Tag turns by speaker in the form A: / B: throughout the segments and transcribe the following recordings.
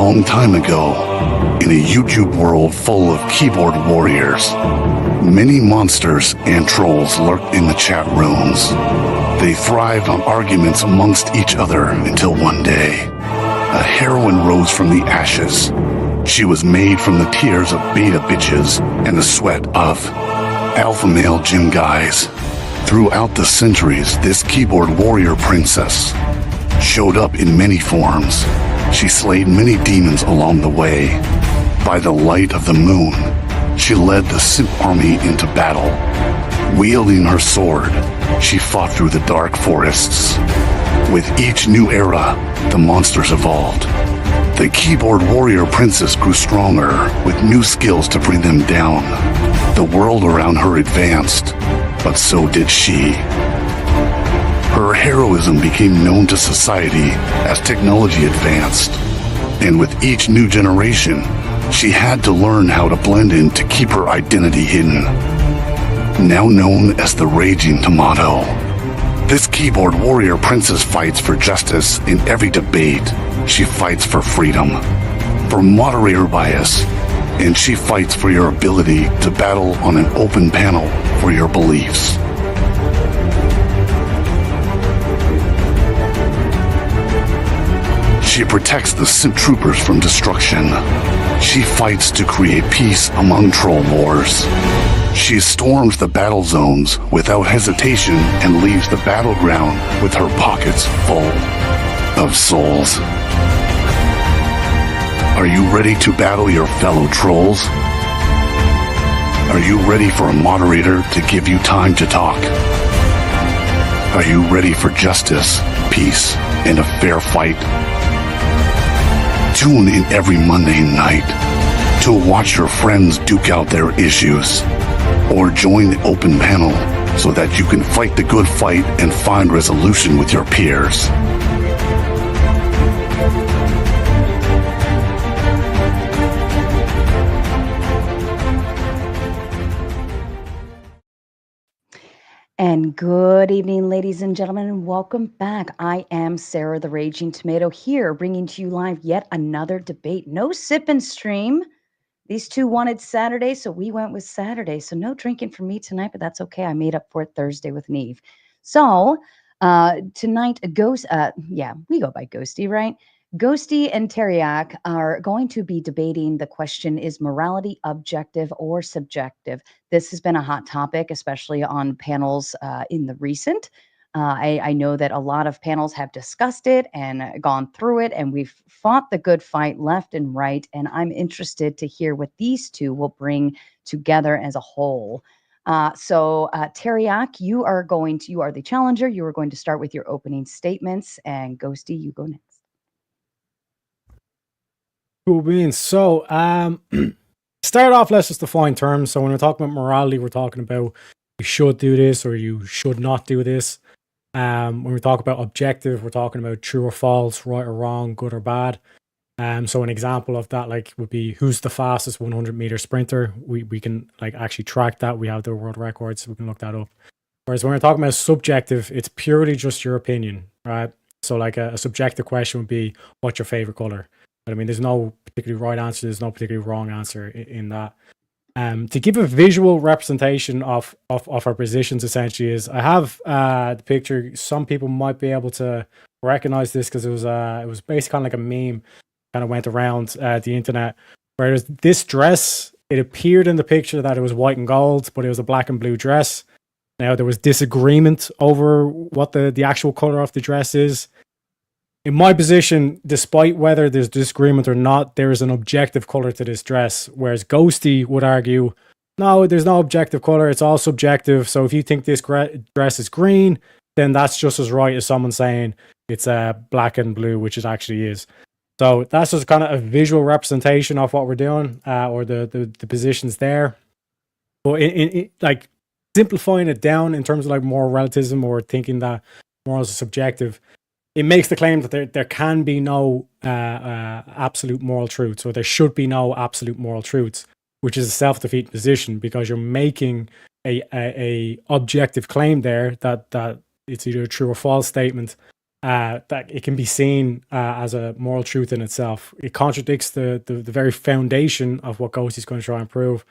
A: long time ago, in a YouTube world full of keyboard warriors, many monsters and trolls lurked in the chat rooms. They thrived on arguments amongst each other until one day, a heroine rose from the ashes. She was made from the tears of beta bitches and the sweat of alpha male gym guys. Throughout the centuries, this keyboard warrior princess showed up in many forms. She slayed many demons along the way. By the light of the moon, she led the simp army into battle. Wielding her sword, she fought through the dark forests. With each new era, the monsters evolved. The keyboard warrior princess grew stronger, with new skills to bring them down. The world around her advanced, but so did she. Her heroism became known to society as technology advanced, and with each new generation, she had to learn how to blend in to keep her identity hidden. Now known as the Raging Tomato, this keyboard warrior princess fights for justice in every debate. She fights for freedom, for moderator bias, and she fights for your ability to battle on an open panel for your beliefs. She protects the simp troopers from destruction. She fights to create peace among troll wars. She storms the battle zones without hesitation and leaves the battleground with her pockets full of souls. Are you ready to battle your fellow trolls? Are you ready for a moderator to give you time to talk? Are you ready for justice, peace, and a fair fight? Tune in every Monday night to watch your friends duke out their issues, or join the open panel so that you can fight the good fight and find resolution with your peers.
B: And good evening, ladies and gentlemen, and welcome back. I am Sara, the Raging Tomato, here, bringing to you live yet another debate. No sip and stream. These two wanted Saturday, so we went with Saturday. So no drinking for me tonight, but that's okay. I made up for it Thursday with Neve. So tonight, we go by Ghosty, right? Ghosty and Teriak are going to be debating the question, is morality objective or subjective? This has been a hot topic, especially on panels in the recent. I know that a lot of panels have discussed it and gone through it, and we've fought the good fight left and right, and I'm interested to hear what these two will bring together as a whole. Teriak, you are the challenger. You are going to start with your opening statements, and Ghosty, you go next.
C: Cool beans. So, start off, let's just define terms. So when we're talking about morality, we're talking about you should do this or you should not do this. When we talk about objective, we're talking about true or false, right or wrong, good or bad. So an example of that would be who's the fastest 100-meter sprinter. We can actually track that. We have the world records, so we can look that up. Whereas when we're talking about subjective, it's purely just your opinion, right? So a subjective question would be, what's your favorite color? But I mean, there's no particularly right answer. There's no particularly wrong answer in that. To give a visual representation of our positions, essentially, is I have the picture. Some people might be able to recognize this because it was basically kind of like a meme, kind of went around the internet. Whereas this dress, it appeared in the picture that it was white and gold, but it was a black and blue dress. Now there was disagreement over what the actual color of the dress is. In my position, despite whether there's disagreement or not, there is an objective color to this dress. Whereas Ghosty would argue, no, there's no objective color. It's all subjective. So if you think this dress is green, then that's just as right as someone saying it's black and blue, which it actually is. So that's just kind of a visual representation of what we're doing, or the positions there. But in simplifying it down in terms of moral relativism or thinking that morals are subjective, it makes the claim that there can be no absolute moral truths, or there should be no absolute moral truths, which is a self-defeating position because you're making a objective claim there that it's either a true or false statement. that it can be seen as a moral truth in itself. It contradicts the very foundation of what Ghosty is going to try and prove.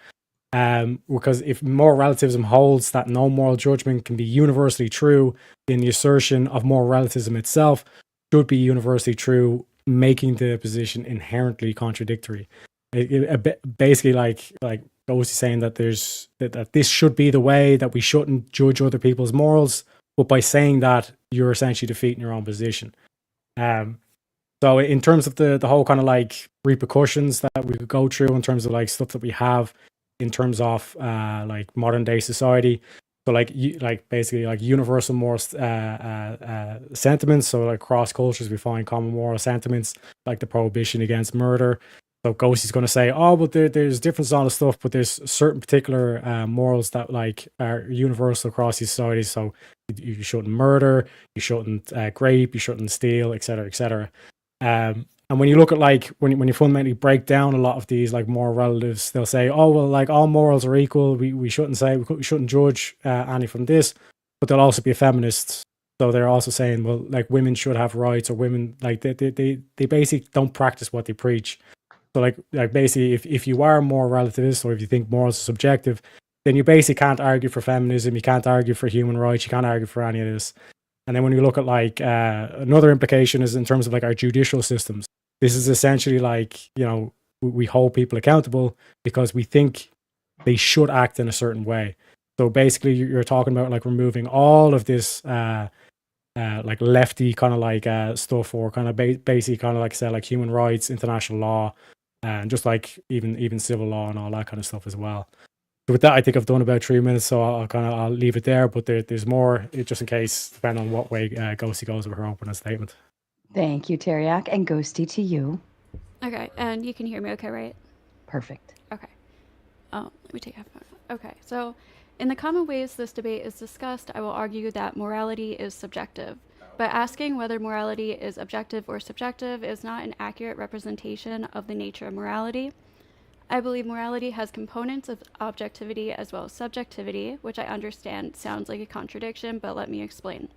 C: Because if moral relativism holds that no moral judgment can be universally true, then the assertion of moral relativism itself should be universally true, making the position inherently contradictory. Basically, like Ghosty saying that that this should be the way, that we shouldn't judge other people's morals, but by saying that, you're essentially defeating your own position. So in terms of the whole kind of like repercussions that we could go through in terms of like stuff that we have in terms of like modern day society, so like basically like universal moral sentiments. So like across cultures we find common moral sentiments like the prohibition against murder. So Ghosty's going to say, oh, but there's difference on the stuff, but there's certain particular morals that like are universal across these societies. So you shouldn't murder, you shouldn't grape, you shouldn't steal, etc., etc. And when you look at like when you fundamentally break down a lot of these like moral relatives, they'll say, oh well, like all morals are equal. We shouldn't say we shouldn't judge any from this, but they'll also be feminists. So they're also saying, well, like women should have rights, or women like they basically don't practice what they preach. So like basically, if you are a moral relativist, or if you think morals are subjective, then you basically can't argue for feminism, you can't argue for human rights, you can't argue for any of this. And then when you look at like another implication is in terms of like our judicial systems. This is essentially like, you know, we hold people accountable because we think they should act in a certain way. So basically, you're talking about like removing all of this like lefty kind of like stuff, or kind of basically kind of like say like human rights, international law, and just like even civil law and all that kind of stuff as well. So with that, I think I've done about 3 minutes, so I'll leave it there. But there's more, just in case, depending on what way Ghosty goes with her opening statement.
B: Thank you, Teriak, and Ghosty to you.
D: Okay, and you can hear me okay, right?
B: Perfect.
D: Okay. Oh, let me take headphones. Okay, so in the common ways this debate is discussed, I will argue that morality is subjective. But asking whether morality is objective or subjective is not an accurate representation of the nature of morality. I believe morality has components of objectivity as well as subjectivity, which I understand sounds like a contradiction, but let me explain.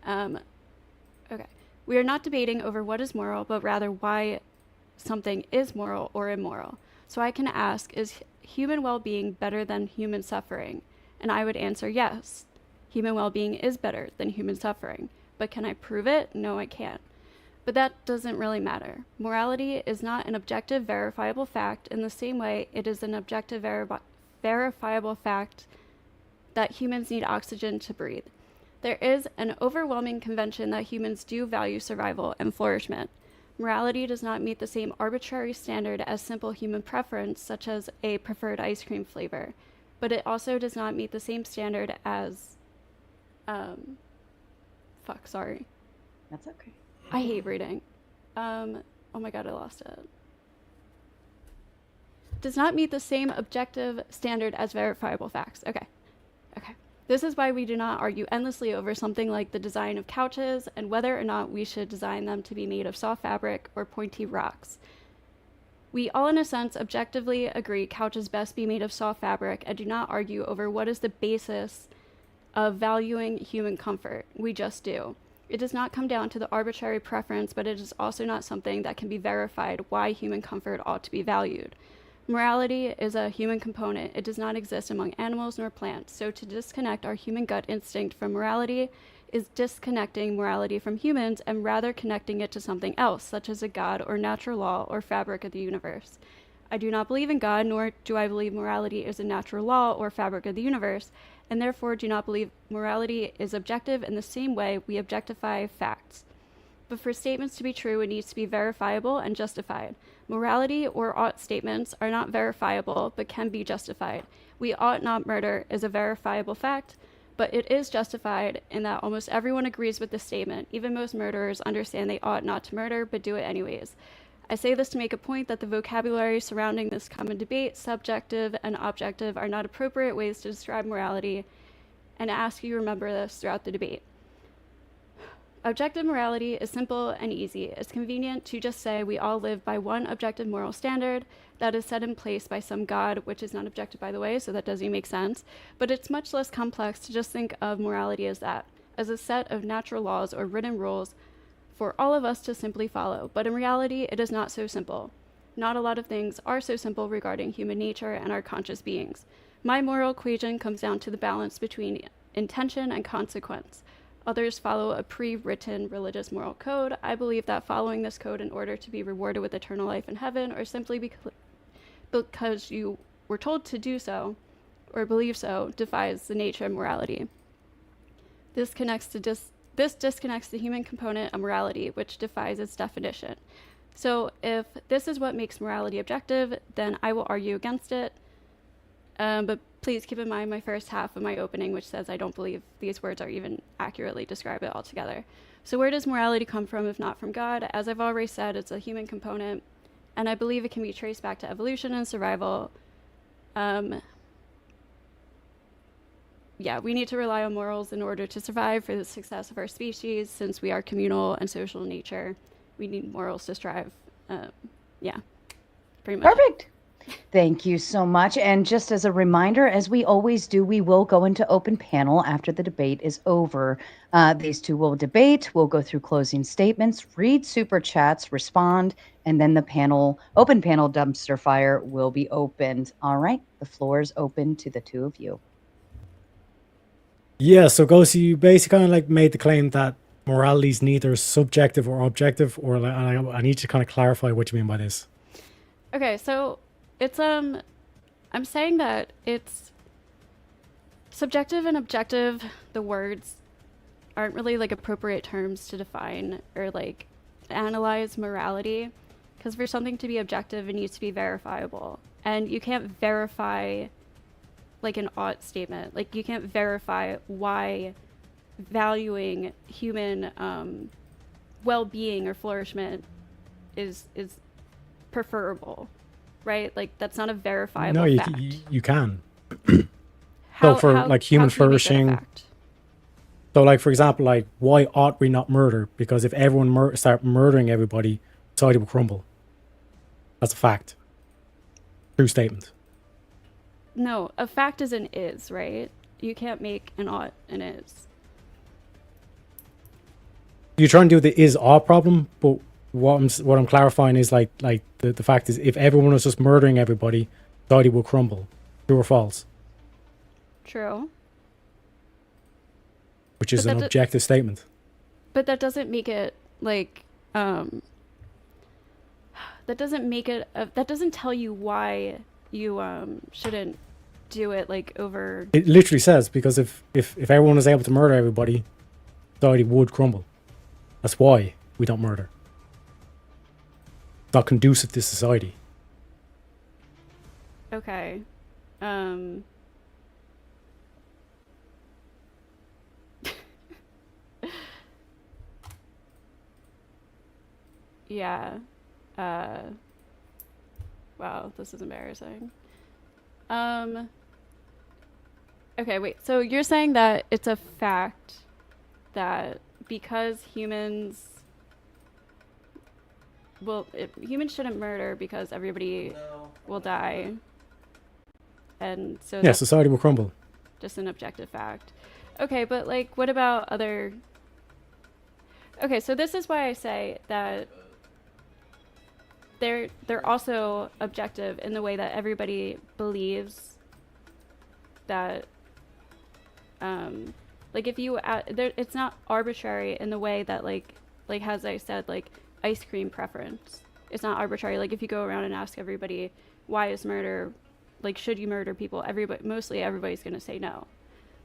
D: Okay. We are not debating over what is moral, but rather why something is moral or immoral. So I can ask, is human well-being better than human suffering? And I would answer yes. Human well-being is better than human suffering. But can I prove it? No, I can't. But that doesn't really matter. Morality is not an objective, verifiable fact in the same way it is an objective, verifiable fact that humans need oxygen to breathe. There is an overwhelming convention that humans do value survival and flourishment. Morality does not meet the same arbitrary standard as simple human preference, such as a preferred ice cream flavor, but it also does not meet the same standard as, sorry.
B: That's okay.
D: I hate reading. Oh my god, I lost it. Does not meet the same objective standard as verifiable facts. Okay. This is why we do not argue endlessly over something like the design of couches and whether or not we should design them to be made of soft fabric or pointy rocks. We all, in a sense, objectively agree couches best be made of soft fabric and do not argue over what is the basis of valuing human comfort. We just do. It does not come down to the arbitrary preference, but it is also not something that can be verified why human comfort ought to be valued. Morality is a human component. It does not exist among animals nor plants. So to disconnect our human gut instinct from morality is disconnecting morality from humans and rather connecting it to something else, such as a god or natural law or fabric of the universe. I do not believe in God, nor do I believe morality is a natural law or fabric of the universe, and therefore do not believe morality is objective in the same way we objectify facts. But for statements to be true, it needs to be verifiable and justified. Morality or ought statements are not verifiable, but can be justified. We ought not murder is a verifiable fact, but it is justified in that almost everyone agrees with this statement. Even most murderers understand they ought not to murder, but do it anyways. I say this to make a point that the vocabulary surrounding this common debate, subjective and objective, are not appropriate ways to describe morality, and ask you remember this throughout the debate. Objective morality is simple and easy. It's convenient to just say we all live by one objective moral standard that is set in place by some god, which is not objective, by the way, so that doesn't even make sense. But it's much less complex to just think of morality as that. as a set of natural laws or written rules for all of us to simply follow. But in reality, it is not so simple. Not a lot of things are so simple regarding human nature and our conscious beings. My moral equation comes down to the balance between intention and consequence. Others follow a pre-written religious moral code. I believe that following this code in order to be rewarded with eternal life in heaven, or simply because you were told to do so or believe so, defies the nature of morality. This disconnects the human component of morality, which defies its definition. So if this is what makes morality objective, then I will argue against it. But please keep in mind my first half of my opening, which says I don't believe these words are even accurately describe it altogether. So where does morality come from if not from God? As I've already said, it's a human component, and I believe it can be traced back to evolution and survival. Yeah, we need to rely on morals in order to survive for the success of our species. Since we are communal and social in nature, we need morals to strive. Yeah, pretty much.
B: Perfect. Thank you so much. And just as a reminder, as we always do, we will go into open panel after the debate is over. These two will debate. We'll go through closing statements, read super chats, respond, and then the open panel dumpster fire will be opened. All right, the floor is open to the two of you.
C: Yeah, so Ghosty, you basically kind of like made the claim that morality is neither subjective or objective, or like, I need to kind of clarify what you mean by this.
D: Okay, so it's I'm saying that it's subjective and objective. The words aren't really like appropriate terms to define or like analyze morality, because for something to be objective, it needs to be verifiable, and you can't verify like an ought statement. Like you can't verify why valuing human well-being or flourishment is preferable, right? Like that's not a verifiable
C: No,
D: fact.
C: you can.
D: How,
C: so for
D: how,
C: like human
D: how can we make that a
C: flourishing,
D: fact?
C: so like for example, like why ought we not murder? Because if everyone start murdering everybody, society will crumble. That's a fact. True statement.
D: No, a fact is an is, right? You can't make an ought an is.
C: You're trying to do the is ought problem, but what I'm clarifying is like the fact is if everyone was just murdering everybody, society will crumble. True or false?
D: True.
C: Which is
D: But
C: an objective statement.
D: But that doesn't make it like that doesn't make it that doesn't tell you why you shouldn't do it like over.
C: It literally says because if everyone was able to murder everybody, society would crumble. That's why we don't murder. It's not conducive to society.
D: Okay. Yeah. Wow, this is embarrassing. Okay, wait. So you're saying that it's a fact that because humans humans shouldn't murder because everybody will die. And so
C: Yeah, society will crumble.
D: Just an objective fact. Okay, but like what about other. Okay, so this is why I say that they're also objective in the way that everybody believes that like if you it's not arbitrary in the way that like as I said, like ice cream preference, it's not arbitrary. Like if you go around and ask everybody why is murder, like should you murder people, mostly everybody's going to say no.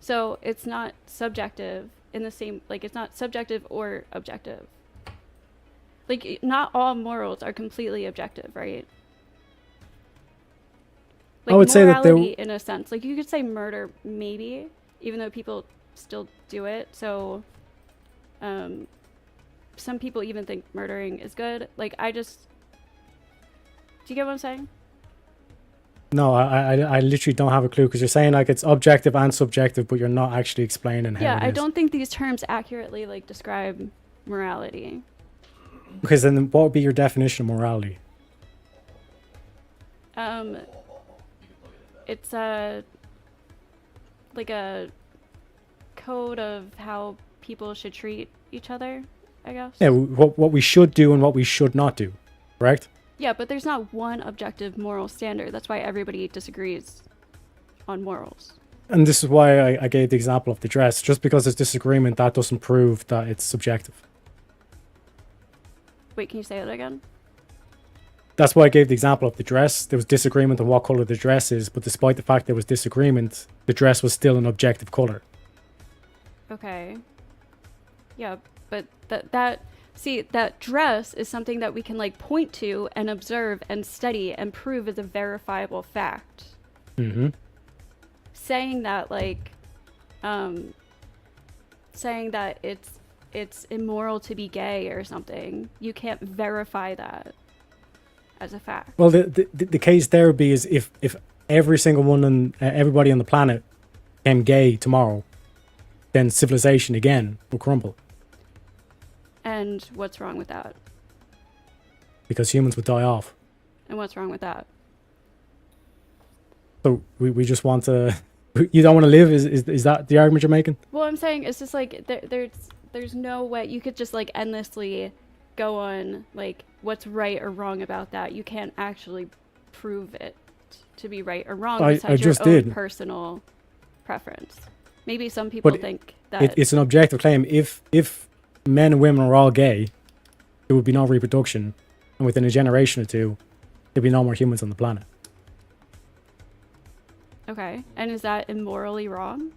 D: So it's not subjective in the same, like it's not subjective or objective. Like not all morals are completely objective, right? Like
C: I would say that
D: morality in a sense, like you could say murder maybe, even though people still do it. So some people even think murdering is good. Like do you get what I'm saying?
C: No, I literally don't have a clue because you're saying like it's objective and subjective, but you're not actually explaining how
D: Yeah,
C: it is.
D: I don't think these terms accurately like describe morality.
C: Because then what would be your definition of morality?
D: It's like a code of how people should treat each other, I guess.
C: Yeah, what we should do and what we should not do, correct?
D: Yeah, but there's not one objective moral standard. That's why everybody disagrees on morals.
C: And this is why I gave the example of the dress. Just because there's disagreement, that doesn't prove that it's subjective.
D: Wait, can you say that again?
C: That's why I gave the example of the dress. There was disagreement on what color the dress is, but despite the fact there was disagreement, the dress was still an objective color.
D: Okay. Yeah, but that dress is something that we can like point to and observe and study and prove as a verifiable fact.
C: Mm-hmm.
D: Saying that it's immoral to be gay or something, you can't verify that as a fact.
C: Well, the case there would be is if every single one and everybody on the planet became gay tomorrow, then civilization again will crumble.
D: And what's wrong with that?
C: Because humans would die off.
D: And what's wrong with that?
C: So we just want to... You don't want to live? Is that the argument you're making?
D: Well, I'm saying it's just like there's no way you could just like endlessly go on like what's right or wrong about that. You can't actually prove it to be right or wrong besides your own personal preference. Maybe some people think that
C: it's an objective claim. If men and women are all gay, there would be no reproduction, and within a generation or two, there'd be no more humans on the planet.
D: Okay, and is that immorally wrong?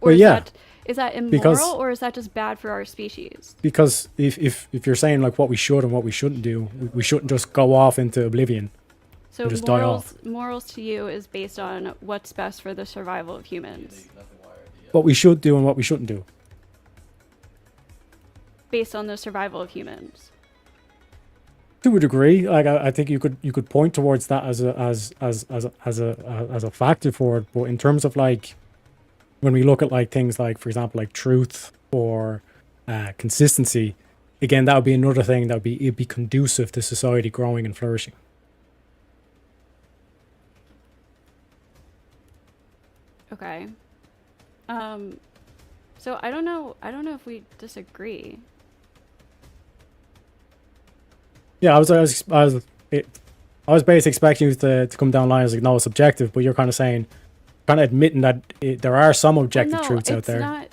D: Or
C: Well, yeah.
D: Is that immoral, or is that just bad for our species?
C: Because if you're saying like what we should and what we shouldn't do, we shouldn't just go off into oblivion.
D: So
C: just die off.
D: morals to you is based on what's best for the survival of humans.
C: What we should do and what we shouldn't do.
D: Based on the survival of humans.
C: To a degree, like I think you could point towards that as a factor for it, but in terms of like when we look at like things like, for example, like truth or consistency, again, that would be another thing that it'd be conducive to society growing and flourishing.
D: Okay. So I don't know if we disagree.
C: Yeah, I was basically expecting you to come down the line as like, no, it's subjective, but you're kind of saying, kind of admitting that there are some objective truths out there.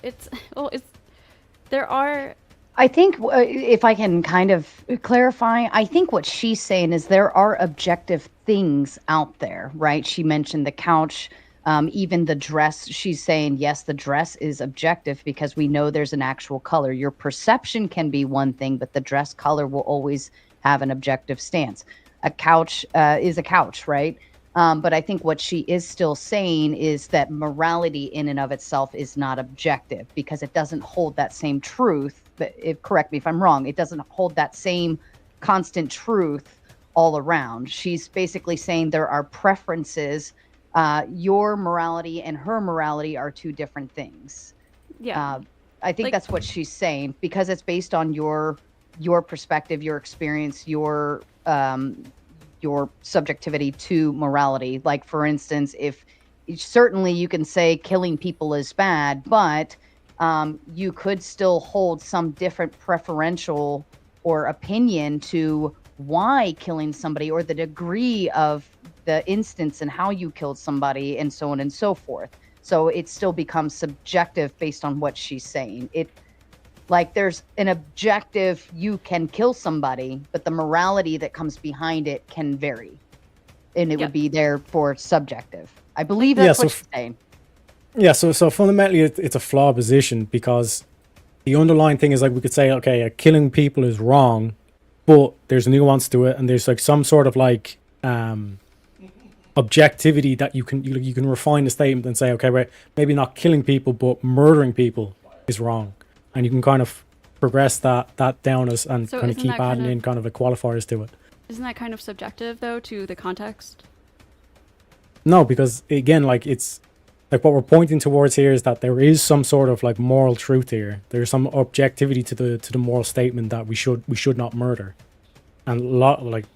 D: There are.
B: I think if I can kind of clarify, I think what she's saying is there are objective things out there, right? She mentioned the couch, even the dress. She's saying, yes, the dress is objective because we know there's an actual color. Your perception can be one thing, but the dress color will always have an objective stance. A couch is a couch, right? But I think what she is still saying is that morality in and of itself is not objective because it doesn't hold that same truth. But correct me if I'm wrong, it doesn't hold that same constant truth all around. She's basically saying there are preferences. Your morality and her morality are two different things.
D: Yeah.
B: I think that's what she's saying because it's based on your perspective, your experience, your subjectivity to morality. Like, for instance, if certainly you can say killing people is bad, but you could still hold some different preferential or opinion to why killing somebody or the degree of the instance and how you killed somebody and so on and so forth. So it still becomes subjective based on what she's saying. Like there's an objective, you can kill somebody, but the morality that comes behind it can vary. And it would be therefore subjective. I believe that's what she's saying.
C: Yeah, so fundamentally it's a flawed position because the underlying thing is like we could say, okay, killing people is wrong, but there's nuance to it and there's like some sort of like objectivity that you can refine the statement and say, okay, right, maybe not killing people, but murdering people is wrong. And you can kind of progress that down and kind of keep adding in kind of qualifiers to it.
D: Isn't that kind of subjective, though, to the context?
C: No, because, again, like, it's... Like, what we're pointing towards here is that there is some sort of, like, moral truth here. There's some objectivity to the moral statement that we should not murder. And,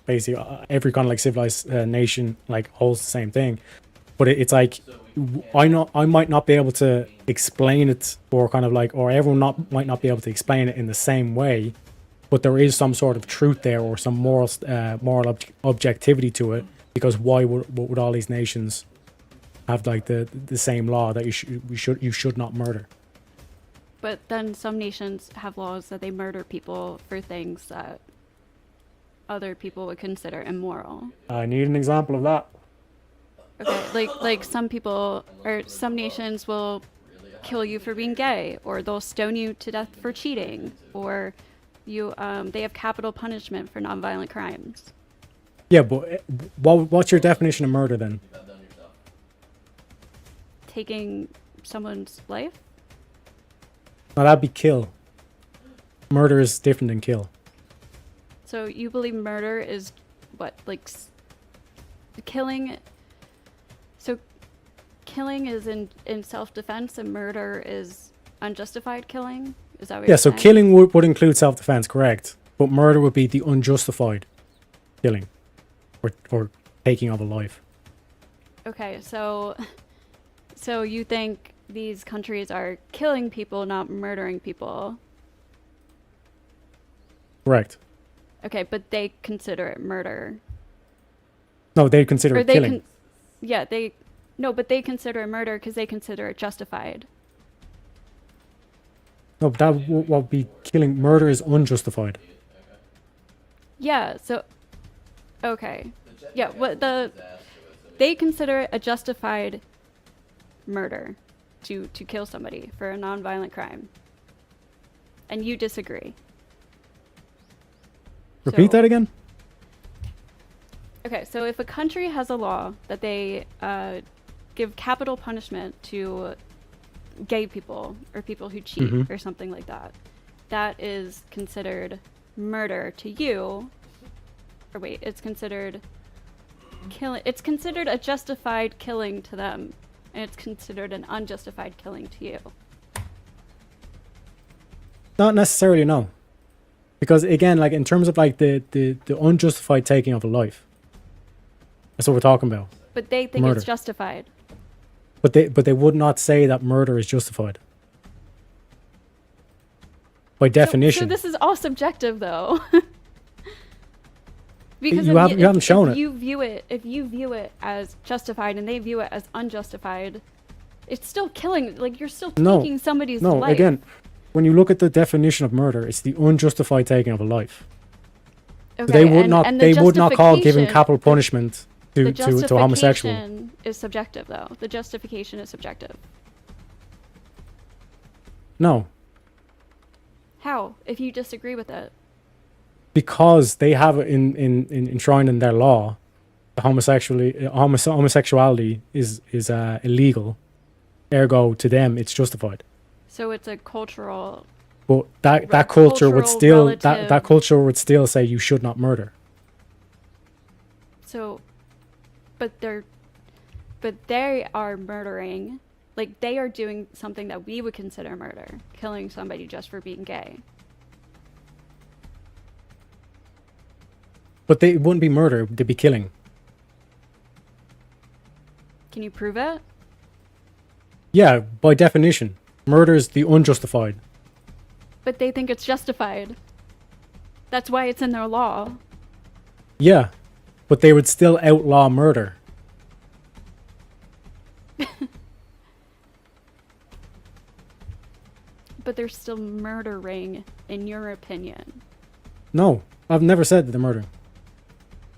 C: basically, every kind of, like, civilized nation, like, holds the same thing. but it's like I might not be able to explain it, or kind of like, or everyone might not be able to explain it in the same way, but there is some sort of truth there, or some moral objectivity to it, because why would all these nations have like the same law that you should not murder?
D: But then some nations have laws that they murder people for things that other people would consider immoral.
C: I need an example of that.
D: Okay, like some people or some nations will kill you for being gay, or they'll stone you to death for cheating, or they have capital punishment for nonviolent crimes.
C: Yeah, but what's your definition of murder then?
D: Taking someone's life?
C: No, that'd be kill. Murder is different than kill.
D: So you believe murder is what, like killing? So killing is in self-defense, and murder is unjustified killing? Is that what you're
C: So
D: saying?
C: killing would include self-defense, correct? But murder would be the unjustified killing, or taking of a life.
D: Okay, so you think these countries are killing people, not murdering people?
C: Correct.
D: Okay, but they consider it murder.
C: No, they consider it killing.
D: But they consider it murder because they consider it justified.
C: No, but that would be killing. Murder is unjustified.
D: Yeah, so okay. Yeah, they consider it a justified murder to kill somebody for a nonviolent crime. And you disagree.
C: Repeat that again?
D: Okay, so if a country has a law that they give capital punishment to gay people or people who cheat or something like that, that is considered murder to you. Or wait, it's considered killing. It's considered a justified killing to them, and it's considered an unjustified killing to you.
C: Not necessarily, no. Because again, like in terms of like the unjustified taking of a life, that's what we're talking about.
D: But they think
C: Murder.
D: it's justified.
C: But they would not say that murder is justified. By definition.
D: So this is all subjective, though. Because
C: you haven't shown it.
D: If you view it as justified and they view it as unjustified, it's still killing. Like, you're still taking somebody's life.
C: No, again, when you look at the definition of murder, it's the unjustified taking of a life.
D: Okay,
C: They would not call giving
D: justification-
C: capital punishment
D: The
C: to a homosexual.
D: justification is subjective, though. The justification is subjective.
C: No,
D: How? If you disagree with it?
C: because they have it enshrined in their law. The homosexuality is illegal. Ergo, to them, it's justified.
D: So it's a cultural.
C: But that culture would
D: cultural
C: still
D: relative-
C: that culture would still say you should not murder.
D: So, but they are murdering. Like, they are doing something that we would consider murder, killing somebody just for being gay.
C: But they wouldn't be murder; they'd be killing.
D: Can you prove it?
C: Yeah, by definition, murder is the unjustified.
D: But they think it's justified. That's why it's in their law.
C: Yeah, but they would still outlaw murder.
D: But they're still murdering, in your opinion.
C: No, I've never said that they're murdering.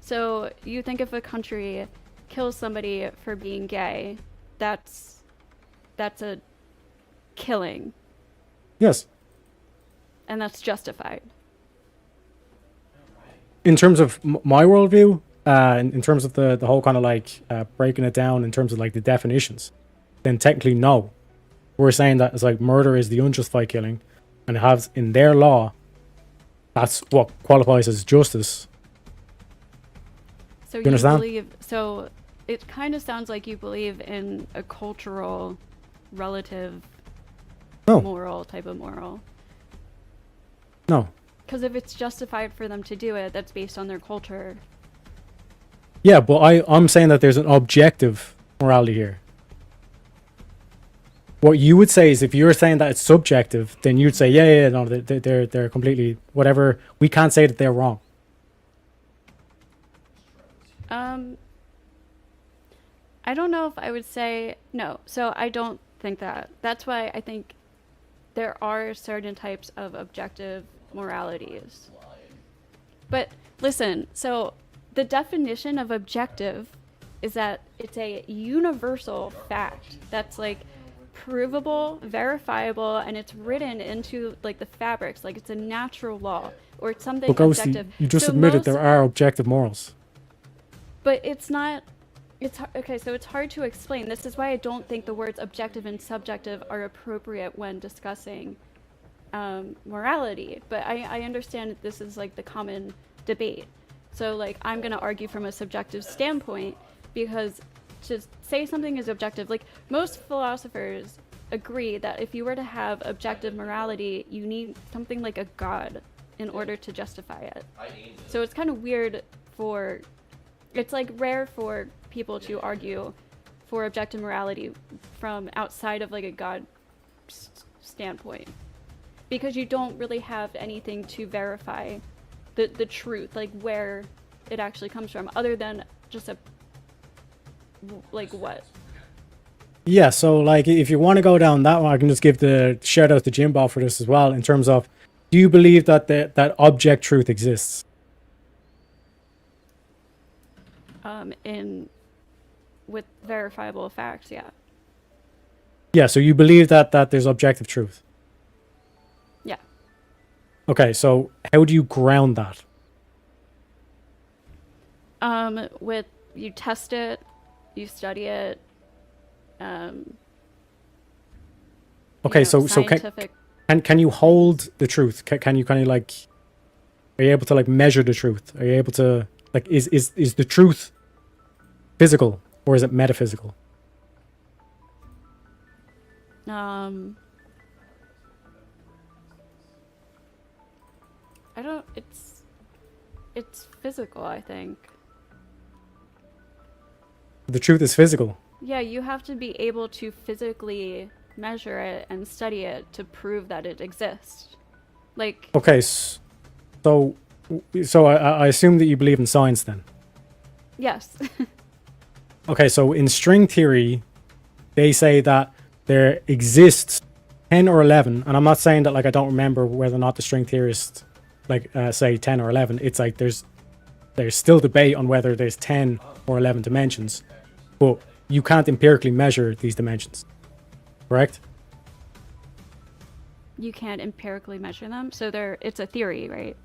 D: So you think if a country kills somebody for being gay, that's a killing,
C: Yes,
D: and that's justified.
C: in terms of my worldview, in terms of the whole kind of like breaking it down in terms of like the definitions, then technically no. We're saying that it's like murder is the unjustified killing, and it has in their law, that's what qualifies as justice.
D: So you
C: understand?
D: believe. So it kind of sounds like you believe in a cultural, relative,
C: No,
D: moral type of moral.
C: no.
D: Because if it's justified for them to do it, that's based on their culture.
C: Yeah, but I'm saying that there's an objective morality here. What you would say is if you're saying that it's subjective, then you'd say, yeah, no, they're completely whatever. We can't say that they're wrong.
D: I don't know if I would say no. So I don't think that. That's why I think there are certain types of objective moralities. But listen, so the definition of objective is that it's a universal fact that's like provable, verifiable, and it's written into like the fabrics, like it's a natural law or it's something
C: Ghosty,
D: objective.
C: you just
D: So
C: admitted there are objective morals.
D: But it's not. Okay, so it's hard to explain. This is why I don't think the words objective and subjective are appropriate when discussing morality. But I understand that this is like the common debate. So like I'm going to argue from a subjective standpoint because to say something is objective, like most philosophers agree that if you were to have objective morality, you need something like a god in order to justify it. So it's kind of weird for, it's like rare for people to argue for objective morality from outside of like a god standpoint, because you don't really have anything to verify the truth, like where it actually comes from, other than just a like what.
C: Yeah, so like if you want to go down that one, I can just give the shout out to Jimbo for this as well. In terms of, do you believe that that object truth exists?
D: With verifiable facts, yeah.
C: Yeah, so you believe that there's objective truth.
D: Yeah.
C: Okay, so how do you ground that?
D: With you test it, you study it.
C: Okay, so
D: scientific.
C: can you hold the truth? Can you kind of like, are you able to like measure the truth? Are you able to like, is the truth physical or is it metaphysical?
D: I don't. It's physical, I think.
C: The truth is physical.
D: Yeah, you have to be able to physically measure it and study it to prove that it exists. Like.
C: Okay, so I assume that you believe in science then.
D: Yes.
C: Okay, so in string theory, they say that there exists 10 or 11, and I'm not saying that like I don't remember whether or not the string theorists like say 10 or 11. It's like there's still debate on whether there's 10 or 11 dimensions, but you can't empirically measure these dimensions, correct?
D: You can't empirically measure them, so it's a theory, right?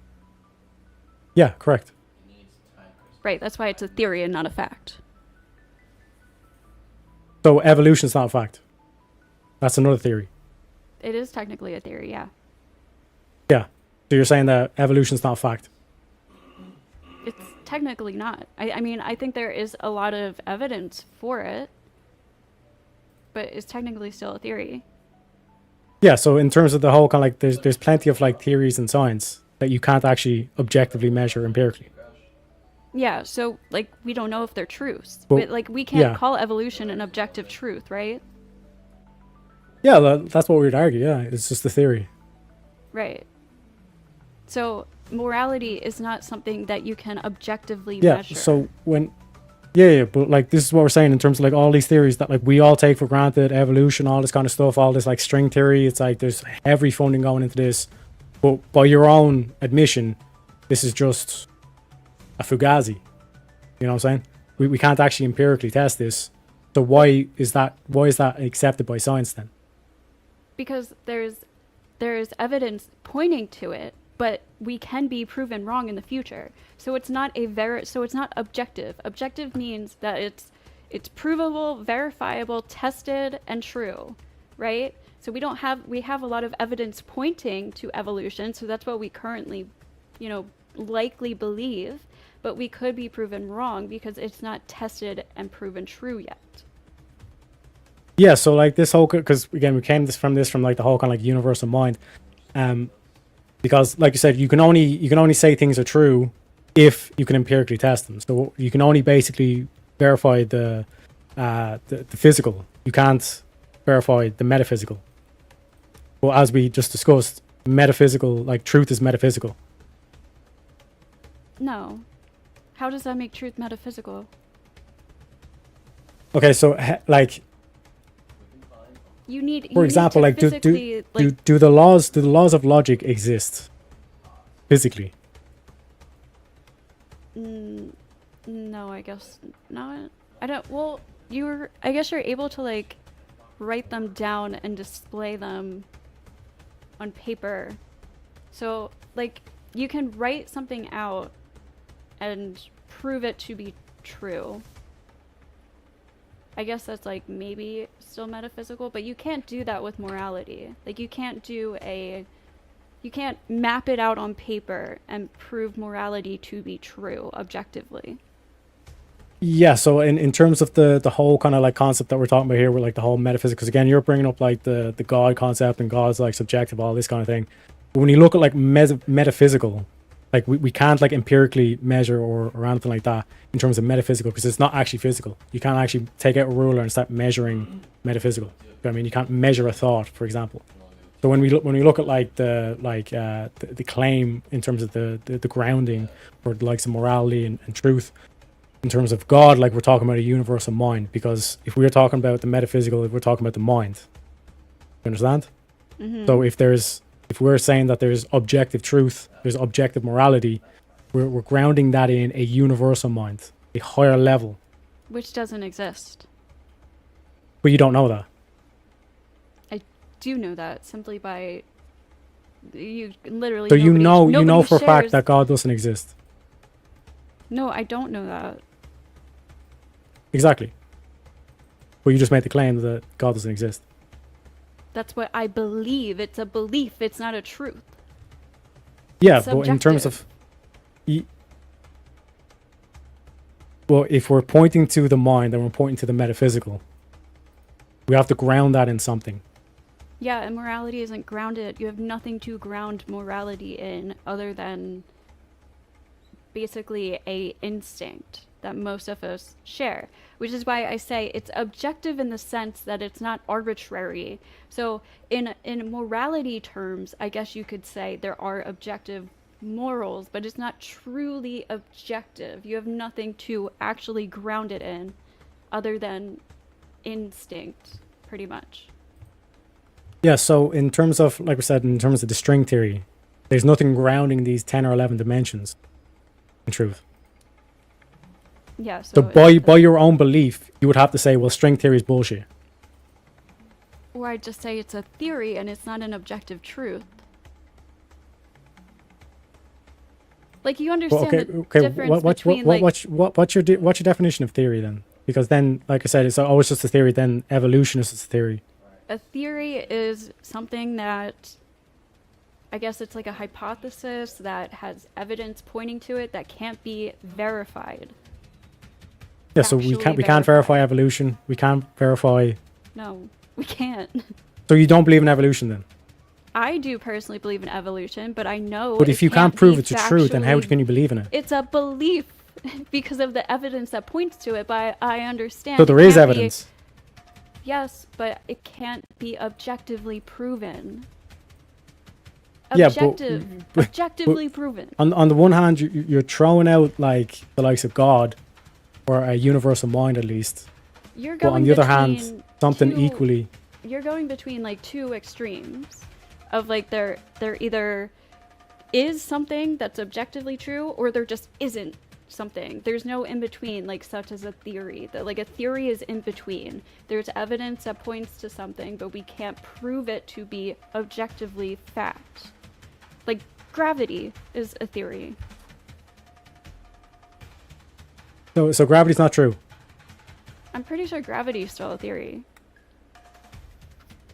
C: Yeah, correct.
D: Right, that's why it's a theory and not a fact.
C: So evolution's not a fact. That's another theory.
D: It is technically a theory, yeah.
C: Yeah. So you're saying that evolution's not a fact?
D: It's technically not. I mean, I think there is a lot of evidence for it, but it's technically still a theory.
C: Yeah, so in terms of the whole kind of like, there's plenty of like theories in science that you can't actually objectively measure empirically.
D: Yeah, so like we don't know if they're truths,
C: Well,
D: but like we can't
C: yeah.
D: call evolution an objective truth, right?
C: Yeah, that's what we'd argue. Yeah, it's just a theory.
D: Right. So morality is not something that you can objectively
C: Yeah.
D: measure.
C: So when, yeah, but like this is what we're saying in terms of like all these theories that like we all take for granted, evolution, all this kind of stuff, all this like string theory. It's like there's heavy funding going into this, but by your own admission, this is just a fugazi. You know what I'm saying? We can't actually empirically test this. So why is that accepted by science then?
D: Because there's evidence pointing to it, but we can be proven wrong in the future. So it's not it's not objective. Objective means that it's provable, verifiable, tested, and true, right? So we have a lot of evidence pointing to evolution, so that's what we currently, likely believe, but we could be proven wrong because it's not tested and proven true yet.
C: Yeah, so like this whole, because again we came from like the whole kind of like universal mind, because like you said, you can only say things are true if you can empirically test them. So you can only basically verify the the physical. You can't verify the metaphysical. Well, as we just discussed, metaphysical, like truth is metaphysical.
D: No. How does that make truth metaphysical?
C: Okay, so like,
D: You need.
C: for example,
D: to
C: like
D: physically,
C: do the laws of logic exist physically?
D: No, I guess not. I don't. Well, I guess you're able to like write them down and display them on paper. So like you can write something out and prove it to be true. I guess that's like maybe still metaphysical, but you can't do that with morality. Like you can't map it out on paper and prove morality to be true objectively.
C: Yeah, so in terms of the whole kind of like concept that we're talking about here, with like the whole metaphysics, because again, you're bringing up like the God concept and God's like subjective, all this kind of thing. But when you look at like metaphysical, like we can't like empirically measure or anything like that in terms of metaphysical, because it's not actually physical. You can't actually take out a ruler and start measuring metaphysical. I mean, you can't measure a thought, for example. So when we look at like the claim in terms of the grounding for the likes of morality and truth, in terms of God, like we're talking about a universal mind, because if we're talking about the metaphysical, we're talking about the mind. You understand?
D: Mm-hmm.
C: So if we're saying that there's objective truth, there's objective morality, we're grounding that in a universal mind, a higher level.
D: Which doesn't exist.
C: But you don't know that.
D: I do know that simply by you literally.
C: So you
D: nobody
C: know for a fact
D: shares-
C: that God doesn't exist.
D: No, I don't know that.
C: Exactly. But you just made the claim that God doesn't exist.
D: That's what I believe. It's a belief. It's not a truth.
C: Yeah,
D: It's
C: but in terms of...
D: subjective.
C: Well, if we're pointing to the mind and we're pointing to the metaphysical, we have to ground that in something.
D: Yeah, and morality isn't grounded. You have nothing to ground morality in other than basically a instinct that most of us share, which is why I say it's objective in the sense that it's not arbitrary. So in morality terms, I guess you could say there are objective morals, but it's not truly objective. You have nothing to actually ground it in other than instinct, pretty much.
C: Yeah, so in terms of, like we said, in terms of the string theory, there's nothing grounding these 10 or 11 dimensions in truth.
D: Yeah,
C: So
D: so
C: by your own belief, you would have to say, well, string theory is bullshit.
D: or I'd just say it's a theory and it's not an objective truth. Like you understand the difference between
C: what's your definition of theory then? Because then, like I said, it's always just a theory. Then evolution is just a theory.
D: a theory is something that I guess it's like a hypothesis that has evidence pointing to it that can't be verified.
C: Yeah, so we can't verify evolution. We can't verify.
D: No, we can't.
C: So you don't believe in evolution then?
D: I do personally believe in evolution, but I know.
C: But if you can't prove it to true, then how can you believe in it?
D: It's a belief because of the evidence that points to it. But I understand.
C: So there is evidence.
D: Yes, but it can't be objectively proven.
C: Yeah, but
D: objectively proven.
C: On the one hand, you're throwing out like the likes of God, or a universal mind at least.
D: You're
C: But
D: going
C: on the other hand, something equally.
D: You're going between like two extremes, of like there either is something that's objectively true, or there just isn't something. There's no in between, like such as a theory. That like a theory is in between. There's evidence that points to something, but we can't prove it to be objectively fact. Like gravity is a theory.
C: So gravity's not true.
D: I'm pretty sure gravity is still a theory.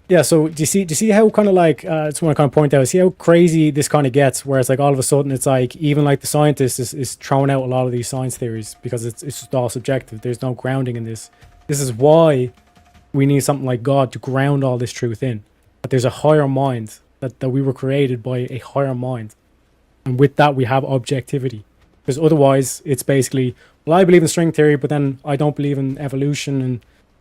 C: Yeah, so do you see how kind of like, I just want to kind of point out, see how crazy this kind of gets, where it's like all of a sudden it's like, even like the scientist is throwing out a lot of these science theories because it's just all subjective. There's no grounding in this. This is why we need something like God to ground all this truth in. That there's a higher mind, that we were created by a higher mind. And with that, we have objectivity. Because otherwise, it's basically, well, I believe in string theory, but then I don't believe in evolution, and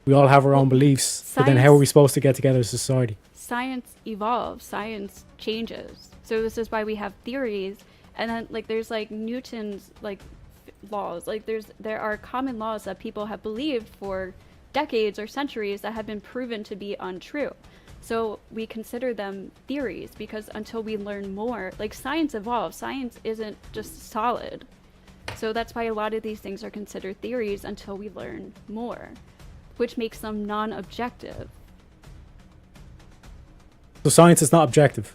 C: We all have our own beliefs, but then how are we supposed to get together as a society?
D: Science evolves, science changes. So this is why we have theories, and then like there's like Newton's like laws. Like there are common laws that people have believed for decades or centuries that have been proven to be untrue. So we consider them theories because until we learn more, like science evolves, science isn't just solid. So that's why a lot of these things are considered theories until we learn more, which makes them non-objective.
C: So science is not objective.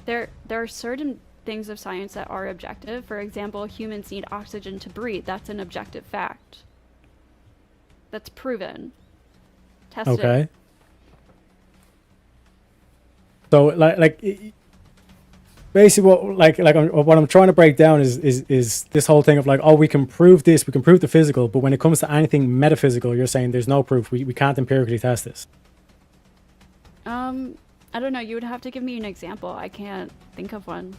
D: There are certain things of science that are objective. For example, humans need oxygen to breathe. That's an objective fact. That's proven. Tested.
C: Okay. So basically what I'm trying to break down is this whole thing of like, oh, we can prove this, we can prove the physical, but when it comes to anything metaphysical, you're saying there's no proof. We can't empirically test this.
D: I don't know. You would have to give me an example. I can't think of one.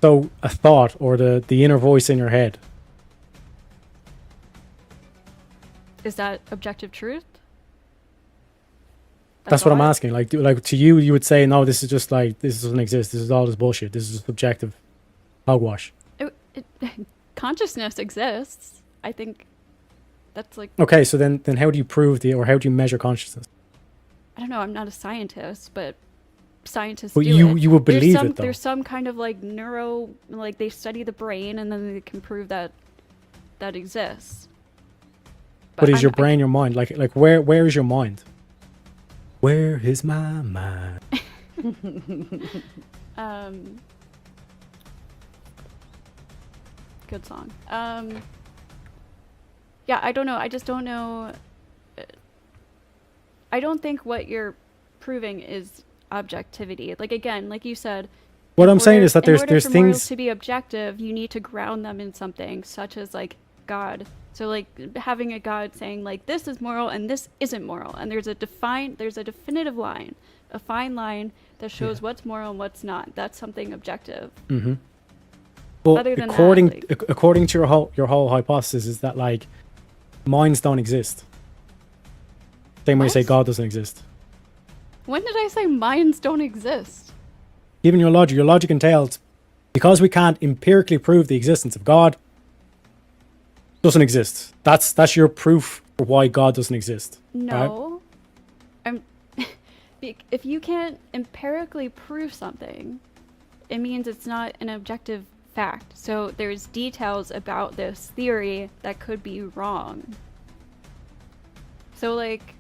C: So a thought or the inner voice in your head.
D: Is that objective truth?
C: That's what I'm asking. Like to you, you would say, no, this is just like, this doesn't exist. This is all this bullshit. This is subjective hogwash.
D: Consciousness exists. I think that's like...
C: Okay, so then how do you prove or how do you measure consciousness?
D: I don't know. I'm not a scientist, but scientists
C: but
D: do
C: you would believe it, though.
D: There's some kind of like like they study the brain and then they can prove that exists.
C: But is your brain your mind? Like where is your mind? Where is my mind?
D: Good song. Yeah, I don't know. I just don't know. I don't think what you're proving is objectivity. Like again, like you said,
C: what I'm saying is that there's
D: for
C: things
D: morals to be objective, you need to ground them in something such as like God. So like having a God saying like this is moral and this isn't moral, and there's a definitive line, a fine line that shows what's moral and what's not. That's something objective.
C: Mm-hmm. Well,
D: other than
C: according to your whole hypothesis is that like minds don't exist. Same way you say God doesn't exist.
D: When did I say minds don't exist?
C: Given your logic entails because we can't empirically prove the existence of God, doesn't exist. That's your proof for why God doesn't exist.
D: No. Right? If you can't empirically prove something, it means it's not an objective fact. So there's details about this theory that could be wrong. So like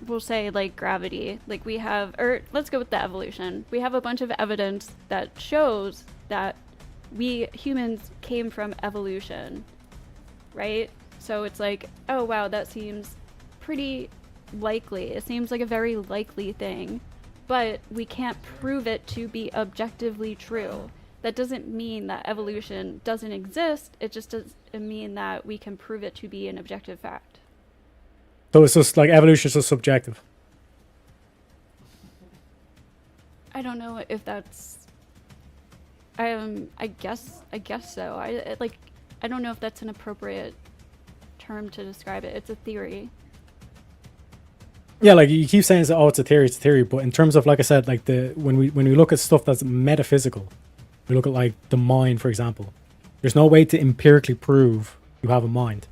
D: we'll say like gravity, like we have, or let's go with the evolution. We have a bunch of evidence that shows that we humans came from evolution, right? So it's like, oh wow, that seems pretty likely. It seems like a very likely thing, but we can't prove it to be objectively true. That doesn't mean that evolution doesn't exist. It just doesn't mean that we can prove it to be an objective fact.
C: So it's just like evolution is just subjective.
D: I don't know if that's I guess so. I don't know if that's an appropriate term to describe it. It's a theory.
C: Yeah, like you keep saying, oh, it's a theory, but in terms of, like I said, like when we look at stuff that's metaphysical, we look at like the mind, for example. There's no way to empirically prove you have a mind.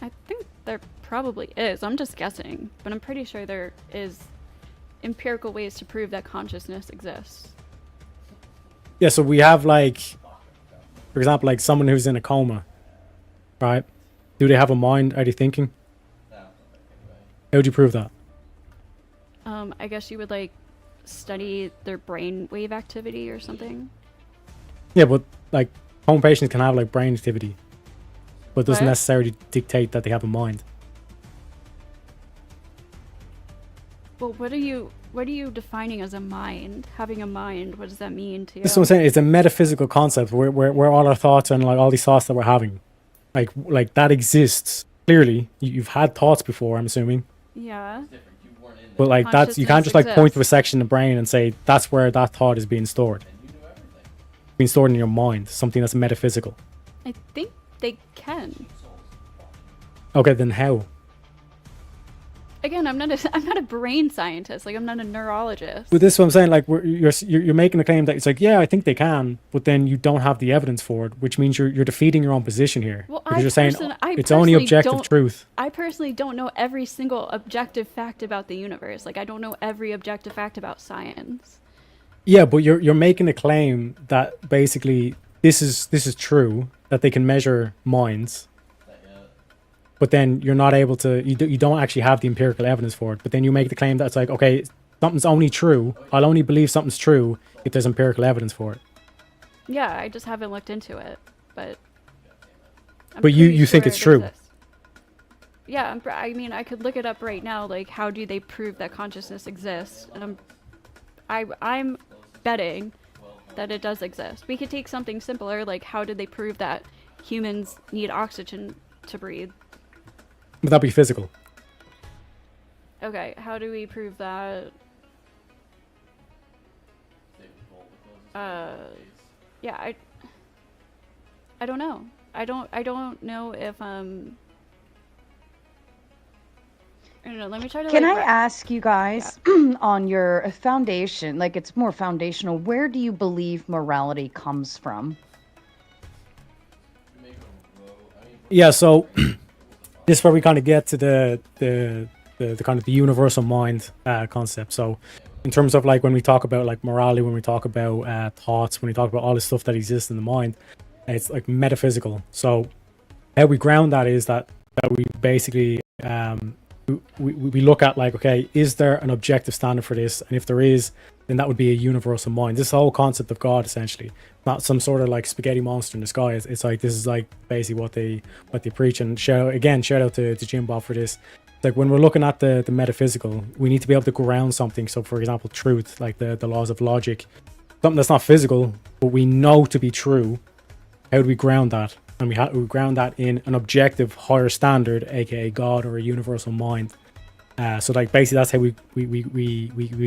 D: I think there probably is. I'm just guessing, but I'm pretty sure there is empirical ways to prove that consciousness exists.
C: Yeah, so we have like, for example, like someone who's in a coma, right? Do they have a mind? Are they thinking? How would you prove that?
D: I guess you would like study their brain wave activity or something.
C: Yeah, but like coma patients can have like brain activity, but it doesn't necessarily dictate that they have a mind.
D: Well, what are you defining as a mind? Having a mind, what does that mean to you?
C: That's what I'm saying. It's a metaphysical concept where all our thoughts and like all these thoughts that we're having, like that exists. Clearly, you've had thoughts before, I'm assuming.
D: Yeah.
C: But like that's, you can't just like point to a section of the brain and say that's where that thought is being stored. being stored in your mind, something that's metaphysical.
D: I think they can.
C: Okay, then how?
D: Again, I'm not a brain scientist. Like, I'm not a neurologist.
C: But this is what I'm saying. Like, you're making a claim that it's like, yeah, I think they can, but then you don't have the evidence for it, which means you're defeating your own position here.
D: Well,
C: because you're saying it's only objective truth.
D: I personally don't know every single objective fact about the universe. Like, I don't know every objective fact about science.
C: Yeah, but you're making a claim that basically this is true, that they can measure minds. But then you're not able to, you don't actually have the empirical evidence for it. But then you make the claim that it's like, okay, something's only true. I'll only believe something's true if there's empirical evidence for it.
D: Yeah, I just haven't looked into it, but.
C: But you think it's true?
D: Exists. Yeah, I mean, I could look it up right now. Like, how do they prove that consciousness exists? And I'm betting that it does exist. We could take something simpler, like how did they prove that humans need oxygen to breathe?
C: Would that be physical?
D: Okay, how do we prove that? Yeah, I don't know. I don't know if I don't know. Let me try to.
B: Can I ask you guys on your foundation? Like, it's more foundational. Where do you believe morality comes from?
C: Yeah. So. This is where we kind of get to the kind of the universal mind concept. So in terms of like when we talk about like morality, when we talk about thoughts, when we talk about all this stuff that exists in the mind, it's like metaphysical. So how we ground that is that we basically we look at like, okay, is there an objective standard for this? And if there is, then that would be a universal mind. This whole concept of God, essentially, not some sort of like spaghetti monster in the sky. It's like, this is like basically what they preach. And shout out to Jim Bob for this. It's like when we're looking at the metaphysical, we need to be able to ground something. So for example, truth, like the laws of logic, something that's not physical, but we know to be true. How do we ground that? And we ground that in an objective higher standard, aka God or a universal mind. So like basically that's how we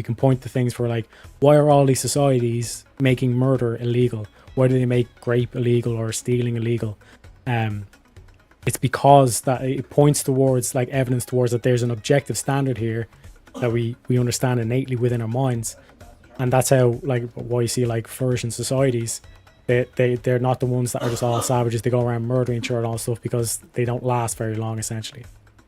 C: can point to things for like, why are all these societies making murder illegal? Why do they make rape illegal or stealing illegal? It's because that it points towards like evidence towards that there's an objective standard here that we understand innately within our minds. And that's how like why you see like flourishing societies, they're not the ones that are just all savages. They go around murdering each other and all stuff because they don't last very long essentially.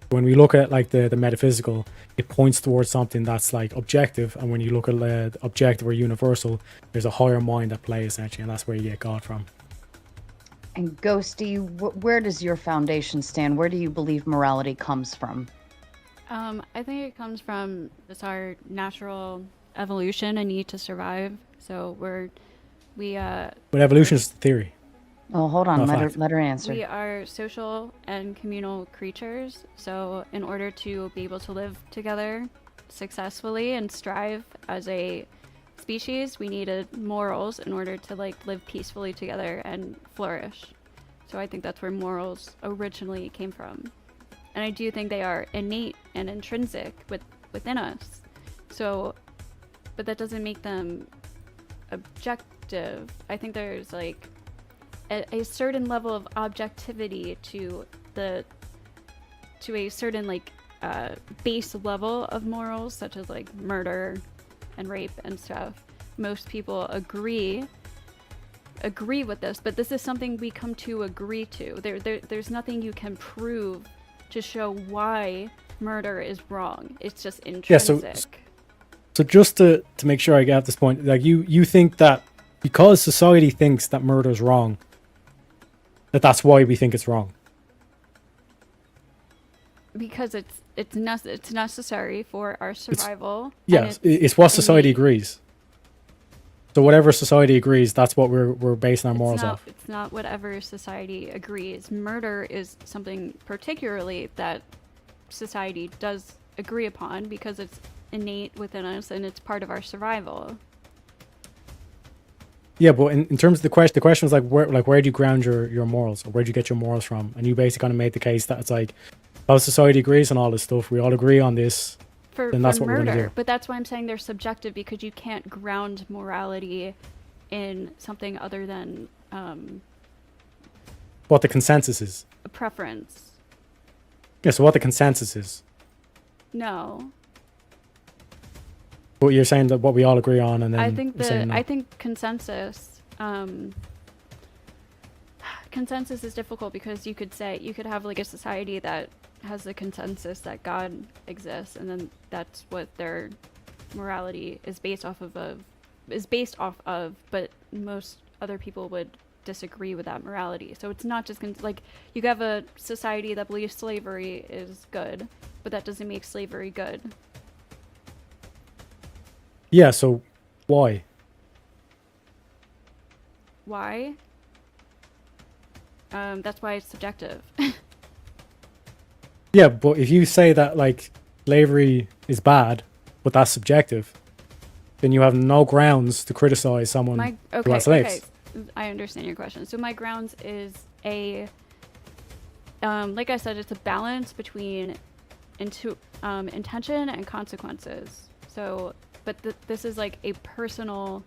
C: When we look at like the metaphysical, it points towards something that's like objective, and when you look at objective or universal, there's a higher mind at play essentially, and that's where you get God from.
B: And Ghosty, where does your foundation stand? Where do you believe morality comes from?
D: I think it comes from just our natural evolution and need to survive. So
C: But evolution is the theory.
B: Oh, hold on. Let her answer.
D: We are social and communal creatures. So in order to be able to live together successfully and strive as a species, we needed morals in order to like live peacefully together and flourish. So I think that's where morals originally came from. And I do think they are innate and intrinsic within us. So, but that doesn't make them objective. I think there's like a certain level of objectivity to a certain like base level of morals, such as like murder and rape and stuff. Most people agree with this, but this is something we come to agree to. There's nothing you can prove to show why murder is wrong. It's just intrinsic.
C: Yeah, so just to make sure I get this point, like you think that because society thinks that murder is wrong, that's why we think it's wrong.
D: Because it's necessary for our survival.
C: Yes, it's what society agrees. So whatever society agrees, that's what we're basing our morals off.
D: It's not whatever society agrees. Murder is something particularly that society does agree upon because it's innate within us and it's part of our survival.
C: Yeah, but in terms of the question was like where do you ground your morals, or where do you get your morals from? And you basically kind of made the case that it's like, how society agrees on all this stuff, we all agree on this, then that's what we're going to do.
D: But that's why I'm saying they're subjective, because you can't ground morality in something other than
C: What the consensus is.
D: a preference.
C: Yeah, so what the consensus is.
D: No.
C: But you're saying that what we all agree on, and then
D: I think
C: you're saying no.
D: I think consensus consensus is difficult because you could have like a society that has the consensus that God exists, and then that's what their morality is based off of, but most other people would disagree with that morality. So it's not just like you have a society that believes slavery is good, but that doesn't make slavery good.
C: Yeah, so why?
D: Why? That's why it's subjective.
C: Yeah, but if you say that like slavery is bad, but that's subjective, then you have no grounds to criticize someone who has slaves.
D: Okay, I understand your question. So my grounds is like I said, it's a balance between intention and consequences. So, but this is like a personal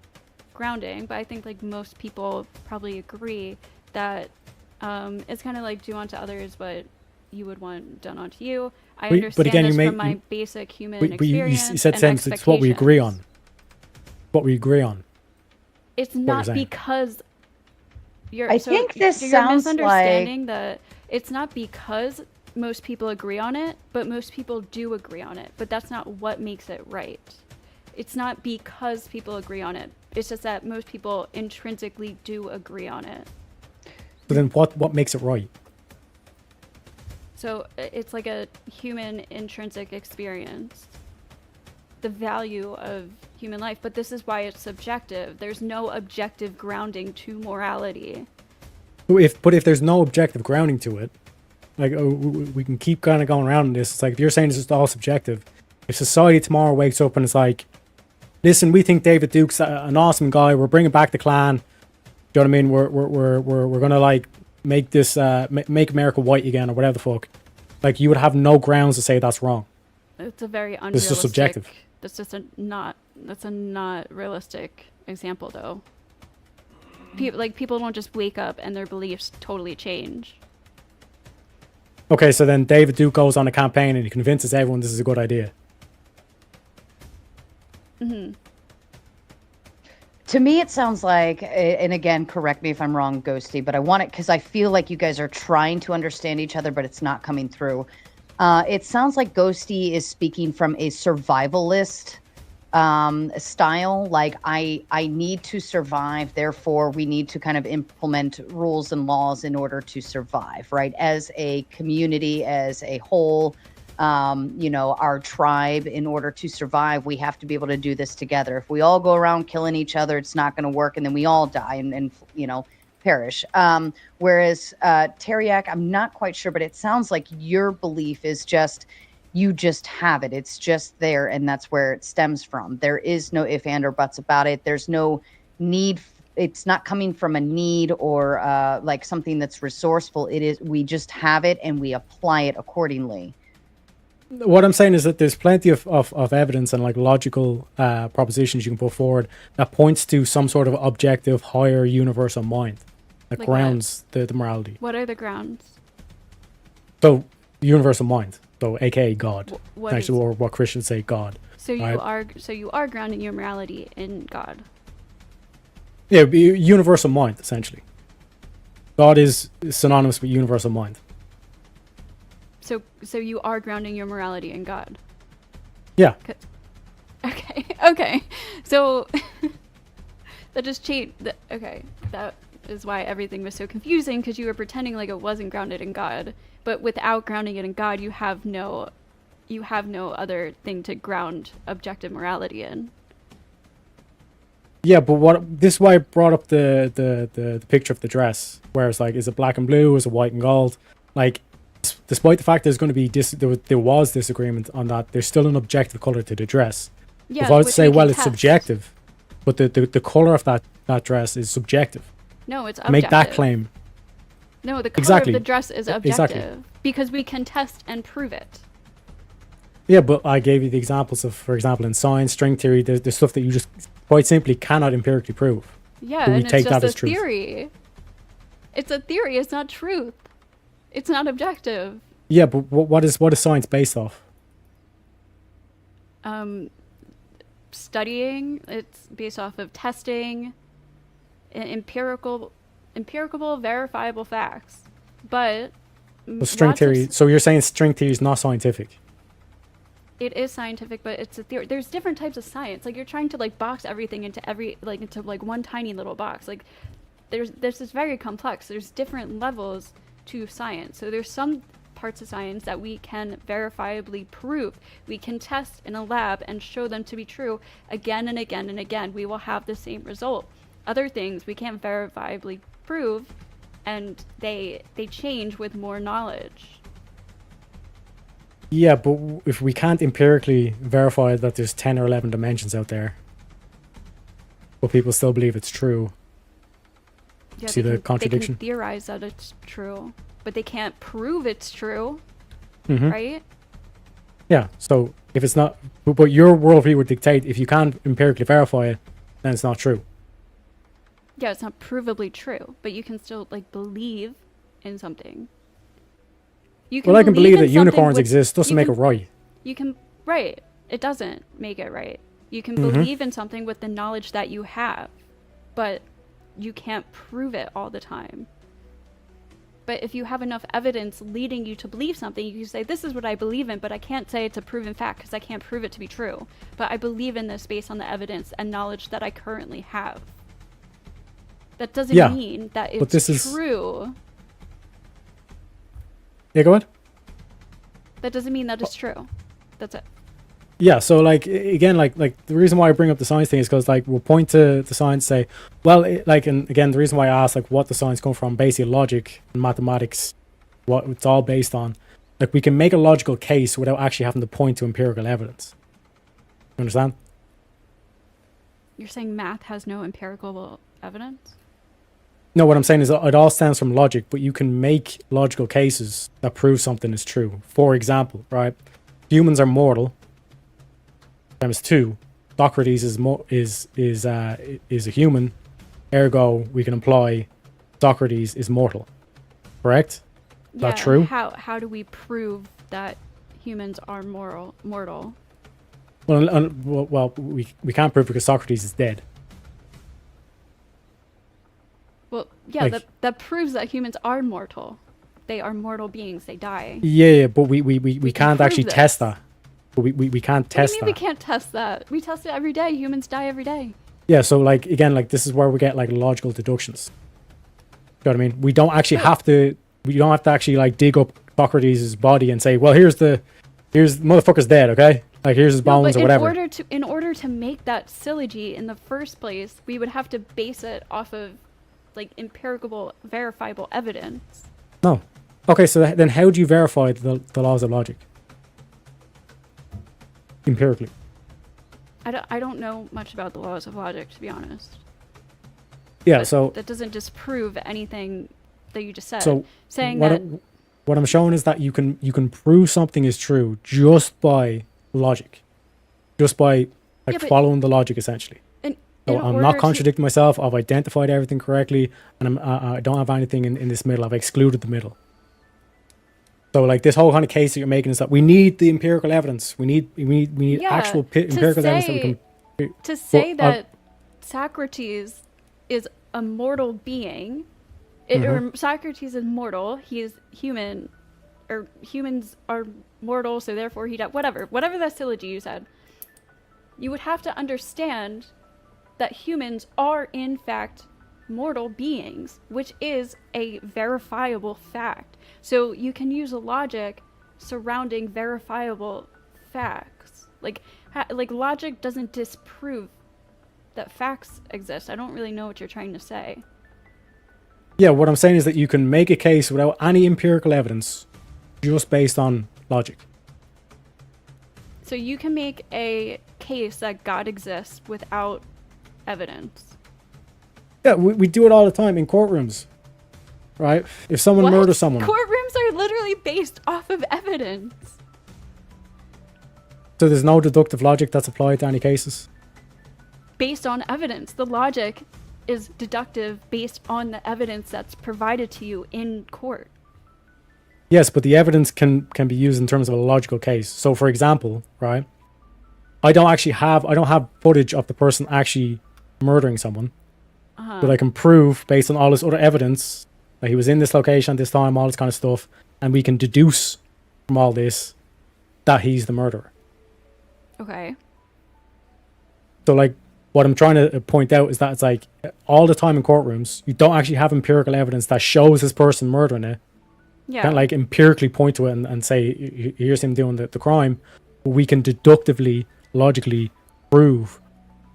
D: grounding, but I think like most people probably agree that it's kind of like do unto others what you would want done onto you. I understand
C: but again,
D: this from my basic human experience.
C: You said
D: and
C: it's what we agree on. What we agree on.
D: It's not because you're.
B: I think this
D: you're
B: sounds
D: misunderstanding that it's not because most people agree on it, but most people do agree on it. But that's not what makes it right. It's not because people agree on it. It's just that most people intrinsically do agree on it.
C: But then what makes it right?
D: So it's like a human intrinsic experience, the value of human life. But this is why it's subjective. There's no objective grounding to morality.
C: But if there's no objective grounding to it, like we can keep kind of going around this. It's like if you're saying it's just all subjective. If society tomorrow wakes up and it's like, listen, we think David Duke's an awesome guy. We're bringing back the Klan. Do you know what I mean? We're gonna like make this make America white again or whatever the fuck. Like you would have no grounds to say that's wrong.
D: It's a very unrealistic.
C: This is just subjective.
D: That's just that's a not realistic example though. People don't just wake up and their beliefs totally change.
C: Okay, so then David Duke goes on a campaign and he convinces everyone this is a good idea.
D: Mm-hmm.
B: To me, it sounds like, and again, correct me if I'm wrong, Ghosty, but I want it because I feel like you guys are trying to understand each other, but it's not coming through. It sounds like Ghosty is speaking from a survivalist style. Like, I need to survive, therefore we need to kind of implement rules and laws in order to survive, right? As a community, as a whole, our tribe, in order to survive, we have to be able to do this together. If we all go around killing each other, it's not going to work, and then we all die and perish. Whereas Teriak, I'm not quite sure, but it sounds like your belief is just, you just have it. It's just there, and that's where it stems from. There is no if, and, or buts about it. There's no need. It's not coming from a need or like something that's resourceful. It is, we just have it and we apply it accordingly.
C: What I'm saying is that there's plenty of evidence and like logical propositions you can put forward that points to some sort of objective, higher universal mind that
D: Like
C: grounds the morality.
D: What are the grounds?
C: So, universal mind, so aka God,
D: What
C: actually,
D: is-
C: or what Christians say God.
D: So you
C: right?
D: are grounding your morality in God.
C: Yeah, universal mind, essentially. God is synonymous with universal mind.
D: So you are grounding your morality in God.
C: Yeah.
D: Okay. So that just changed. Okay, that is why everything was so confusing, because you were pretending like it wasn't grounded in God, but without grounding it in God, you have no other thing to ground objective morality in.
C: Yeah, but this is why I brought up the picture of the dress, where it's like, is it black and blue, is it white and gold? Like, despite the fact there's going to be there was disagreement on that, there's still an objective color to the dress.
D: Yeah,
C: if I was to say, well, it's
D: test.
C: subjective, but the color of that dress is subjective.
D: No, it's objective.
C: Make that claim.
D: No, the color
C: Exactly.
D: of the dress is objective because we can test and prove it.
C: Yeah, but I gave you the examples of, for example, in science, string theory, there's stuff that you just quite simply cannot empirically prove.
D: Yeah,
C: Do we
D: and
C: take
D: it's
C: that
D: just
C: as
D: a
C: truth?
D: theory. It's a theory. It's not truth. It's not objective.
C: Yeah, but what is science based off?
D: Studying. It's based off of testing, empirical, verifiable facts. But
C: The string
D: lots of
C: theory. So you're saying string theory is not scientific?
D: it is scientific, but it's a theory. There's different types of science. Like you're trying to like box everything into one tiny little box. Like this is very complex. There's different levels to science. So there's some parts of science that we can verifiably prove. We can test in a lab and show them to be true again and again and again. We will have the same result. Other things we can't verifiably prove, and they change with more knowledge.
C: Yeah, but if we can't empirically verify that there's 10 or 11 dimensions out there, but people still believe it's true,
D: Yeah,
C: see the contradiction?
D: They can theorize that it's true, but they can't prove it's true,
C: Mhm.
D: right?
C: Yeah, so if it's not, but your worldview would dictate if you can't empirically verify it, then it's not true.
D: Yeah, it's not provably true, but you can still like believe in something. You
C: Well, I can believe
D: in
C: that
D: something
C: unicorns
D: with-
C: exist, doesn't
D: you
C: make
D: can-
C: it right.
D: You can, right. It doesn't make it right. You can
C: Mhm.
D: believe in something with the knowledge that you have, but you can't prove it all the time. But if you have enough evidence leading you to believe something, you can say, this is what I believe in, but I can't say it's a proven fact because I can't prove it to be true. But I believe in this based on the evidence and knowledge that I currently have. That doesn't
C: Yeah,
D: mean that
C: but
D: it's
C: this is-
D: true.
C: Yeah, go ahead.
D: That doesn't mean that it's true. That's it.
C: Yeah, so like again, like the reason why I bring up the science thing is because like we'll point to the science, say, well, and again, the reason why I ask like what the science come from, basically logic and mathematics, what it's all based on. Like we can make a logical case without actually having to point to empirical evidence. You understand?
D: You're saying math has no empirical evidence?
C: No, what I'm saying is that it all stems from logic, but you can make logical cases that prove something is true. For example, right? Humans are mortal. Times 2. Socrates is a human. Ergo, we can imply Socrates is mortal. Correct? Is that true?
D: How do we prove that humans are mortal?
C: Well, we can't prove because Socrates is dead.
D: Well, yeah,
C: Like-
D: that proves that humans are mortal. They are mortal beings. They die.
C: Yeah, but we
D: can
C: can't
D: prove
C: actually
D: this.
C: test that. But we can't
D: What do you
C: test
D: mean
C: that.
D: we can't test that? We test it every day. Humans die every day.
C: Yeah, so like again, like this is where we get like logical deductions. You know what I mean? We don't actually have to. We don't have to actually like dig up Socrates' body and say, well, here's motherfucker's dead, okay? Like here's his bones
D: but
C: or whatever.
D: in order to make that syllogy in the first place, we would have to base it off of like empirical, verifiable evidence.
C: No. Okay, so then how do you verify the laws of logic? Empirically.
D: I don't know much about the laws of logic, to be honest.
C: Yeah,
D: But
C: so
D: that doesn't disprove anything that you just said.
C: so
D: Saying
C: what
D: that
C: what I'm showing is that you can prove something is true just by logic. Just by
D: Yeah,
C: like
D: but-
C: following the logic essentially. So I'm not contradicting myself. I've identified everything correctly, and I don't have anything in this middle. I've excluded the middle. So like this whole kind of case that you're making is that we need the empirical evidence. We need
D: Yeah,
C: actual empirical evidence that we can.
D: To say
C: Well,
D: that Socrates is a mortal being,
C: Mm-hmm.
D: or Socrates is mortal, he is human, or humans are mortal, so therefore he died. Whatever that syllogy you said, you would have to understand that humans are in fact mortal beings, which is a verifiable fact. So you can use a logic surrounding verifiable facts. Like logic doesn't disprove that facts exist. I don't really know what you're trying to say.
C: Yeah, what I'm saying is that you can make a case without any empirical evidence, just based on logic.
D: So you can make a case that God exists without evidence.
C: Yeah, we do it all the time in courtrooms, right? If someone murders someone,
D: Courtrooms are literally based off of evidence.
C: so there's no deductive logic that's applied to any cases.
D: Based on evidence. The logic is deductive based on the evidence that's provided to you in court.
C: Yes, but the evidence can be used in terms of a logical case. So, for example, right, I don't have footage of the person actually murdering someone, but I can prove based on all this other evidence that he was in this location at this time, all this kind of stuff, and we can deduce from all this that he's the murderer.
D: Okay.
C: So, like, what I'm trying to point out is that it's like all the time in courtrooms, you don't actually have empirical evidence that shows this person murdering it.
D: Yeah.
C: Can't like empirically point to it and say, here's him doing the crime. But we can deductively, logically prove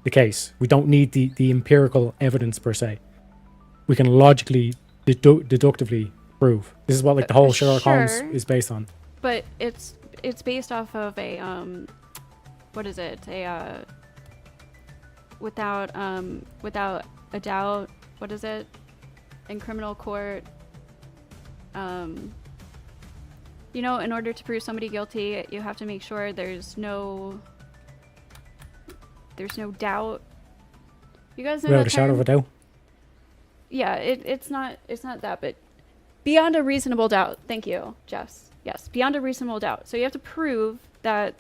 C: the case. We don't need the empirical evidence per se. We can logically, deductively prove. This is what like the whole Sherlock Holmes is based on.
D: But it's based off of a what is it? A without a doubt, what is it? In criminal court, you know, in order to prove somebody guilty, you have to make sure there's no doubt. You guys know
C: Without
D: that
C: a shadow
D: term?
C: of a doubt.
D: Yeah, it's not that, but beyond a reasonable doubt. Thank you, Jess. Yes, beyond a reasonable doubt. So you have to prove that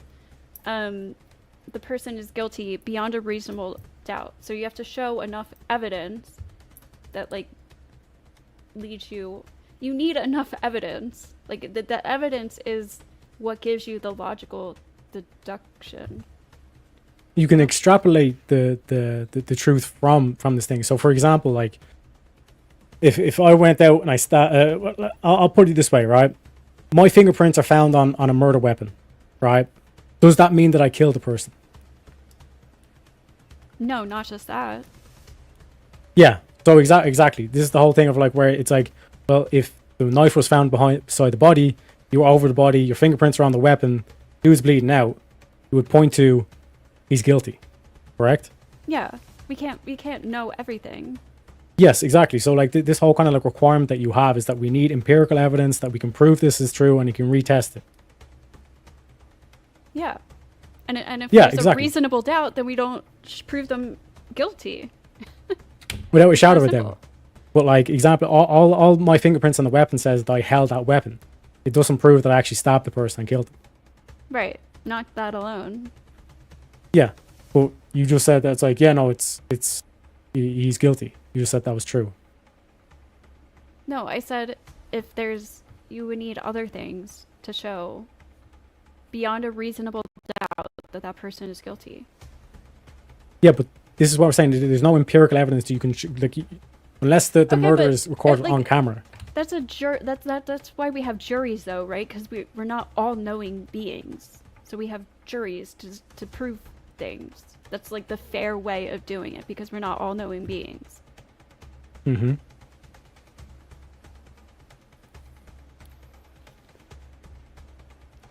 D: the person is guilty beyond a reasonable doubt. So you have to show enough evidence that like leads you. You need enough evidence. Like the evidence is what gives you the logical deduction.
C: You can extrapolate the truth from this thing. So, for example, like if I went out and I'll put it this way, right? My fingerprints are found on a murder weapon, right? Does that mean that I killed the person?
D: No, not just that.
C: Yeah. So exactly. This is the whole thing of like where it's like, well, if the knife was found beside the body, you were over the body, your fingerprints are on the weapon, he was bleeding out, you would point to he's guilty, correct?
D: Yeah, we can't know everything.
C: Yes, exactly. So like this whole kind of like requirement that you have is that we need empirical evidence that we can prove this is true and you can retest it.
D: Yeah, and if
C: Yeah,
D: there's
C: exactly.
D: a reasonable doubt, then we don't prove them guilty.
C: Without a shadow of a
D: simple.
C: doubt. But like example, all my fingerprints on the weapon says that I held that weapon. It doesn't prove that I actually stabbed the person and killed them.
D: Right, not that alone.
C: Yeah, but you just said that it's like, yeah, no, he's guilty. You just said that was true.
D: No, I said you would need other things to show beyond a reasonable doubt that person is guilty.
C: Yeah, but this is what we're saying. There's no empirical evidence that you can unless the murder
D: but
C: is recorded
D: like,
C: on camera.
D: That's that's why we have juries though, right? Because we're not all knowing beings, so we have juries to prove things. That's like the fair way of doing it because we're not all knowing beings.
C: Mm-hmm.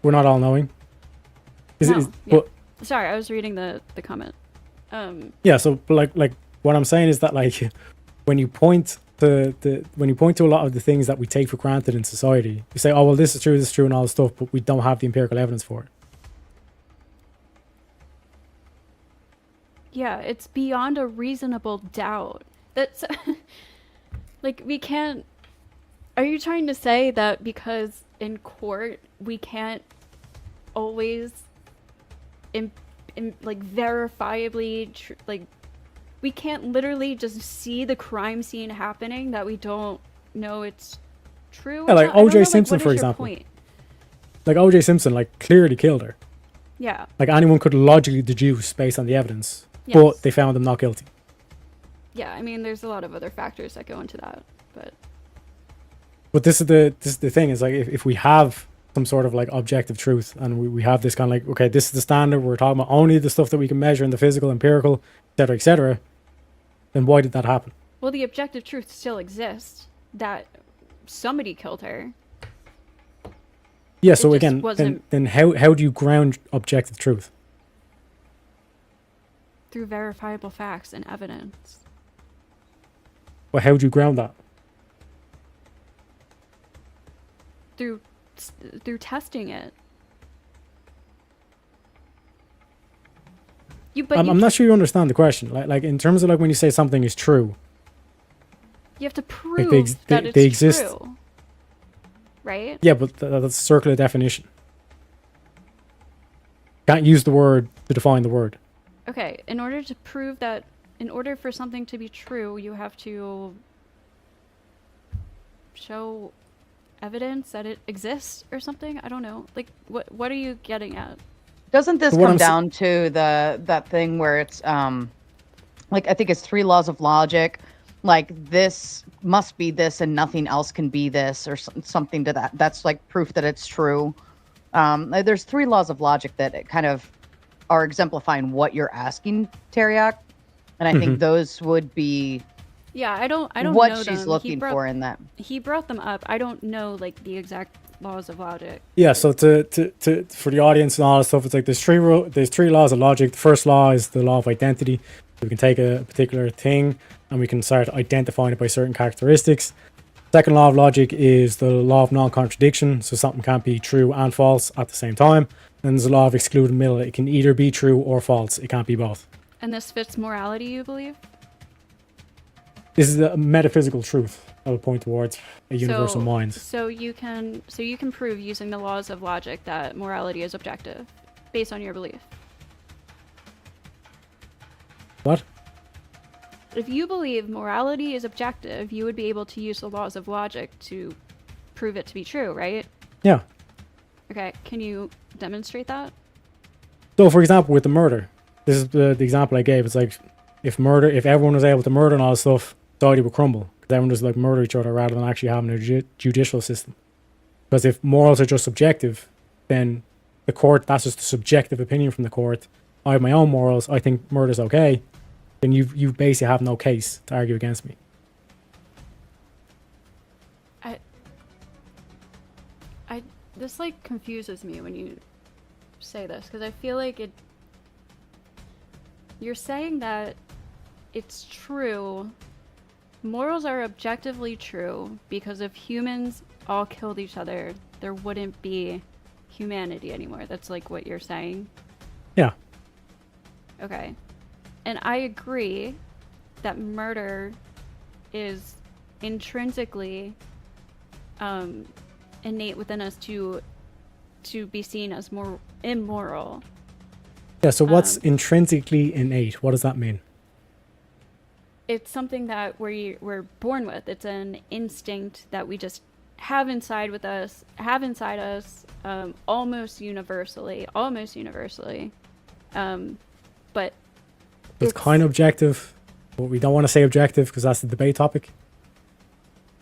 C: We're not all knowing.
D: Sorry, I was reading the comment.
C: Yeah, so but like what I'm saying is that like when you point to a lot of the things that we take for granted in society, you say, oh well, this is true and all this stuff, but we don't have the empirical evidence for it.
D: Yeah, it's beyond a reasonable doubt. That's like we can't. Are you trying to say that because in court we can't always like verifiably like we can't literally just see the crime scene happening that we don't know it's true?
C: Yeah, like O.J. Simpson,
D: what
C: for
D: is your
C: example.
D: point?
C: Like O.J. Simpson, like clearly killed her.
D: Yeah.
C: Like anyone could logically deduce based on the evidence,
D: Yes.
C: but they found him not guilty.
D: Yeah, I mean, there's a lot of other factors that go into that,
C: But this is the thing is like if we have some sort of like objective truth and we have this kind of like, okay, this is the standard, we're talking about only the stuff that we can measure in the physical, empirical, etc., then why did that happen?
D: well, the objective truth still exists that somebody killed her.
C: Yeah, so
D: just
C: again,
D: wasn't-
C: then how do you ground objective truth?
D: Through verifiable facts and evidence.
C: Well, how do you ground that?
D: Through testing it.
C: I'm not sure you understand the question. Like in terms of like when you say something is true,
D: You have to prove that it's
C: they exist.
D: true. Right?
C: Yeah, but that's a circular definition. Can't use the word to define the word.
D: Okay, in order to prove that, in order for something to be true, you have to show evidence that it exists or something. I don't know. Like, what are you getting at?
B: Doesn't this
C: So what
B: come
C: I'm
B: down to that thing where it's like I think it's 3 laws of logic, like this must be this and nothing else can be this or something to that. That's like proof that it's true. There's 3 laws of logic that it kind of are exemplifying what you're asking, Teriak, and I think those would be
D: Yeah, I don't
B: what
D: know
B: she's
D: them.
B: looking for in that.
D: He brought them up. I don't know like the exact laws of logic.
C: Yeah, so to for the audience and all that stuff, it's like there's 3 laws of logic. The first law is the law of identity. We can take a particular thing and we can start identifying it by certain characteristics. Second law of logic is the law of non-contradiction. So something can't be true and false at the same time. And there's a law of excludability. It can either be true or false. It can't be both.
D: And this fits morality, you believe?
C: This is the metaphysical truth that will point towards a universal mind.
D: So you can prove using the laws of logic that morality is objective based on your belief.
C: What?
D: If you believe morality is objective, you would be able to use the laws of logic to prove it to be true, right?
C: Yeah.
D: Okay, can you demonstrate that?
C: So, for example, with the murder, this is the example I gave. It's like if everyone was able to murder and all this stuff, society would crumble. Because everyone just like murder each other rather than actually having a judicial system. Because if morals are just subjective, then the court, that's just a subjective opinion from the court. I have my own morals. I think murder's okay. Then you basically have no case to argue against me.
D: This like confuses me when you say this, because I feel like you're saying that it's true, morals are objectively true, because if humans all killed each other, there wouldn't be humanity anymore. That's like what you're saying?
C: Yeah.
D: Okay. And I agree that murder is intrinsically innate within us to be seen as more immoral.
C: Yeah, so what's intrinsically innate? What does that mean?
D: It's something that we're born with. It's an instinct that we just have inside us, almost universally. But
C: it's kind of objective, but we don't want to say objective because that's the debate topic.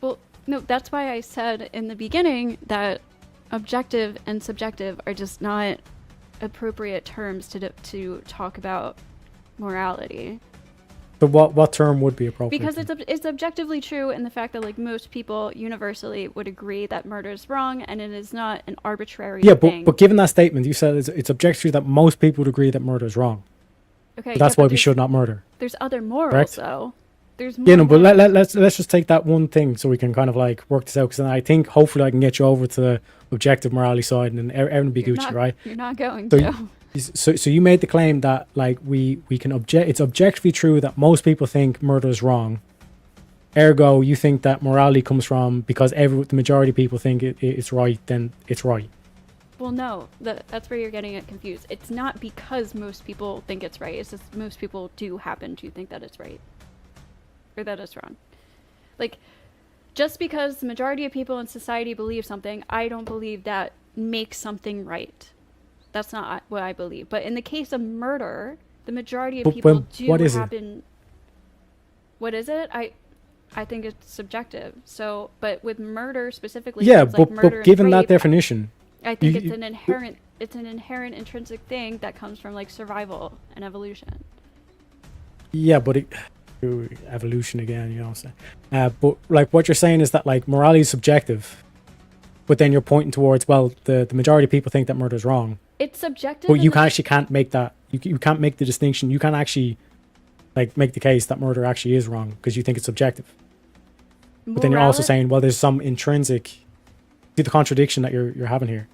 D: Well, no, that's why I said in the beginning that objective and subjective are just not appropriate terms to talk about morality.
C: But what term would be appropriate?
D: Because it's objectively true in the fact that like most people universally would agree that murder is wrong, and it is not an arbitrary thing.
C: But given that statement, you said it's objectively that most people would agree that murder is wrong.
D: Okay,
C: but that's why we should not murder.
D: There's other morals,
C: correct?
D: Though. There's more.
C: Yeah, no, but let's just take that one thing so we can kind of like work this out. Because then I think hopefully I can get you over to the objective morality side, and then everyone be Gucci, right?
D: You're not going
C: so
D: to.
C: So you made the claim that like we can it's objectively true that most people think murder is wrong. Ergo, you think that morality comes from because the majority of people think it's right, then it's right.
D: Well, no, that's where you're getting it confused. It's not because most people think it's right. It's just most people do happen to think that it's right. Or that it's wrong. Like, just because the majority of people in society believe something, I don't believe that makes something right. That's not what I believe. But in the case of murder, the majority of people do happen... What is it? I think it's subjective. So, but with murder specifically...
C: Yeah, but given that definition...
D: I think it's an inherent intrinsic thing that comes from like survival and evolution.
C: Yeah, but evolution again, you know what I'm saying? But like what you're saying is that like morality is subjective, but then you're pointing towards, well, the majority of people think that murder is wrong.
D: It's subjective.
C: But you can't make that. You can't make the distinction. You can't actually like make the case that murder actually is wrong because you think it's subjective. But then you're also saying, well, there's some intrinsic. See the contradiction that you're having here.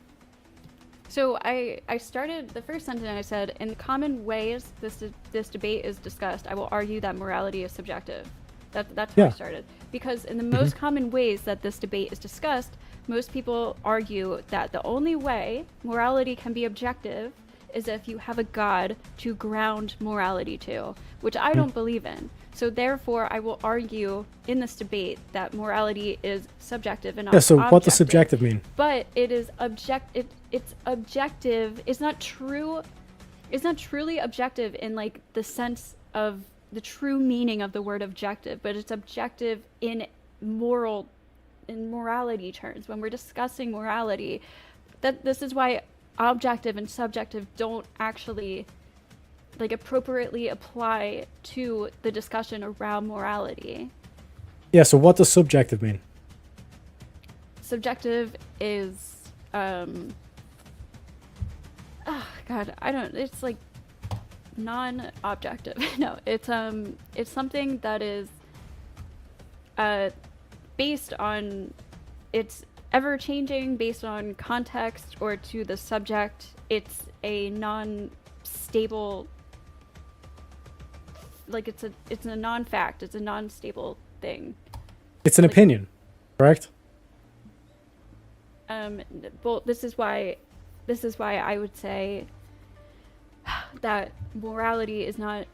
D: So I started the first sentence. I said, in common ways this debate is discussed, I will argue that morality is subjective. That's how I
C: Yeah.
D: started. Because in the most common ways that this debate is discussed, most people argue that the only way morality can be objective is if you have a God to ground morality to, which I don't believe in. So therefore, I will argue in this debate that morality is subjective and not
C: Yeah, so
D: objective.
C: what does subjective mean?
D: But it is it's objective. It's not true. It's not truly objective in like the sense of the true meaning of the word objective, but it's objective in morality terms. When we're discussing morality, that this is why objective and subjective don't actually like appropriately apply to the discussion around morality.
C: Yeah, so what does subjective mean?
D: Subjective is God, I don't, it's like non-objective. No, it's something that is based on, it's ever-changing based on context or to the subject. It's a non-stable, like it's a non-fact, it's a non-stable thing.
C: It's an opinion, correct?
D: Well, this is why I would say that morality is not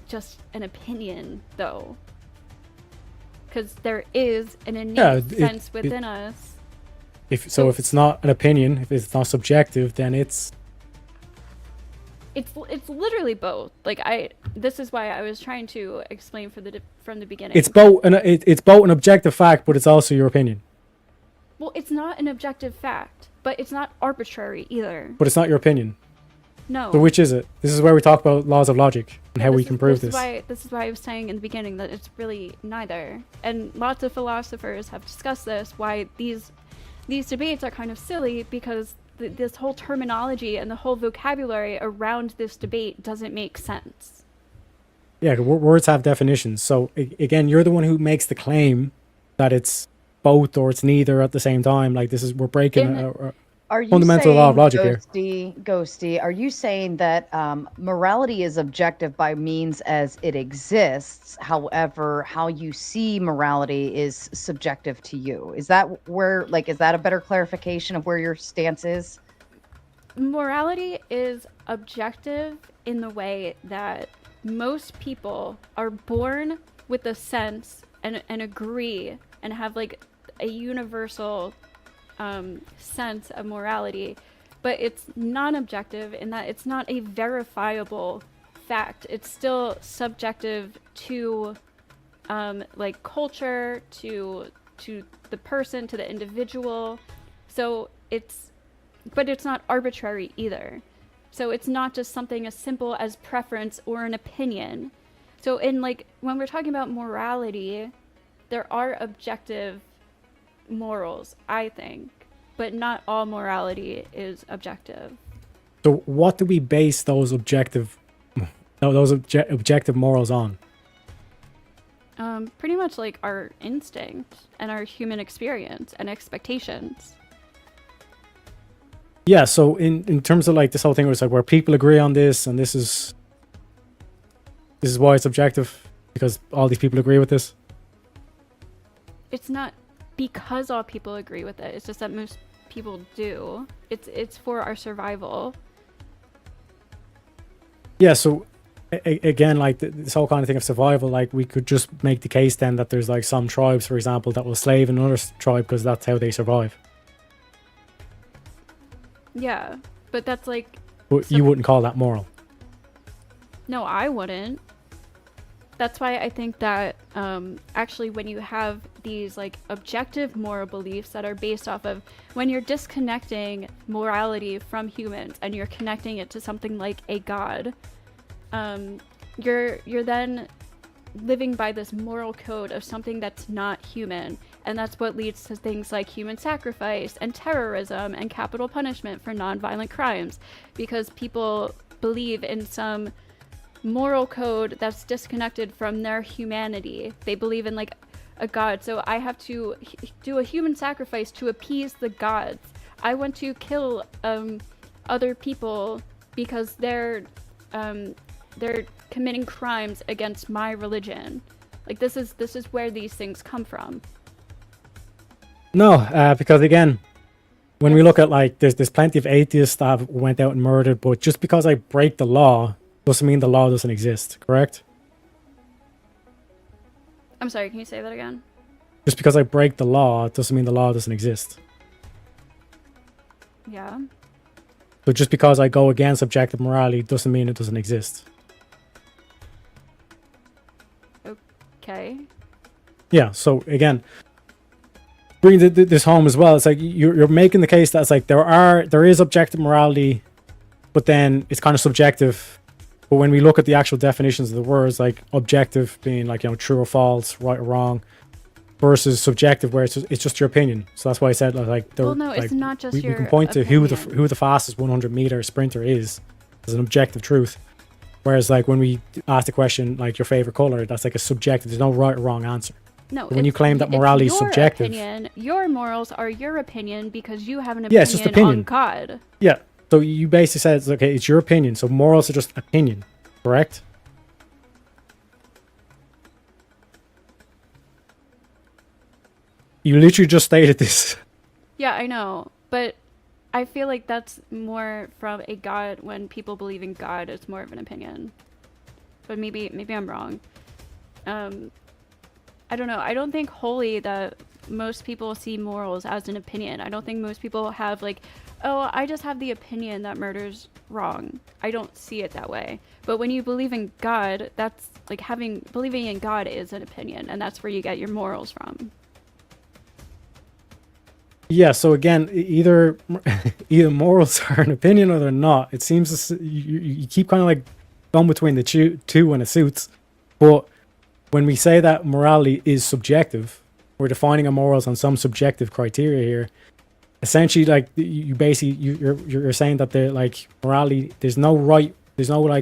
D: just an opinion, though, because there is an innate sense within us.
C: If it's not an opinion, if it's not subjective, then it's
D: literally both. Like this is why I was trying to explain from the beginning.
C: it's both an objective fact, but it's also your opinion.
D: Well, it's not an objective fact, but it's not arbitrary either.
C: But it's not your opinion.
D: No.
C: So which is it? This is where we talk about laws of logic and how we can prove this.
D: This is why I was saying in the beginning that it's really neither. And lots of philosophers have discussed this, why these debates are kind of silly, because this whole terminology and the whole vocabulary around this debate doesn't make sense.
C: Yeah, words have definitions. So again, you're the one who makes the claim that it's both or it's neither at the same time. Like we're breaking
B: Are you
C: fundamental law of logic here.
B: Ghosty, are you saying that morality is objective by means as it exists? However, how you see morality is subjective to you. Is that a better clarification of where your stance is?
D: Morality is objective in the way that most people are born with a sense and agree and have like a universal sense of morality, but it's non-objective in that it's not a verifiable fact. It's still subjective to like culture, to the person, to the individual. So but it's not arbitrary either. So it's not just something as simple as preference or an opinion. So in like when we're talking about morality, there are objective morals, I think, but not all morality is objective.
C: So what do we base those objective morals on?
D: Pretty much like our instinct and our human experience and expectations.
C: Yeah, so in terms of like this whole thing where it's like where people agree on this and this is why it's objective, because all these people agree with this.
D: It's not because all people agree with it. It's just that most people do. It's for our survival. Yeah,
C: so again, like this whole kind of thing of survival, like we could just make the case then that there's like some tribes, for example, that will slave another tribe because that's how they survive.
D: Yeah, but that's like...
C: But you wouldn't call that moral.
D: No, I wouldn't. That's why I think that actually when you have these like objective moral beliefs that are based off of, when you're disconnecting morality from humans and you're connecting it to something like a god, you're then living by this moral code of something that's not human. And that's what leads to things like human sacrifice and terrorism and capital punishment for non-violent crimes, because people believe in some moral code that's disconnected from their humanity. They believe in like a god, so I have to do a human sacrifice to appease the gods. I want to kill other people because they're committing crimes against my religion. Like this is where these things come from.
C: No, because again, when we look at like there's plenty of atheists that went out and murdered, but just because I break the law doesn't mean the law doesn't exist, correct?
D: I'm sorry, can you say that again?
C: Just because I break the law doesn't mean the law doesn't exist.
D: Yeah.
C: So just because I go against objective morality doesn't mean it doesn't exist.
D: Okay.
C: Yeah, so again, bringing this home as well, it's like you're making the case that it's like there is objective morality, but then it's kind of subjective. But when we look at the actual definitions of the words, like objective being like, you know, true or false, right or wrong, versus subjective where it's just your opinion. So that's why I said like
D: well, no,
C: like,
D: it's not just
C: we
D: your
C: can point to
D: opinion.
C: who the fastest 100-meter sprinter is as an objective truth. Whereas like when we ask the question like your favorite color, that's like a subjective. There's no right or wrong answer.
D: No,
C: When you claim that morality is subjective,
D: opinion, your morals are your opinion because you have an
C: Yeah, it's just
D: opinion
C: opinion.
D: on God.
C: yeah. So you basically said it's okay. It's your opinion. So morals are just opinion, correct? You literally just stated this.
D: Yeah, I know, but I feel like that's more from a God. When people believe in God, it's more of an opinion. But maybe I'm wrong. I don't know. I don't think wholly that most people see morals as an opinion. I don't think most people have like, oh, I just have the opinion that murder's wrong. I don't see it that way. But when you believe in God, that's like believing in God is an opinion, and that's where you get your morals from.
C: Yeah. So again, either morals are an opinion or they're not. It seems you keep kind of like going between the two when it suits. But when we say that morality is subjective, we're defining our morals on some subjective criteria here. Essentially, like you're saying that the like morality, there's no like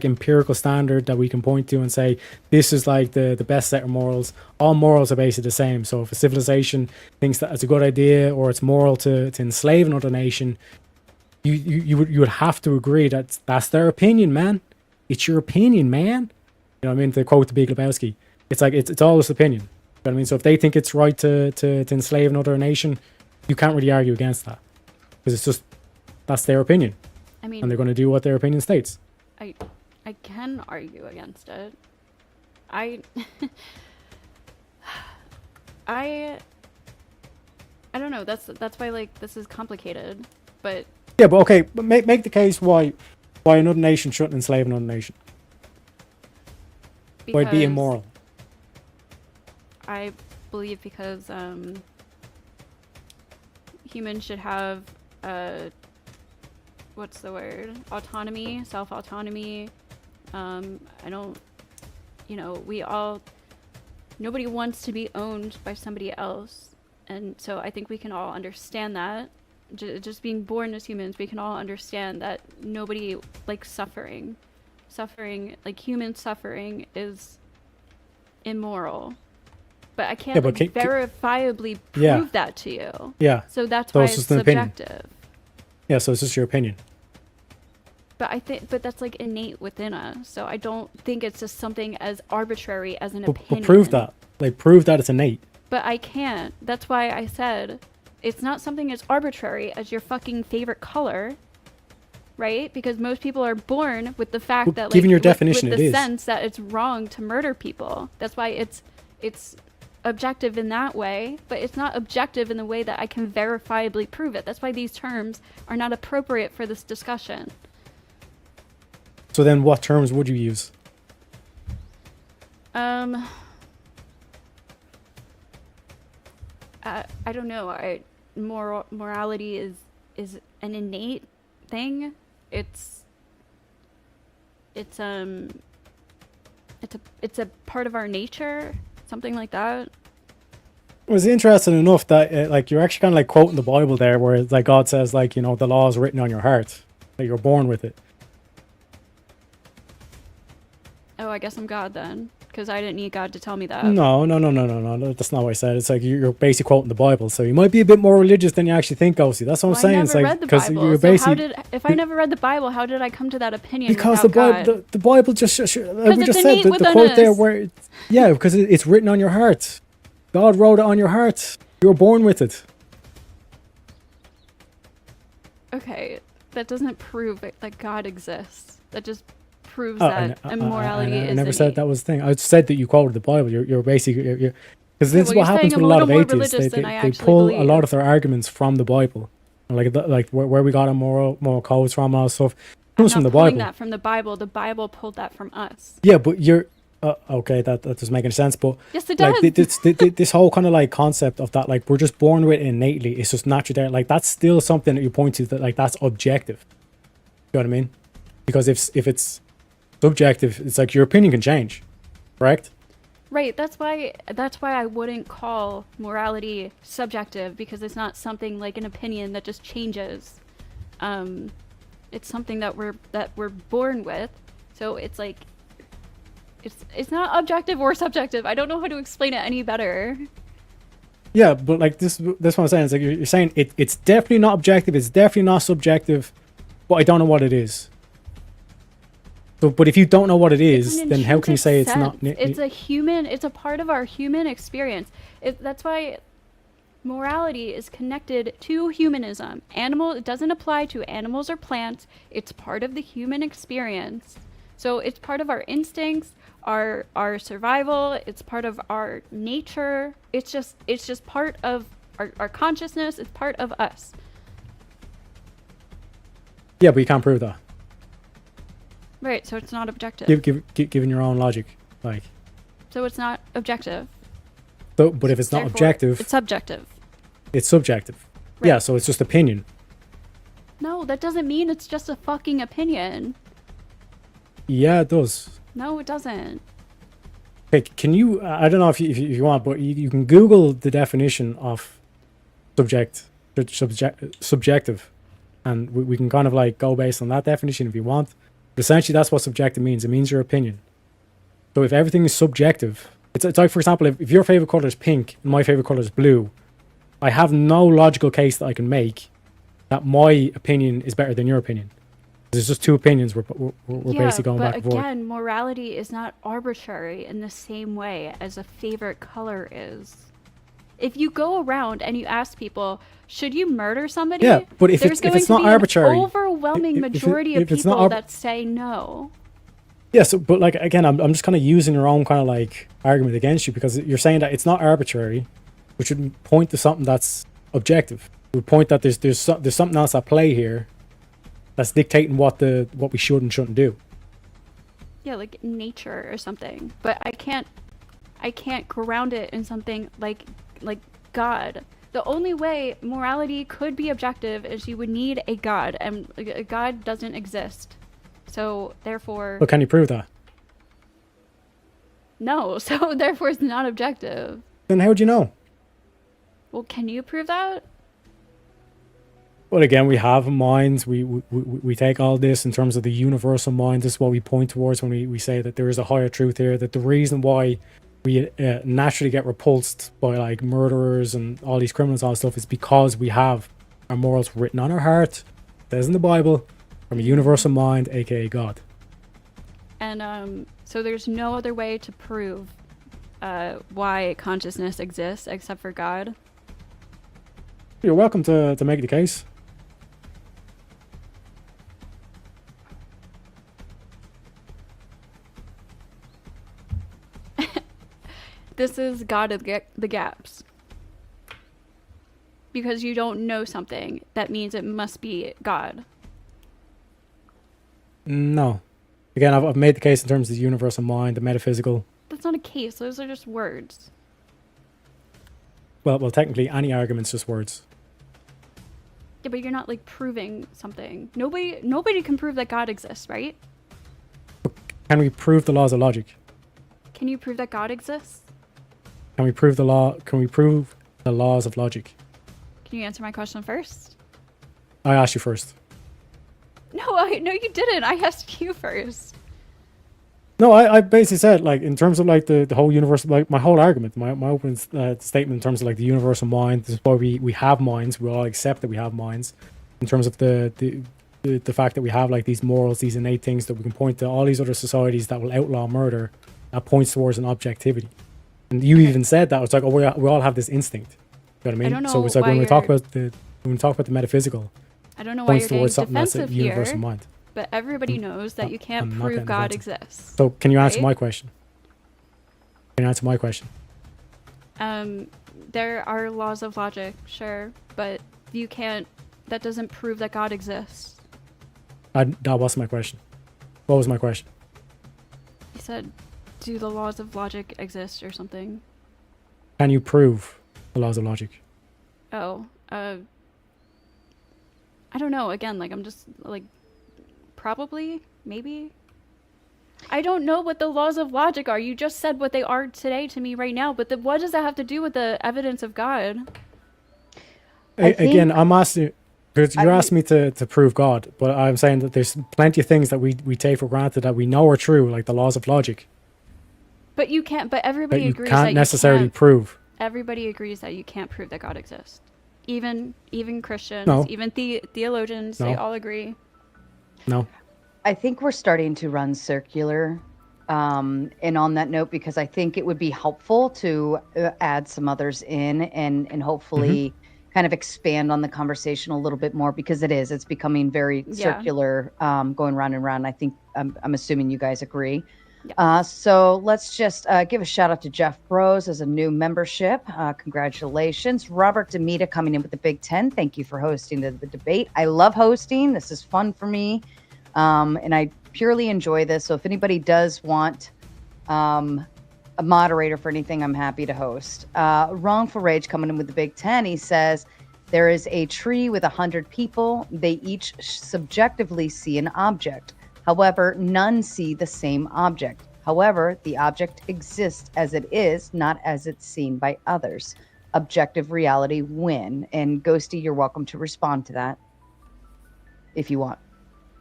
C: empirical standard that we can point to and say this is like the best set of morals. All morals are basically the same. So if a civilization thinks that it's a good idea or it's moral to enslave another nation, you would have to agree that that's their opinion, man. It's your opinion, man. You know what I mean? To quote the Big Lebowski, it's like it's all this opinion. You know what I mean? So if they think it's right to enslave another nation, you can't really argue against that because it's just that's their opinion.
D: I mean,
C: and they're going to do what their opinion states.
D: I can argue against it. I don't know. That's why like this is complicated. But
C: yeah, but okay, but make the case why another nation shouldn't enslave another nation. Why it'd be immoral.
D: I believe because humans should have what's the word? Autonomy, self-autonomy. I don't, nobody wants to be owned by somebody else. And so I think we can all understand that. Just being born as humans, we can all understand that nobody likes suffering. Like human suffering is immoral. But I can't verifiably prove that to you.
C: Yeah.
D: So that's why it's subjective.
C: Yeah, so it's just your opinion.
D: But but that's like innate within us. So I don't think it's just something as arbitrary as an opinion.
C: But prove that. Like prove that it's innate.
D: But I can't. That's why I said it's not something as arbitrary as your fucking favorite color, right? Because most people are born with the fact that, like,
C: given your definition,
D: with the sense that it's wrong to murder people. That's why it's objective in that way, but it's not objective in the way that I can verifiably prove it. That's why these terms are not appropriate for this discussion.
C: So then what terms would you use?
D: I don't know. Morality is an innate thing. It's a part of our nature, something like that.
C: It was interesting enough that like you're actually kind of like quoting the Bible there, where like God says like, you know, the law is written on your heart, that you're born with it.
D: Oh, I guess I'm God then, because I didn't need God to tell me that.
C: No. That's not what I said. It's like you're basically quoting the Bible, so you might be a bit more religious than you actually think, Ghosty. That's what I'm saying.
D: I
C: It's
D: never
C: like
D: read the
C: because
D: Bible.
C: you're
D: So
C: basically
D: if I never read the Bible, how did I come to that opinion?
C: because
D: without God?
C: the Bible just like we
D: it's
C: just said
D: innate
C: the
D: within
C: quote there
D: us.
C: where because it's written on your heart. God wrote it on your heart. You were born with it.
D: Okay, that doesn't prove that God exists. That just proves
C: Oh,
D: that immorality is
C: I never said
D: innate.
C: that was the thing. I said that you quoted the Bible. You're basically because this is
D: well,
C: what
D: you're
C: happens
D: saying
C: with a
D: I'm
C: lot of
D: more
C: atheists.
D: religious than I
C: They
D: actually
C: pull a
D: believe.
C: lot of their arguments from the Bible, like where we got our moral codes from and all that stuff.
D: I'm
C: Comes
D: not
C: from the
D: pulling
C: Bible.
D: that from the Bible. The Bible pulled that from us.
C: Yeah, but you're okay. That doesn't make any sense. But
D: Yes, it
C: like
D: does.
C: this whole kind of like concept of that, like we're just born with it innately. It's just naturally there. Like that's still something that you point to that like that's objective. You know what I mean? Because if it's subjective, it's like your opinion can change, correct?
D: Right. That's why I wouldn't call morality subjective, because it's not something like an opinion that just changes. It's something that we're born with. So it's like it's not objective or subjective. I don't know how to explain it any better.
C: Yeah, but like this what I'm saying. It's like you're saying it's definitely not objective. It's definitely not subjective, but I don't know what it is. So, but if you don't know what it is, then how can you say it's not?
D: It's a part of our human experience. That's why morality is connected to humanism. It doesn't apply to animals or plants. It's part of the human experience. So it's part of our instincts, our survival. It's part of our nature. It's just part of our consciousness. It's part of us.
C: Yeah, but you can't prove that.
D: Right, so it's not objective.
C: Given your own logic, like.
D: So it's not objective.
C: So, but if it's not
D: Therefore,
C: objective,
D: it's subjective.
C: it's subjective.
D: Right.
C: Yeah, so it's just opinion.
D: No, that doesn't mean it's just a fucking opinion.
C: Yeah, it does.
D: No, it doesn't.
C: Okay, can you? I don't know if you want, but you can Google the definition of subjective, and we can kind of like go based on that definition if you want. But essentially, that's what subjective means. It means your opinion. So if everything is subjective, it's like, for example, if your favorite color is pink and my favorite color is blue, I have no logical case that I can make that my opinion is better than your opinion. There's just two opinions we're basically going back and forth.
D: But again, morality is not arbitrary in the same way as a favorite color is. If you go around and you ask people, should you murder somebody?
C: Yeah, but if
D: there's
C: it's
D: going to
C: not
D: be
C: arbitrary,
D: an overwhelming majority of people that say no.
C: Yeah, so, but like, again, I'm just kind of using your own kind of like argument against you, because you're saying that it's not arbitrary, which would point to something that's objective. It would point that there's something else at play here that's dictating what we should and shouldn't do.
D: Yeah, like nature or something. But I can't ground it in something like God. The only way morality could be objective is you would need a God, and a God doesn't exist. So therefore,
C: But can you prove that?
D: No, so therefore it's not objective.
C: Then how would you know?
D: Well, can you prove that?
C: Well, again, we have minds. We take all this in terms of the universal mind. This is what we point towards when we say that there is a higher truth here. That the reason why we naturally get repulsed by like murderers and all these criminals and all this stuff is because we have our morals written on our heart. It says in the Bible, from a universal mind, aka God.
D: And so there's no other way to prove why consciousness exists except for God.
C: You're welcome to make the case.
D: This is God of the gaps. Because you don't know something, that means it must be God.
C: No. Again, I've made the case in terms of the universal mind, the metaphysical.
D: That's not a case. Those are just words.
C: Well, technically, any argument's just words.
D: Yeah, but you're not like proving something. Nobody can prove that God exists, right?
C: Can we prove the laws of logic?
D: Can you prove that God exists?
C: Can we prove the laws of logic?
D: Can you answer my question first?
C: I asked you first.
D: No, you didn't. I asked you first.
C: No, I basically said, like, in terms of like the whole universal, like my whole argument, my open statement in terms of like the universal mind. This is why we have minds. We all accept that we have minds. In terms of the fact that we have like these morals, these innate things that we can point to all these other societies that will outlaw murder, that points towards an objectivity. And you even said that. It's like, oh, we all have this instinct. You know what I mean?
D: don't
C: So
D: know
C: it's like
D: why
C: when we talk
D: you're-
C: about the metaphysical,
D: I don't know why
C: points
D: you're getting
C: towards something that's a
D: defensive
C: universal
D: here,
C: mind.
D: but everybody knows that you can't
C: I'm not
D: prove
C: getting
D: God
C: defensive.
D: exists.
C: So can you answer
D: right?
C: my question? Can you answer my question?
D: There are laws of logic, sure, but you can't. That doesn't prove that God exists.
C: That wasn't my question. What was my question?
D: You said, "Do the laws of logic exist?" or something.
C: Can you prove the laws of logic?
D: Oh, I don't know. Again, like I'm just like, probably, maybe. I don't know what the laws of logic are. You just said what they are today to me right now, but what does that have to do with the evidence of God?
C: Again, I'm asking, because you're asking me to prove God, but I'm saying that there's plenty of things that we take for granted that we know are true, like the laws of logic,
D: But you can't. But
C: that
D: everybody
C: you
D: agrees
C: can't
D: that
C: necessarily
D: you can't.
C: prove.
D: Everybody agrees that you can't prove that God exists. Even Christians,
C: No.
D: even theologians, they
C: No.
D: all agree.
C: No.
B: I think we're starting to run circular. And on that note, because I think it would be helpful to add some others in and hopefully kind of expand on the conversation a little bit more, because it's becoming very
D: Yeah.
B: circular, going round and round. I think I'm assuming you guys agree.
D: Yeah.
B: So let's just give a shout out to Jeff Bros as a new membership. Congratulations. Robert Demita coming in with the Big 10. Thank you for hosting the debate. I love hosting. This is fun for me. And I purely enjoy this. So if anybody does want a moderator for anything, I'm happy to host. Wrongful Rage coming in with the Big 10. He says, there is a tree with 100 people. They each subjectively see an object. However, none see the same object. However, the object exists as it is, not as it's seen by others. Objective reality win. And Ghosty, you're welcome to respond to that if you want.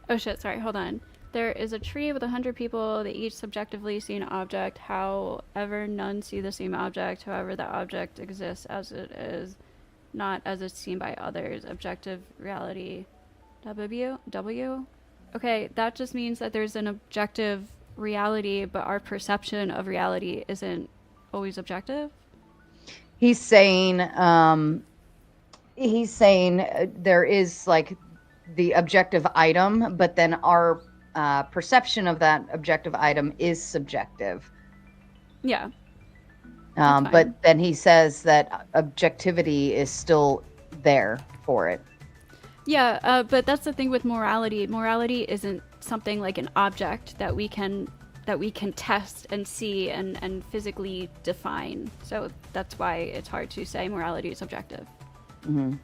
D: Oh shit, sorry, hold on. There is a tree with 100 people. They each subjectively see an object. However, none see the same object. However, the object exists as it is, not as it's seen by others. Objective reality. W? Okay, that just means that there's an objective reality, but our perception of reality isn't always objective.
B: He's saying there is like the objective item, but then our perception of that objective item is subjective.
D: Yeah.
B: But then he says that objectivity is still there for it.
D: Yeah, but that's the thing with morality. Morality isn't something like an object that we can test and see and physically define. So that's why it's hard to say morality is objective.
B: Mm-hmm.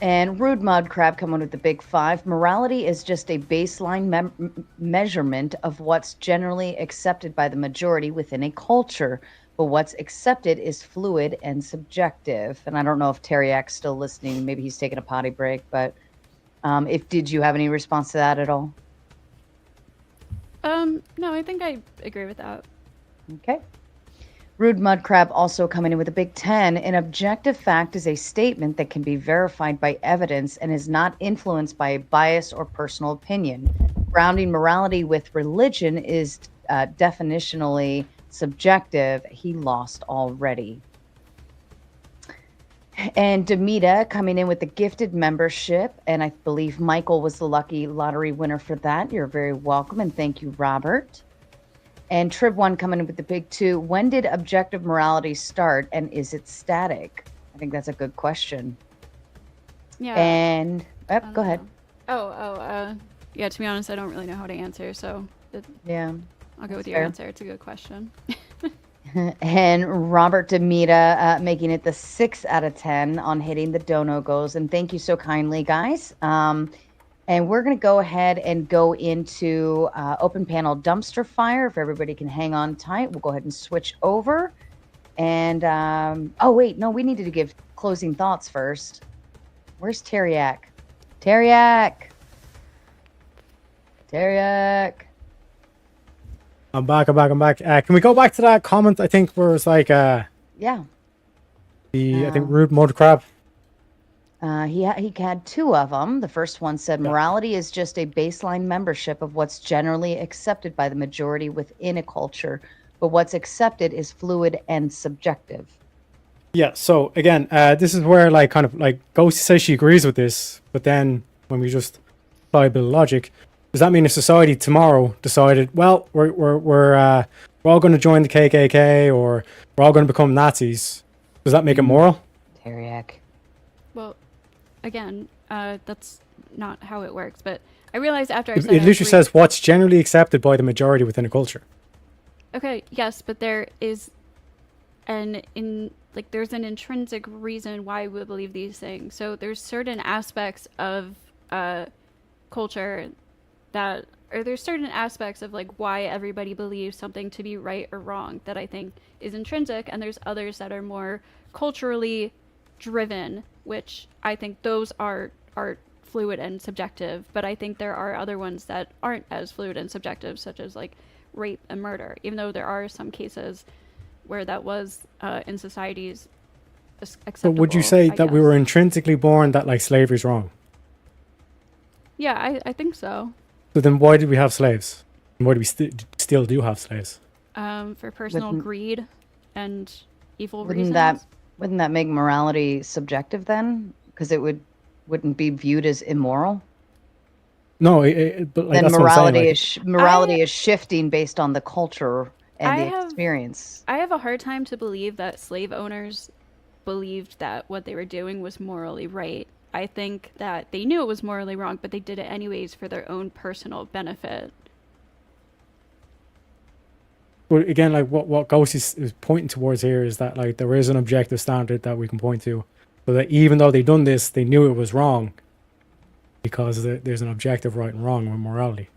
B: And Rude Mud Crab coming with the Big 5. Morality is just a baseline measurement of what's generally accepted by the majority within a culture. But what's accepted is fluid and subjective. And I don't know if Teriak's still listening. Maybe he's taking a potty break. But did you have any response to that at all?
D: No, I think I agree with that.
B: Okay. Rude Mud Crab also coming in with a Big 10. An objective fact is a statement that can be verified by evidence and is not influenced by a bias or personal opinion. Grounding morality with religion is definitionally subjective. He lost already. And Demita coming in with the gifted membership. And I believe Michael was the lucky lottery winner for that. You're very welcome. And thank you, Robert. And Trib1 coming in with the Big 2. When did objective morality start, and is it static? I think that's a good question.
D: Yeah.
B: And go ahead.
D: Yeah, to be honest, I don't really know how to answer, so
B: Yeah.
D: I'll go with your
B: fair.
D: answer. It's a good question.
B: And Robert Demita making it the 6 out of 10 on hitting the dono goals. And thank you so kindly, guys. And we're going to go ahead and go into open panel dumpster fire. If everybody can hang on tight, we'll go ahead and switch over. And, oh, wait, no, we needed to give closing thoughts first. Where's Teriak? Teriak!
C: I'm back. Can we go back to that comment? I think where it's like,
B: Yeah.
C: I think Rude Mud Crab.
B: He had two of them. The first one said,
C: Yeah.
B: morality is just a baseline membership of what's generally accepted by the majority within a culture, but what's accepted is fluid and subjective.
C: Yeah, so again, this is where like kind of like Ghosty says she agrees with this, but then when we just apply a bit of logic, does that mean if society tomorrow decided, well, we're all going to join the KKK or we're all going to become Nazis, does that make it moral?
B: Teriak.
D: Well, again, that's not how it works. But I realized after I
C: It
D: said I
C: literally
D: agree-
C: says what's generally accepted by the majority within a culture.
D: Okay, yes, but there is there's an intrinsic reason why we believe these things. So there's certain aspects of culture there's certain aspects of like why everybody believes something to be right or wrong that I think is intrinsic, and there's others that are more culturally driven, which I think those are fluid and subjective, but I think there are other ones that aren't as fluid and subjective, such as like rape and murder, even though there are some cases where that was in societies acceptable.
C: But would you say
D: I
C: that we
D: guess.
C: were intrinsically born that like slavery is wrong?
D: Yeah, I think so.
C: So then why did we have slaves? And why do we still do have slaves?
D: For personal
B: Wouldn't-
D: greed and evil
B: Wouldn't
D: reasons.
B: that make morality subjective then? Because it wouldn't be viewed as immoral.
C: No, but like
B: Then
C: that's what I'm
B: morality
C: saying. Like,
B: morality is shifting based on the culture and
D: I
B: the
D: have-
B: experience.
D: I have a hard time to believe that slave owners believed that what they were doing was morally right. I think that they knew it was morally wrong, but they did it anyways for their own personal benefit.
C: But again, like what Ghost is pointing towards here is that like there is an objective standard that we can point to, so that even though they done this, they knew it was wrong, because there's an objective right and wrong with morality.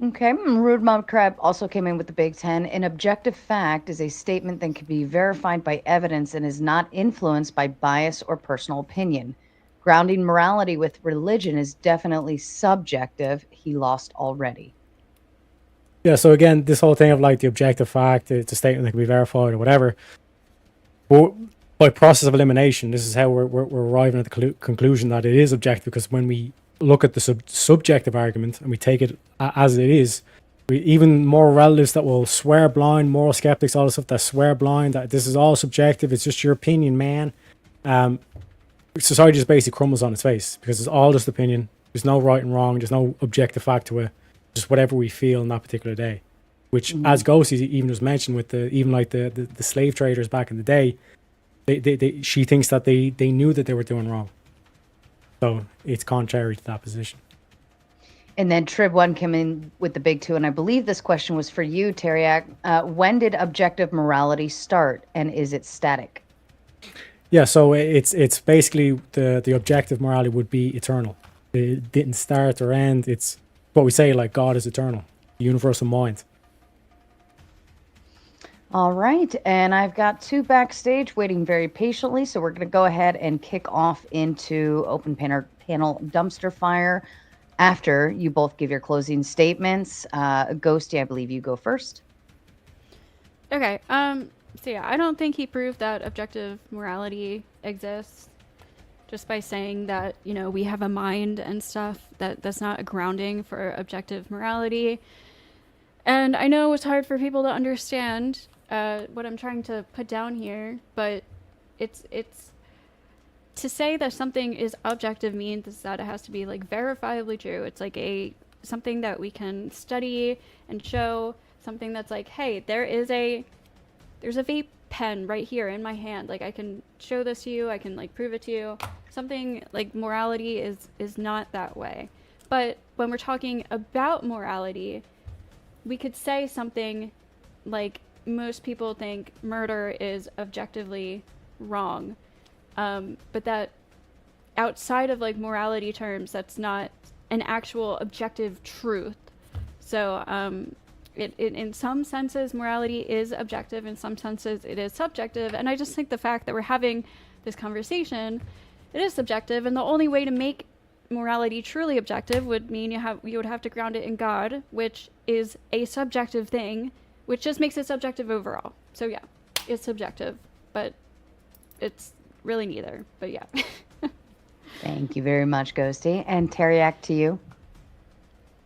B: Okay, Rude Mom Crab also came in with the Big Ten. An objective fact is a statement that can be verified by evidence and is not influenced by bias or personal opinion. Grounding morality with religion is definitely subjective. He lost already.
C: Yeah. So again, this whole thing of like the objective fact, it's a statement that can be verified or whatever. But by process of elimination, this is how we're arriving at the conclusion that it is objective, because when we look at the subjective argument and we take it as it is, even moral relatives that will swear blind, moral skeptics, all this stuff that swear blind that this is all subjective, it's just your opinion, man. Society just basically crumbles on its face because it's all just opinion. There's no right and wrong. There's no objective fact to it. Just whatever we feel in that particular day. Which, as Ghosty even just mentioned, with the slave traders back in the day, she thinks that they knew that they were doing wrong. So it's contrary to that position.
B: And then Trib One came in with the big two, and I believe this question was for you, Teriak. When did objective morality start, and is it static?
C: Yeah, so it's basically the objective morality would be eternal. It didn't start or end. It's what we say, like God is eternal, the universal mind.
B: All right, and I've got two backstage waiting very patiently, so we're going to go ahead and kick off into open panel dumpster fire after you both give your closing statements. Ghosty, I believe you go first.
D: Okay, so yeah, I don't think he proved that objective morality exists just by saying that, you know, we have a mind and stuff. That's not a grounding for objective morality. And I know it's hard for people to understand what I'm trying to put down here, but it's to say that something is objective means that it has to be like verifiably true. It's like something that we can study and show, something that's like, hey, there's a vape pen right here in my hand. Like I can show this to you, I can like prove it to you. Something like morality is not that way. But when we're talking about morality, we could say something like most people think murder is objectively wrong. But that outside of like morality terms, that's not an actual objective truth. So in some senses, morality is objective. In some senses, it is subjective. And I just think the fact that we're having this conversation, it is subjective. And the only way to make morality truly objective would mean you would have to ground it in God, which is a subjective thing, which just makes it subjective overall. So yeah, it's subjective, but it's really neither. But yeah.
B: Thank you very much, Ghosty. And Teriak, to you.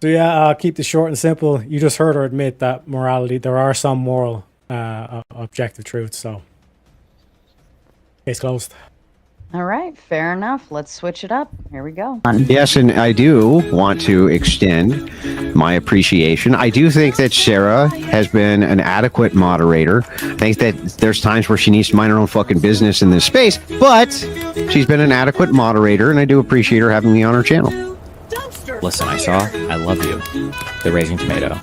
C: So yeah, I'll keep this short and simple. You just heard her admit that morality, there are some moral objective truths. So case closed.
B: All right, fair enough. Let's switch it up. Here we go.
E: Yes, and I do want to extend my appreciation. I do think that Sara has been an adequate moderator. I think that there's times where she needs to mind her own fucking business in this space, but she's been an adequate moderator, and I do appreciate her having me on her channel.
F: Listen, I love you, the Raging Tomato,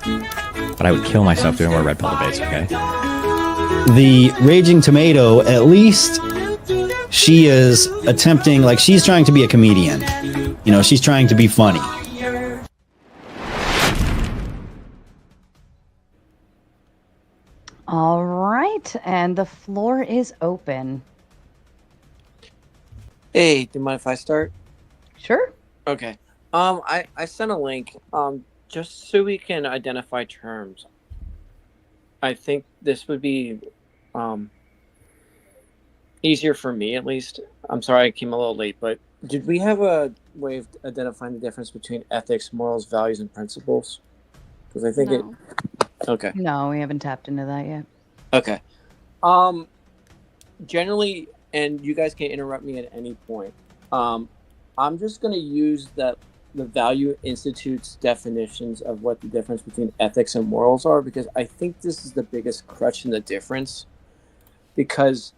F: but I would kill myself doing more red pill debates, okay?
G: The Raging Tomato, at least she is attempting, like, she's trying to be a comedian. You know, she's trying to be funny.
B: All right, and the floor is open.
H: Hey, do you mind if I start?
B: Sure.
H: Okay. I sent a link just so we can identify terms. I think this would be easier for me, at least. I'm sorry I came a little late, but did we have a way of identifying the difference between ethics, morals, values, and principles? Because I think
D: No.
H: Okay.
B: No, we haven't tapped into that yet.
H: Okay. Generally, and you guys can interrupt me at any point. I'm just going to use the Value Institute's definitions of what the difference between ethics and morals are, because I think this is the biggest crutch in the difference. Because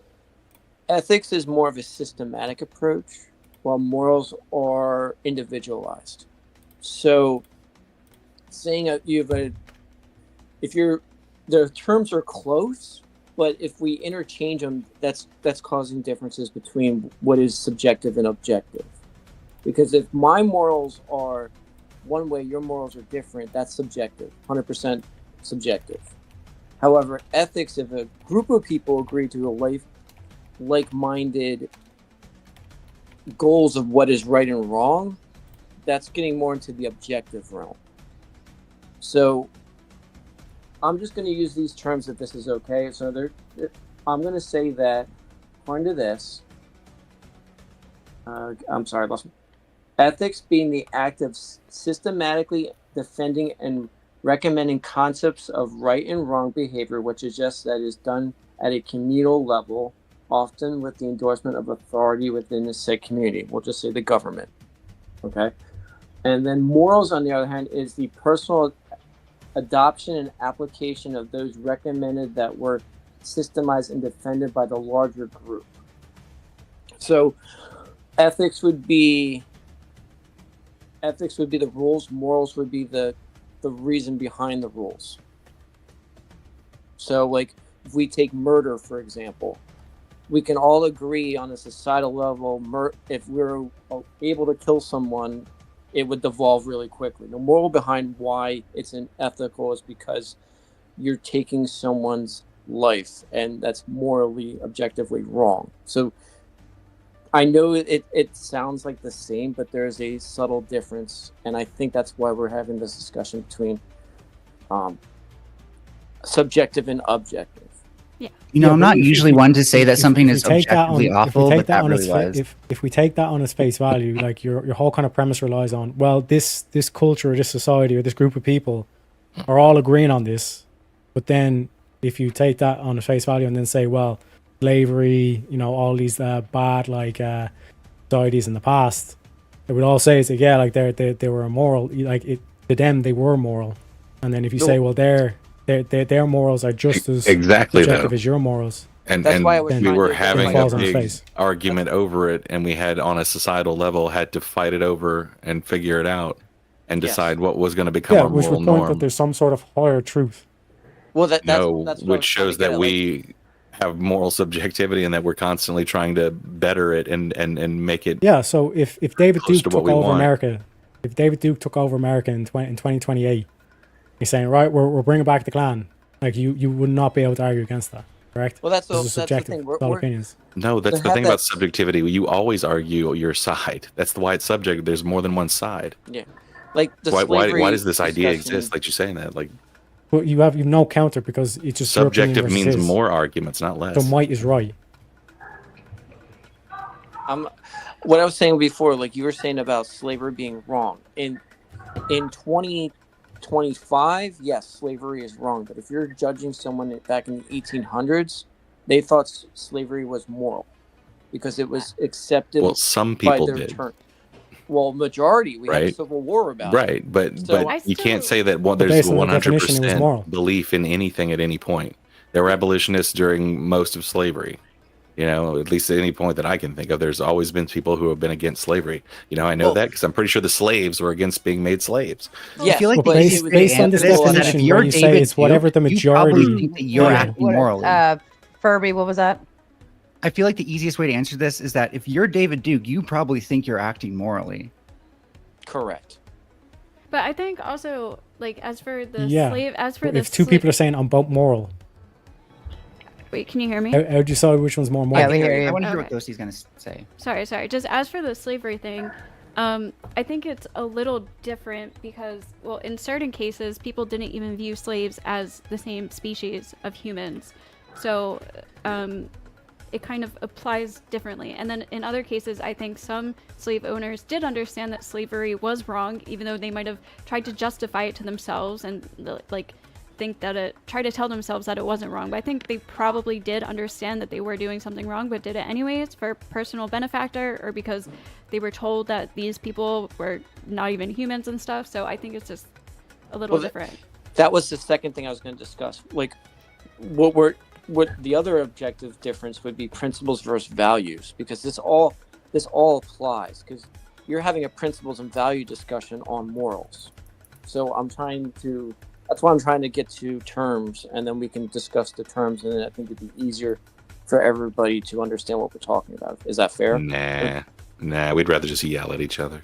H: ethics is more of a systematic approach, while morals are individualized. So, saying the terms are close, but if we interchange them, that's causing differences between what is subjective and objective. Because if my morals are one way, your morals are different, that's subjective, 100% subjective. However, ethics, if a group of people agree to a like-minded goals of what is right and wrong, that's getting more into the objective realm. So I'm just going to use these terms if this is okay. So I'm going to say that, according to this, I'm sorry, I lost me. Ethics being the act of systematically defending and recommending concepts of right and wrong behavior, which is just that is done at a communal level, often with the endorsement of authority within the said community. We'll just say the government. Okay? And then morals, on the other hand, is the personal adoption and application of those recommended that were systemized and defended by the larger group. So ethics would be the rules, morals would be the reason behind the rules. So like if we take murder, for example, we can all agree on a societal level, if we're able to kill someone, it would devolve really quickly. The moral behind why it's unethical is because you're taking someone's life, and that's morally, objectively wrong. So I know it sounds like the same, but there's a subtle difference, and I think that's why we're having this discussion between subjective and objective.
D: Yeah.
I: You know,
C: Yeah,
I: I'm
C: but
I: not usually one to say that something
C: if
I: is
C: we take that
I: objectively
C: on-
I: awful,
C: if we
I: but
C: take
I: that
C: on
I: really
C: its
I: was.
C: if we take that on its face value, like your whole kind of premise relies on, well, this culture, or this society, or this group of people are all agreeing on this, but then if you take that on its face value and then say, well, slavery, you know, all these bad societies in the past, they would all say, it's like, yeah, like they were immoral, like to them they were moral, and then if you say, well, their morals are just as
J: Exactly,
C: objective
J: though.
C: as your morals.
J: And
H: That's why I was
C: Then
J: we
H: trying
J: were
H: to
J: having
C: it
J: a
C: falls on its
J: big
C: face.
J: argument over it, and we had, on a societal level, had to fight it over and figure it out and
H: Yes.
J: decide what was going to become
C: Yeah,
J: our
C: which
J: moral
C: would point that
J: norm.
C: there's some sort of higher truth.
H: Well, that's what I
J: No,
H: was
J: which
H: trying
J: shows
H: to get
J: that
H: at,
J: we have moral subjectivity and that we're constantly trying to better it and make it.
C: Yeah, so if David
J: Close
C: Duke
J: to what
C: took
J: we
C: over
J: want.
C: America, if David Duke took over America in 2028, he's saying, right, we're bringing back the Klan. Like you would not be able to argue against that. Correct?
H: Well, that's
C: This is
H: the
C: subjective.
H: thing.
C: It's all opinions.
J: No, that's
H: To
J: the
H: have
J: thing about
H: that-
J: subjectivity. You always argue your side. That's why it's subjective. There's more than one side.
H: Yeah, like the
J: Why
H: slavery
J: does this idea
H: discussion-
J: exist? Like you're saying that, like
C: But you have no counter because it's just your opinion
J: subjective
C: versus
J: means
C: his.
J: more arguments, not less.
C: So might is right.
H: What I was saying before, like you were saying about slavery being wrong in 2025, yes, slavery is wrong. But if you're judging someone back in the 1800s, they thought slavery was moral because it was accepted.
J: Well, some
H: by
J: people
H: their
J: did.
H: turn. Well, majority. We had a
J: Right.
H: civil war about it.
J: Right, but
H: So-
J: but you can't
D: still-
J: say that
C: But
J: there's
C: based on the definition, it was
J: 100%
C: moral.
J: belief in anything at any point. There were abolitionists during most of slavery. You know, at least at any point that I can think of, there's always been people who have been against slavery. You know, I know
H: Well-
J: that because I'm pretty sure the slaves were against being made slaves.
H: Yes,
I: I feel like
C: Well,
I: the
H: but
C: based,
I: easiest way to
C: based on this
I: answer this is that
C: definition,
I: if you're
C: where you say
I: David
C: it's whatever the
I: Duke, you probably
C: majority.
I: think that you're
C: Yeah.
I: acting morally.
B: Furby, what was that?
I: I feel like the easiest way to answer this is that if you're David Duke, you probably think you're acting morally.
H: correct.
D: But I think also, like, as for the
C: Yeah.
D: slave, as for the
C: If two people are saying I'm both moral,
D: wait, can you hear me?
C: how do you decide which one's more moral?
B: Yeah, we hear
I: I
B: you.
I: want to hear what
D: Okay.
I: Ghosty's going to say.
D: Sorry. Just as for the slavery thing, I think it's a little different because, well, in certain cases, people didn't even view slaves as the same species of humans. So, it kind of applies differently. And then in other cases, I think some slave owners did understand that slavery was wrong, even though they might have tried to justify it to themselves and like think that try to tell themselves that it wasn't wrong. But I think they probably did understand that they were doing something wrong, but did it anyways for personal benefactor or because they were told that these people were not even humans and stuff. So I think it's just a little
H: Well,
D: different.
H: That was the second thing I was going to discuss. Like, what the other objective difference would be principles versus values, because this all applies, because you're having a principles and value discussion on morals. So that's why I'm trying to get to terms, and then we can discuss the terms, and then I think it'd be easier for everybody to understand what we're talking about. Is that fair?
J: Nah, we'd rather just yell at each other.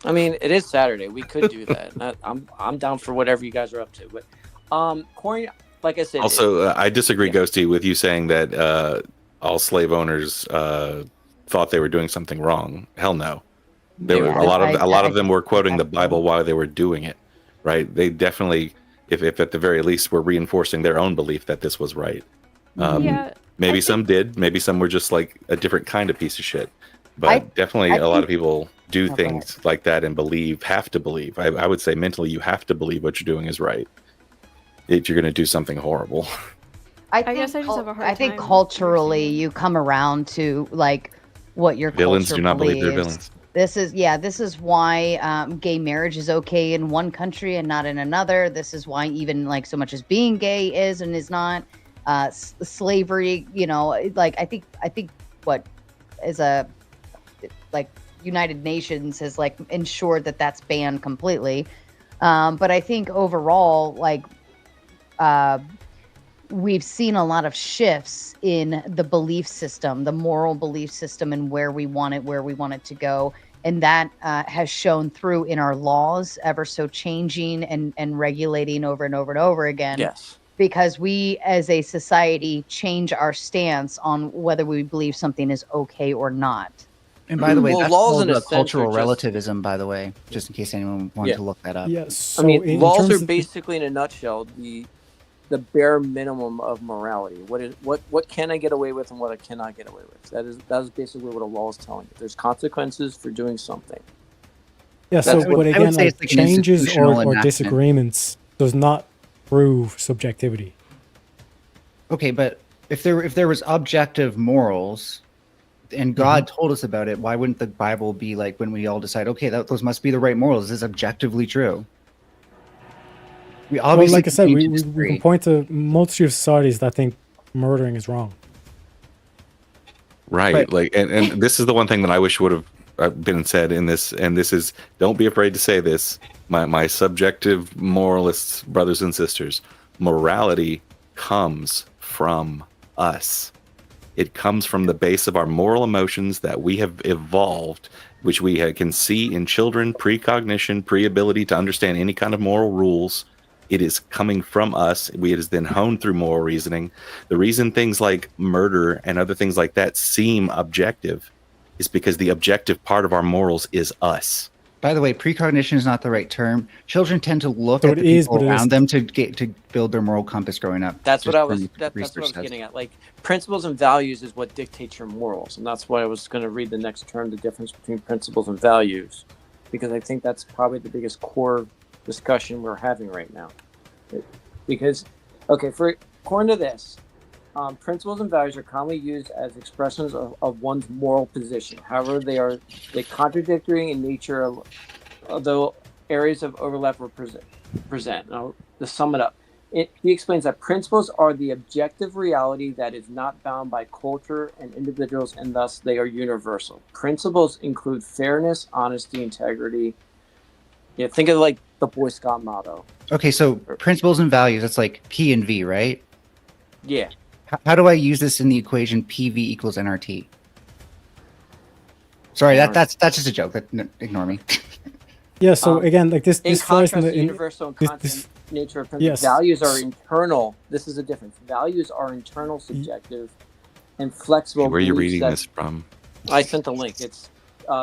H: I mean, it is Saturday. We could do that. I'm down for whatever you guys are up to. But Corey, like I said,
J: Also, I disagree,
H: Yeah.
J: Ghosty, with you saying that all slave owners thought they were doing something wrong. Hell no. There were
B: Yeah,
J: a lot of them were quoting the
B: I-
J: Bible while they were doing it, right? They definitely, if at the very least, were reinforcing their own belief that this was right.
D: Yeah.
J: Maybe
D: I
J: some did. Maybe some were just like a different kind of piece of shit. But definitely,
B: I
J: a lot
B: think-
J: of people do
B: go
J: things like that and have to believe. I would say mentally, you have to believe what you're doing is right. If you're going to do something horrible.
B: I
D: guess I just have a hard
B: I think
D: time
B: culturally,
D: understanding.
B: you come around to like what your
J: Villains
B: culture
J: do not believe they're
B: believes.
J: villains.
B: This is why gay marriage is okay in one country and not in another. This is why even like so much as being gay is and is not. Slavery, like I think what is a like United Nations has like ensured that that's banned completely. But I think overall, like we've seen a lot of shifts in the belief system, the moral belief system, and where we want it to go. And that has shown through in our laws, ever so changing and regulating over and over and over again.
H: yes.
B: Because we as a society change our stance on whether we believe something is okay or not.
I: And by the way,
H: Well,
I: that's
H: laws
I: called
H: in a
I: the
H: sense
I: cultural
H: are just-
I: relativism, by the way, just in case anyone wanted
H: Yeah.
I: to look that up.
C: Yeah,
H: I
C: so
H: mean,
C: in
H: laws
C: terms
H: are
C: of
H: basically, in a nutshell, the bare minimum of morality. What can I get away with and what I cannot get away with? That is basically what a law is telling you. There's consequences for doing something.
C: yeah, so
H: that's
C: but
H: what-
I: I
C: again,
I: would say
C: like
I: it's like an
C: changes
I: institutional
C: or
I: enactment.
C: disagreements does not prove subjectivity.
I: Okay, but if there was objective morals and God told us about it, why wouldn't the Bible be like when we all decide, okay, those must be the right morals? This is objectively true. We
C: Well,
I: obviously
C: like I said,
I: continue
C: we
I: to
C: can
I: disagree.
C: point to multitude of societies that think murdering is wrong.
J: Right.
I: But-
J: Like, and this is the one thing that I wish would have been said in this. And this is, don't be afraid to say this. My subjective moralists, brothers and sisters, morality comes from us. It comes from the base of our moral emotions that we have evolved, which we can see in children, precognition, pre-ability to understand any kind of moral rules. It is coming from us. It is then honed through moral reasoning. The reason things like murder and other things like that seem objective is because the objective part of our morals is us.
I: By the way, precognition is not the right term. Children tend to look
C: So
I: at
C: it
I: the
C: is,
I: people
C: but it
I: around
C: is-
I: them to build their moral compass growing up.
H: That's
I: Just
H: what I was.
I: from
H: That's what I
I: research
H: was
I: says.
H: getting at. Like principles and values is what dictates your morals, and that's why I was going to read the next term, the difference between principles and values, because I think that's probably the biggest core discussion we're having right now. Because, okay, according to this, principles and values are commonly used as expressions of one's moral position. However, they contradictory in nature, although areas of overlap present. Now, to sum it up, he explains that principles are the objective reality that is not bound by culture and individuals, and thus they are universal. Principles include fairness, honesty, integrity. Yeah, think of like the Boy Scout motto.
I: Okay, so principles and values, that's like P and V, right?
H: Yeah.
I: How do I use this in the equation PV equals NRT? Sorry, that's just a joke. Ignore me.
C: Yeah. So again, like this
H: In
C: flies
H: contrast
C: in
H: to
C: the
H: universal and constant nature of principles,
C: yes.
H: values are internal. This is the difference. Values are internal, subjective, and flexible.
J: Where are you
H: beliefs
J: reading
H: that-
J: this from?
H: I sent the link. It's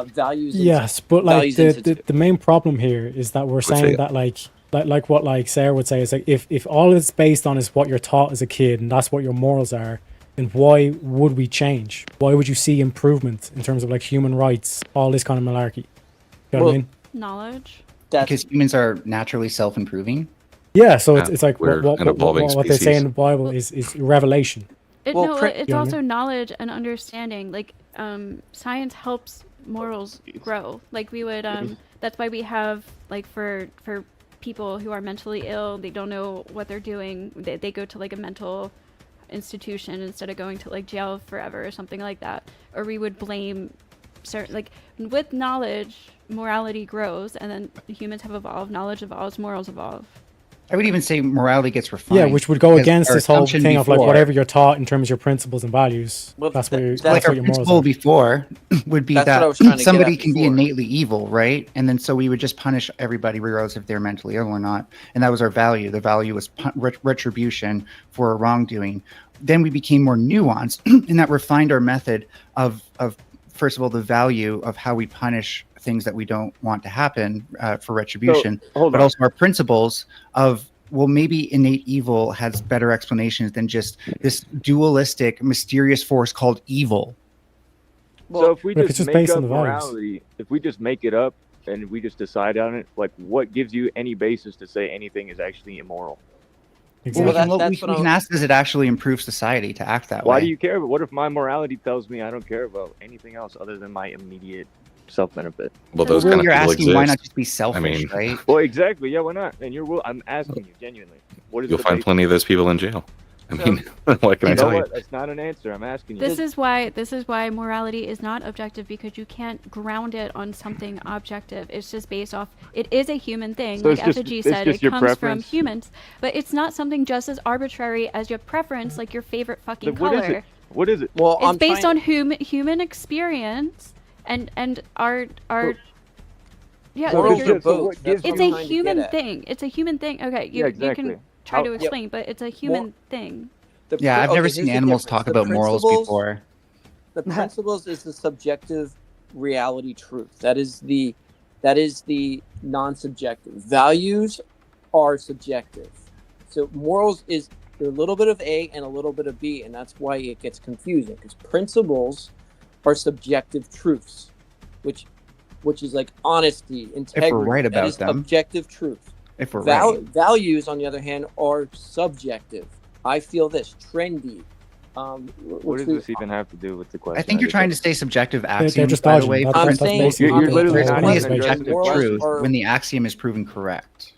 H: values.
C: Yes, but like
H: Values
C: the
H: Institute.
C: main problem here is that we're
J: say
C: saying
J: it.
C: that like what like Sarah would say is like if all it's based on is what you're taught as a kid and that's what your morals are, then why would we change? Why would you see improvement in terms of like human rights, all this kind of malarkey? You know what I
H: Well,
C: mean?
D: Knowledge.
I: Because humans are naturally self-improving.
C: Yeah, so
J: Yeah,
C: it's like
J: we're an evolving
C: what they say
J: species.
C: in the Bible is revelation.
H: Well,
D: No, it's
C: You know what I
D: also knowledge and understanding. Like, science helps morals grow. Like we would, that's why we have like for people who are mentally ill, they don't know what they're doing. They go to like a mental institution instead of going to like jail forever or something like that. Or we would blame certain, like with knowledge, morality grows, and then humans have evolved. Knowledge evolves, morals evolve.
I: I would even say morality gets refined.
C: Yeah, which would go
I: because
C: against
I: our
C: this whole
I: assumption
C: thing of like
I: before-
C: whatever you're taught in terms of your principles and values.
H: Well,
C: That's what
H: that-
C: your,
H: that's
C: that's
I: Like our
C: what your morals
I: principle
C: are.
I: before would be
H: That's what I
I: that
H: was trying to get
I: somebody
H: at
I: can be
H: before.
I: innately evil, right? And then so we would just punish everybody regardless if they're mentally ill or not. And that was our value. The value was retribution for a wrongdoing. Then we became more nuanced and that refined our method of first of all, the value of how we punish things that we don't want to happen for retribution,
K: hold
I: but
K: on.
I: also our principles of, well, maybe innate evil has better explanations than just this dualistic, mysterious force called evil.
K: So if we
C: But if it's
K: just
C: just
K: make
C: based on
K: up
C: the values.
K: morality, if we just make it up and we just decide on it, like what gives you any basis to say anything is actually immoral?
C: Exactly.
I: Well,
H: Well,
I: we can ask, does it actually improve society to act that way?
K: Why do you care? But what if my morality tells me I don't care about anything else other than my immediate self-benefit?
J: Well, those
I: Well,
J: kind of
I: you're
J: people
I: asking
J: exist.
I: why not just be selfish,
J: mean,
I: right?
K: Well, exactly. Yeah, why not? And I'm asking you genuinely. What is
J: You'll
K: the
J: find
K: basis?
J: plenty of those people in jail. I mean, what can I
K: You know
J: tell you?
K: what? That's not an answer. I'm asking you.
D: This is why morality is not objective, because you can't ground it on something objective. It's just based off. It is a human thing,
K: So
D: like
K: it's just-
D: Effigy
K: it's
D: said.
K: just
D: It
K: your
D: comes from
K: preference?
D: humans, but it's not something just as arbitrary as your preference, like your favorite fucking
K: Then what is
D: color.
K: it? What is it?
H: Well,
D: It's based on human experience and our yeah.
H: Morals
D: because
H: are both.
K: what gives
H: That's
D: it's
H: what I'm
D: a
H: trying to get
D: human
H: at.
D: thing. It's a human thing. Okay,
K: Yeah,
D: you
K: exactly.
D: can try to
K: How-
D: explain, but it's a human thing.
I: Yeah, I've never
H: Okay,
I: seen
H: here's the
I: animals
H: difference.
I: talk
H: The
I: about morals
H: principles-
I: before.
H: The principles is the subjective reality truth. That is the non-subjective. Values are subjective. So morals is a little bit of A and a little bit of B, and that's why it gets confusing, because principles are subjective truths, which is like honesty, integrity.
I: right
H: that
I: about
H: is
I: them.
H: objective truth.
I: If we're right.
H: Values, on the other hand, are subjective. I feel this trendy.
K: What does this even have to do with the question?
I: I think you're
K: just
I: trying to
K: asked?
I: say subjective
C: they're
I: axioms,
C: just
I: by the
C: dodging.
I: way.
C: That's-
H: I'm
C: that's
H: saying
C: basically
K: You're
C: what
K: literally
C: they're
K: not
I: only
C: saying.
I: a
K: even addressing
I: subjective
K: the
H: morals
I: truth
H: are-
I: when the axiom is proven correct.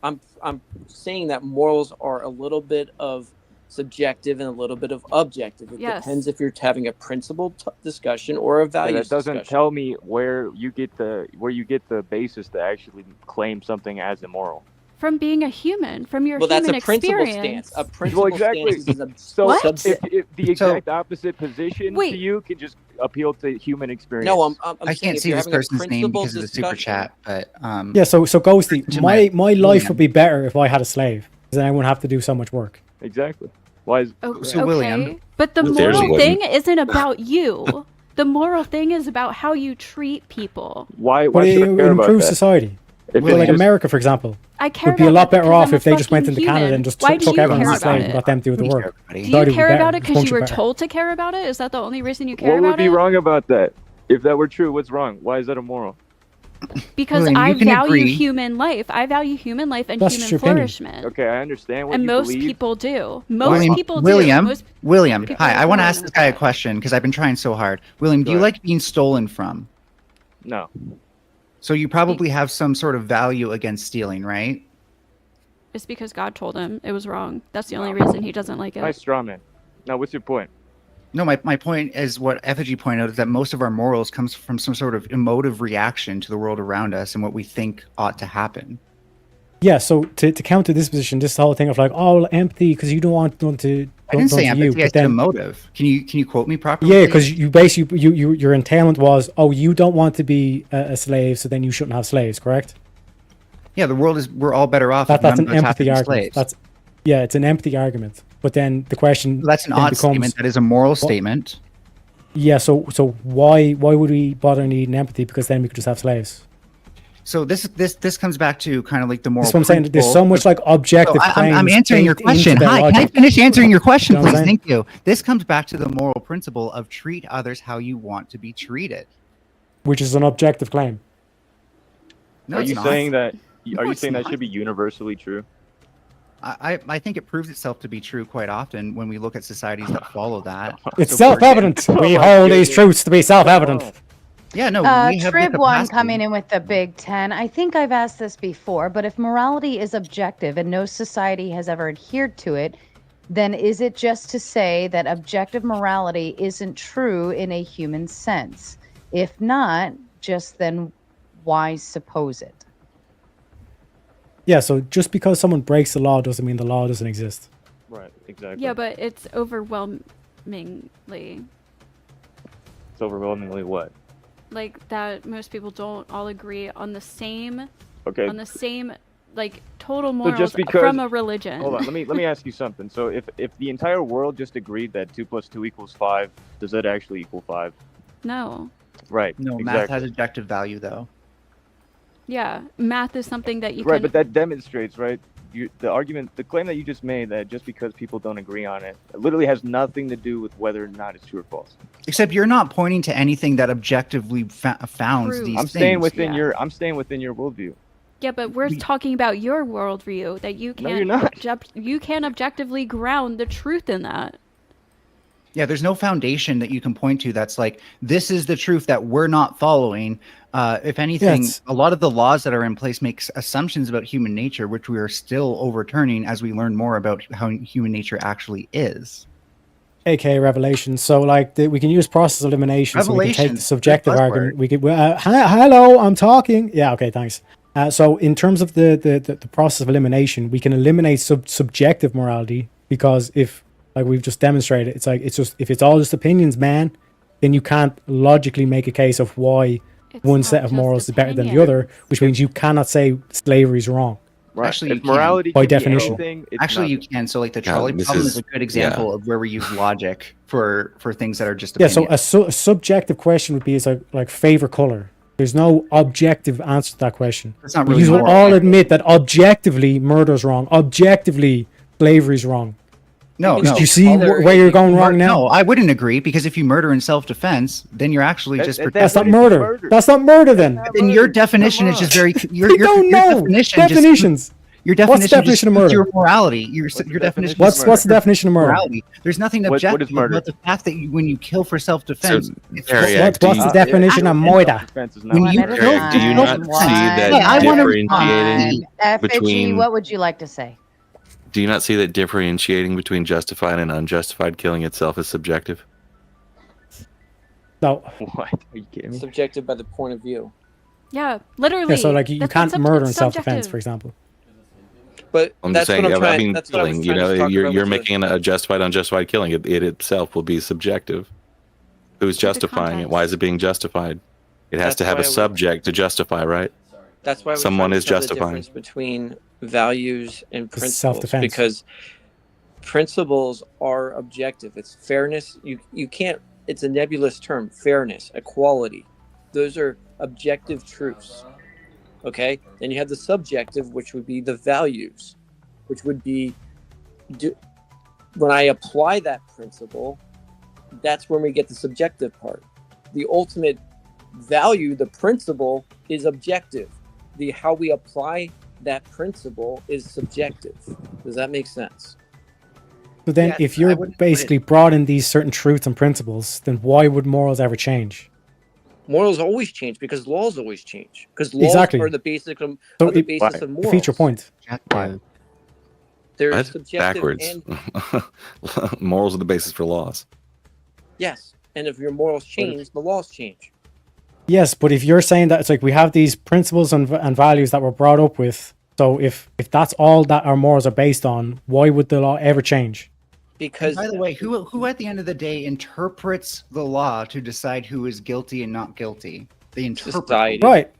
H: I'm saying that morals are a little bit of subjective and a little bit of objective. It
D: Yes.
H: depends if you're having a principled discussion or a
K: Yeah,
H: value
K: that doesn't
H: discussion.
K: tell me where you get the basis to actually claim something as immoral.
D: from being a human, from your
H: Well, that's
D: human
H: a principle
D: experience.
H: stance. A principle
K: exactly.
H: stance is a
K: So
D: What?
K: if the
I: So-
K: exact opposite position
D: Wait.
K: to you can just appeal to human experience.
H: No, I'm
I: I
H: saying
I: can't
H: if
I: see
H: you're
I: this
H: having a
I: person's name
H: principle
I: because of the super
H: discussion-
I: chat, but
C: Yeah, so Ghosty,
I: To
C: my life
I: William.
C: would be better if I had a slave, because then I wouldn't have to do so much work.
K: Exactly. Why is
I: So, William,
D: but the
J: There's
D: moral
J: one.
D: thing isn't about you. The moral thing is about how you treat people.
K: why
C: But it
K: should I care about
C: improves
K: that?
C: society.
K: If
C: So
K: it's
C: like
K: just-
C: America, for example,
D: I care
C: would be a
D: about
C: lot
D: that
C: better
D: because
C: off
D: I'm a
C: if they just went
D: fucking
C: into Canada
D: human.
C: and just
D: Why do
C: took
D: you
C: everyone
D: care
C: as a slave
D: about
C: and
D: it?
C: got them to do the work.
D: Do
C: Society
D: you
C: would be
D: care
C: better,
D: about it because you
C: function
D: were
C: better.
D: told to care about it? Is that the only reason you care
K: What
D: about
K: would be
D: it?
K: wrong about that? If that were true, what's wrong? Why is that immoral?
D: Because
I: William,
D: I
I: you can
D: value
I: agree.
D: human life. I value human life and
C: That's
D: human
C: your opinion.
D: flourishment.
K: Okay, I understand what
D: And
K: you
D: most
K: believe.
D: people do. Most
I: William,
D: people do.
I: William,
D: Most
I: William,
D: people
I: hi. I
D: are
I: want to
D: fine
I: ask this
D: with
I: guy a
D: that.
I: question because I've been trying so hard. William, do you
K: Go ahead.
I: like being stolen from?
K: No.
I: So you probably have some sort of value against stealing, right?
D: It's because God told him it was wrong. That's the only reason he doesn't like it.
K: Nice straw man. Now, what's your point?
I: No, my point is what Effigy pointed out is that most of our morals comes from some sort of emotive reaction to the world around us and what we think ought to happen.
C: Yeah, so to counter this position, this whole thing of like, oh, empathy because you don't want them to.
I: I didn't say
C: you,
I: empathy, I
C: but
I: said
C: then,
I: emotive. Can you quote me properly?
C: yeah,
I: please?
C: because you basically your entailment was, oh, you don't want to be a slave, so then you shouldn't have slaves, correct?
I: Yeah, the world is we're all better off. if
C: That's
I: none
C: an
I: of us have to
C: empathy
I: be
C: argument.
I: slaves.
C: It's an empathy argument. But then the question
I: That's an
C: then
I: odd
C: becomes,
I: statement. That is a moral statement.
C: Yeah, so why would we bother needing empathy? Because then we could just have slaves.
I: So this comes back to kind of like the moral.
C: That's what I'm saying. There's
I: principle.
C: so much like objective
I: So I'm
C: claims
I: answering your
C: baked into
I: question.
C: their
I: Hi, can I
C: logic.
I: finish answering your question,
C: You know what
I: please?
C: I'm saying?
I: Thank you. This comes back to the moral principle of treat others how you want to be treated.
C: Which is an objective claim.
I: No,
K: Are
I: it's
K: you
I: not.
K: saying that? Are you
I: it's
K: saying that
I: not.
K: should be universally true?
I: I think it proves itself to be true quite often when we look at societies that follow that.
C: It's
I: So, for
C: self-evident.
K: Oh
C: We
K: my
C: hold these
K: goodness.
C: truths to be self-evident.
I: Yeah, no, we have the
B: Trib one
I: capacity.
B: coming in with the Big Ten. I think I've asked this before, but if morality is objective and no society has ever adhered to it, then is it just to say that objective morality isn't true in a human sense? If not, just then why suppose it?
C: Yeah, so just because someone breaks the law doesn't mean the law doesn't exist.
K: Right. Exactly.
D: Yeah, but it's overwhelmingly
K: It's overwhelmingly what?
D: like that most people don't all agree on the same
K: Okay.
D: like total morals
K: just because-
D: from a religion.
K: Hold on. Let me ask you something. So if the entire world just agreed that 2 + 2 = 5, does that actually equal 5?
D: No.
K: Right.
I: No,
K: exactly.
I: math has objective value though.
D: Yeah, math is something that you
K: Right,
D: can
K: but that demonstrates, right? The claim that you just made that just because people don't agree on it, it literally has nothing to do with whether or not it's true or false.
I: Except you're not pointing to anything that objectively founds
D: True.
I: these
K: I'm
I: things.
K: staying within
D: Yeah.
K: I'm staying within your worldview.
D: Yeah, but we're talking about your worldview that you
K: No,
D: can't
K: you're not.
D: you can't objectively ground the truth in that.
I: Yeah, there's no foundation that you can point to that's like, this is the truth that we're not following. If anything,
C: Yes.
I: a lot of the laws that are in place make assumptions about human nature, which we are still overturning as we learn more about how human nature actually is.
C: AKA revelation. So like we can use process elimination. So we can take the
I: Revelation's
C: subjective
I: good
C: argument.
I: buzzword.
C: We could hello, I'm talking. Yeah, okay, thanks. So in terms of the process of elimination, we can eliminate subjective morality because if, like we've just demonstrated, it's like if it's all just opinions, man, then you can't logically make a case of why
D: It's
C: one
D: not
C: set of
D: just
C: morals is better than the other, which means you cannot say slavery is wrong.
K: Right.
I: Actually, you
K: if
I: can.
K: morality
C: By
K: can be
C: definition.
K: anything, it's
I: Actually, you
K: nothing.
I: can. So, like the
J: Yeah,
I: trolley
J: this
I: problem
J: is-
I: is a good example of where we use logic for things that are just
C: Yeah, so
I: opinions.
C: a subjective question would be is like favorite color. There's no objective answer to that question.
I: That's not
C: We
I: really
C: will
I: moral.
C: all admit that objectively murder's wrong. Objectively slavery's wrong.
I: No,
C: Do
I: no.
C: you see
H: All there
C: where
H: is-
C: you're going wrong now?
I: No, I wouldn't agree because if you murder in self-defense, then you're actually
K: That-
I: just
K: that-
C: That's not
K: what is
C: murder.
K: murder?
C: That's not murder then.
I: then your definition is just very your
C: You don't know definitions.
I: Your
C: What's the
I: definition
C: definition of
I: just
C: murder?
I: your morality. Your
K: the
I: definition.
K: definition
I: is
C: What's the definition of murder?
I: morality? There's nothing
K: What
I: objective
K: is murder?
I: about the fact that when you kill for self-defense,
J: So,
I: it's
J: Harry,
C: What's
J: do
C: the
J: you-
C: definition of murder?
K: Defense is not
I: When you
B: One at a
I: kill-
J: Eric, do you
B: time.
J: not see that
I: Yeah, I wanna-
J: differentiating
B: Effigy,
J: between
B: what would you like to say?
J: do you not see that differentiating between justified and unjustified killing itself is subjective?
C: No.
K: What? Are you kidding me?
H: Subjective by the point of view.
D: Yeah, literally.
C: Yeah, so like you
D: That's
C: can't
D: sub-
C: murder in
D: it's
C: self-defense,
D: subjective.
C: for example.
H: But
J: I'm just
H: that's
J: saying.
H: what I'm trying.
J: I mean,
H: That's what I was
J: killing.
H: trying to talk
J: You're
H: about
J: you're
H: with
J: making a justified, unjustified killing. It itself will be subjective. Who's
D: To the
J: justifying it?
D: context.
J: Why is it being justified? It has
H: That's
J: to have
H: why
J: a
H: I was-
J: subject to justify, right?
H: That's why I was
J: Someone
H: trying to
J: is
H: tell the
J: justifying.
H: difference between values and principles,
C: self-defense.
H: because principles are objective. It's fairness. You can't. It's a nebulous term. Fairness, equality. Those are objective truths. Okay. Then you have the subjective, which would be the values, which would be when I apply that principle. That's when we get the subjective part. The ultimate value, the principle, is objective. The how we apply that principle is subjective. Does that make sense?
C: So then,
I: Yeah,
C: if
I: I
C: you're
I: wouldn't put
C: basically brought in these certain truths and principles, then why would morals ever change?
H: Morals always change because laws always change. Because laws
C: Exactly.
H: are the basic of,
C: So
H: are the
C: it-
H: basis of morals.
C: Defeat your point.
I: Objective.
H: They're
J: What?
H: subjective
J: Backwards.
H: and
J: Morals are the basis for laws.
H: yes. And if your morals change, the laws change.
C: Yes, but if you're saying that it's like we have these principles and values that we're brought up with, so if that's all that our morals are based on, why would the law ever change?
H: Because
I: By the way, who at the end of the day interprets the law to decide who is guilty and not guilty? They interpret.
H: Society.
C: Right.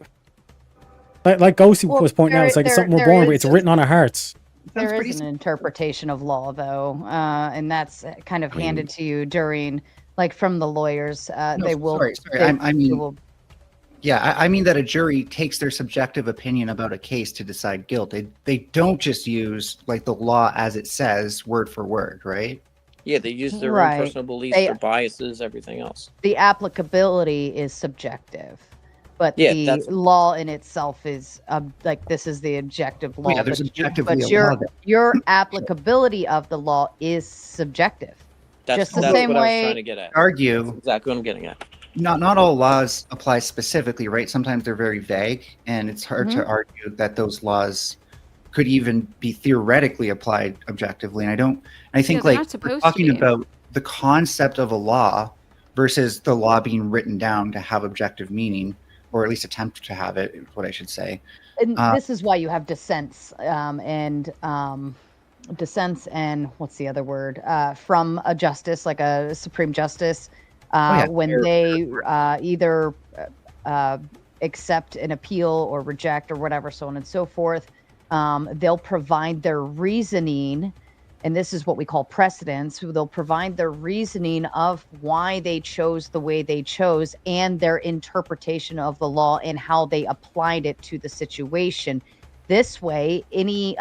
C: Like Ghosty
B: Well,
C: was pointing out, it's like it's
B: there-
C: something we're
B: there
C: born with.
B: is-
C: It's written on our hearts.
I: Sounds
B: There
I: pretty
B: is an interpretation of law, though, and that's kind of handed to you during, like, from the lawyers.
I: No,
B: They will.
I: sorry.
B: they-
I: I
B: they
I: mean,
B: will-
I: yeah, I mean that a jury takes their subjective opinion about a case to decide guilt. They don't just use like the law as it says, word for word, right?
H: Yeah, they use their
B: Right.
H: own personal beliefs,
B: They-
H: their biases, everything else.
B: the applicability is subjective, but
H: Yeah,
B: the
H: that's-
B: law in itself is like this is the objective law.
I: Yeah, there's
B: but
I: objectively
B: but
I: a
B: your
I: law that-
B: your applicability of the law is subjective.
H: That's,
B: Just the
H: that's
B: same
H: what I was
B: way-
H: trying to get at.
I: Argue
H: That's exactly what I'm getting at.
I: not all laws apply specifically, right? Sometimes they're very vague, and it's hard to argue that those laws could even be theoretically applied objectively. And I think
D: they're
I: like
D: not
I: we're
D: supposed to
I: talking
D: be.
I: about the concept of a law versus the law being written down to have objective meaning, or at least attempt to have it, is what I should say.
B: And this is why you have dissents and dissents and what's the other word from a justice, like a supreme justice, when they either accept an appeal or reject or whatever, so on and so forth. They'll provide their reasoning, and this is what we call precedents. They'll provide their reasoning of why they chose the way they chose and their interpretation of the law and how they applied it to the situation. This way, any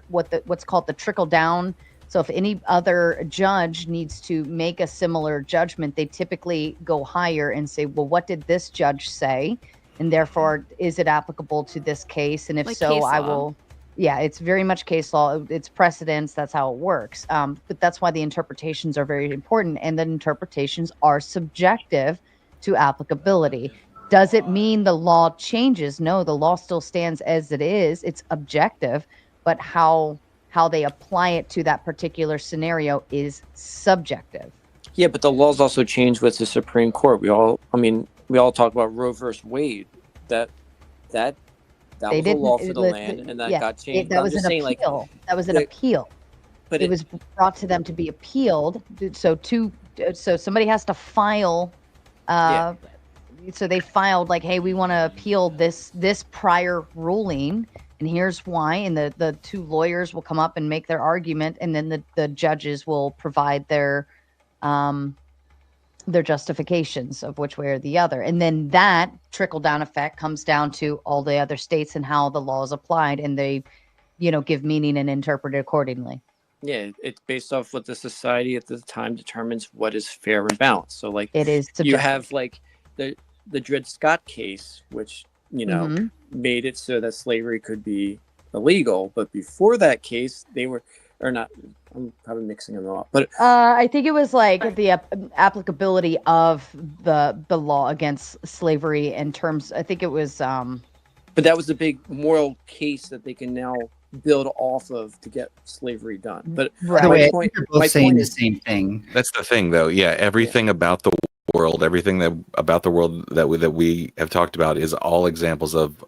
B: what's called the trickle down. So if any other judge needs to make a similar judgment, they typically go higher and say, well, what did this judge say? And therefore, is it applicable to this case? And if
D: Like
B: so,
D: case
B: I
D: law.
B: will. Yeah, it's very much case law. It's precedents. That's how it works. But that's why the interpretations are very important. And the interpretations are subjective to applicability. Does it mean the law changes? No, the law still stands as it is. It's objective, but how they apply it to that particular scenario is subjective.
H: Yeah, but the laws also change with the Supreme Court. We all talk about Roe versus Wade. That
B: They
H: was a law for
B: didn't-
H: the land, and that got changed.
B: That
H: I'm
B: was
H: just
B: an
H: saying, like,
B: appeal. That was an
H: the-
B: appeal.
H: but
B: It was brought to them to be appealed. So somebody has to file.
H: Yeah.
B: So they filed like, hey, we want to appeal this prior ruling, and here's why. And the two lawyers will come up and make their argument, and then the judges will provide their justifications of which way or the other. And then that trickle down effect comes down to all the other states and how the law is applied, and they, give meaning and interpret it accordingly.
H: yeah, it's based off what the society at the time determines what is fair and balanced. So, like,
B: It is subjective.
H: you have like the Dred Scott case, which
B: Mhm.
H: made it so that slavery could be illegal. But before that case, they were, or not. I'm probably mixing them up, but
B: I think it was like the applicability of the law against slavery in terms. I think it was.
H: but that was a big moral case that they can now build off of to get slavery done. But
B: Right.
I: By the way,
H: my
I: I
H: point,
I: think they're both
H: my
I: saying
H: point
I: the
H: is,
I: same thing.
J: That's the thing, though. Yeah, everything about the world, everything about the world that we have talked about is all examples of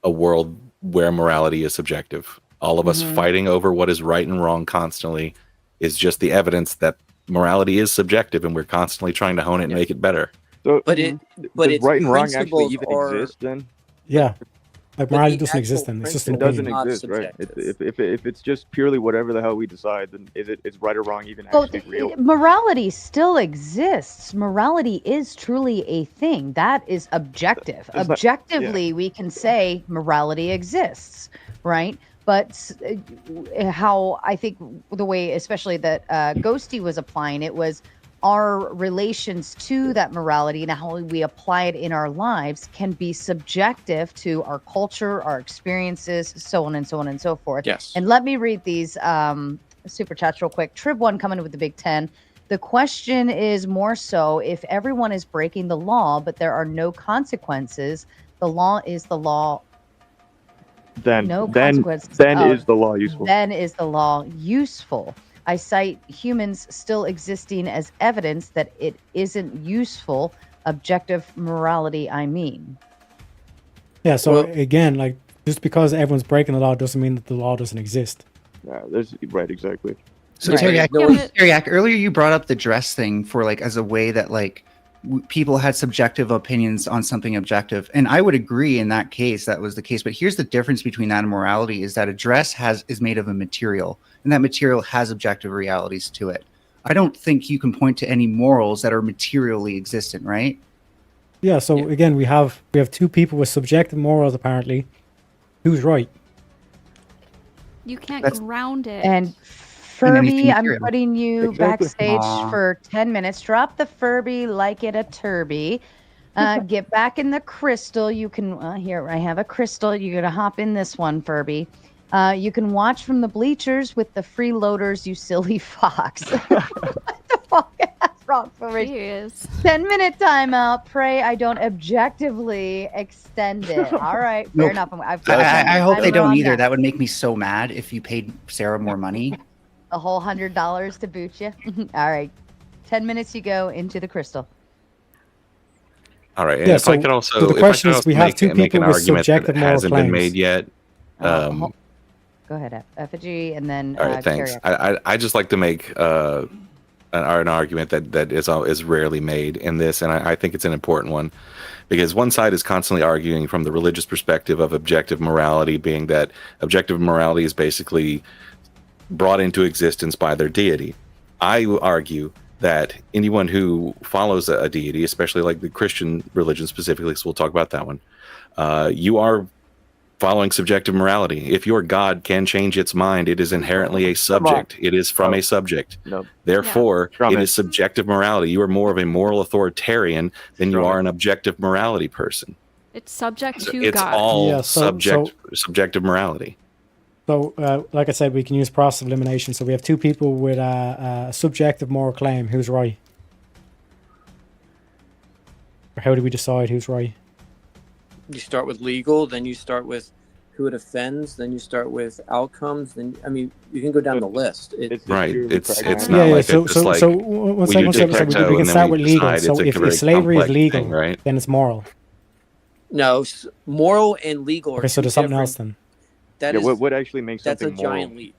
J: a world where morality is subjective. All of us fighting over what is right and wrong constantly is just the evidence that morality is subjective, and we're constantly trying to hone it and make it better.
K: So,
H: But
K: does
H: its
K: right and wrong actually
H: principles
K: even
H: are-
K: exist then?
C: Yeah. Like
H: But
C: morality
H: the
C: doesn't exist
H: actual
C: then. It's just
K: It
C: an
H: principle
K: doesn't
C: opinion.
H: not
K: exist, right?
H: subjective.
K: If it's just purely whatever the hell we decide, then is right or wrong even
B: Well,
K: actually real?
B: morality still exists. Morality is truly a thing that is objective.
K: It's not-
B: Objectively, we can say morality exists, right? But how I think the way, especially that Ghosty was applying it, was our relations to that morality and how we apply it in our lives can be subjective to our culture, our experiences, so on and so on and so forth.
H: Yes.
B: And let me read these super chats real quick. Trib1 coming with the Big 10. The question is more so if everyone is breaking the law, but there are no consequences, the law is the law.
K: Then
B: No
K: then
B: consequences.
K: is the law useful?
B: Then is the law useful. I cite humans still existing as evidence that it isn't useful. Objective morality, I mean.
C: Yeah, so
H: Well-
C: again, like just because everyone's breaking the law doesn't mean that the law doesn't exist.
K: Yeah, there's right, exactly.
I: So
H: Right.
I: Teriak,
H: No,
I: Teriak, earlier you brought up the dress thing for like as a way that like people had subjective opinions on something objective, and I would agree in that case that was the case. But here's the difference between that and morality: is that a dress is made of a material, and that material has objective realities to it. I don't think you can point to any morals that are materially existent, right?
C: Yeah, so again, we have two people with subjective morals apparently. Who's right?
D: You can't
I: That's-
D: ground it.
B: And
I: anything
B: Furby, I'm
I: material.
B: putting you
K: Exactly.
B: backstage
I: Aw.
B: for 10 minutes. Drop the Furby like it a turby. Get back in the crystal. You can, here, I have a crystal. You're going to hop in this one, Furby. You can watch from the bleachers with the freeloaders, you silly fox. What the fuck? That's wrong, Furby.
D: Jeez.
B: 10-minute timeout. Pray I don't objectively extend it. All right, fair
I: Nope.
B: enough. I've
I: I hope they
B: I'm
I: don't
B: on
I: either.
B: that.
I: That would make me so mad if you paid Sarah more money.
B: A whole $100 to boot you. All right, 10 minutes you go into the crystal.
J: All right. And
C: Yeah,
J: if I
C: so-
J: could also,
C: so the
J: if I
C: question
J: could
C: is,
J: also
C: we have
J: make,
C: two
J: make an
C: people with
J: argument
C: subjective
J: that
C: moral
J: hasn't been
C: claims.
J: made yet.
B: Go ahead, Effigy, and then
J: All right, thanks.
B: Carrier.
J: I just like to make an argument that is rarely made in this, and I think it's an important one, because one side is constantly arguing from the religious perspective of objective morality, being that objective morality is basically brought into existence by their deity. I argue that anyone who follows a deity, especially like the Christian religion specifically, so we'll talk about that one, you are following subjective morality. If your God can change its mind, it is inherently a subject. It is from a subject.
K: No.
J: Therefore,
K: Strawman.
J: it is subjective morality. You are more of a moral authoritarian than you are an objective morality person.
D: It's subject
J: So
D: to
J: it's
D: God.
J: all
C: Yeah, so-
J: subjective morality.
C: So, like I said, we can use process of elimination. So we have two people with a subjective moral claim. Who's right? Or how do we decide who's right?
H: You start with legal, then you start with who it offends, then you start with outcomes. Then I mean, you can go down the list.
J: Right.
K: purely
J: It's
K: pragmatic.
J: not like
C: So,
J: it's just like
C: one
J: we
C: second,
J: do de facto
C: we can
J: and then
C: start
J: we
C: with legal.
J: decide
C: So
J: it's a
C: if
J: very
C: slavery is
J: complex
C: legal,
J: thing, right?
C: then it's moral.
H: No, moral and legal.
C: Okay,
H: are
C: so
H: two
C: there's something
H: different-
C: else then.
H: That
K: Yeah,
H: is
K: what actually makes
H: that's a
K: something moral?
H: giant leap.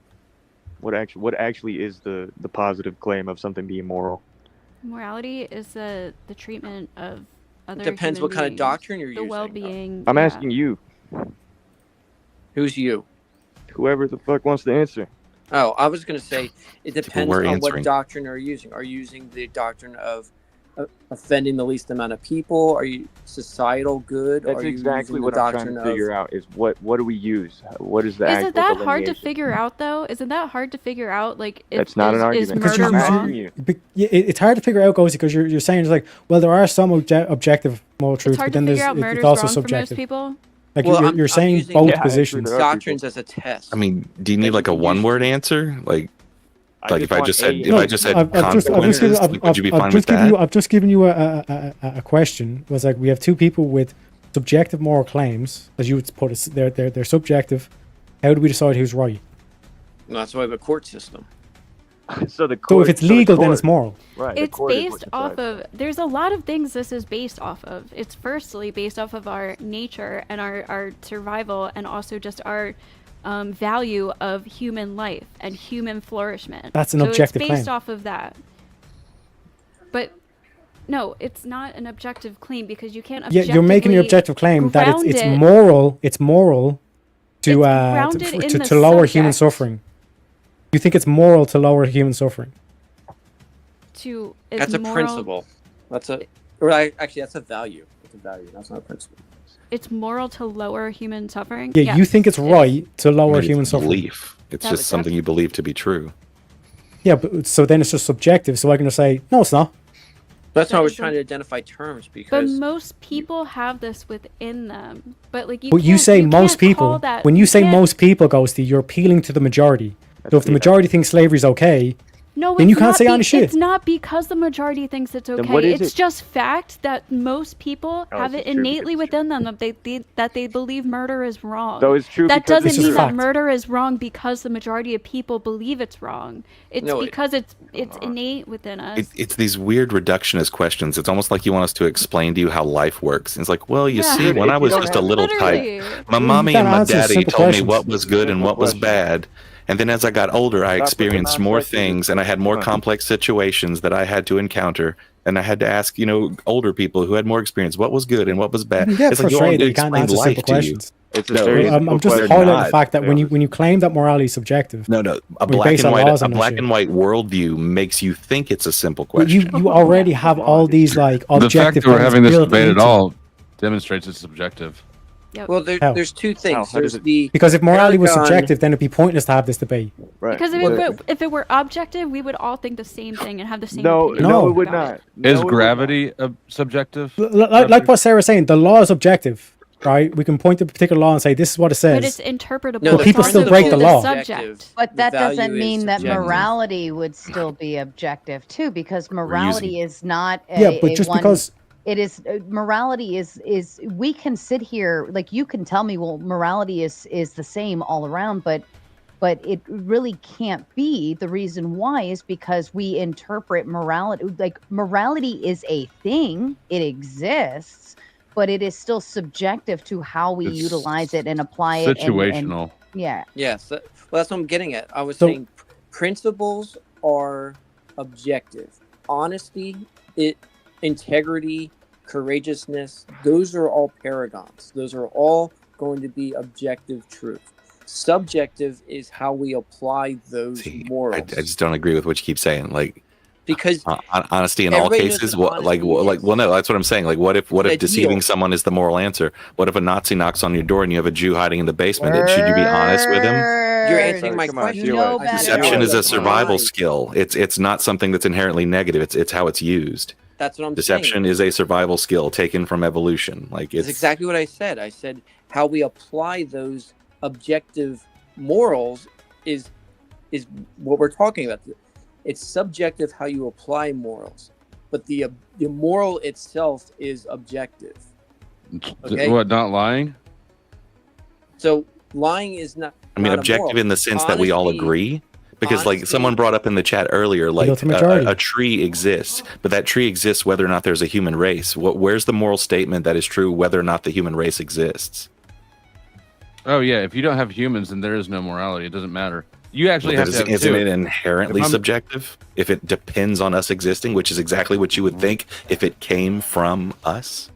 K: What actually is the positive claim of something being moral?
D: Morality is the treatment of other
H: Depends
D: human
H: what kind of
D: beings,
H: doctrine you're
D: the
H: using.
D: well-being.
K: I'm
D: yeah.
K: asking you,
H: Who's you?
K: whoever the fuck wants to answer.
H: Oh, I was going to say it depends
J: were
H: on what
J: answering.
H: doctrine are you using. Are you using the doctrine of offending the least amount of people? Are you societal good?
K: That's
H: are you
K: exactly
H: using
K: what
H: the
K: I'm trying
H: doctrine
K: to figure out. Is what do we use? What is the actual
D: Isn't that hard to
K: delineation?
D: figure out though? Isn't that hard to figure out? Like,
K: That's not an
D: is
K: argument.
C: Because
D: murder
K: I'm asking
D: wrong?
K: you.
C: It's hard to figure out, Ghosty, because you're saying it's like, well, there are some objective moral truths,
D: It's hard
C: but
D: to
C: then
D: figure out
C: it's
D: murder's
C: also
D: wrong for most
C: subjective.
D: people.
C: Like
H: Well,
C: you're
H: I'm
C: saying
H: using-
C: both
K: Yeah, actually,
C: positions.
K: there are
H: doctrines as a test.
J: I mean, do you need
H: That
J: like
H: you
J: a
H: can use-
J: one-word answer? Like if I
K: want
J: just said
K: a-
J: if I just said
C: I've just
J: consequences,
C: given,
J: like, would you be
C: I've
J: fine with
C: just given
J: that?
C: you, I've just given you a question. It was like we have two people with subjective moral claims, as you would put it. They're subjective. How do we decide who's right?
H: Well, that's why we have a court system.
K: So the
C: So
K: court,
C: if it's
K: so the
C: legal, then
K: court-
C: it's moral.
K: Right. the
D: It's
K: court is what
D: based off
K: decides.
D: of, there's a lot of things this is based off of. It's firstly based off of our nature and our survival, and also just our value of human life and human flourishment.
C: That's an
D: so
C: objective
D: it's based
C: claim.
D: off of that. But no, it's not an objective claim because you can't
C: Yeah, you're making an objective claim that it's moral. It's moral to to lower human suffering. You think it's moral to lower human suffering?
H: That's a principle. That's a actually that's a value. It's a value. That's not a principle.
D: It's moral to lower human suffering.
C: Yeah,
D: Yes,
C: you think it's right to lower
J: Maybe
C: human
J: it's
C: suffering.
J: belief. It's just something you believe to be true.
C: Yeah, but so then it's just subjective. So I'm going to say no, it's not.
H: That's why I was trying to identify terms
D: But
H: because
D: most people have this within them. But like
C: But you say most people. When you say most people, Ghosty, you're appealing to the majority. So if the majority thinks slavery is okay,
D: no,
C: then you can't
D: not
C: say any shit.
D: It's not because the majority thinks it's
K: what
D: okay.
K: is
D: It's
K: it?
D: just fact that most people have
K: this
D: it
K: is true
D: innately within them that they believe murder is wrong.
K: So it's true
D: That
K: because
C: This
D: doesn't
C: is
D: mean that
C: fact.
D: murder is wrong because the majority of people believe it's wrong. It's
H: No,
D: because it's innate within us.
J: It's these weird reductionist questions. It's almost like you want us to explain to you how life works. And it's like, well, you
D: Yeah.
J: see, when I was just a little
D: Literally.
J: tyke, my mommy and
C: gotta
J: my
C: answer
J: daddy
C: simple
J: told me
C: questions.
J: what was good and what was
K: Simple
J: bad. And then as I got older, I
K: Stop with the
J: experienced more
K: nonsense.
J: things and I had more
K: Come on.
J: complex situations that I had to encounter. And I had to ask, older people who had more experience, what was good and what was bad.
C: you get
J: It's like you
C: frustrated that
J: want
C: you can't
J: to
C: answer
J: explain
C: simple
J: life to you.
C: questions.
K: It's a
J: No,
K: very
J: I'm
C: I'm
K: simple
C: just
K: question.
C: highlighting
J: not.
C: the fact that when
K: They're
C: you claim that morality is subjective,
J: No, a
C: We
J: black
C: base
J: and
C: our
J: white,
C: laws
J: a
C: on that
J: black
C: shit.
J: and white worldview makes you think it's a simple
C: but
J: question.
C: you already have all these like
L: The fact
C: objective
L: that we're
C: things
L: having this
C: built
L: debate at
C: into-
L: all demonstrates it's subjective.
D: Yep.
H: well,
C: How?
H: there's two things.
K: How does
H: There's
K: it-
H: the
C: Because if morality was
H: paragon-
C: subjective, then it'd be pointless to have this debate.
K: Right.
D: Because
K: But-
D: if it were objective, we would all think the same thing and have the same
K: no,
D: opinion
K: no,
C: No.
K: it would
D: about
K: not.
D: it.
K: No,
L: Is
K: it would
L: gravity subjective?
C: Like what Sarah's saying, the law is objective, right? We can point to a particular law and say this is what it
D: But it's
C: says.
D: interpretable.
H: No,
C: But
H: the
C: people still break the
H: principle
C: law.
H: is
D: Subject.
H: subjective.
B: But
H: The
B: that
H: value
B: doesn't
H: is
B: mean that
H: subjective.
B: morality would still be objective too, because morality is not a,
C: Yeah, but
B: a
C: just
B: one,
C: because
B: it is morality is we can sit here like you can tell me, well, morality is the same all around, but it really can't be. The reason why is because we interpret morality like morality is a thing, it exists, but it is still subjective to how we
L: It's
B: utilize it and apply it.
L: Situational.
B: Yeah.
H: Yes, well, that's what I'm getting at. I was
C: So-
H: saying principles are objective. Honesty, integrity, courageousness, those are all paragons. Those are all going to be objective truth. Subjective is how we apply those
J: See, I
H: morals.
J: just don't agree with what you keep saying. Like,
H: because
J: honesty in all
H: everybody knows
J: cases.
H: what honesty
J: No, that's what I'm saying. Like, what if
H: Ideal.
J: deceiving someone is the moral answer? What if a Nazi knocks on your door and you have a Jew hiding in the basement? Should you be honest with him?
H: you're answering my
K: Come on,
H: question.
K: you
B: know
K: are-
B: better.
J: Deception is a
H: That's
J: survival
H: right.
J: skill. It's not something that's inherently negative. It's how it's used.
H: That's what I'm
J: Deception
H: saying.
J: is a survival skill taken from evolution. Like
H: That's
J: it's
H: exactly what I said. I said how we apply those objective morals is what we're talking about. It's subjective how you apply morals, but the moral itself is objective. Okay.
L: What, not lying?
H: So lying is not.
J: I mean,
H: not a
J: objective
H: moral.
J: in the sense that we all
H: Honesty-
J: agree. Because like
H: honesty-
J: someone brought up in the chat earlier, like
C: Guilty majority.
J: a tree exists, but that tree exists whether or not there's a human race. Where's the moral statement that is true whether or not the human race exists?
L: Oh yeah, if you don't have humans, then there is no morality. It doesn't matter. You actually
J: Well,
L: have to have
J: isn't
L: two.
J: it inherently
L: If I'm-
J: subjective if it depends on us existing, which is exactly what you would think if it came from us?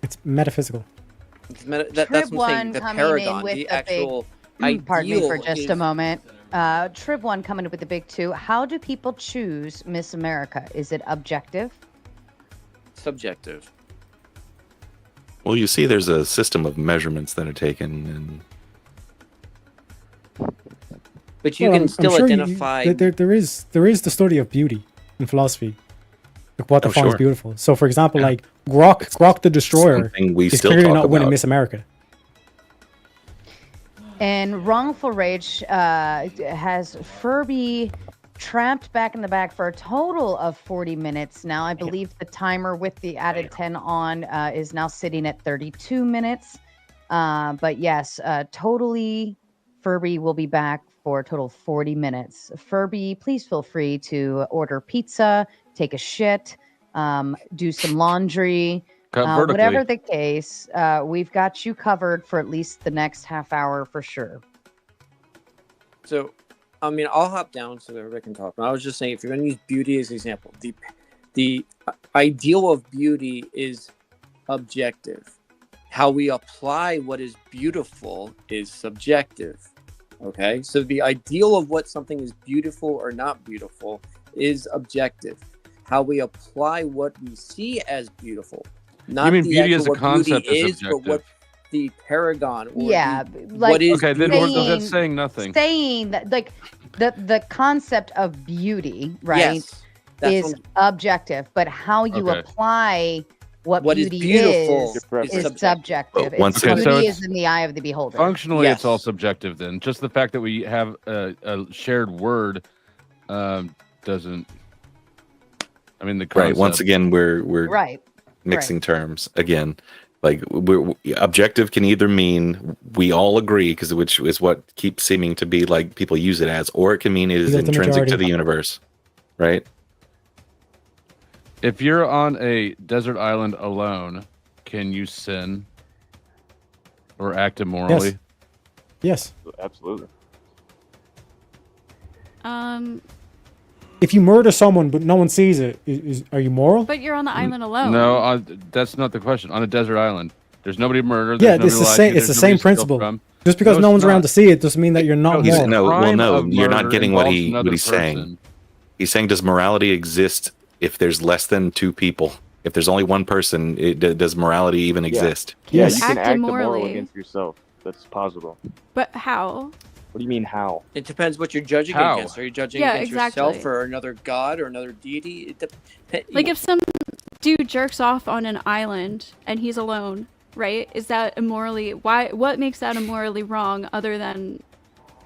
C: it's metaphysical.
H: That's
B: Trib
H: what I'm saying.
B: one
H: The
B: coming in
H: paragon,
B: with
H: the
B: the
H: actual
B: Pardon me for
H: ideal
B: just
H: is
B: a moment. Trib one coming up with the big two. How do people choose Miss America? Is it objective?
H: subjective.
J: Well, you see, there's a system of measurements that are taken, and
H: But you
C: Well,
H: can
C: I'm
H: still
C: sure
H: identify.
C: there is the study of beauty in philosophy, like what
J: Oh,
C: defines
J: sure.
C: beautiful. So, for example, like Grok the Destroyer
J: something we
C: is
J: still
C: clearly
J: talk
C: not winning
J: about.
C: Miss America.
B: And Wrongful Rage has Furby trapped back in the back for a total of 40 minutes now. I believe the timer with the added 10 on is now sitting at 32 minutes. But yes, totally Furby will be back for a total of 40 minutes. Furby, please feel free to order pizza, take a shit, do some laundry,
L: Cut vertically.
B: Whatever the case, we've got you covered for at least the next half hour for sure.
H: So, I mean, I'll hop down so that everybody can talk. But I was just saying, if you're going to use beauty as an example, the ideal of beauty is objective. How we apply what is beautiful is subjective. Okay, so the ideal of what something is beautiful or not beautiful is objective. How we apply what we see as beautiful, not
L: You mean
H: the
L: beauty
H: actual
L: as a
H: what
L: concept
H: beauty
L: is
H: is, but what
L: objective?
H: the paragon or
B: Yeah,
H: the,
B: like
H: what is
L: Okay, then
H: beautiful.
L: that's saying nothing.
B: Saying that, like the concept of beauty, right,
H: Yes, that's
B: is
H: what
B: objective, but how you
L: Okay.
B: apply what
H: What is
B: beauty
H: beautiful
B: is
H: is
B: subjective.
J: Well, once
B: It's
J: again-
L: Okay, so
B: beauty
L: it's
B: is in the eye of the beholder.
L: Functionally, it's all
H: Yes.
L: subjective. Then just the fact that we have a shared word doesn't. I mean, the
J: Right. Once
L: concept-
J: again, we're
B: Right.
J: mixing terms again. Like objective can either mean we all agree, because which is what keeps seeming to be like people use it as, or it can mean it is
C: Feel the
J: intrinsic to
C: majority.
J: the universe, right?
L: If you're on a desert island alone, can you sin or act immorally?
C: Yes.
K: Absolutely.
C: If you murder someone but no one sees it, are you moral?
D: But you're on the island alone.
L: No, that's not the question. On a desert island, there's nobody murdered.
C: Yeah,
L: there's
C: it's the
L: nobody
C: same.
L: lied to,
C: It's the
L: there's
C: same
L: nobody to steal
C: principle.
L: from.
C: Just because
L: No,
C: no
L: it's
C: one's around
L: not.
C: to see it doesn't mean that you're not
J: He's,
C: moral.
J: no, well,
L: crime
J: no,
L: of
J: you're not
L: murder
J: getting what
L: involves another
J: he's saying.
L: person.
J: He's saying, does morality exist if there's less than two people? If there's only one person, does morality even exist?
D: Can
C: Yes.
K: You
D: you
K: can
D: act
K: act immoral
D: immorally?
K: against yourself. That's possible.
D: But how?
K: What do you mean how?
H: It depends what you're judging
L: How?
H: against. Are you judging
D: Yeah,
H: against
D: exactly.
H: yourself or another god or another deity?
D: Like if some dude jerks off on an island and he's alone, right? Is that immorally? Why? What makes that immorally wrong other than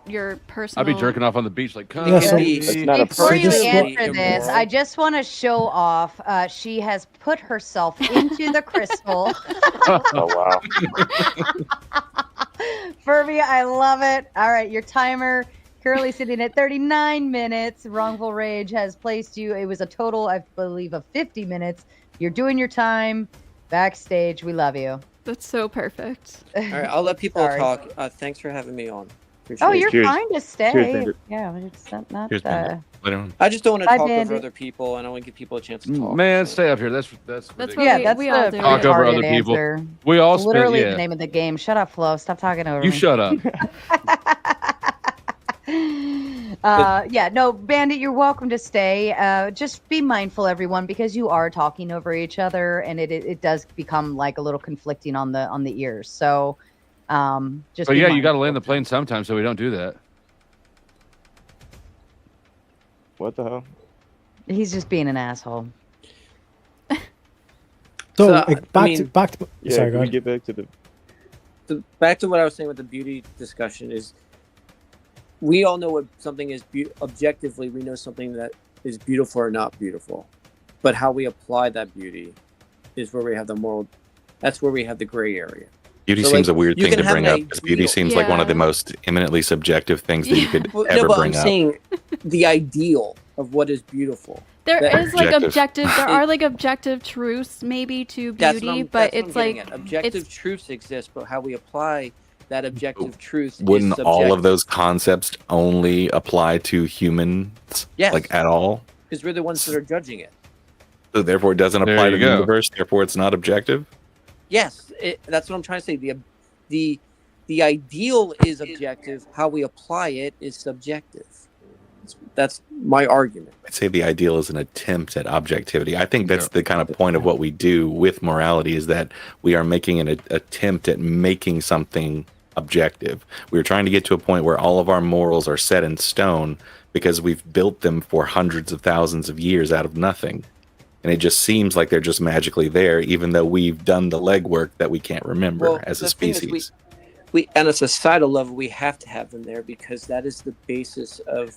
D: your personal?
L: I'd be jerking off on the beach like, come
C: Yeah, so-
K: That's not a
B: Before you
C: just-
B: answer this,
H: immoral.
B: I just want to show off. She has put herself into the crystal.
K: Oh wow.
B: Furby, I love it. All right, your timer currently sitting at 39 minutes. Wrongful Rage has placed you. It was a total, I believe, of 50 minutes. You're doing your time backstage. We love you.
D: That's so perfect.
H: All right, I'll let people
B: Sorry.
H: talk. Thanks for having me on. Appreciate
B: Oh,
H: it.
B: you're
K: Cheers.
B: fine to stay.
K: Cheers, Bandit.
B: Yeah, it's not.
J: Here's Bandit. Let him-
H: I just don't want to
B: Hi,
H: talk over
B: Bandit.
H: other people, and I want to give people a chance to talk.
L: man,
H: so.
L: stay up here. That's
D: That's
L: ridiculous.
D: what
B: Yeah,
D: we-
B: that's
D: we all
B: the
D: do.
L: Talk over
B: retarded
L: other people.
B: answer.
L: We all
B: It's
L: spent,
B: literally
L: yeah.
B: the name of the game. Shut up, Flo. Stop talking over
L: You
B: me.
L: shut up.
B: Yeah, no, Bandit, you're welcome to stay. Just be mindful, everyone, because you are talking over each other, and it does become like a little conflicting on the ears. So, just.
L: But
B: be
L: yeah, you got to
B: mindful.
L: land the plane sometime, so we don't do that.
K: What the hell?
B: He's just being an asshole.
C: So,
H: So,
C: like,
H: I mean-
C: back to.
K: Yeah,
C: Sorry,
K: can
C: go
K: we
C: ahead.
K: get back to the
H: Back to what I was saying with the beauty discussion is, we all know what something is objectively. We know something that is beautiful or not beautiful, but how we apply that beauty is where we have the moral. That's where we have the gray area.
J: Beauty
H: So,
J: seems
H: like,
J: a weird
H: you
J: thing
H: can
J: to
H: have
J: bring
H: an
J: up, because beauty
H: ideal-
J: seems like one of the
D: Yeah.
J: most eminently subjective things that you could
H: Well,
J: ever
H: no, but
J: bring
H: I'm
J: up.
H: saying the ideal of what is beautiful.
D: There
H: That-
D: is like
J: Objective.
D: objective. There are like objective truths maybe to
H: That's
D: beauty,
H: what
D: but
H: I'm
D: it's
H: getting
D: like
H: at. Objective
D: it's
H: truths exist, but how we apply that objective truth
J: Wouldn't
H: is
J: all of
H: subjective.
J: those concepts only apply to humans?
H: Yes.
J: Like at all?
H: Because we're the ones that are judging it.
J: So therefore it doesn't
L: There
J: apply
L: you
J: to the
L: go.
J: universe, therefore it's not objective?
H: Yes, that's what I'm trying to say. The ideal is objective. How we apply it is subjective. That's my argument.
J: I'd say the ideal is an attempt at objectivity. I think that's
L: Yeah.
J: the kind of point of what we do with morality, is that we are making an attempt at making something objective. We're trying to get to a point where all of our morals are set in stone because we've built them for hundreds of thousands of years out of nothing. And it just seems like they're just magically there, even though we've done the legwork that we can't remember
H: Well,
J: as a
H: the thing is,
J: species.
H: we on a societal level, we have to have them there because that is the basis of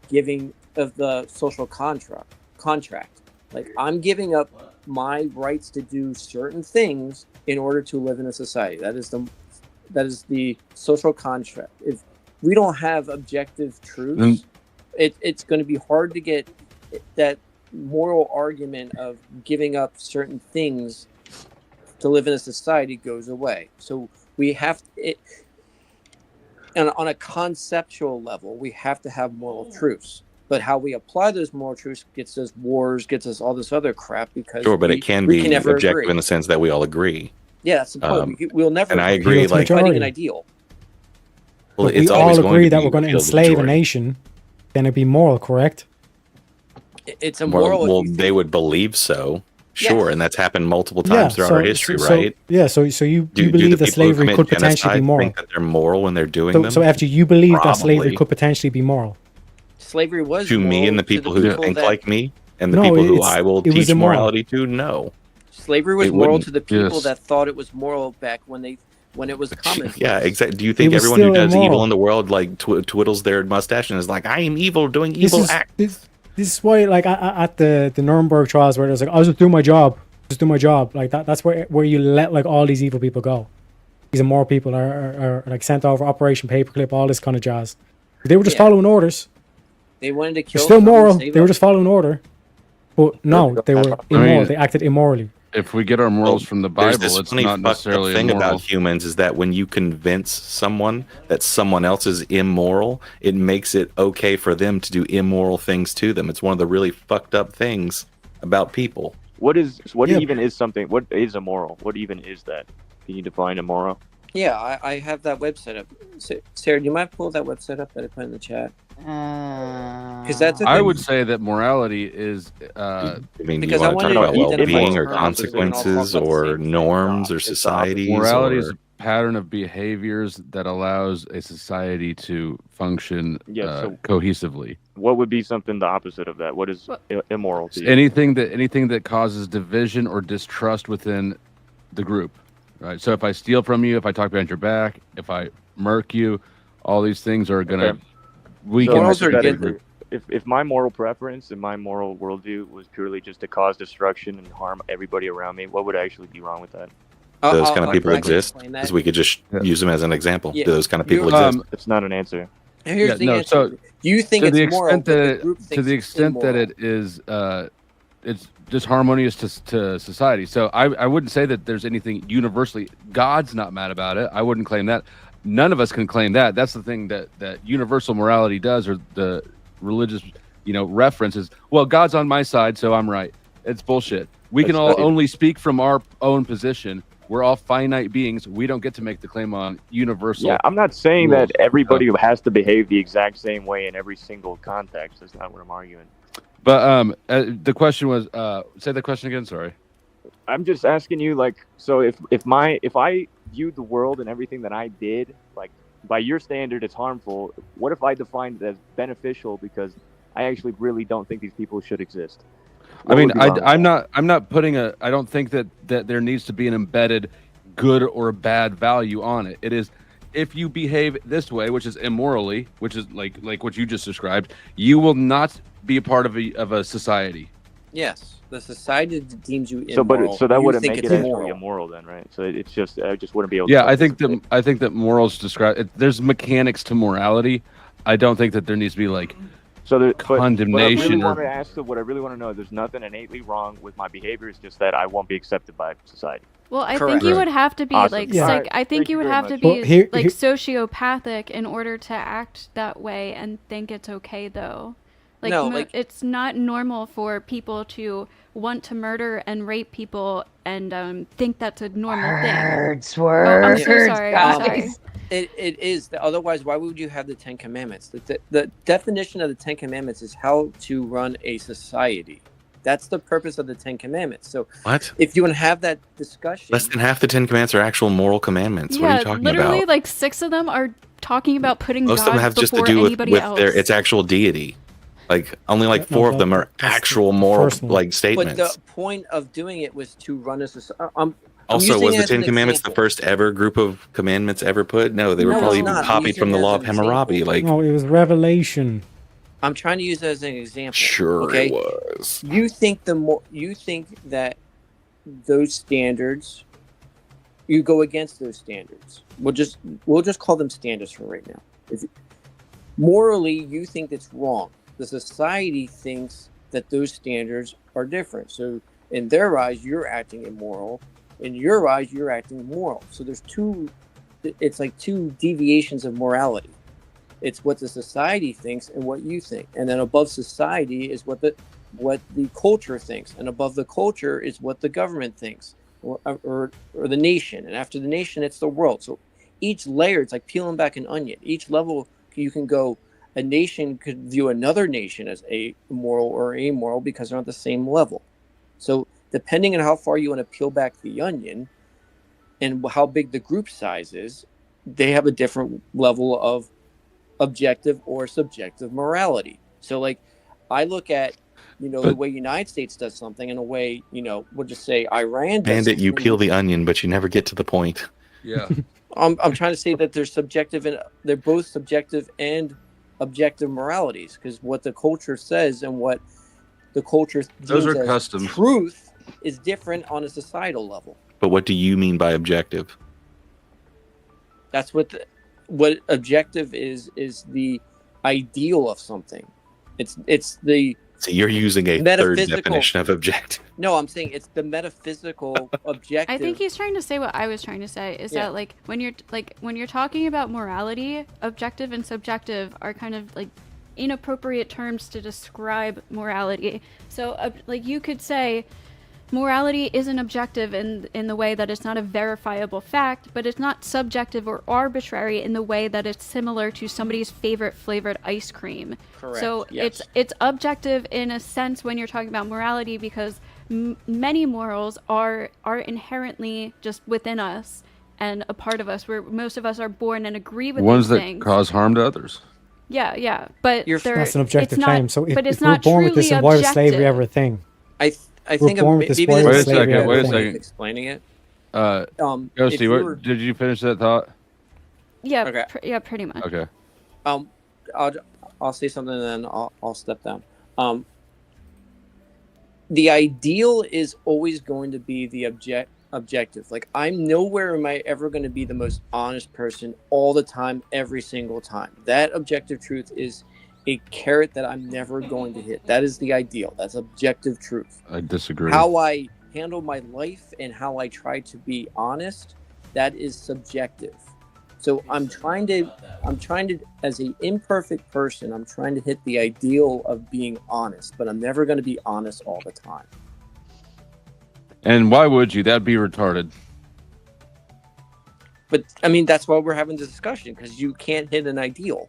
H: giving of the social contract. Like, I'm giving up my rights to do certain things in order to live in a society. That is the social contract. If we don't have objective truths, it's going to be hard to get that moral argument of giving up certain things to live in a society goes away. So we have it, and on a conceptual level, we have to have moral truths. But how we apply those moral truths gets us wars, gets us all this other crap because
J: Sure, but it can
H: we
J: be
H: can never
J: objective
H: agree.
J: in the sense that we all agree.
H: Yeah, that's the point. We'll never.
J: And I
H: agree.
J: agree.
C: Field
J: Like,
C: majority.
H: Fighting an ideal.
J: well,
C: If
J: it's
C: we
J: always
C: all
J: going
C: agree
J: to
C: that
J: be
C: we're going to
J: field
C: enslave a
J: majority.
C: nation, then it'd be moral, correct?
H: It's a moral.
J: Well, they would believe so. Sure,
H: Yes.
J: and that's happened multiple times throughout our history, right?
C: So you
J: Do
C: believe
J: the
C: that
J: people who
C: slavery
J: commit
C: could potentially be
J: genocide
C: moral.
J: think that they're moral when they're doing
C: So,
J: them?
C: so after you believe that slavery
J: Probably.
C: could potentially be moral.
H: Slavery was
J: To me
H: moral
J: and the
H: to
J: people who think
H: that,
J: like me, and the
C: No,
J: people who
C: it's-
J: I will
C: it was
J: teach
C: immoral.
J: morality to, no.
H: Slavery was
J: It
H: moral
J: wouldn't.
H: to the people
L: Yes.
H: that thought it was moral back when it was common.
J: Yeah, exactly. Do you think
C: was
J: everyone who
C: still
J: does
C: immoral.
J: evil in the world like twiddles their mustache and is like, "I am evil, doing
C: This
J: evil
C: is
J: acts"?
C: this is why, like, at the Nuremberg trials, where there's like, I'll just do my job, like that's where you let like all these evil people go. These immoral people are like sent over, Operation Paperclip, all this kind of jazz. They were just
H: Yeah.
C: following orders.
H: They wanted to
C: They're
H: kill.
C: still
H: some and
C: moral.
H: save
C: They were
H: others.
C: just following order. But no, they were
L: I
C: immoral.
L: mean-
C: They acted immorally.
L: If we get our morals from the
J: There's
L: Bible,
J: this
L: it's
J: funny
L: not
J: fucked up
L: necessarily
J: thing
L: immoral.
J: about humans is that when you convince someone that someone else is immoral, it makes it okay for them to do immoral things to them. It's one of the really fucked up things about people.
K: What
C: Yeah.
K: even is something? What is immoral? What even is that? Can you define immoral?
H: Yeah, I have that website up. Sarah, do you mind pull that website up that I put in the chat? Because that's.
L: I would say that morality is
J: I mean,
H: Because
J: you
H: I
J: want to
H: wanted
J: talk
H: to
J: about
H: identify
J: well-being or
H: terms, and then I'll talk
J: consequences
H: about the
J: or
H: same thing.
J: norms or
K: It's the opposite.
J: societies
L: morality
J: or
L: is a pattern of behaviors that allows a society to function
K: Yeah, so-
L: cohesively.
K: What would be something the opposite of that? What is
D: What-
K: immoral to you?
L: Anything that causes division or distrust within the group, right? So if I steal from you, if I talk behind your back, if I murk you, all these things are gonna
K: Okay.
L: weaken
K: So
L: the
H: morals are
L: society
H: good.
L: group.
K: if my moral preference and my moral worldview was purely just to cause destruction and harm everybody around me, what would actually be wrong with that?
J: do those kind of people
H: I can
J: exist?
H: explain that.
J: Because we could just use them as an example.
H: Yeah.
J: Do those kind of people
H: You're-
J: exist?
K: It's not an answer.
H: And here's
L: Yeah,
H: the
L: no,
H: answer.
L: so
H: You think
L: to the
H: it's moral,
L: extent
H: but the
L: that
H: group
L: to
H: thinks
L: the
H: it's
L: extent that
H: immoral.
L: it is it's just harmonious to society. So I wouldn't say that there's anything universally. God's not mad about it. I wouldn't claim that. None of us can claim that. That's the thing that universal morality does, or the religious reference is, well, God's on my side, so I'm right. It's bullshit. We can all only speak from our own position. We're all finite beings. We don't get to make the claim on universal.
K: Yeah, I'm not saying
L: rules.
K: that everybody has to behave the exact same way in every single context. That's not what I'm arguing.
L: But the question was, say the question again. Sorry.
K: I'm just asking you, like, so if I viewed the world and everything that I did, like, by your standard, it's harmful. What if I defined it as beneficial because I actually really don't think these people should exist?
L: I
K: What
L: mean,
K: would be wrong with that?
L: I'm not putting I don't think that there needs to be an embedded good or bad value on it. It is, if you behave this way, which is immorally, which is like what you just described, you will not be a part of a society.
H: Yes, the society deems you
K: So,
H: immoral.
K: so that
H: You
K: wouldn't
H: think
K: make
H: it's
K: it actually
H: immoral.
K: immoral then, right? So it's just, I just wouldn't be able to.
L: Yeah, I think
K: participate.
L: that morals describe. There's mechanics to morality. I don't think that there needs to be like
K: So there,
L: condemnation
K: What I really want
L: or-
K: to ask, what I really want to know, there's nothing innately wrong with my behavior. It's just that I won't be accepted by society.
D: Well, I
H: Correct.
D: think you would have to be
K: Awesome.
D: like
C: Yeah.
D: psych. I
K: Thank
D: think
K: you
D: you would
K: very
D: have to
K: much.
D: be
C: Well, here-
D: like
C: here-
D: sociopathic in order to act that way and think it's okay though. Like,
H: No, like-
D: it's not normal for people to want to murder and rape people and think that's a normal thing.
B: Words,
D: Oh, I'm
B: words,
D: so sorry. I'm sorry.
B: guys.
H: It is. Otherwise, why would you have the Ten Commandments? The definition of the Ten Commandments is how to run a society. That's the purpose of the Ten Commandments. So
J: What?
H: if you want to have that discussion,
J: Less than half the Ten Commandments are actual moral commandments. What are
D: Yeah,
J: you talking
D: literally,
J: about?
D: like 6 of them are talking about putting
J: Most
D: God
J: of them have just to
D: before
J: do with
D: anybody else.
J: its actual deity. Like only like
C: No,
J: 4 of them are
C: that's the
J: actual moral
C: first one.
J: like
H: but
J: statements.
H: the point of doing it was to run a society.
J: Also,
H: using
J: was
H: it
J: the
H: as
J: Ten
H: an
J: Commandments the
H: example.
J: first ever group of commandments ever put? No, they were
H: No, it's
J: probably
H: not.
J: copied
H: Using
J: from the
H: it
J: Law
H: as
J: of
H: an example.
J: Hammurabi. Like,
C: No, it was revelation.
H: I'm trying to use it as an example.
J: sure
H: okay?
J: it was.
H: You think that those standards, you go against those standards. We'll just call them standards for right now. Morally, you think it's wrong. The society thinks that those standards are different. So in their eyes, you're acting immoral. In your eyes, you're acting moral. So there's it's like two deviations of morality. It's what the society thinks and what you think. And then above society is what the culture thinks. And above the culture is what the government thinks or the nation. And after the nation, it's the world. So each layer, it's like peeling back an onion. Each level, you can go, a nation could view another nation as moral or amoral because they're on the same level. So depending on how far you want to peel back the onion and how big the group size is, they have a different level of objective or subjective morality. So like I look at, the way United States does something and the way, we'll just say Iran does
J: Bandit, you
H: something.
J: peel the onion, but you never get to the point.
L: Yeah.
H: I'm trying to say that they're subjective and they're both subjective and objective moralities, because what the culture says and what the culture
L: Those
H: deems
L: are
H: as
L: customs.
H: truth is different on a societal level.
J: But what do you mean by objective?
H: That's what objective is the ideal of something. It's the
J: So you're using a third definition of objective.
H: No, I'm saying it's the metaphysical objective.
D: I think he's trying to say what I was trying to say is that like when you're talking about morality, objective and subjective are kind of like inappropriate terms to describe morality. So like you could say morality isn't objective in the way that it's not a verifiable fact, but it's not subjective or arbitrary in the way that it's similar to somebody's favorite flavored ice cream.
H: Correct.
D: So
H: yes.
D: it's objective in a sense when you're talking about morality, because many morals are inherently just within us and a part of us, where most of us are born and agree with
L: Ones
D: these
L: that
D: things.
L: cause harm to others.
D: Yeah, but
C: That's an objective
D: it's
C: claim.
D: not,
C: So
D: but
C: if
D: it's
C: we're
D: not
C: born with this,
D: truly
C: then why was slavery
D: objective.
C: ever a thing?
H: I think
C: born with this
H: maybe
C: word
H: this
C: of
H: is
C: slavery
H: a
C: ever
L: wait a
H: way
L: second.
H: of explaining it.
L: Ghosty,
H: if you were-
L: did you finish that thought?
D: Yeah,
H: Okay.
D: pretty much.
L: Okay.
H: I'll say something and then I'll step down. The ideal is always going to be the objective. Like I'm nowhere am I ever going to be the most honest person all the time, every single time. That objective truth is a carrot that I'm never going to hit. That is the ideal. That's objective truth.
L: I disagree.
H: How I handle my life and how I try to be honest, that is subjective. So I'm trying to, as an imperfect person, I'm trying to hit the ideal of being honest, but I'm never going to be honest all the time.
L: And why would you? That'd be retarded.
H: But I mean, that's why we're having this discussion, because you can't hit an ideal.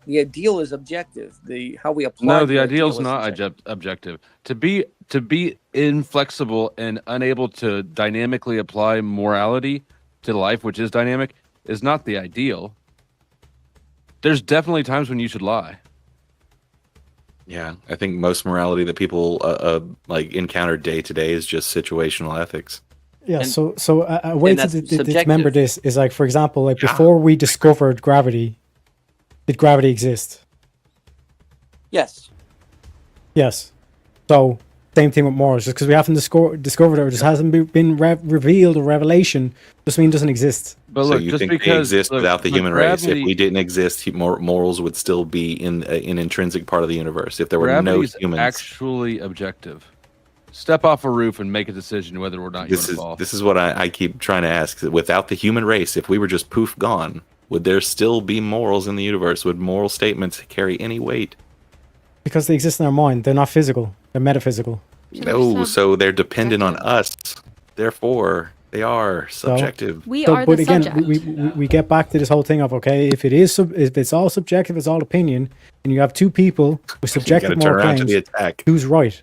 H: The ideal is objective. How we apply.
L: No, the ideal is not objective. To be inflexible and unable to dynamically apply morality to life, which is dynamic, is not the ideal. There's definitely times when you should lie.
J: Yeah, I think most morality that people like encounter day to day is just situational ethics.
C: Yeah,
H: And-
C: so a way
H: and
C: to
H: that's
C: remember
H: subjective.
C: this is like, for example, like before we discovered gravity, did gravity exist?
H: Yes.
C: Yes. So same thing with morals. Just because we haven't discovered it or just hasn't been revealed or revelation, doesn't mean it doesn't exist.
L: But
J: So
L: look,
J: you
L: just
J: think
L: because
J: they exist
L: look,
J: without the
L: but
J: human race? If
L: gravity-
J: we didn't exist, morals would still be in an intrinsic part of the universe. If there were no
L: gravity's
J: humans,
L: actually objective. Step off a roof and make a decision whether or not you want to fall.
J: this is what I keep trying to ask. Without the human race, if we were just poof gone, would there still be morals in the universe? Would moral statements carry any weight?
C: Because they exist in our mind. They're not physical. They're metaphysical.
J: No, so they're dependent on us. Therefore, they are subjective.
D: We
C: So,
D: are
C: but
D: the
C: again,
D: subject.
C: we get back to this whole thing of, okay, if it's all subjective, it's all opinion, and you have two people with
J: You
C: subjective
J: got to turn
C: moral
J: around to the
C: claims,
J: attack.
C: who's right?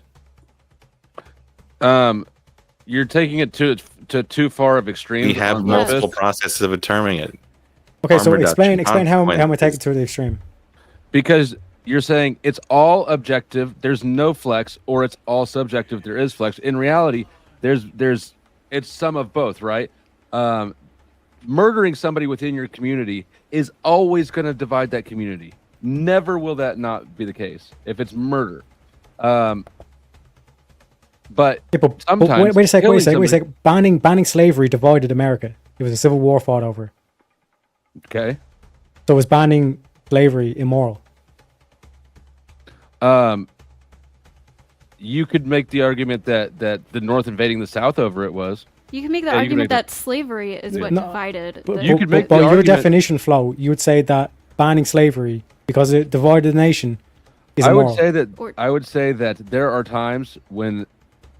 L: You're taking it to too far of extremes.
J: We have
L: on
J: multiple
L: purpose,
J: processes of determining it.
C: Okay,
J: Harm
C: so
J: reduction,
C: explain how am I
J: consequences.
C: taking it to the extreme?
L: because you're saying it's all objective. There's no flex, or it's all subjective. There is flex. In reality, it's some of both, right? Murdering somebody within your community is always going to divide that community. Never will that not be the case if it's murder. But
C: Yeah, but
L: sometimes
C: wait a second.
L: killing
C: Banning slavery divided America. It was a civil war fought over.
L: Okay.
C: So was banning slavery immoral?
L: You could make the argument that the North invading the South over it was.
D: You can make the
L: Yeah, you can
D: argument
L: make that-
D: that slavery is what
C: No,
D: divided.
C: But,
D: the-
L: You could make
C: by
L: the
C: your
L: argument-
C: definition, Flo, you would say that banning slavery because it divided the nation is
L: I
C: immoral.
L: would say that there are times when,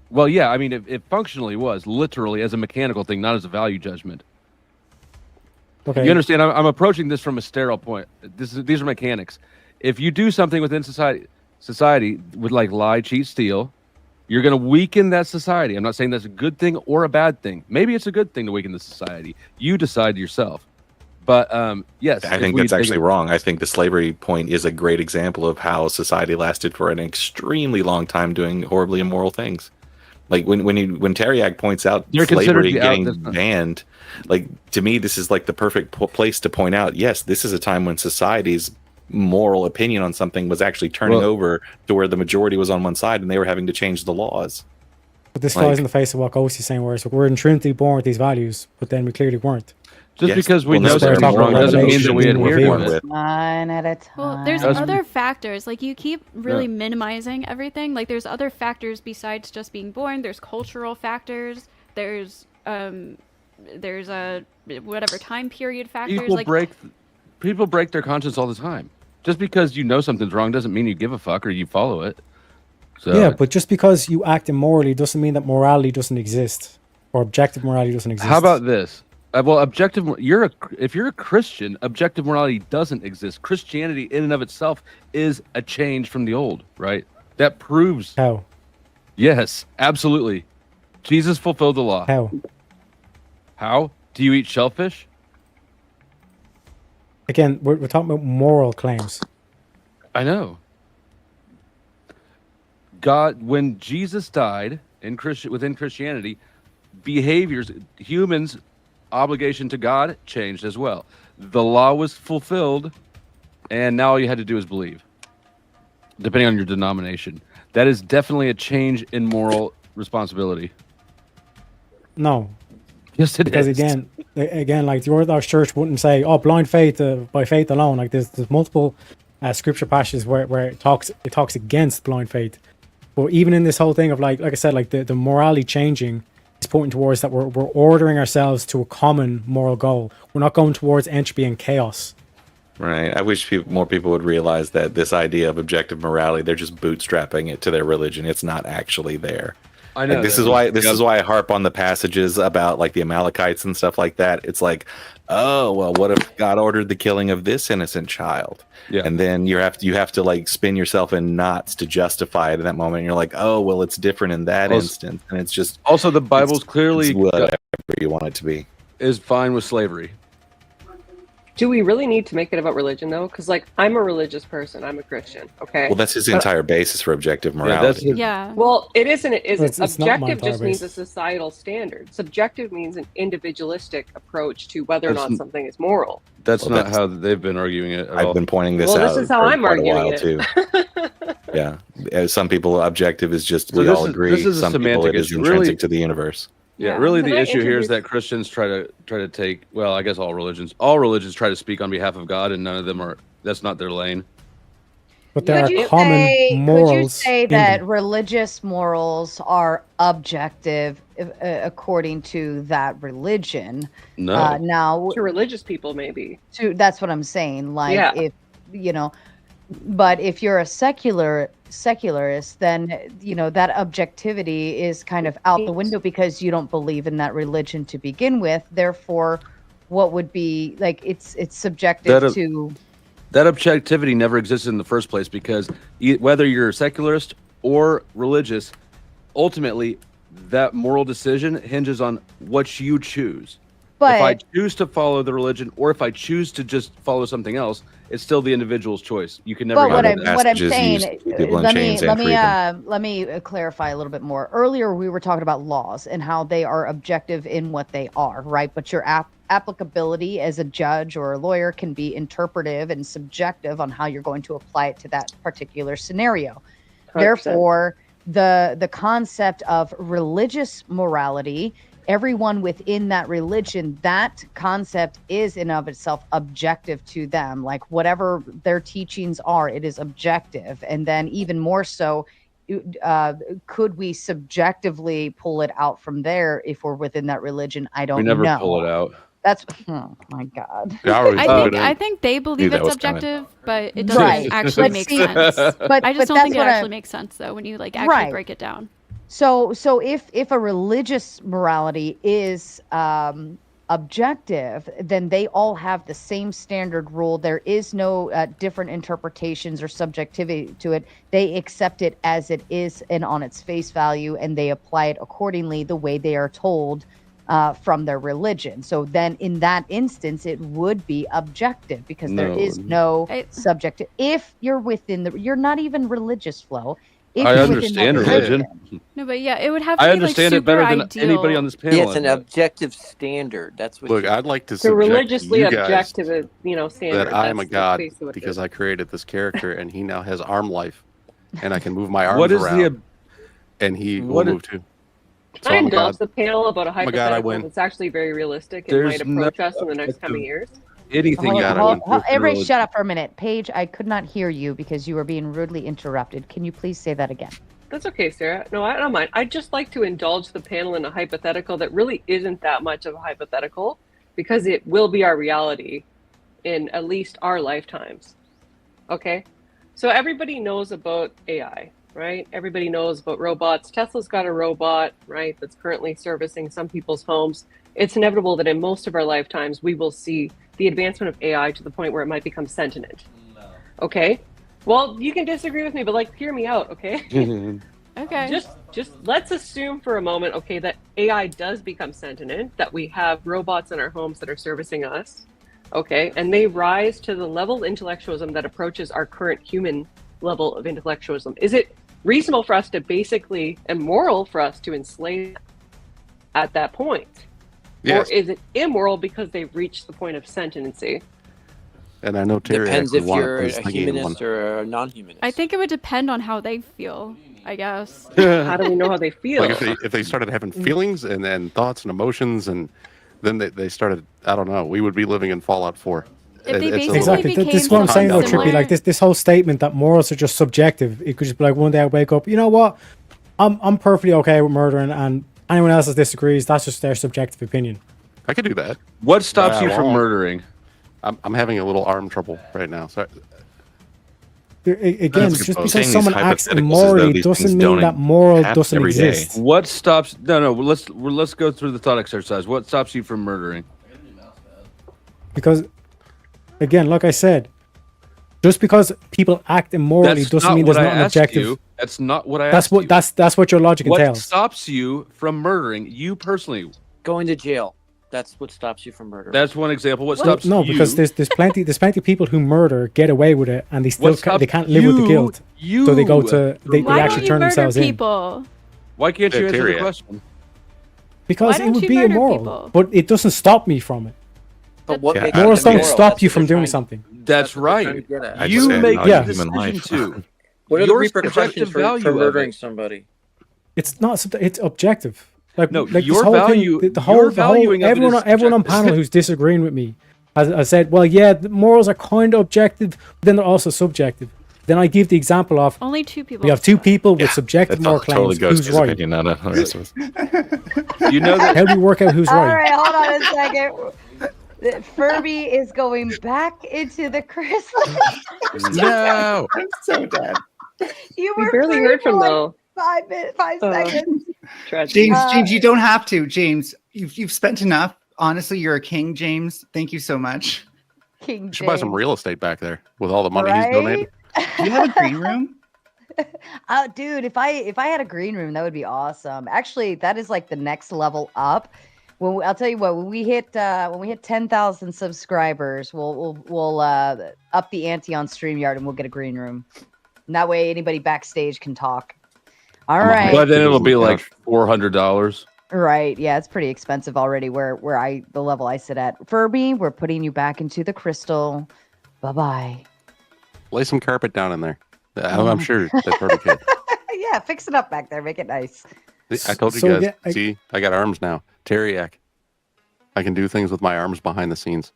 L: well, yeah, I mean, it functionally was literally as a mechanical thing, not as a value judgment.
C: Okay.
L: You understand? I'm approaching this from a sterile point. These are mechanics. If you do something within society with like lie, cheat, steal, you're going to weaken that society. I'm not saying that's a good thing or a bad thing. Maybe it's a good thing to weaken the society. You decide yourself. But yes,
J: I think that's actually wrong. I think the slavery point is a great example of how society lasted for an extremely long time doing horribly immoral things. Like when Tariag points out
L: They're considered
J: slavery
L: the
J: getting banned, like to me this is like the perfect place to point out, yes, this is a time when society's moral opinion on something was actually turning over to where the majority was on one side and they were having to change the laws.
C: But this flies in the face of what Ghosty is saying, where it's like we're intrinsically born with these values, but then we clearly weren't.
L: Just because we know something's wrong doesn't mean that we adhere to it.
B: One at a time.
D: Well, there's other factors. Like you keep really minimizing everything. Like there's other factors besides just being born. There's cultural factors. There's a whatever time period factors.
L: People break their conscience all the time. Just because you know something's wrong doesn't mean you give a fuck or you follow it. So
C: Yeah, but just because you act immorally doesn't mean that morality doesn't exist or objective morality doesn't exist.
L: how about this? Well, if you're a Christian, objective morality doesn't exist. Christianity in and of itself is a change from the old, right? That proves.
C: How?
L: Yes, absolutely. Jesus fulfilled the law.
C: How?
L: How? Do you eat shellfish?
C: Again, we're talking about moral claims.
L: I know. God, when Jesus died within Christianity, behaviors, humans' obligation to God changed as well. The law was fulfilled, and now all you had to do is believe, depending on your denomination. That is definitely a change in moral responsibility.
C: No.
L: Yes, it
C: because
L: is.
C: again, like the Orthodox Church wouldn't say, "Oh, blind faith by faith alone." Like there's multiple scripture passages where it talks against blind faith. But even in this whole thing of like I said, like the morality changing is pointing towards that we're ordering ourselves to a common moral goal. We're not going towards entropy and chaos.
J: Right. I wish more people would realize that this idea of objective morality, they're just bootstrapping it to their religion. It's not actually there.
L: I know.
J: Like, this is why I harp on the passages about like the Amalekites and stuff like that. It's like, oh well, what if God ordered the killing of this innocent child?
L: Yeah.
J: And then you have to like spin yourself in knots to justify it in that moment. And you're like, oh well, it's different in that instance, and it's just
L: also the Bible's clearly
J: whatever you want it to be
L: is fine with slavery.
M: Do we really need to make it about religion, though? Because, like, I'm a religious person. I'm a Christian, okay?
J: Well, that's his entire basis for objective morality.
M: Well, it isn't.
J: It's not my
M: Objective
J: entire
M: just means a
J: basis.
M: societal standard. Subjective means an individualistic approach to whether or
L: That's
M: not something is moral.
L: That's not how they've been arguing it at all.
J: I've been pointing this
M: Well,
J: out
M: this is how
J: for
M: I'm
J: quite a
M: arguing
J: while
M: it.
J: too. Yeah, as some people, objective is just
L: So
J: we
L: this
J: all
L: is-
J: agree.
L: this is a
J: Some people,
L: semantic
J: it is
L: issue.
J: intrinsic
L: Really-
J: to the universe.
L: Yeah,
M: Yeah.
L: really
M: Can
L: the
M: I
L: issue here is
M: introduce-
L: that Christians try to take, well, I guess all religions try to speak on behalf of God, and none of them are. That's not their lane.
C: But there
B: Could you
C: are common
B: say, could you
C: morals.
B: say
C: in
B: that
C: them.
B: religious morals are objective according to that religion?
L: No.
B: Now,
M: To religious people, maybe.
B: that's what I'm saying. Like,
M: Yeah.
B: if but if you're a secularist, then that objectivity is kind of out the window because you don't believe in that religion to begin with. Therefore, what would be like it's subjective to.
L: That objectivity never existed in the first place because whether you're secularist or religious, ultimately that moral decision hinges on what you choose.
B: But
L: if I choose to follow the religion or if I choose to just follow something else, it's still the individual's choice. You can never.
B: But
L: get
B: what I'm
L: it.
B: saying, let me clarify a little bit more. Earlier, we were talking about laws and how they are objective in what they are, right? But your applicability as a judge or a lawyer can be interpretive and subjective on how you're going to apply it to that particular scenario.
M: 100%.
B: Therefore, the concept of religious morality, everyone within that religion, that concept is in of itself objective to them. Like whatever their teachings are, it is objective. And then even more so could we subjectively pull it out from there if we're within that religion? I don't
L: We never
B: know.
L: pull it out.
B: That's oh my God.
D: I think they believe
J: that
D: it's
J: was coming.
D: subjective, but it doesn't
B: Right.
D: actually
B: But
D: make
B: see,
D: sense.
B: but
D: I just don't
B: that's
D: think it
B: what
D: actually makes sense though when you like actually
B: Right.
D: break it down.
B: So if a religious morality is objective, then they all have the same standard rule. There is no different interpretations or subjectivity to it. They accept it as it is and on its face value, and they apply it accordingly the way they are told from their religion. So then in that instance, it would be objective because there is no subjective. If you're within you're not even religious, Flo. If
L: I
B: you're within that
L: understand religion.
D: No, but yeah, it would have to
L: I
D: be
L: understand
D: like
L: it better
D: super
L: than
D: ideal.
L: anybody on this panel.
H: Yeah, it's an
L: I think.
H: objective standard. That's what.
J: Look, I'd like to
M: So
J: subject
M: religiously
J: you guys
M: objective, standard.
J: that I am a
M: That's
J: god
M: basically what it
J: because
M: is.
J: I created this character and he now has arm life, and I can move my arms
L: What is
J: around.
L: the?
J: And he will
L: What is-
J: move too. So
M: I
J: I'm a
M: indulge
J: god.
M: the panel about a
J: I'm a god, I
M: hypothetical
J: win.
M: that's actually very realistic and
L: There's
M: might
L: no
M: approach us in the next coming years.
L: Anything
B: Hold
L: you
B: on,
L: got
B: hold- hold- everybody
L: religion.
B: shut up for a minute. Paige, I could not hear you because you were being rudely interrupted. Can you please say that again?
M: That's okay, Sarah. No, I don't mind. I'd just like to indulge the panel in a hypothetical that really isn't that much of a hypothetical because it will be our reality in at least our lifetimes. Okay? So everybody knows about AI, right? Everybody knows about robots. Tesla's got a robot, right, that's currently servicing some people's homes. It's inevitable that in most of our lifetimes, we will see the advancement of AI to the point where it might become sentient. Okay? Well, you can disagree with me, but like, hear me out, okay?
D: Okay.
M: Just let's assume for a moment, okay, that AI does become sentient, that we have robots in our homes that are servicing us, okay, and they rise to the level of intellectualism that approaches our current human level of intellectualism. Is it reasonable for us to basically, and moral for us to enslave at that point?
J: Yes.
M: Or is it immoral because they've reached the point of sentiency?
J: And I know Terry
H: Depends
J: actually
H: if
J: wanted
H: you're
J: this
H: a
J: thingy in one.
H: humanist or a non-humanist.
D: I think it would depend on how they feel, I guess.
M: How do we know how they feel?
J: Like if they started having feelings and then thoughts and emotions, and then they started, I don't know, we would be living in Fallout 4.
D: If they
J: It's a
D: basically
C: Exactly.
D: became
C: This is what I'm saying, though,
D: something
C: Trippy. Like this whole statement that morals are just subjective. It could just be like one day I wake up, you know what? I'm perfectly okay with murdering, and anyone else that disagrees, that's just their subjective opinion.
J: I could do that.
L: What stops you
J: I
L: from
J: won't.
L: murdering?
J: I'm having a little arm trouble right now. Sorry.
C: Again,
J: That's a good
C: just
J: point.
C: because
J: Saying these
C: someone acts
J: hypotheticals as though
C: immorally
J: these
C: doesn't
J: things
C: mean
J: don't
C: that moral
J: happen
C: doesn't
J: every day.
C: exist.
L: What stops? No. Let's go through the thought exercise. What stops you from murdering?
C: Because, again, like I said, just because people act immorally
L: That's
C: doesn't
L: not
C: mean
L: what
C: there's
L: I
C: not an
L: asked
C: objective.
L: you. That's not what I
C: That's
L: asked
C: what
L: you.
C: that's what your logic
L: What
C: entails.
L: stops you from murdering? You personally.
H: Going to jail. That's what stops you from murder.
L: That's one example. What
C: No,
L: stops
C: no,
L: you?
C: because there's plenty of people who murder, get away with it, and they still
L: What stops
C: they can't live with the
L: you-
C: guilt.
L: you
C: So they go to they
D: Why don't
C: actually
D: you
C: turn
D: murder
C: themselves in.
D: people?
L: Why can't you answer the
J: Bacteria.
L: question?
C: Because
D: Why
C: it
D: don't
C: would
D: you
C: be
D: murder
C: immoral,
D: people?
C: but it doesn't stop me from it.
H: But what
J: Yeah,
H: makes
C: Morals
H: it
C: don't
H: immoral?
C: stop
H: That's
C: you
H: what
C: from
H: they're
C: doing
H: trying-
C: something.
L: That's
H: what they're trying to
L: right.
H: get at.
J: I'd
L: You
J: say
L: make
J: not
L: the
C: Yeah.
J: human
L: decision
J: life.
L: too.
H: What are the
L: Your
H: repercussions
L: subjective
H: for
L: value of
H: murdering
L: it.
H: somebody?
C: It's not. It's objective. Like
L: No,
C: like
L: your
C: this whole
L: value-
C: thing. The
L: your
C: whole
L: valuing of it
C: everyone
L: is
C: everyone on
L: subjective.
C: panel who's disagreeing with me has said, well, yeah, the morals are kind of objective, but then they're also subjective. Then I give the example of
D: Only two people.
C: we have two people with subjective
J: That's
C: moral claims.
J: totally
C: Who's
J: Ghosty's
C: right?
J: opinion, not the rest of us.
L: You know that
C: How do we work out who's
B: All
C: right?
B: right, hold on a second. Furby is going back into the crystal.
J: No.
G: I'm so dead.
B: You
M: We
B: were
M: barely
B: free
M: heard
B: for
M: from
B: like
M: though.
B: 5 seconds.
M: Tragedy.
G: James, you don't have to. James, you've spent enough. Honestly, you're a king, James. Thank you so much.
B: King
J: You should buy some
B: James.
J: real estate back there with all the money
B: Right?
J: he's donated.
G: Do you have a green room?
B: Oh, dude, if I had a green room, that would be awesome. Actually, that is like the next level up. I'll tell you what, when we hit 10,000 subscribers, we'll up the ante on StreamYard and we'll get a green room. And that way anybody backstage can talk. All right.
L: But then it'll be like $400.
B: Right. Yeah, it's pretty expensive already where the level I sit at. Furby, we're putting you back into the crystal. Bye-bye.
J: Lay some carpet down in there. I'm sure that's pretty good.
B: Yeah, fix it up back there. Make it nice.
J: I told you
C: So,
J: guys.
C: yeah,
J: See, I got arms now. Terriac. I can do things with my arms behind the scenes.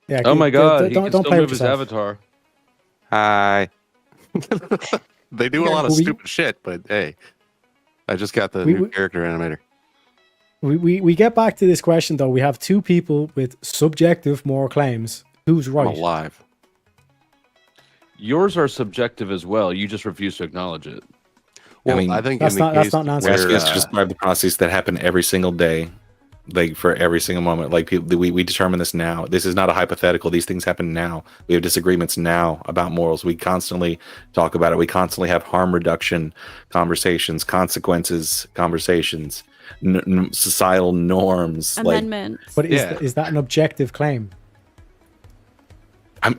C: Yeah.
L: Oh my God! He
C: Don't
L: can
C: don't
L: still
C: play
L: move
C: with
L: his
C: yourself.
L: avatar.
J: Hi.
N: They do a lot of stupid shit, but hey, I just got the new character animator.
C: We get back to this question though. We have two people with subjective moral claims. Who's right?
N: I'm alive.
L: Yours are subjective as well. You just refuse to acknowledge it.
N: Well,
J: I mean,
N: I think
C: that's not an answer.
J: We're asking us to describe the process that happen every single day, like for every single moment. Like we determine this now. This is not a hypothetical. These things happen now. We have disagreements now about morals. We constantly talk about it. We constantly have harm reduction conversations, consequences conversations, societal norms,
D: amendments.
C: But is that an objective claim?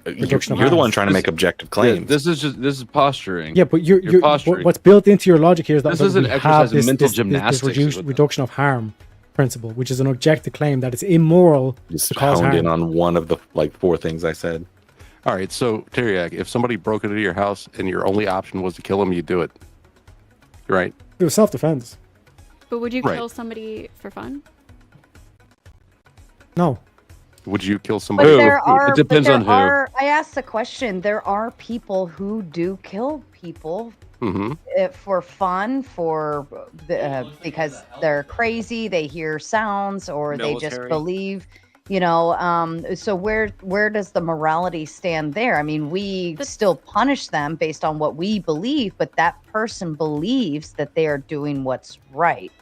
J: You're the one trying to make objective claims.
L: Yeah, this is posturing.
C: Yeah, but you're
L: posturing.
C: What's built into your logic here is that
L: this is an exercise in mental gymnastics.
C: This reduction of harm principle, which is an objective claim that it's immoral
J: Just
C: to cause
J: honed
C: harm.
J: in on one of the four things I said.
N: All right, so Teriak, if somebody broke into your house and your only option was to kill them, you'd do it, right?
C: It was self-defense.
D: But would you kill somebody for fun?
C: No.
N: Would you kill
B: But
N: somebody?
L: It depends on who.
B: I asked the question. There are people who do kill people for fun, because they're crazy. They hear sounds, or they just believe. So where does the morality stand there? I mean, we still punish them based on what we believe, but that person believes that they are doing what's right.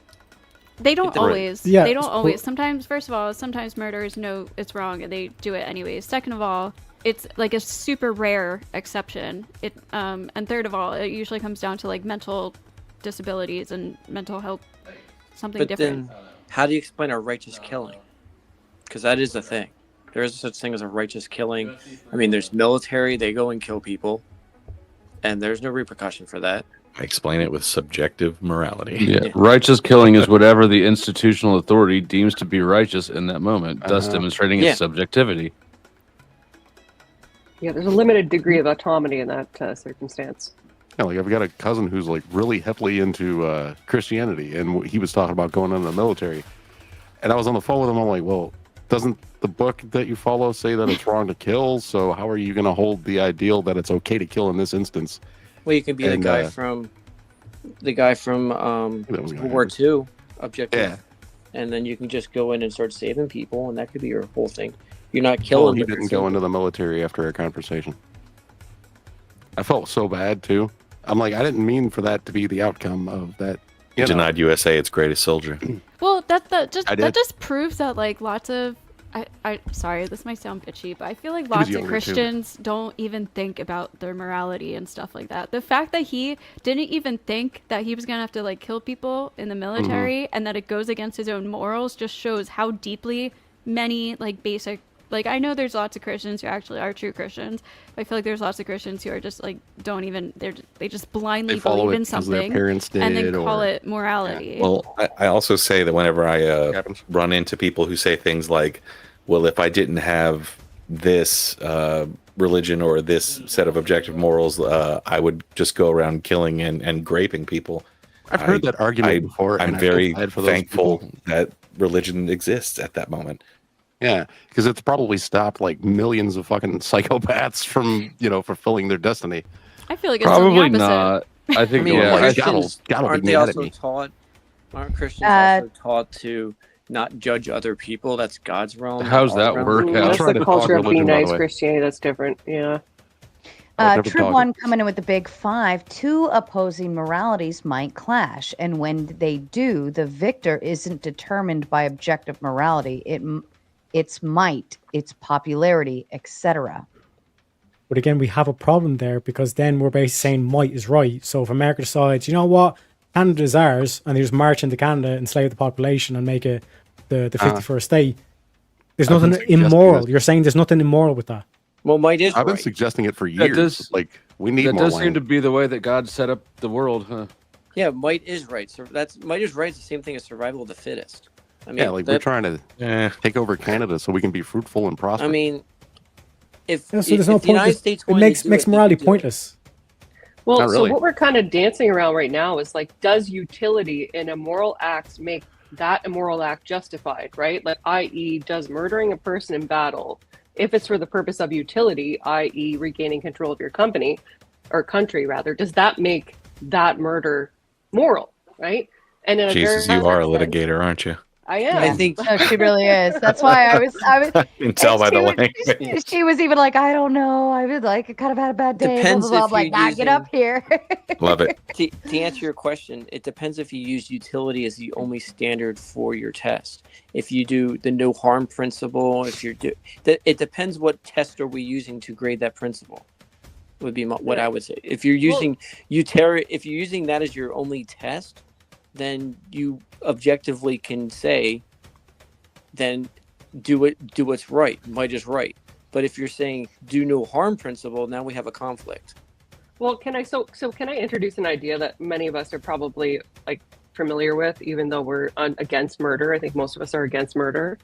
D: They don't always.
C: Yeah,
D: they don't always. Sometimes, first of all, sometimes murderers know it's wrong and they do it anyways. Second of all, it's like a super rare exception. And third of all, it usually comes down to like mental disabilities and mental health, something different.
H: Then, how do you explain a righteous killing? Because that is the thing. There is such thing as a righteous killing. I mean, there's military; they go and kill people, and there's no repercussion for that.
J: I explain it with subjective morality.
L: Yeah. Righteous killing is whatever the institutional authority deems to be righteous in that moment, thus demonstrating its subjectivity.
M: Yeah, there's a limited degree of autonomy in that circumstance.
N: Yeah, like I've got a cousin who's like really heavily into Christianity, and he was talking about going into the military. And I was on the phone with him. I'm like, well, doesn't the book that you follow say that it's wrong to kill? So how are you going to hold the ideal that it's okay to kill in this instance?
H: Well, you can be the guy from World War II, objective, and then you can just go in and start saving people, and that could be your whole thing. You're not killing.
N: He didn't go into the military after our conversation. I felt so bad too. I'm like, I didn't mean for that to be the outcome of that.
J: You denied USA its greatest soldier.
D: Well, that just proves that like lots of sorry, this might sound bitchy, but I feel like lots of Christians don't even think about their morality and stuff like that. The fact that he didn't even think that he was gonna have to like kill people in the military and that it goes against his own morals just shows how deeply many like basic, like I know there's lots of Christians who actually are true Christians, but I feel like there's lots of Christians who are just like they just blindly believe in something and then call it morality.
J: Yeah. Well, I also say that whenever I run into people who say things like, well, if I didn't have this religion or this set of objective morals, I would just go around killing and graping people.
N: I've heard that argument before.
J: I'm very thankful that religion exists at that moment.
N: Yeah, because it's probably stopped like millions of fucking psychopaths from fulfilling their destiny.
D: I feel like it's
L: probably
D: the
L: not. I think
H: Christians,
N: gotta
H: be also taught? Aren't Christians also taught to not judge other people? That's God's realm.
L: How's that work?
M: That's the culture of being nice Christianity. That's different. Yeah.
B: True one coming in with the big 5. Two opposing moralities might clash, and when they do, the victor isn't determined by objective morality. Its might, its popularity, etc.
C: But again, we have a problem there because then we're basically saying might is right. So if America decides, you know what, Canada's ours, and they just march into Canada, enslave the population, and make it the 51st state, there's nothing immoral. You're saying there's nothing immoral with that.
H: Well, might is.
N: I've been suggesting it for years. We need more
L: That does
N: land.
L: seem to be the way that God set up the world, huh?
H: Yeah, might is right. So might is right. It's the same thing as survival of the fittest. I mean,
N: we're trying to take over Canada so we can be fruitful and prosper.
H: I mean, if
C: there's no
H: the United States
C: it makes morality pointless.
M: Well, so what we're kind of dancing around right now is like, does utility in a moral act make that immoral act justified, right? Like, i.e., does murdering a person in battle, if it's for the purpose of utility, i.e., regaining control of your company, or country rather, does that make that murder moral, right? And in a
J: Jesus,
M: very
J: you are a
M: sense,
J: litigator, aren't you?
M: I am.
H: I think
B: No, she really is. That's why I was.
J: I can tell
B: and
J: by
B: she
J: the
B: was,
J: language.
B: she was even like, I don't know. I was like, I kind of had a bad day. Blah, blah,
H: depends
B: blah. I'm
H: if
B: like,
H: you're
B: nah, get up
H: using
B: here.
J: Love it.
H: to answer your question, it depends if you use utility as the only standard for your test. If you do the no harm principle, if you're it depends what test are we using to grade that principle. Would be what I would say. If you're using if you're using that as your only test, then you objectively can say, then do what's right. Might is right. But if you're saying do no harm principle, now we have a conflict.
M: Well, can I introduce an idea that many of us are probably like familiar with, even though we're against murder? I think most of us are against murder.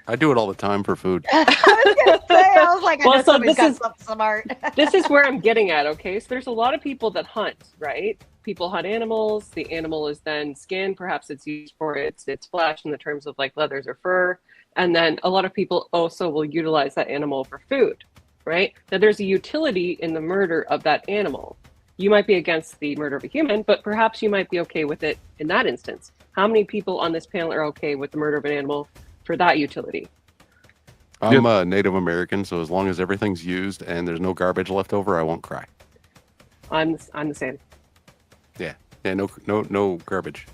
N: I do it all the time for food.
B: I was gonna say, I was like, I
M: Well,
B: know
M: so
B: somebody's
M: this
B: got
M: is-
B: something smart.
M: This is where I'm getting at, okay? So there's a lot of people that hunt, right? People hunt animals. The animal is then skinned. Perhaps it's used for its flesh in the terms of like leathers or fur. And then a lot of people also will utilize that animal for food, right? Now there's a utility in the murder of that animal. You might be against the murder of a human, but perhaps you might be okay with it in that instance. How many people on this panel are okay with the murder of an animal for that utility?
N: I'm a Native American, so as long as everything's used and there's no garbage left over, I won't cry.
M: I'm the same.
N: Yeah, no garbage.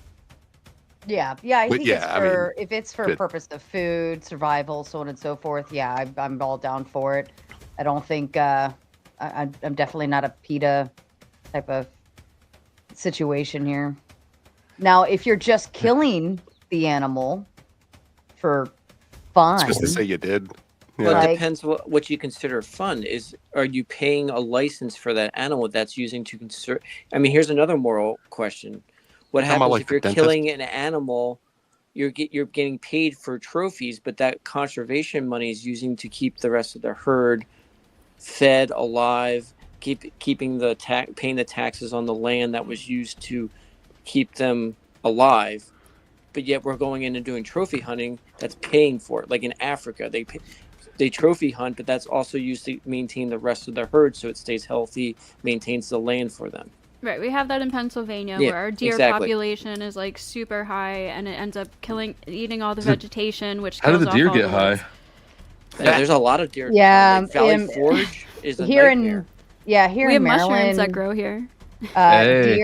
B: Yeah, I
N: But
B: think
N: yeah,
B: it's
N: I mean,
B: for if it's for
N: good.
B: purpose of food, survival, so on and so forth. Yeah, I'm all down for it. I don't think I'm definitely not a PETA type of situation here. Now, if you're just killing the animal for fun,
N: Just to say you did.
H: Well,
B: Like-
H: it depends what you consider fun. Are you paying a license for that animal that's using to conserve? I mean, here's another moral question: what
N: Talking about,
H: happens
N: like,
H: if
N: the
H: you're
N: dentist?
H: killing an animal? You're getting paid for trophies, but that conservation money is using to keep the rest of the herd fed, alive, paying the taxes on the land that was used to keep them alive. But yet we're going in and doing trophy hunting that's paying for it. Like in Africa, they trophy hunt, but that's also used to maintain the rest of the herd so it stays healthy, maintains the land for them.
D: Right, we have that in Pennsylvania
H: Yeah,
D: where our deer
H: exactly.
D: population is like super high, and it ends up eating all the vegetation, which
L: How
D: kills
L: did the
D: off
L: deer
D: all
L: get
D: the
L: high?
D: woods.
H: Yeah, there's a lot of deer.
B: Yeah,
H: like Valley Forge is a
B: here
H: nightmare.
B: here
D: We have
B: in Maryland,
D: mushrooms that grow here.
L: Hey.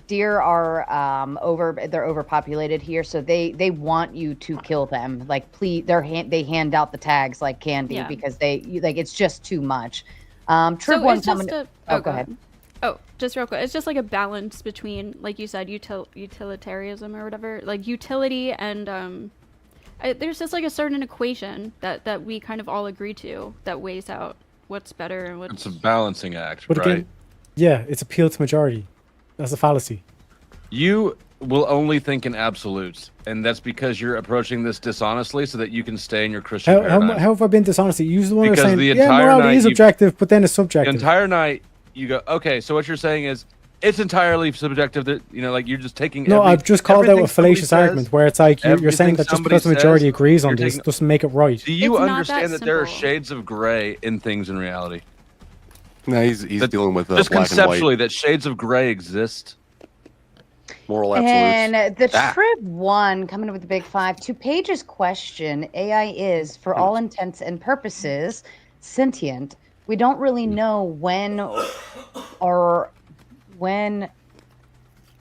B: deer are they're overpopulated here, so they want you to kill them. Like, please, they hand out the tags like candy
D: Yeah.
B: because it's just too much.
D: So
B: Trib one
D: it's just
B: coming.
D: a
B: Go ahead.
D: Oh, just real quick. It's just like a balance between, like you said, utilitarianism or whatever, like utility and there's just like a certain equation that we kind of all agree to that weighs out what's better and what's.
L: It's a balancing act,
C: But
L: right?
C: again, yeah, it's appeal to majority. That's a fallacy.
L: You will only think in absolutes, and that's because you're approaching this dishonestly so that you can stay in your Christian
C: How
L: paradigm.
C: have I been dishonest? You're the one who's
L: Because
C: saying,
L: the
C: yeah,
L: entire
C: morality
L: night
C: is
L: you-
C: objective, but then it's
L: The
C: subjective.
L: entire night, you go, okay, so what you're saying is it's entirely subjective. That like you're just taking.
C: No, I've just called out
L: everything
C: a fallacious
L: somebody
C: argument
L: says-
C: where it's like you're saying
L: everything
C: that just
L: somebody
C: because the majority
L: says,
C: agrees on
L: you're
C: this
L: taking-
C: doesn't make it right.
L: Do you
D: It's not
L: understand
D: that
L: that there are
D: simple.
L: shades of gray in things in reality?
N: No, he's dealing with
L: Just
N: black and
L: conceptually
N: white
L: that shades of gray exist.
N: moral absolutes.
B: And the
L: Ah.
B: Trib one coming up with the big 5, 2 pages question. AI is, for all intents and purposes, sentient. We don't really know when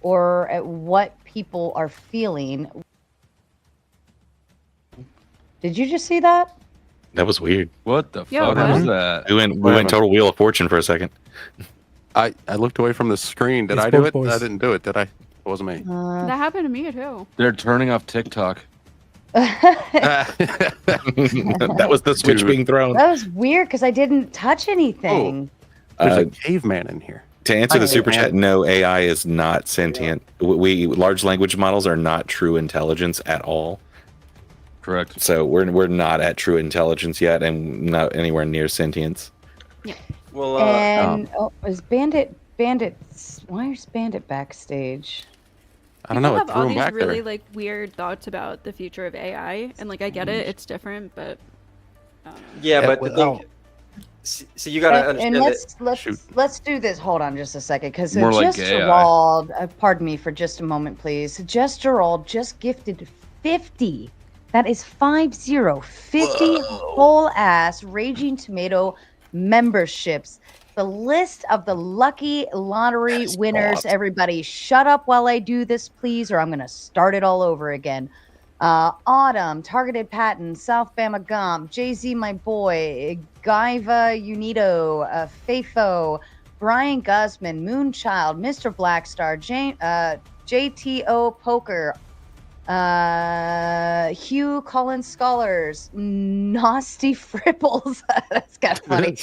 B: or at what people are feeling. Did you just see that?
J: That was weird.
L: What the
D: Yo,
L: fuck
D: what?
L: was that?
J: We went total Wheel of Fortune for a second.
N: I looked away from the screen. Did
C: It's
N: I do
C: both
N: it?
C: boys.
N: I didn't do it, did I? It wasn't me.
D: That happened to me too.
L: They're turning off TikTok.
J: That was the switch
N: Dude.
J: being thrown.
B: That was weird because I didn't touch anything.
N: There's
J: Uh,
N: a caveman in here.
J: To answer the
B: Okay.
J: super chat, no, AI is not sentient. We large language models are not true intelligence at all.
L: Correct.
J: So we're not at true intelligence yet, and not anywhere near sentience.
H: Well,
B: And is Bandit? Why is Bandit backstage?
N: I don't know.
D: People
N: It
D: have
N: threw
D: all
N: him
D: these
N: back
D: really
N: there.
D: like weird thoughts about the future of AI, and like I get it, it's different, but
O: Yeah, but
N: well,
O: So you gotta
B: And
O: understand
B: let's do this. Hold on just a second, because
L: More like
B: just
L: gay eye.
B: Gerald, pardon me for just a moment, please. Just Gerald just gifted 50. That is 50 whole ass Raging Tomato memberships. The list of the lucky lottery winners.
N: awesome.
B: Everybody, shut up while I do this, please, or I'm gonna start it all over again. Autumn, Targeted Patent, South Bama Gump, Jay-Z My Boy, Gaiva Unito, Faithfo, Brian Guzman, Moonchild, Mr. Blackstar, JTO Poker, Hugh Collins Scholars, Nasty Fripples, that's kind of funny,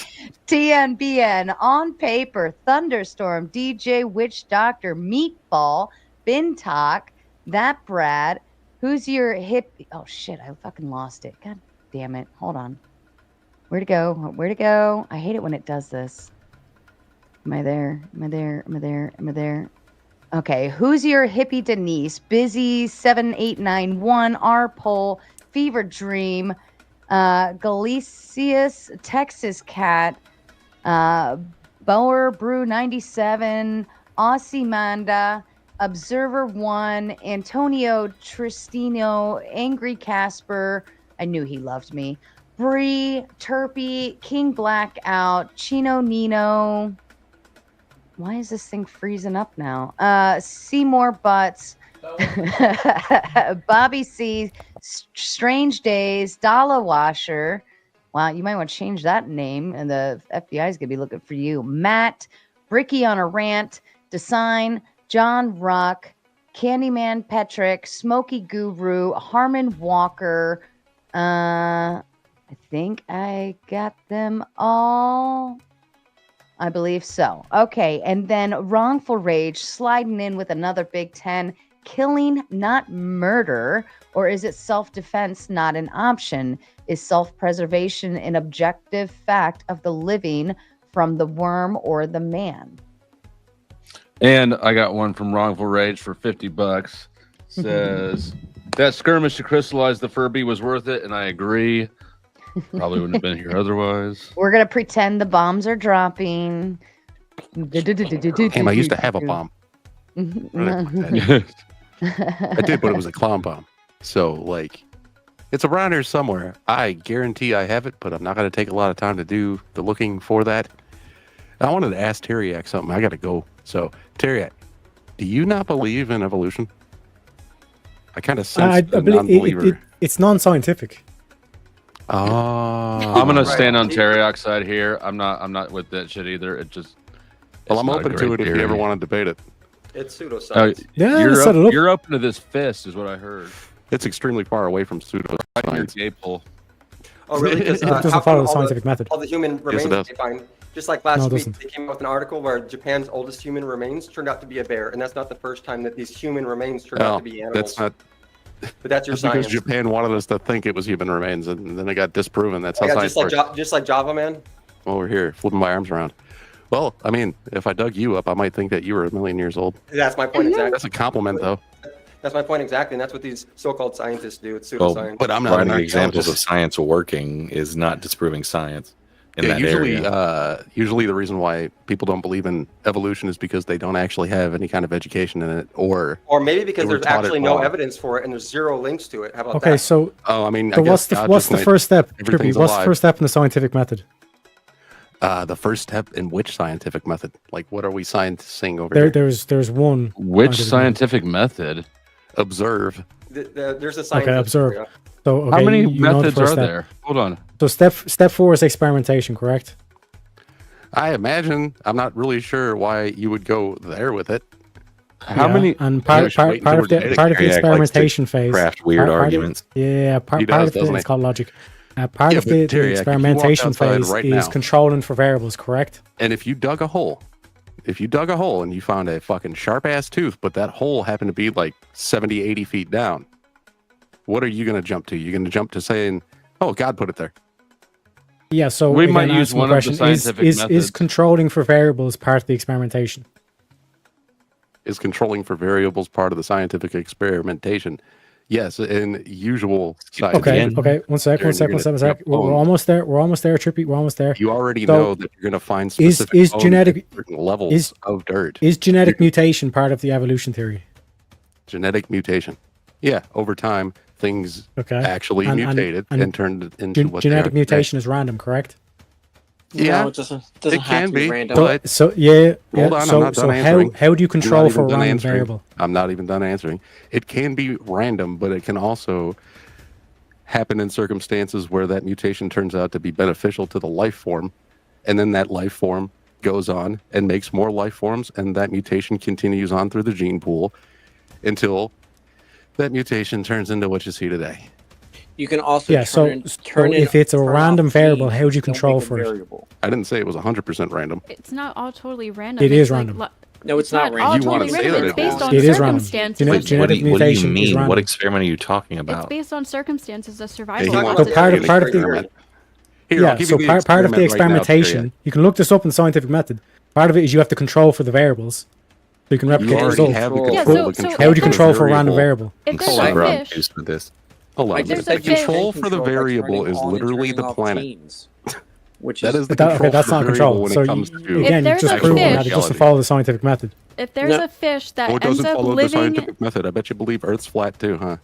B: TNBN, On Paper, Thunderstorm, DJ Witch Doctor, Meatball, Bintalk, That Brad, Who's Your Hip? Oh shit, I fucking lost it. God damn it. Hold on. Where'd it go? Where'd it go? I hate it when it does this. Am I there? Am I there? Am I there? Am I there? Okay. Who's Your Hippie Denise? Busy 7891, R-Pole, Fever Dream, Galicius, Texas Cat, Bower Brew 97, Aussie Manda, Observer 1, Antonio Tristino, Angry Casper, I knew he loved me, Bree, Turpy, King Blackout, Chino Nino, why is this thing freezing up now? Seymour Butts, Bobby C, Strange Days, Dala Washer, wow, you might want to change that name, and the FBI is going to be looking for you, Matt, Bricky on a Rant, Design, John Ruck, Candyman Petrick, Smoky Guru, Harmon Walker. I think I got them all. I believe so. Okay, and then Wrongful Rage sliding in with another Big 10. Killing, not murder, or is it self-defense not an option? Is self-preservation an objective fact of the living from the worm or the man?
L: And I got one from Wrongful Rage for $50. Says that skirmish to crystallize the Furby was worth it, and I agree. Probably wouldn't have been here otherwise.
B: We're gonna pretend the bombs are dropping.
N: Damn, I used to have a bomb. I did, but it was a clown bomb. So, like, it's around here somewhere. I guarantee I have it, but I'm not going to take a lot of time to do the looking for that. I wanted to ask Teriak something. I got to go. So, Teriak, do you not believe in evolution? I kind of sense a non-believer.
C: It's non-scientific.
N: Oh,
L: I'm gonna stand on Teriak's side here. I'm not with that shit either. It just.
N: Well, I'm open to it if you ever want to debate it.
O: It's pseudoscience.
L: You're open to this fist, is what I heard.
N: It's extremely far away from pseudoscience.
L: Gay pull.
O: Oh, really? Because
C: it doesn't follow the scientific method.
O: All the human remains
N: Yes,
O: they find. Just like last week,
C: doesn't.
O: they came out with an article where Japan's oldest human remains turned out to be a bear, and that's not the first time that these human remains turned out to be animals.
N: That's not.
O: But that's your
N: That's
O: science.
N: because Japan wanted us to think it was human remains, and then it got disproven. That's how science works.
O: Just like Java, man.
N: Well, we're here flipping my arms around. Well, I mean, if I dug you up, I might think that you were a million years old.
O: That's my point exactly.
N: That's a compliment, though.
O: That's my point exactly, and that's what these so-called scientists do. It's pseudoscience.
N: But I'm not
J: Finding
N: an
J: examples of
N: archaeologist.
J: science working is not disproving science in that
N: usually,
J: area.
N: Usually the reason why people don't believe in evolution is because they don't actually have any kind of education in it, or
O: maybe because
N: they were
O: there's
N: taught it
O: actually no
N: wrong.
O: evidence for it, and there's zero links to it. How about
C: Okay,
O: that?
C: so
N: I mean,
C: so
N: I
C: what's
N: guess
C: the
N: God
C: what's
N: just
C: the
N: went,
C: first step?
N: everything's
C: Trippy, what's the
N: alive.
C: first step in the scientific method?
N: The first step in which scientific method? Like, what are we sciencing over
C: There,
N: here?
C: there's one.
L: Which scientific method?
N: Observe.
O: There's a scientist.
C: Okay, observe.
O: for you.
C: So okay,
L: How many
C: you know the
L: methods
C: first
L: are
C: step.
L: there? Hold on.
C: So step 4 is experimentation, correct?
N: I imagine. I'm not really sure why you would go there with it.
L: How many?
C: And part of the experimentation phase.
J: Craft weird arguments.
C: Part
N: He does,
C: of it
N: doesn't
C: is
N: he?
C: called logic. Part of
N: but
C: the
N: Teriak, if you walked
C: experimentation
N: outside
C: phase
N: right
C: is
N: now-
C: controlling for variables, correct?
N: And if you dug a hole and you found a fucking sharp ass tooth, but that hole happened to be like 70, 80 feet down, what are you going to jump to? You're going to jump to saying, oh, God put it there.
C: Yeah, so
L: We
C: again,
L: might use
C: answering the
L: one of the
C: question,
L: scientific
C: is
L: methods.
C: controlling for variables part of the experimentation?
N: Is controlling for variables part of the scientific experimentation? Yes, in usual size.
C: Okay, one sec. We're almost there. Trippy. We're almost there.
N: You already
C: So,
N: know that you're going to find specific
C: is
N: bones
C: genetic
N: at certain levels of dirt.
C: Is genetic mutation part of the evolution theory?
N: Genetic mutation. Yeah, over time, things actually mutated and turned into what
C: genetic
N: they are
C: mutation is random, correct?
N: Yeah,
H: No, it doesn't
N: it
H: have
N: can
H: to be
N: be.
H: random.
N: But
C: So yeah.
N: hold on, I'm
C: So
N: not done
C: so
N: answering.
C: how do you control for a
N: done
C: random
N: answering.
C: variable?
N: I'm not even done answering. It can be random, but it can also happen in circumstances where that mutation turns out to be beneficial to the life form, and then that life form goes on and makes more life forms, and that mutation continues on through the gene pool until that mutation turns into what you see today.
H: You can also
C: So
H: turn
C: if it's a
H: turn
C: random
H: off
C: variable,
H: genes,
C: how would you
H: don't
C: control
H: make it
C: for it?
H: variable.
N: I didn't say it was 100% random.
D: It's not all totally random.
C: It is
D: It's like
C: random.
H: No, it's not
D: all
H: random.
N: You wanna
D: totally
N: say
D: random.
N: that
D: It's
N: it
D: based
N: is.
D: on
C: It is random.
D: circumstances.
C: Genetic
J: What do you
C: mutation is
J: mean? What
C: random.
J: experiment are you talking
D: It's
J: about?
D: based on circumstances of
N: Hey,
D: survival.
N: he
O: Talking
N: wants
C: So
O: about
N: to
C: part
N: do
C: of
N: an
C: the
N: experiment. Here,
C: yeah.
N: I'll give
C: So
N: you the
C: part of the
N: experiment right now,
C: experimentation,
N: Terry.
C: you can look this up in the scientific method. Part of it is you have to control for the variables, so you can replicate the
N: already
C: result.
N: have the
D: Yeah,
N: control.
D: so
N: the
D: if
C: How would you
D: there's-
C: control for a random variable?
D: If there's
N: Hold
D: a
N: on, bro.
D: fish,
J: Used to this.
N: Hold on.
D: If there's
N: The
D: a fish-
N: control for the
H: by
N: variable
H: turning
N: is
H: on and
N: literally
H: turning
N: the
H: off
N: planet.
H: genes, which
N: That
H: is
N: is the
C: But
N: control
C: that's
N: for the
C: not
N: variable
C: control.
N: when
C: So
N: it comes to
C: again,
D: there's
C: just
D: a
C: proving
D: fish-
C: that it doesn't follow the scientific method.
D: if there's
H: No.
D: a fish that
N: Oh, it
D: ends
N: doesn't
D: up
N: follow the
D: living,
N: scientific method. I bet you believe Earth's flat too, huh?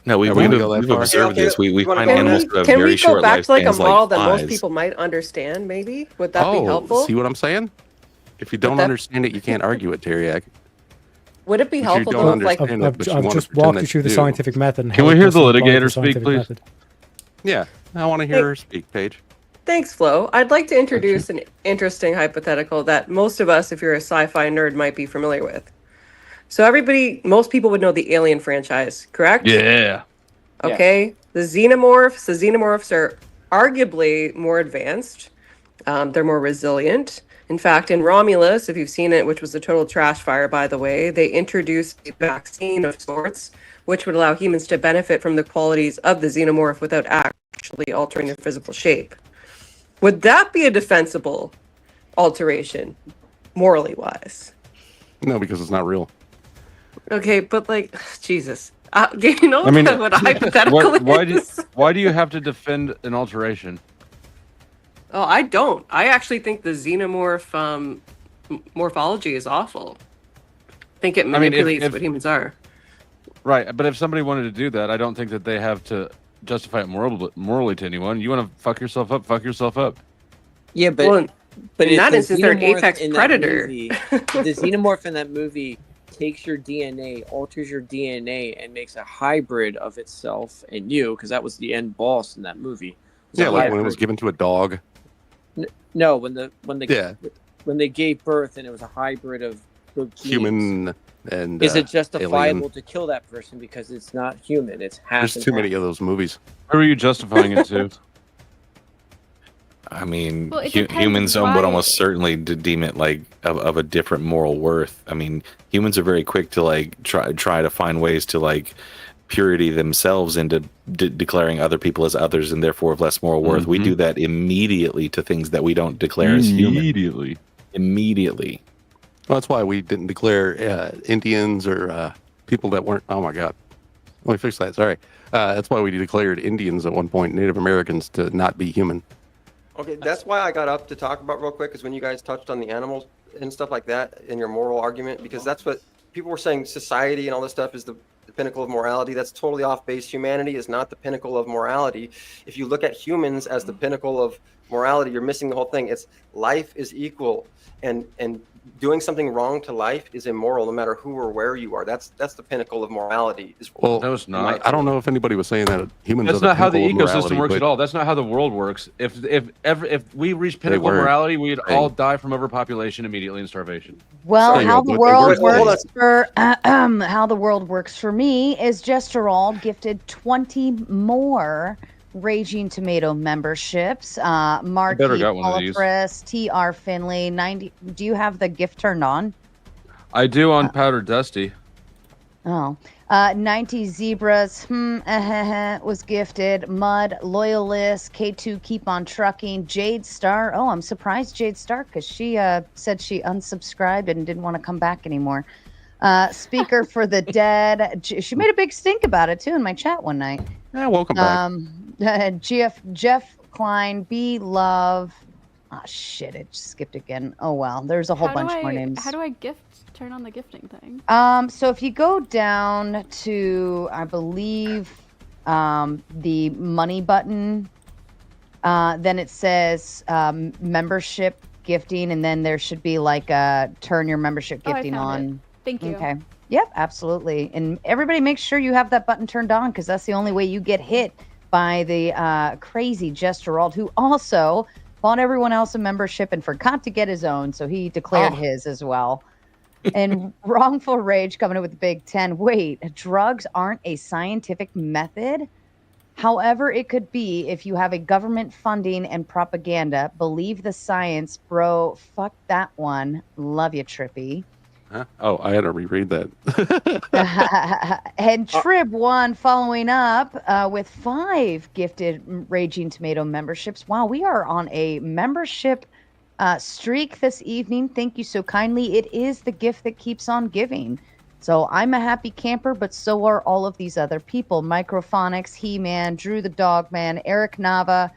J: No,
N: Are we
J: we've
N: gonna go that far?
J: observed
O: Yeah,
J: this. We
O: you wanna
J: find
O: go on
J: animals
O: that?
J: who have
M: Can
J: very
M: we go
J: short
M: back to like a
J: lifespans
M: model that most
J: flies.
M: people might understand? Maybe would that be helpful?
N: See what I'm saying? If you don't
M: that-
N: understand it, you can't argue it, Teriak.
M: Would it be
N: But you
M: helpful
N: don't
M: though? If, like,
N: understand it, but you
C: I've
N: wanna
C: just
N: pretend
C: walked
N: that
C: you through the
N: do.
C: scientific method. And
L: Can
C: how
L: we
C: it
L: hear
C: doesn't
L: the
C: apply to
L: litigator speak,
C: scientific
L: please?
C: method.
N: Yeah, I want to hear her speak, Paige.
M: thanks, Flo. I'd like to introduce an interesting hypothetical that most of us, if you're a sci-fi nerd, might be familiar with. So most people would know the Alien franchise, correct?
L: Yeah.
M: Okay. The xenomorphs are arguably more advanced. They're more resilient. In fact, in Romulus, if you've seen it, which was a total trash fire, by the way, they introduced a vaccine of sorts, which would allow humans to benefit from the qualities of the xenomorph without actually altering their physical shape. Would that be a defensible alteration, morally wise?
N: No, because it's not real.
M: Okay, but like, Jesus. You know
L: I mean,
M: what a hypothetical is?
L: Why do you have to defend an alteration?
M: Oh, I don't. I actually think the xenomorph morphology is awful. I think it
L: I mean,
M: manipulates what humans are.
L: Right, but if somebody wanted to do that, I don't think that they have to justify it morally to anyone. You want to fuck yourself up, fuck yourself up.
H: Yeah, but
M: Well, in
H: if
M: that
H: the
M: instance, they're an
H: xenomorph
M: apex
H: in that
M: predator.
H: movie- the xenomorph in that movie takes your DNA, alters your DNA, and makes a hybrid of itself and you, because that was the end boss in that movie.
N: Yeah, like when it was given to a dog.
H: No, when
N: Yeah.
H: they gave birth and it was a hybrid of both genes.
N: Human and
H: Is it justifiable
N: alien.
H: to kill that person because it's not human? It's half.
N: There's
H: and
N: too
H: half.
N: many of those movies.
L: Where are you justifying it to?
J: I mean,
D: Well, it depends
J: humans
D: why-
J: would almost certainly deem it like of a different moral worth. I mean, humans are very quick to like try to find ways to like purity themselves into declaring other people as others and therefore of less moral worth. We
L: Mhm.
J: do that immediately to things that we don't declare as human. Immediately.
N: Well, that's why we didn't declare Indians or people that weren't. Oh my God. Let me fix that. Sorry. That's why we declared Indians at one point, Native Americans, to not be human.
O: Okay, that's why I got up to talk about real quick, is when you guys touched on the animals and stuff like that in your moral argument, because that's what people were saying. Society and all this stuff is the pinnacle of morality. That's totally off base. Humanity is not the pinnacle of morality. If you look at humans as the pinnacle of morality, you're missing the whole thing. It's life is equal, and doing something wrong to life is immoral, no matter who or where you are. That's the pinnacle of morality.
N: Well,
L: No, it's not.
N: I don't know if anybody was saying that humans
L: That's
N: are the
L: not how the
N: pinnacle of
L: ecosystem
N: morality,
L: works
N: but
L: at all. That's not how the world works. If we reached pinnacle
N: weren't.
L: morality, we'd
N: Hey.
L: all die from overpopulation immediately and starvation.
B: Well,
N: Sorry,
B: how
N: but
B: the
N: they
B: world
N: were saying-
B: works for how the world works for me is Gesterol gifted 20 more Raging Tomato memberships. Marky
L: better got one of these.
B: Polypris, TR Finley, 90. Do you have the gift turned on?
L: I do on Powder Dusty.
B: Oh. 90 Zebras was gifted. Mud, Loyalist, K2 Keep on Trucking, Jade Star. Oh, I'm surprised Jade Star because she said she unsubscribed and didn't want to come back anymore. Speaker for the dead. She made a big stink about it too in my chat one night.
N: Yeah, welcome back.
B: Jeff Klein, B Love. Oh shit! It skipped again. Oh well, there's a whole bunch more names.
D: How do I turn on the gifting thing?
B: So if you go down to, I believe, the money button, then it says membership gifting, and then there should be like a turn your membership gifting on.
D: Thank you.
B: Okay. Yep, absolutely. And everybody make sure you have that button turned on, because that's the only way you get hit by the crazy Jess Gerald, who also bought everyone else a membership and forgot to get his own, so he declared his as well. And Wrongful Rage coming in with the Big 10. Wait, drugs aren't a scientific method? However, it could be if you have a government funding and propaganda. Believe the science, bro. Fuck that one. Love you, Trippy.
N: Huh? Oh, I had to reread that.
B: And Trib one following up with 5 gifted Raging Tomato memberships. Wow, we are on a membership streak this evening. Thank you so kindly. It is the gift that keeps on giving. So I'm a happy camper, but so are all of these other people. Microphonics, He-Man, Drew the Dogman, Eric Nava,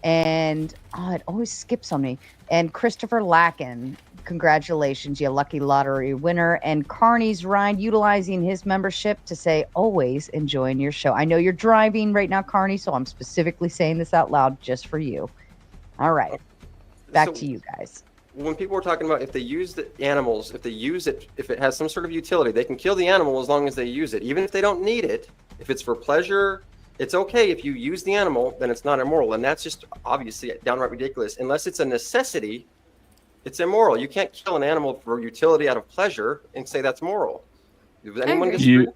B: and it always skips on me. And Christopher Lacken. Congratulations, you lucky lottery winner. And Carney's Ride utilizing his membership to say, always enjoying your show. I know you're driving right now, Carney, so I'm specifically saying this out loud just for you. All right. Back to you guys.
O: When people were talking about if they use the animals, if it has some sort of utility, they can kill the animal as long as they use it. Even if they don't need it, if it's for pleasure, it's okay. If you use the animal, then it's not immoral. And that's just obviously downright ridiculous. Unless it's a necessity, it's immoral. You can't kill an animal for utility out of pleasure and say that's moral. Does anyone disagree?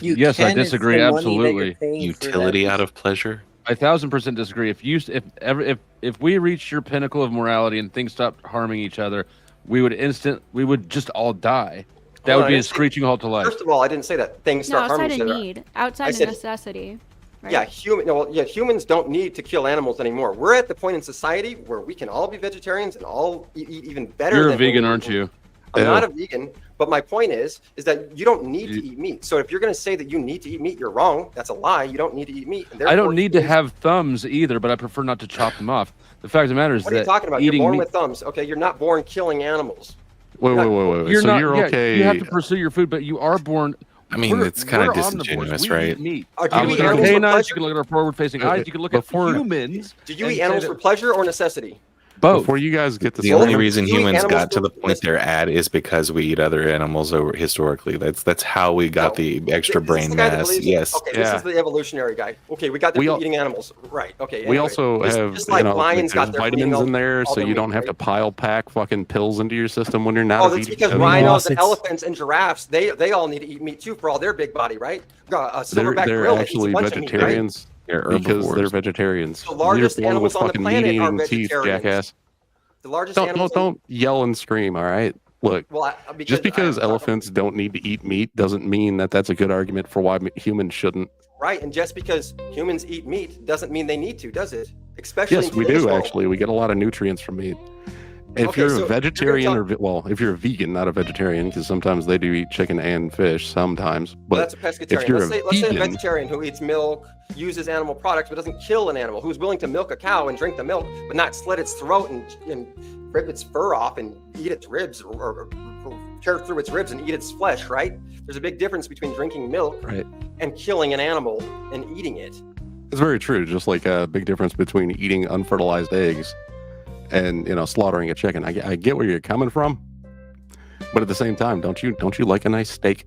L: Yes, I disagree absolutely.
J: Utility out of pleasure?
L: I 1000% disagree. If we reached your pinnacle of morality and things stopped harming each other, we would just all die. That would be a screeching halt to life.
O: First of all, I didn't say that things start harming each other.
D: Outside of need, outside of necessity. Right?
O: Yeah, humans don't need to kill animals anymore. We're at the point in society where we can all be vegetarians and all eat even better.
L: You're a vegan, aren't you?
O: I'm not a vegan, but my point is that you don't need to eat meat. So if you're going to say that you need to eat meat, you're wrong. That's a lie. You don't need to eat meat. And
L: I don't need to have thumbs either, but I prefer not to chop them off. The fact of the matter is
O: what are you talking about? You're born with thumbs. Okay, you're not born killing animals.
N: Wait. So you're okay.
L: You have to pursue your food, but you are born.
J: I mean, it's kind of disingenuous, right?
L: You can look at canines, you can look at our forward-facing eyes, you can look at humans.
O: Do you eat animals for pleasure or necessity?
L: Both.
N: Before you guys get to
J: the only reason humans got to the point they're at is because we eat other animals over historically. That's how we got the extra brain mass. Yes.
O: Okay, this is the evolutionary guy. Okay, we got the eating animals. Right. Okay. Anyway,
N: we also have
O: just like lions got their
N: vitamins in there, so you don't have to pile pack fucking pills into your system when you're not.
O: Oh, that's because rhinos and elephants and giraffes they all need to eat meat too for all their big body, right?
N: They're actually vegetarians. Because they're vegetarians.
O: The largest
N: you're the one with
O: animals on the
N: fucking
O: planet are
N: meat-eating teeth,
O: vegetarians.
N: jackass.
O: The largest
N: Don't yell and scream, all right? Look, just because
O: I
N: elephants don't need to eat meat doesn't mean that that's a good argument for why humans shouldn't.
O: Right, and just because humans eat meat doesn't mean they need to, does it? Especially
N: yes, we do actually. We get a lot of nutrients from meat. If you're a vegetarian if you're a vegan, not a vegetarian, because sometimes they do eat chicken and fish sometimes. But
O: that's a pescatarian. Let's say a vegetarian who eats milk, uses animal products, but doesn't kill an animal, who's willing to milk a cow and drink the milk, but not slit its throat and rip its fur off and eat its ribs or tear through its ribs and eat its flesh, right? There's a big difference between drinking milk and killing an animal and eating it.
N: It's very true. Just like a big difference between eating unfertilized eggs and slaughtering a chicken. I get where you're coming from, but at the same time, don't you like a nice steak?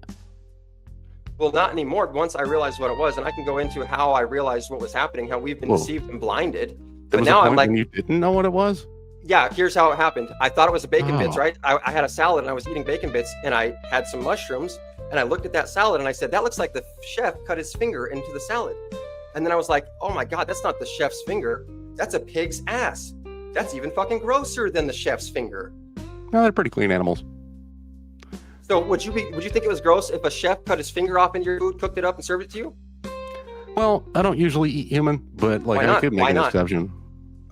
O: Well, not anymore. Once I realized what it was, and I can go into how I realized what was happening, how we've been deceived and blinded. But now I'm like,
N: you didn't know what it was.
O: Yeah, here's how it happened. I thought it was a bacon bits, right? I had a salad and I was eating bacon bits, and I had some mushrooms, and I looked at that salad and I said, that looks like the chef cut his finger into the salad. And then I was like, oh my God, that's not the chef's finger. That's a pig's ass. That's even fucking grosser than the chef's finger.
N: No, they're pretty clean animals.
O: So would you think it was gross if a chef cut his finger off into your food, cooked it up, and served it to you?
N: Well, I don't usually eat human, but I could make an exception.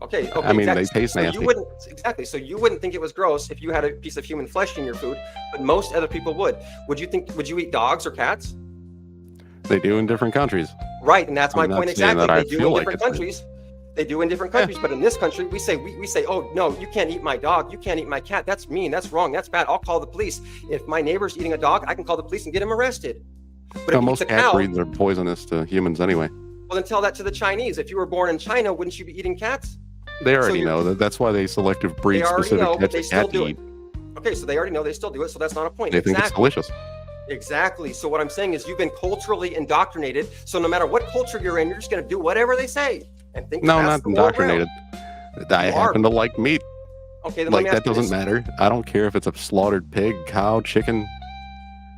O: Okay.
N: I mean,
O: exactly.
N: they taste
O: so
N: nasty.
O: You wouldn't exactly. So you wouldn't think it was gross if you had a piece of human flesh in your food, but most other people would. Would you eat dogs or cats?
N: They do in different countries.
O: Right, and that's my
N: I'm not
O: point
N: saying
O: exactly.
N: that I
O: They do
N: feel
O: in
N: like
O: different
N: it's
O: countries. They do in different countries, but in this country, we say, oh no, you can't eat my dog, you can't eat my cat. That's mean. That's wrong. That's bad. I'll call the police. If my neighbor's eating a dog, I can call the police and get him arrested. But if
N: most
O: it's a
N: cat
O: cow,
N: breeds are poisonous to humans anyway.
O: well, then tell that to the Chinese. If you were born in China, wouldn't you be eating cats?
N: They already know that. That's why they selective breed
O: They already
N: specific
O: know, but
N: cats
O: they
N: of
O: still
N: cat to
O: do
N: eat.
O: it. Okay, so they already know, they still do it, so that's not a point.
N: They think it's delicious.
O: Exactly. So what I'm saying is you've been culturally indoctrinated. So no matter what culture you're in, you're just going to do whatever they say and think
N: No,
O: that's
N: not
O: the world around.
N: indoctrinated. I happen to like meat.
O: Okay, then let
N: Like
O: me
N: that
O: ask you
N: doesn't
O: this.
N: matter. I don't care if it's a slaughtered pig, cow, chicken.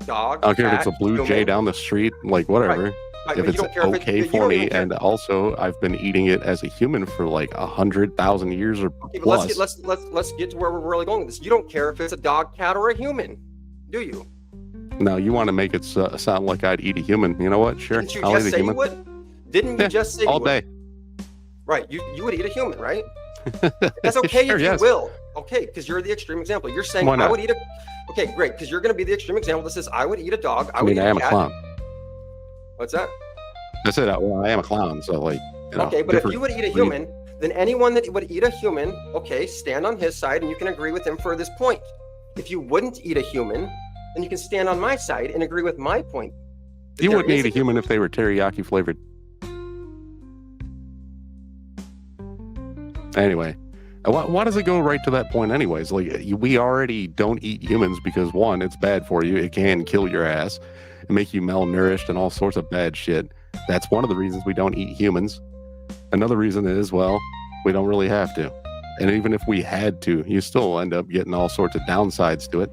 O: Dog,
N: I don't care if
O: cat,
N: it's a blue jay
O: human.
N: down the street. Like whatever.
O: Right,
N: If
O: but you
N: it's
O: don't care if it-
N: okay
O: you don't
N: for me,
O: even care.
N: and also I've been eating it as a human for like 100,000 years or
O: Okay, but
N: plus.
O: let's get to where we're really going with this. You don't care if it's a dog, cat, or a human, do you?
N: No, you want to make it sound like I'd eat a human. You know what? Sure,
O: Didn't you
N: I'll
O: just
N: eat a
O: say you
N: human.
O: would? Didn't you
N: Yeah,
O: just say
N: all
O: you would?
N: day.
O: Right, you would eat a human, right? That's okay
N: Sure,
O: if
N: yes.
O: you will. Okay, because you're the extreme example. You're saying
N: Why
O: I
N: not?
O: would eat a. Okay, great, because you're going to be the extreme example that says I would eat a dog. I
N: I
O: would
N: mean,
O: eat
N: I am a
O: cat.
N: clown.
O: What's that?
N: I said, well, I am a clown, so like, you know,
O: Okay, but if
N: different
O: you would eat a
N: breed.
O: human, then anyone that would eat a human, okay, stand on his side and you can agree with him for this point. If you wouldn't eat a human, then you can stand on my side and agree with my point. that
N: You
O: there
N: wouldn't
O: is
N: eat a human if they were teriyaki flavored. Anyway, why does it go right to that point anyways? Like, we already don't eat humans because one, it's bad for you. It can kill your ass and make you malnourished and all sorts of bad shit. That's one of the reasons we don't eat humans. Another reason is, well, we don't really have to. And even if we had to, you still end up getting all sorts of downsides to it.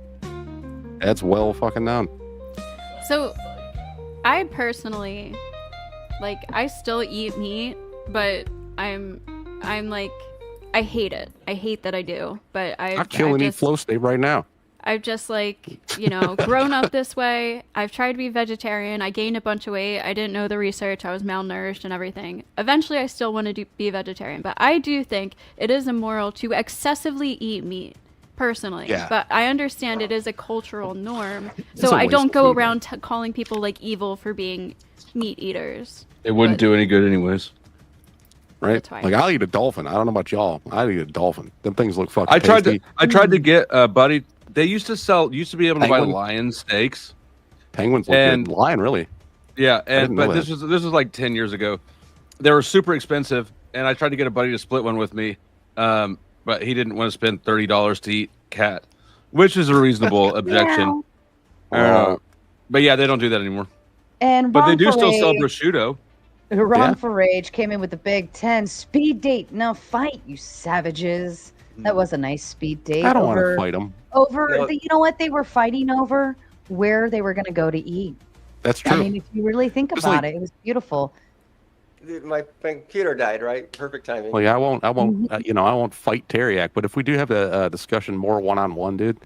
N: That's well fucking known.
D: So, I personally, like, I still eat meat, but I'm like, I hate it. I hate that I do, but
N: I'd kill and eat flow state right now.
D: I've just, like, you know, grown up this way. I've tried to be vegetarian. I gained a bunch of weight. I didn't know the research. I was malnourished and everything. Eventually, I still want to be vegetarian, but I do think it is immoral to excessively eat meat, personally.
L: Yeah.
D: But I understand it is a cultural norm,
L: It's
D: so
L: a
D: I
L: waste
D: don't
L: of
D: go
L: food.
D: around calling people, like, evil for being meat eaters.
L: It wouldn't do any good anyways.
N: Right?
D: why.
N: Like, I'll eat a dolphin. I don't know about y'all. I'll eat a dolphin. Them things look fucking
L: I tried
N: tasty.
L: to get Buddy. They used to be able to buy
N: Penguin?
L: lion steaks.
N: Penguins look
L: And-
N: good. Lion, really?
L: Yeah,
N: didn't
L: and
N: know
L: but
N: that.
L: this was like 10 years ago. They were super expensive, and I tried to get a buddy to split one with me, but he didn't want to spend $30 to eat cat, which is a reasonable objection. But yeah, they don't do that anymore.
B: And
L: But they
B: Ron
L: do still sell
B: Parade-
L: prosciutto.
B: Ron for Rage came in with the Big 10 speed date. Now fight, you savages. That was a nice speed date.
N: I don't want to
B: over-
N: fight them.
B: Over,
O: No.
B: you know what they were fighting over? Where they were going to go to eat.
N: That's true.
B: I mean, if you really think
N: Just
B: about
N: like-
B: it, it was beautiful.
O: Dude, my computer died, right? Perfect timing.
N: Well, yeah, I won't, I won't fight Teriak. But if we do have a discussion more one-on-one, dude,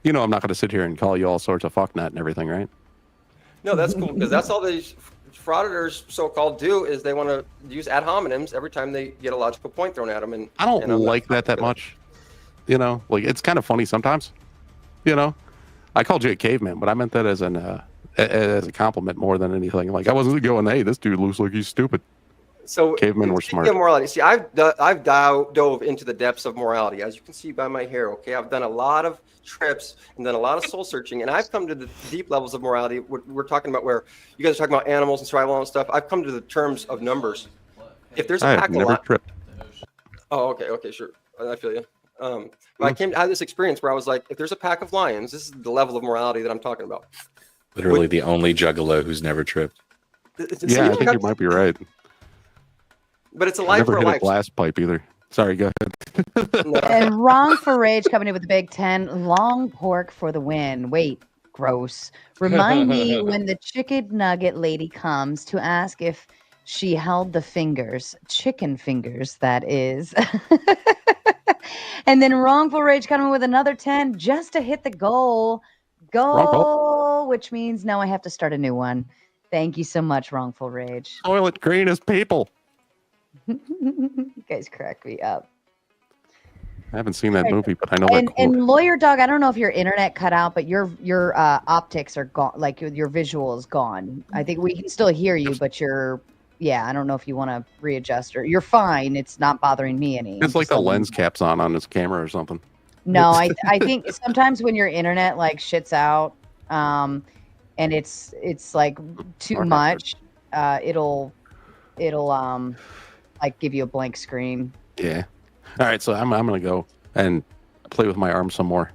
N: you know, I'm not going to sit here and call you all sorts of fucknut and everything, right?
O: No, that's cool because that's all these frauditors so-called do is they want to use ad hominems every time they get a logical point thrown at them. And
N: I don't
O: and I'm not-
N: like that much. You know, like, it's kind of funny sometimes. You know, I called you a caveman, but I meant that as as a compliment more than anything. Like, I wasn't going, hey, this dude looks like he's stupid.
O: So
N: Cavemen were
O: speaking
N: smart.
O: of morality, see, I've dove into the depths of morality, as you can see by my hair. Okay, I've done a lot of trips and done a lot of soul searching, and I've come to the deep levels of morality. We're talking about where you guys are talking about animals and survival and stuff. I've come to the terms of numbers. If there's a
N: I
O: pack
N: have
O: of
N: never tripped.
O: Oh, okay, sure. I feel you. I had this experience where I was like, if there's a pack of lions, this is the level of morality that I'm talking about.
J: Literally the only juggalo who's never tripped.
N: Yeah, I think you might be right.
O: But it's a
N: I
O: life
N: never
O: for a
N: hit a
O: life.
N: blast pipe either. Sorry, go ahead.
B: And Ron for Rage coming in with the Big 10. Long pork for the win. Wait, gross. Remind me when the chicken nugget lady comes to ask if she held the fingers. Chicken fingers, that is. And then Wrongful Rage coming with another 10 just to hit the goal. Goal, which means now I have to start a new one. Thank you so much, Wrongful Rage.
N: Toilet green is people.
B: You guys crack me up.
N: I haven't seen that movie, but I know that
B: And,
N: quote.
B: and lawyer dog, I don't know if your internet cut out, but your optics are gone. Like your visual is gone. I think we can still hear you, but yeah. I don't know if you want to readjust or you're fine. It's not bothering me any.
N: It's like the lens caps on his camera or something.
B: No, I think sometimes when your internet like shits out, and it's like too much, it'll like give you a blank screen.
N: Yeah. All right, so I'm gonna go and play with my arm some more.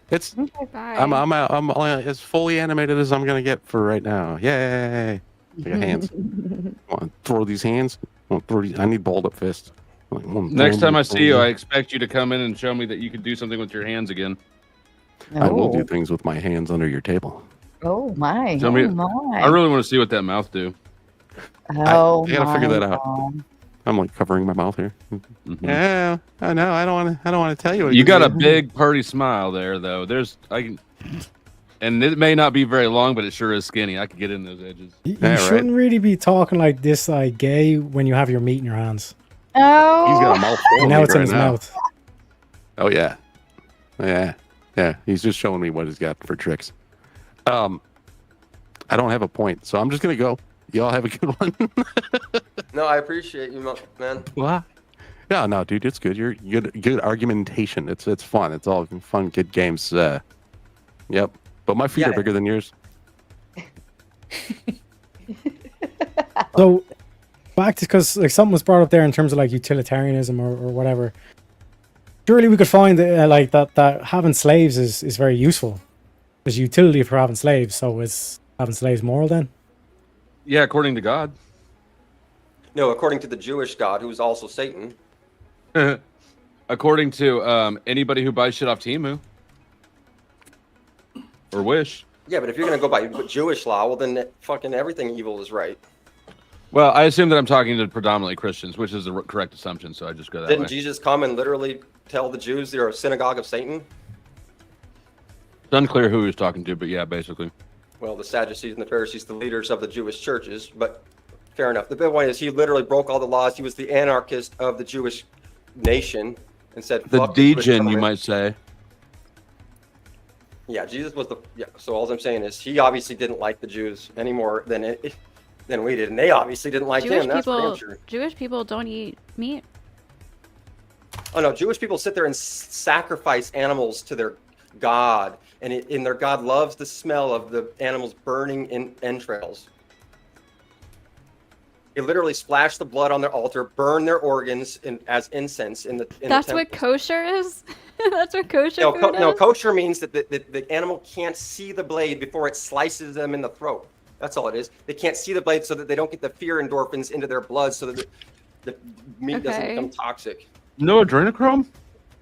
N: It's I'm as fully animated as I'm gonna get for right now. Yay! I got hands. Want to throw these hands? I need balled up fists.
L: Next time I see you, I expect you to come in and show me that you can do something with your hands again.
N: I will do things with my hands under your table.
B: Oh my!
L: Show me.
B: Oh my!
L: I really want to see what that mouth do.
B: Oh,
N: I gotta figure
B: my
N: that out.
B: God.
N: I'm like covering my mouth here. Yeah, I know. I don't want to tell you. What
L: You got a
N: do.
L: big purty smile there, though. And it may not be very long, but it sure is skinny. I could get in those edges.
C: You shouldn't really be talking like this, like gay, when you have your meat in your hands.
B: Oh.
N: He's got a mouth full of
C: Now
N: meat
C: it's in
N: right
C: his
N: now.
C: mouth.
N: Oh yeah, yeah. He's just showing me what he's got for tricks. I don't have a point, so I'm just gonna go. Y'all have a good one.
O: No, I appreciate you, man.
N: What? Yeah, no, dude, it's good. You're good argumentation. It's fun. It's all fun, good games. Yep. But my feet are bigger than yours.
C: So back to, because like something was brought up there in terms of like utilitarianism or whatever. Surely we could find like that having slaves is very useful. There's utility for having slaves. So is having slaves moral then?
L: Yeah, according to God.
O: No, according to the Jewish God, who's also Satan.
L: According to anybody who buys shit off Temu or Wish.
O: Yeah, but if you're going to go by Jewish law, well, then fucking everything evil is right.
L: Well, I assume that I'm talking to predominantly Christians, which is the correct assumption, so I just go that
O: Didn't
L: way.
O: Jesus come and literally tell the Jews they're a synagogue of Satan?
L: It's unclear who he was talking to, but yeah, basically.
O: Well, the Sadducees and the Pharisees, the leaders of the Jewish churches, but fair enough. The big one is he literally broke all the laws. He was the anarchist of the Jewish nation and said,
L: The
O: "Fuck the Jewish
L: degen, you
O: government."
L: might say.
O: Yeah, Jesus was so all I'm saying is he obviously didn't like the Jews any more than we did, and they obviously didn't like him. That's for damn sure.
D: Jewish people don't eat meat.
O: Oh no, Jewish people sit there and sacrifice animals to their God, and their God loves the smell of the animals burning in entrails. They literally splash the blood on their altar, burn their organs as incense in the.
D: That's
O: the
D: what kosher is. That's what kosher
O: no,
D: food is.
O: no, kosher means that the animal can't see the blade before it slices them in the throat. That's all it is. They can't see the blade so that they don't get the fear endorphins into their blood, so that the meat doesn't become toxic.
L: No adrenochrome?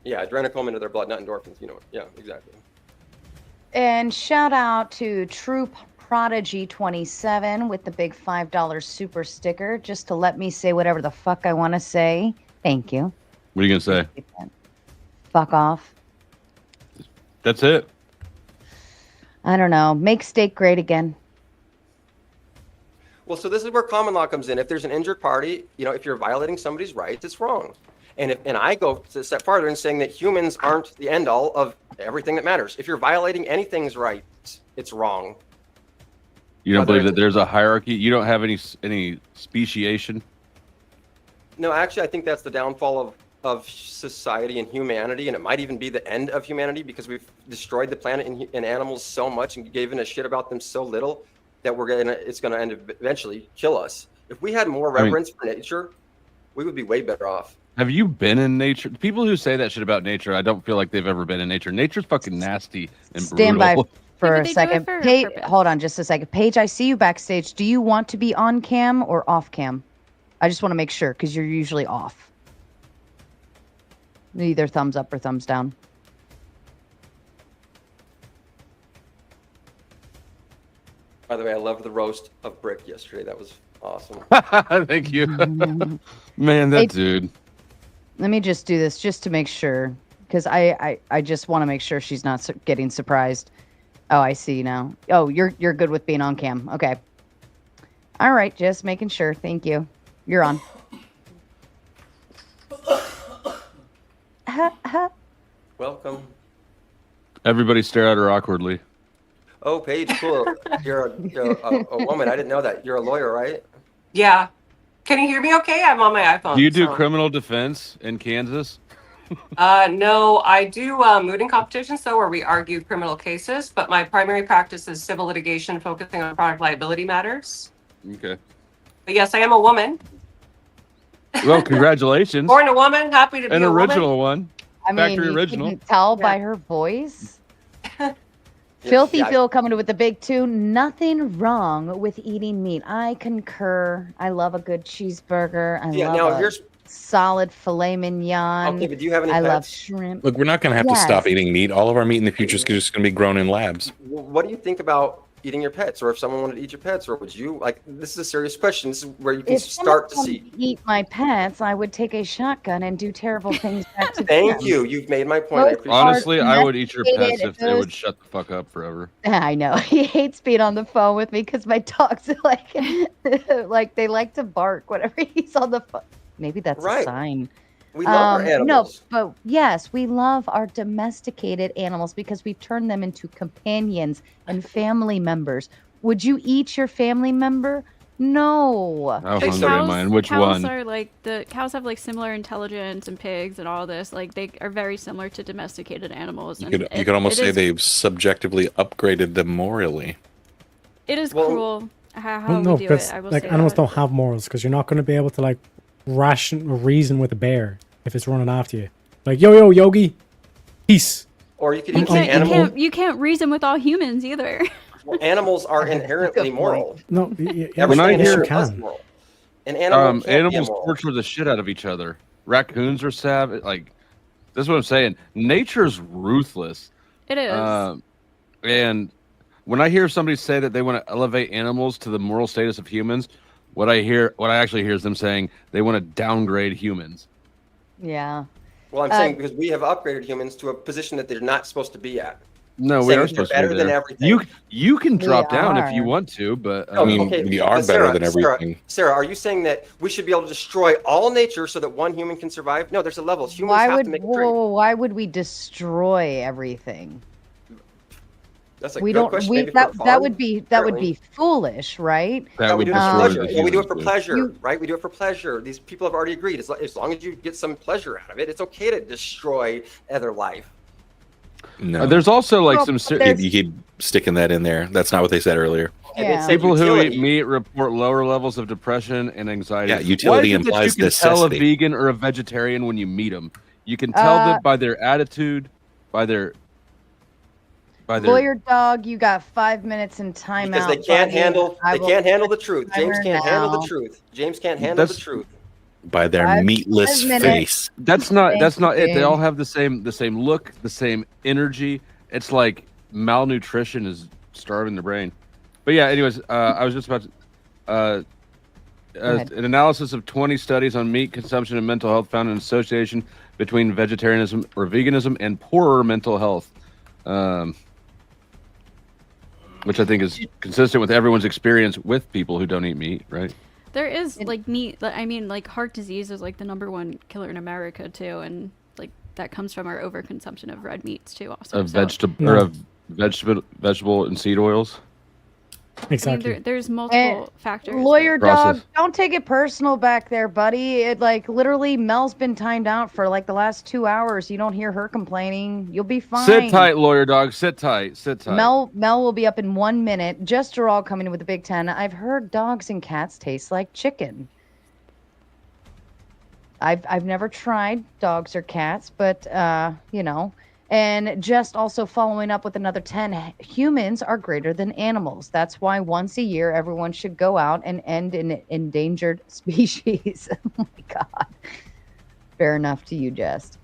O: Yeah, adrenochrome into their blood, not endorphins. You know it. Yeah, exactly.
B: And shout out to True Prodigy 27 with the big $5 super sticker, just to let me say whatever the fuck I want to say. Thank you.
L: What are you going to say?
B: Fuck off.
L: That's it.
B: I don't know. Make steak great again.
O: Well, so this is where common law comes in. If there's an injured party, if you're violating somebody's rights, it's wrong. And I go a step farther in saying that humans aren't the end all of everything that matters. If you're violating anything's rights, it's wrong.
L: You don't believe that there's a hierarchy? You don't have any speciation?
O: No, actually, I think that's the downfall of society and humanity, and it might even be the end of humanity because we've destroyed the planet and animals so much and given a shit about them so little that it's gonna end eventually kill us. If we had more reverence for nature, we would be way better off.
L: Have you been in nature? People who say that shit about nature, I don't feel like they've ever been in nature. Nature's fucking nasty and
B: Stand
L: brutal.
B: by for a second. Hold on just a second. Paige, I see you backstage. Do you want to be on cam or off cam? I just want to make sure because you're usually off. Either thumbs up or thumbs down.
O: By the way, I loved the roast of Brick yesterday. That was awesome.
L: Thank you. Man, that dude.
B: Let me just do this just to make sure, because I just want to make sure she's not getting surprised. Oh, I see now. Oh, you're good with being on cam. Okay. All right, just making sure. Thank you. You're on.
O: Welcome.
L: Everybody stare at her awkwardly.
O: Oh, Paige, cool. You're a woman. I didn't know that. You're a lawyer, right?
P: Yeah. Can you hear me okay? I'm on my iPhone.
L: Do you do
P: so.
L: criminal defense in Kansas?
P: No, I do mooting competitions, though, where we argue criminal cases, but my primary practice is civil litigation focusing on product liability matters.
L: Okay.
P: But yes, I am a woman.
L: Well, congratulations.
P: Born a woman, happy to be
L: An
P: a
L: original
P: woman.
L: one.
B: I mean,
L: Factory
B: you
L: original.
B: couldn't tell by her voice. Filthy
O: yeah.
B: Phil coming with the big two. Nothing wrong with eating meat. I concur. I love a good cheeseburger. I
O: Yeah,
B: love
O: now
B: a
O: here's-
B: solid filet mignon.
O: Okay, but do you have any
B: I love
O: pets?
B: shrimp.
J: Look, we're not going to have to
B: Yes.
J: stop eating meat. All of our meat in the future is just going to be grown in labs.
O: What do you think about eating your pets, or if someone wanted to eat your pets, or would you like? This is a serious question. This is where you can
B: If
O: start to
B: someone
O: see.
B: wanted to eat my pets, I would take a shotgun and do terrible things back to
O: Thank
B: them.
O: you. You've made my point. I
B: Those
O: appreciate
L: Honestly,
O: it.
L: I would eat your pets
B: domesticated,
L: if they
B: those-
L: would shut the fuck up forever.
B: I know. He hates being on the phone with me because my dogs are like they like to bark whenever he's on the phone. Maybe that's a
O: Right.
B: sign.
O: We love our animals.
B: No, but yes, we love our domesticated animals because we turn them into companions and family members. Would you eat your family member? No.
L: How
D: But
L: hungry am I? And which
D: cows
L: one?
D: are like the cows have like similar intelligence and pigs and all this. Like they are very similar to domesticated animals.
J: You
D: and
J: could almost
D: it
J: say
D: is-
J: they've subjectively upgraded them morally.
D: It is
O: Well-
D: cruel how
C: Well, no,
D: we do
C: because
D: it. I will
C: like
D: say
C: animals
D: that.
C: don't have morals because you're not going to be able to like reason with a bear if it's running after you. Like yo Yogi, peace.
O: Or you could
D: You
O: even say
D: can't, you can't reason with all humans either.
O: Well, animals are inherently moral.
C: No,
O: Every
L: When I
O: animal
L: hear-
O: is moral. An animal can't be
L: Animals
O: immoral.
L: torture the shit out of each other. Raccoons are savage. Like, this is what I'm saying. Nature's ruthless.
D: It is.
L: And when I hear somebody say that they want to elevate animals to the moral status of humans, what I actually hear is them saying they want to downgrade humans.
B: Yeah.
O: Well, I'm saying because we have upgraded humans to a position that they're not supposed to be at.
L: No, we
O: Saying
L: are
O: that
L: supposed
O: they're
L: to
O: better
L: be
O: than
L: there.
O: everything.
L: You can drop down if
B: are.
L: you want to, but
O: Oh, okay,
J: we are
O: but
J: better than everything.
O: Sarah, are you saying that we should be able to destroy all nature so that one human can survive? No, there's a level. Humans have to make a trade.
B: Why would we destroy everything?
O: That's a
B: We
O: good
B: don't.
O: question.
B: We
O: Maybe for
B: that
O: a
B: that
O: farm,
B: would be
O: certainly.
B: foolish, right?
L: that
O: we
L: would
O: do it for
L: destroy
O: pleasure.
L: the
O: Well, we do it
L: humans,
O: for
L: dude.
O: pleasure, right? We do it for pleasure. These people have already agreed. As long as you get some pleasure out of it, it's okay to destroy other life.
J: No.
L: There's also like
B: Well,
L: some
B: but
L: ser-
B: there's-
J: You keep sticking that in there. That's not what they said earlier.
O: And
B: Yeah.
O: it's a
L: people who
O: utility.
L: eat meat report lower levels of depression and anxiety.
J: Yeah, utility
L: Why is it that
J: implies
L: you can tell a
J: necessity.
L: vegan or a vegetarian when you meet them. You can tell that by their attitude, by their
B: Lawyer dog, you got 5 minutes in timeout.
O: Because they can't
B: buddy.
O: handle
B: I
O: they
B: will
O: can't handle
B: put
O: the truth.
B: the
O: James
B: timer
O: can't handle
B: now.
O: the truth. James can't handle the
L: That's-
O: truth.
J: By their
B: 5
J: meatless
B: minutes.
J: face.
L: That's not it. They
B: Thank
L: all
B: you.
L: have the same look, the same energy. It's like malnutrition is starving the brain. But yeah, anyways, I was just about to
B: ahead.
L: an analysis of 20 studies on meat consumption and mental health found an association between vegetarianism or veganism and poorer mental health. Which I think is consistent with everyone's experience with people who don't eat meat, right?
D: There is like meat. I mean, like heart disease is like the #1 killer in America too, and like that comes from our overconsumption of red meats too. Also,
L: Of
D: so,
L: vegetable and seed oils.
C: Exactly.
D: I mean, there's multiple factors.
B: Lawyer dog,
L: Process.
B: don't take it personal back there, buddy. It like literally Mel's been timed out for like the last 2 hours. You don't hear her complaining. You'll be fine.
L: Sit tight, lawyer dog. Sit tight. Sit tight.
B: Mel will be up in 1 minute. Just all coming in with the Big Ten. I've heard dogs and cats taste like chicken. I've never tried dogs or cats, but you know. And just also following up with another 10, humans are greater than animals. That's why once a year everyone should go out and end an endangered species. Oh my God. Fair enough to you, Jest.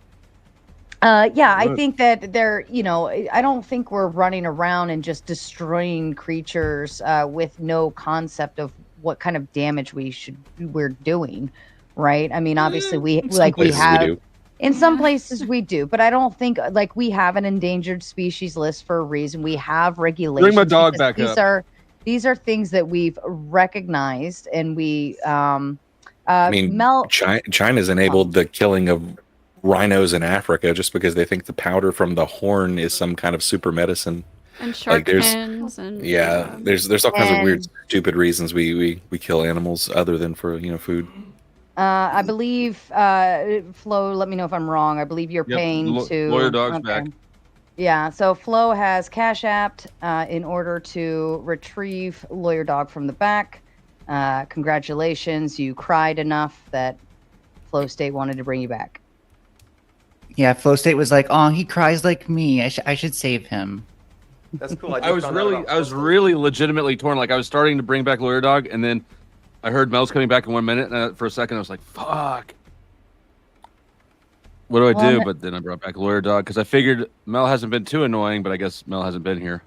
B: Yeah, I think that I don't think we're running around and just destroying creatures with no concept of what kind of damage we're doing, right? I mean, obviously we have. In some places we do, but I don't think like we have an endangered species list for a reason. We have regulations.
L: Bring my dog
B: because
L: back up.
B: These are things that we've recognized, and we.
J: I mean,
B: Mel,
J: China's enabled the killing of rhinos in Africa just because they think the powder from the horn is some kind of super medicine.
D: And shark
J: there's
D: fins and
J: there's all kinds of weird,
B: And-
J: stupid reasons we kill animals other than for food.
B: I believe, Flo, let me know if I'm wrong. I believe you're
L: Yep,
B: paying to.
L: Lawyer Dog's back.
B: Yeah, so Flo has Cash Apped in order to retrieve Lawyer Dog from the back. Congratulations, you cried enough that Flow State wanted to bring you back.
I: Yeah, Flow State was like, "Oh, he cries like me. I should save him."
O: That's cool.
L: I was really legitimately torn. Like I was starting to bring back Lawyer Dog, and then I heard Mel's coming back in 1 minute, and for a second I was like, "Fuck, what do I do?" But then I brought back Lawyer Dog because I figured Mel hasn't been too annoying, but I guess Mel hasn't been here.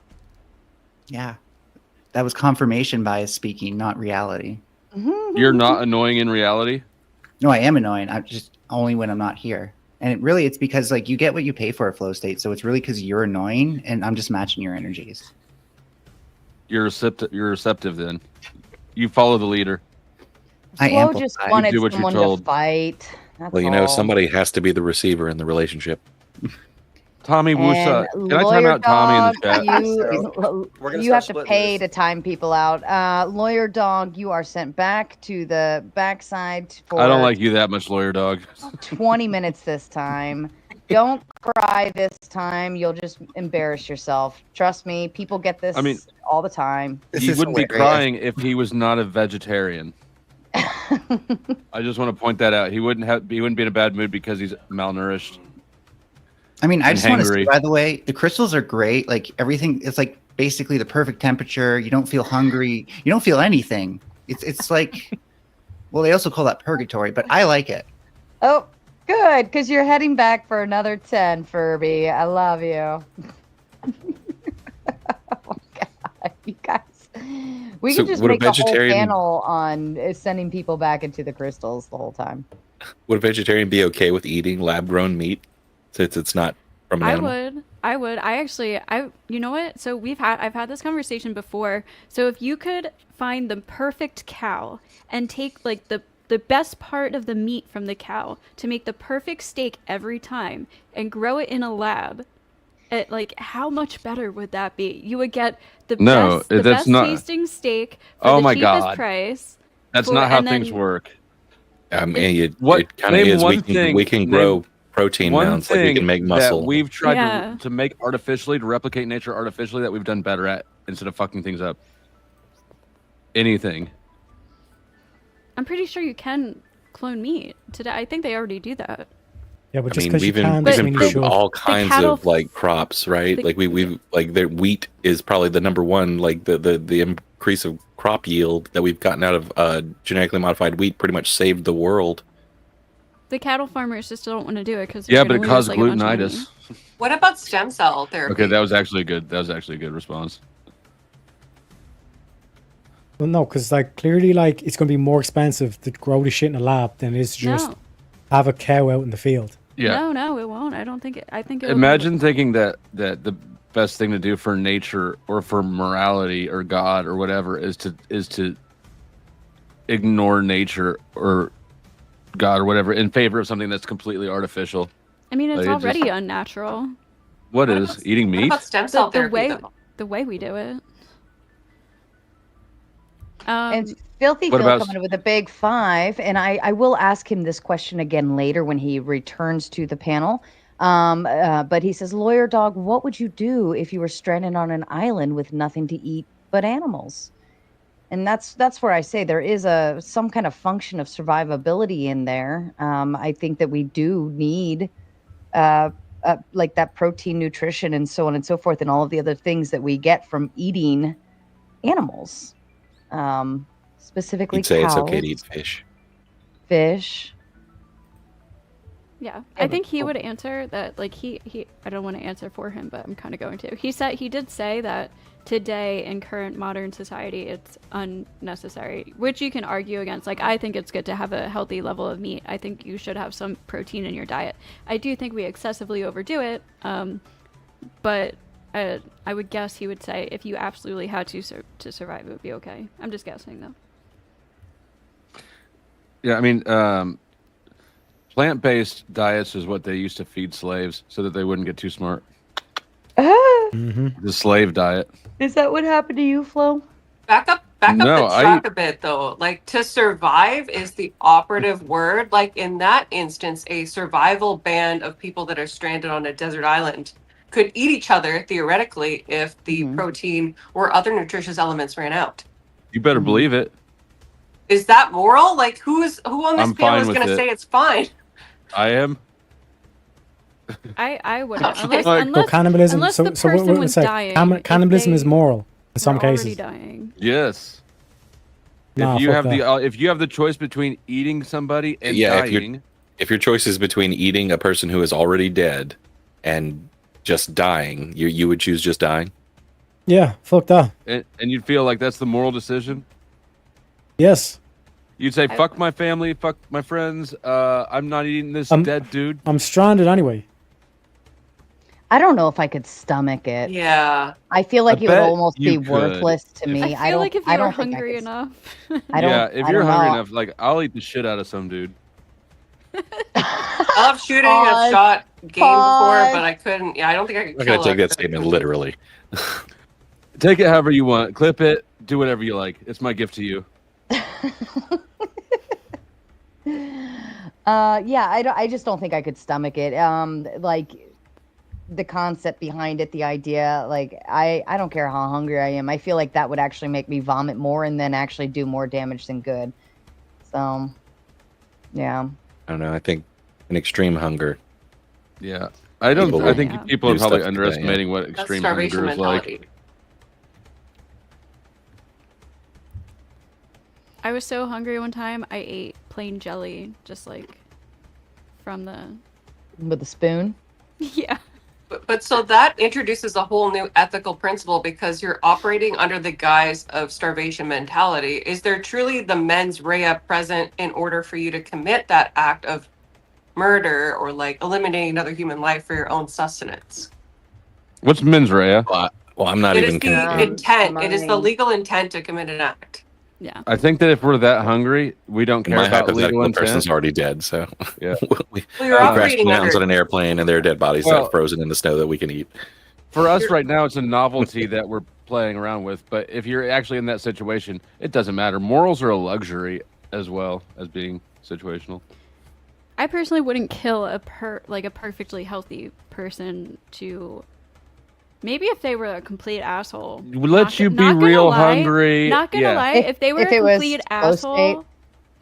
I: Yeah, that was confirmation bias speaking, not reality.
L: You're not annoying in reality.
I: No, I am annoying. I'm just only when I'm not here. And it's because like you get what you pay for a Flow State, so it's really because you're annoying, and I'm just matching your energies.
L: You're receptive then. You follow the leader.
B: Flo just wanted someone to fight. That's
J: Well,
B: all.
J: somebody has to be the receiver in the relationship.
L: Tommy Wusa.
B: And
L: Can I time out Tommy in the chat?
B: You have to pay to time people out. Lawyer Dog, you are sent back to the backside for
L: I don't like you that much, Lawyer Dog.
B: 20 minutes this time. Don't cry this time. You'll just embarrass yourself. Trust me, people get this all the time.
L: He wouldn't be crying if he was not a vegetarian. I just want to point that out. He wouldn't be in a bad mood because he's malnourished.
I: I mean, I
L: and
I: just want to say,
L: hangry.
I: by the way, the crystals are great. Like everything, it's like basically the perfect temperature. You don't feel hungry. You don't feel anything. It's like, well, they also call that purgatory, but I like it.
B: Oh, good, because you're heading back for another 10, Furby. I love you. Oh, God, you guys. We
J: So
B: can just
J: would a
B: make a whole
J: vegetarian-
B: panel on sending people back into the crystals the whole time.
J: Would a vegetarian be okay with eating lab-grown meat since it's not from an animal?
D: I would. You know what? So I've had this conversation before. So if you could find the perfect cow and take like the best part of the meat from the cow to make the perfect steak every time and grow it in a lab, like how much better would that be? You would get the best tasting steak for the cheapest price.
L: That's not how things work.
J: It kind of is. We can grow protein mounds, like we can make muscle.
L: That we've tried to make artificially, to replicate nature artificially, that we've done better at instead of fucking things up. Anything.
D: I'm pretty sure you can clone meat today. I think they already do that.
C: Yeah, but
J: I mean, we've improved all kinds of like crops, right? Like we've like the wheat is probably the number one. Like the increase of crop yield that we've gotten out of genetically modified wheat pretty much saved the world.
D: The cattle farmers just don't want to do it because
L: but it caused glutenitis.
P: What about stem cell therapy?
L: Okay, that was actually good. That was actually a good response.
C: Well, no, because like clearly, like it's going to be more expensive to grow the shit in a lab than it is to just have a cow out in the field.
L: Yeah.
D: No, it won't. I don't think it. I think it.
L: Imagine thinking that the best thing to do for nature or for morality or God or whatever is to ignore nature or God or whatever in favor of something that's completely artificial.
D: I mean, it's
L: Like,
D: already unnatural.
L: What is eating meat?
P: What about stem cell therapy?
D: The way we do it.
B: And Filthy
L: what
B: Phil
L: about-
B: coming with a big 5, and I will ask him this question again later when he returns to the panel. But he says, Lawyer Dog, what would you do if you were stranded on an island with nothing to eat but animals? And that's where I say there is some kind of function of survivability in there. I think that we do need like that protein, nutrition, and so on and so forth, and all of the other things that we get from eating animals. Specifically
J: You'd say
B: cows,
J: it's okay to eat fish.
B: fish.
D: Yeah, I think he would answer that. Like he. I don't want to answer for him, but I'm kind of going to. He did say that today in current modern society, it's unnecessary, which you can argue against. Like I think it's good to have a healthy level of meat. I think you should have some protein in your diet. I do think we excessively overdo it. But I would guess he would say if you absolutely had to survive, it would be okay. I'm just guessing though.
L: Yeah, I mean, Plant-based diets is what they used to feed slaves so that they wouldn't get too smart. The slave diet.
B: Is that what happened to you, Flo?
P: Back up
L: No,
P: the truck a bit though. Like to survive is the operative word. Like in that instance, a survival band of people that are stranded on a desert island could eat each other theoretically if the protein or other nutritious elements ran out.
L: You better believe it.
P: Is that moral? Like who on this
L: I'm
P: panel
L: fine
P: is
L: with
P: going to
L: it.
P: say it's fine?
L: I am.
D: I wouldn't
C: So cannibalism.
D: unless
C: So
D: the
C: so
D: person
C: wait a
D: was
C: sec.
D: dying.
C: Cannibalism is moral in some
D: already
C: cases.
D: dying.
L: Yes.
C: Nah,
L: if you
C: fuck
L: have
C: that.
L: if you have the choice between eating somebody and
J: Yeah,
L: dying,
J: if your choice is between eating a person who is already dead and just dying, you would choose just dying.
C: Yeah, fuck that.
L: and you'd feel like that's the moral decision,
C: Yes.
L: you'd say, "Fuck my family, fuck my friends. I'm not eating this dead dude."
C: I'm stranded anyway.
B: I don't know if I could stomach it.
P: Yeah.
B: I feel like
L: I
B: it would
L: bet
B: almost be
L: you could.
B: worthless to me.
D: I feel like if you
B: I
D: were
B: don't think I
D: hungry
B: could-
D: enough.
B: I don't.
L: Yeah, if
B: I
L: you're
B: don't
L: hungry
B: know.
L: enough, like I'll eat the shit out of some dude.
P: I love shooting.
B: Pause.
P: I've shot game
B: Pause.
P: before, but I couldn't. Yeah, I don't think I could
J: I'm not
P: kill
J: gonna take
P: a-
J: that statement literally.
L: Take it however you want. Clip it. Do whatever you like. It's my gift to you.
B: Yeah, I just don't think I could stomach it. Like the concept behind it, the idea, like I don't care how hungry I am. I feel like that would actually make me vomit more and then actually do more damage than good. So, yeah.
J: I don't know. I think an extreme hunger.
L: Yeah, I don't.
J: People
L: I think
J: would
L: people are
J: do
L: probably
J: stuff like that, yeah.
L: underestimating what
P: That's
L: extreme
P: starvation
L: hunger is like.
P: mentality.
D: I was so hungry one time, I ate plain jelly, just like from the.
B: With a spoon.
D: Yeah.
P: But so that introduces a whole new ethical principle because you're operating under the guise of starvation mentality. Is there truly the mens rea present in order for you to commit that act of murder or like eliminating another human life for your own sustenance?
L: What's mens rea?
J: Well, I'm not
P: It is
J: even.
P: the intent. It is the legal intent to commit an act.
D: Yeah.
L: I think that if we're that hungry, we don't care
J: My
L: about legal
J: hypothetical
L: intent.
J: person's already dead, so
L: Yeah.
J: we
P: Well, you're
J: crash
P: operating
J: mountains on
P: under.
J: an airplane, and their dead bodies are
L: Well-
J: frozen in the snow that we can eat.
L: For us right now, it's a novelty that we're playing around with. But if you're actually in that situation, it doesn't matter. Morals are a luxury as well as being situational.
D: I personally wouldn't kill a perfectly healthy person to. Maybe if they were a complete asshole.
L: Let you be real hungry.
D: Not gonna
L: Yeah.
D: lie, if they were
B: if
D: a
B: it was
D: complete
B: flow state.
D: asshole,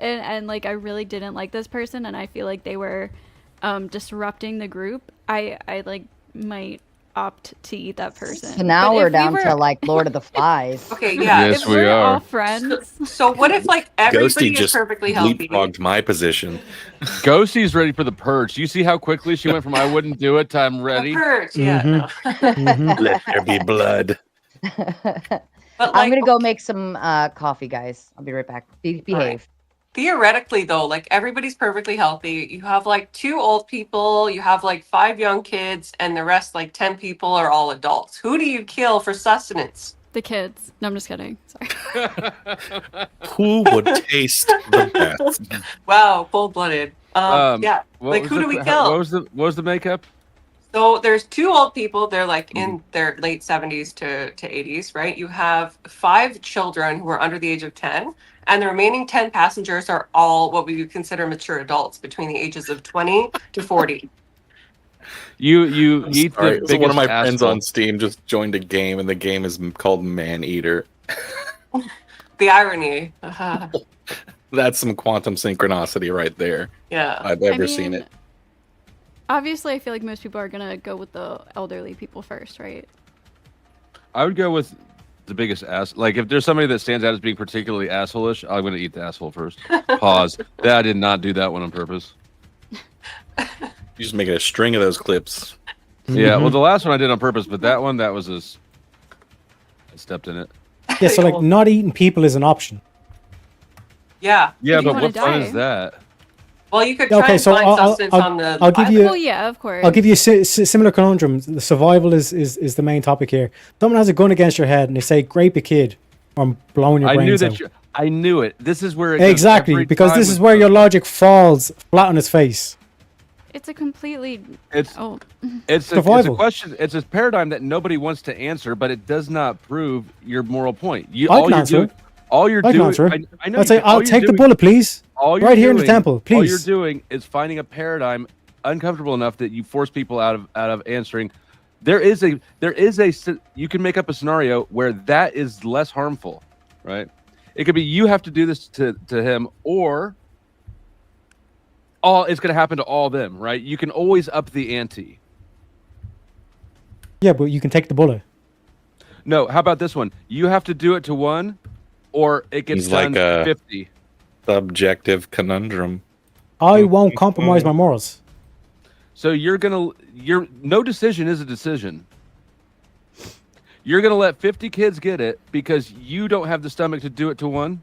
D: and like I really didn't like this person, and I feel like they were disrupting the group, I like might opt to eat that person.
B: So now
D: But
B: we're
D: if we
B: down
D: were-
B: to like Lord of the Flies.
P: Okay, yeah.
L: Yes,
D: if
L: we
D: we're
L: are.
D: all friends.
P: So what if like everybody
J: Ghosty
P: is
J: just
P: perfectly healthy?
J: leapfrogged my position.
L: Ghosty's ready for the purge. You see how quickly she went from "I wouldn't do it" to "I'm ready."
P: The purge, yeah. No.
B: Mhm.
J: Let there be blood.
P: But
B: I'm
P: like,
B: gonna go make some coffee, guys. I'll be right back. Behave.
P: theoretically though, like everybody's perfectly healthy. You have like 2 old people, you have like 5 young kids, and the rest like 10 people are all adults. Who do you kill for sustenance?
D: The kids. No, I'm just kidding. Sorry.
J: Who would taste the best?
P: Wow, cold-blooded. Yeah,
L: What
P: like
L: was
P: who
L: the-
P: do we
L: how-
P: kill?
L: What was the makeup?
P: So there's 2 old people. They're like in their late 70s to 80s, right? You have 5 children who are under the age of 10, and the remaining 10 passengers are all what we would consider mature adults between the ages of 20 to 40.
L: You eat
J: Sorry,
L: the
J: so
L: biggest
J: one of my friends
L: asshole.
J: on Steam just joined a game, and the game is called Man Eater.
P: The irony.
J: That's some quantum synchronicity right there.
P: Yeah.
J: I've ever seen it.
D: Obviously, I feel like most people are gonna go with the elderly people first, right?
L: I would go with the biggest ass. Like if there's somebody that stands out as being particularly asshole-ish, I'm gonna eat the asshole first. Pause. I did not do that one on purpose.
J: You just making a string of those clips.
L: Yeah, well, the last one I did on purpose, but that one, that was I stepped in it.
C: Yeah, so like not eating people is an option.
P: Yeah.
L: Yeah,
D: If you
L: but
D: wanna
L: what fun
D: die.
L: is that?
P: Well, you could try
C: Okay,
P: and
C: so
P: find sustenance on the.
C: I'll give you.
D: Well, yeah, of course.
C: I'll give you a similar conundrum. The survival is the main topic here. Someone has a gun against your head and they say, "Grape a kid," or "I'm blowing your
L: I knew
C: brains
L: that.
C: out."
L: I knew it. This is where it goes
C: Exactly,
L: every
C: because
L: time
C: this is
L: with
C: where your
L: those.
C: logic falls flat on its face.
D: It's a completely.
L: It's
D: oh.
L: it's a question. It's a paradigm that nobody wants to answer, but it does not prove your moral point.
C: I can answer it.
L: All you're
C: I can
L: doing.
C: answer it.
L: I know.
C: I'd say, I'll take the bullet, please. Right here in the temple,
L: All
C: please.
L: you're doing is finding a paradigm uncomfortable enough that you force people out of answering. There is a you can make up a scenario where that is less harmful, right? It could be you have to do this to him, or it's going to happen to all of them, right? You can always up the ante.
C: Yeah, but you can take the bullet.
L: No, how about this one? You have to do it to one, or it gets
J: It's
L: done
J: like a
L: 50.
J: subjective conundrum.
C: I won't compromise my morals.
L: So no decision is a decision. You're gonna let 50 kids get it because you don't have the stomach to do it to one?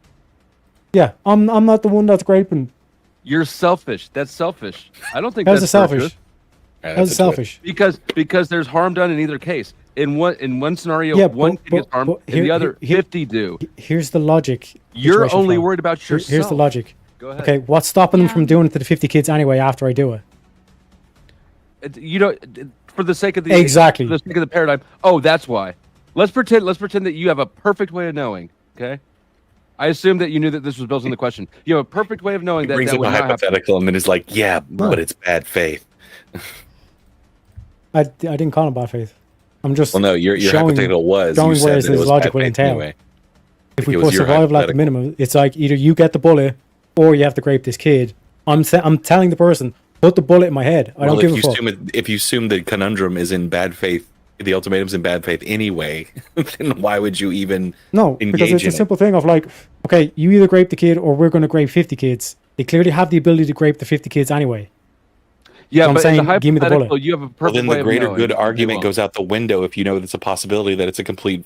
C: Yeah, I'm not the one that's graping.
L: You're selfish. That's selfish. I don't think
C: How's
L: that's
C: it selfish?
L: virtuous.
C: How's it selfish?
L: Because there's harm done in either case. In one scenario,
C: Yeah,
L: one kid gets harmed, in the other 50 do.
C: Here's the logic.
L: You're
C: situation,
L: only
C: Flo.
L: worried about yourself.
C: Here's the logic.
L: Go ahead.
C: Okay, what's stopping them from doing it to the 50 kids anyway after I do it?
L: You know, for the sake of the
C: Exactly.
L: for the sake of the paradigm. Oh, that's why. Let's pretend that you have a perfect way of knowing. Okay. I assume that you knew that this was built in the question. You have a perfect way of knowing
J: He
L: that
J: brings
L: that
J: up
L: would
J: a
L: not happen.
J: hypothetical and then is like, yeah, but it's bad faith.
C: I didn't call it bad faith. I'm just
J: Well, no, your
C: showing,
J: hypothetical was
C: showing
J: you said
C: where
J: that it
C: his
J: was
C: logic
J: bad
C: would
J: faith
C: entail.
J: anyway.
C: If
J: Like,
C: we
J: it
C: put
J: was your
C: survival at the
J: hypothetical.
C: minimum, it's like either you get the bullet or you have to grape this kid. I'm telling the person, put the bullet in my head. I don't give a fuck.
J: If you assume the conundrum is in bad faith, the ultimatum's in bad faith anyway, then why would you even
C: No,
J: engage
C: because it's
J: in
C: a simple thing of like, okay, you either grape the kid or we're going to grape 50 kids. They clearly have the ability to grape the 50 kids anyway.
L: Yeah,
C: So I'm
L: but
C: saying,
L: in the
C: give me the
L: hypothetical,
C: bullet.
L: you have a
J: Well,
L: perfect
J: then
L: way
J: the
L: of
J: greater
L: knowing.
J: good
L: You
J: argument
L: won't.
J: goes out the window if you know that it's a possibility that it's a complete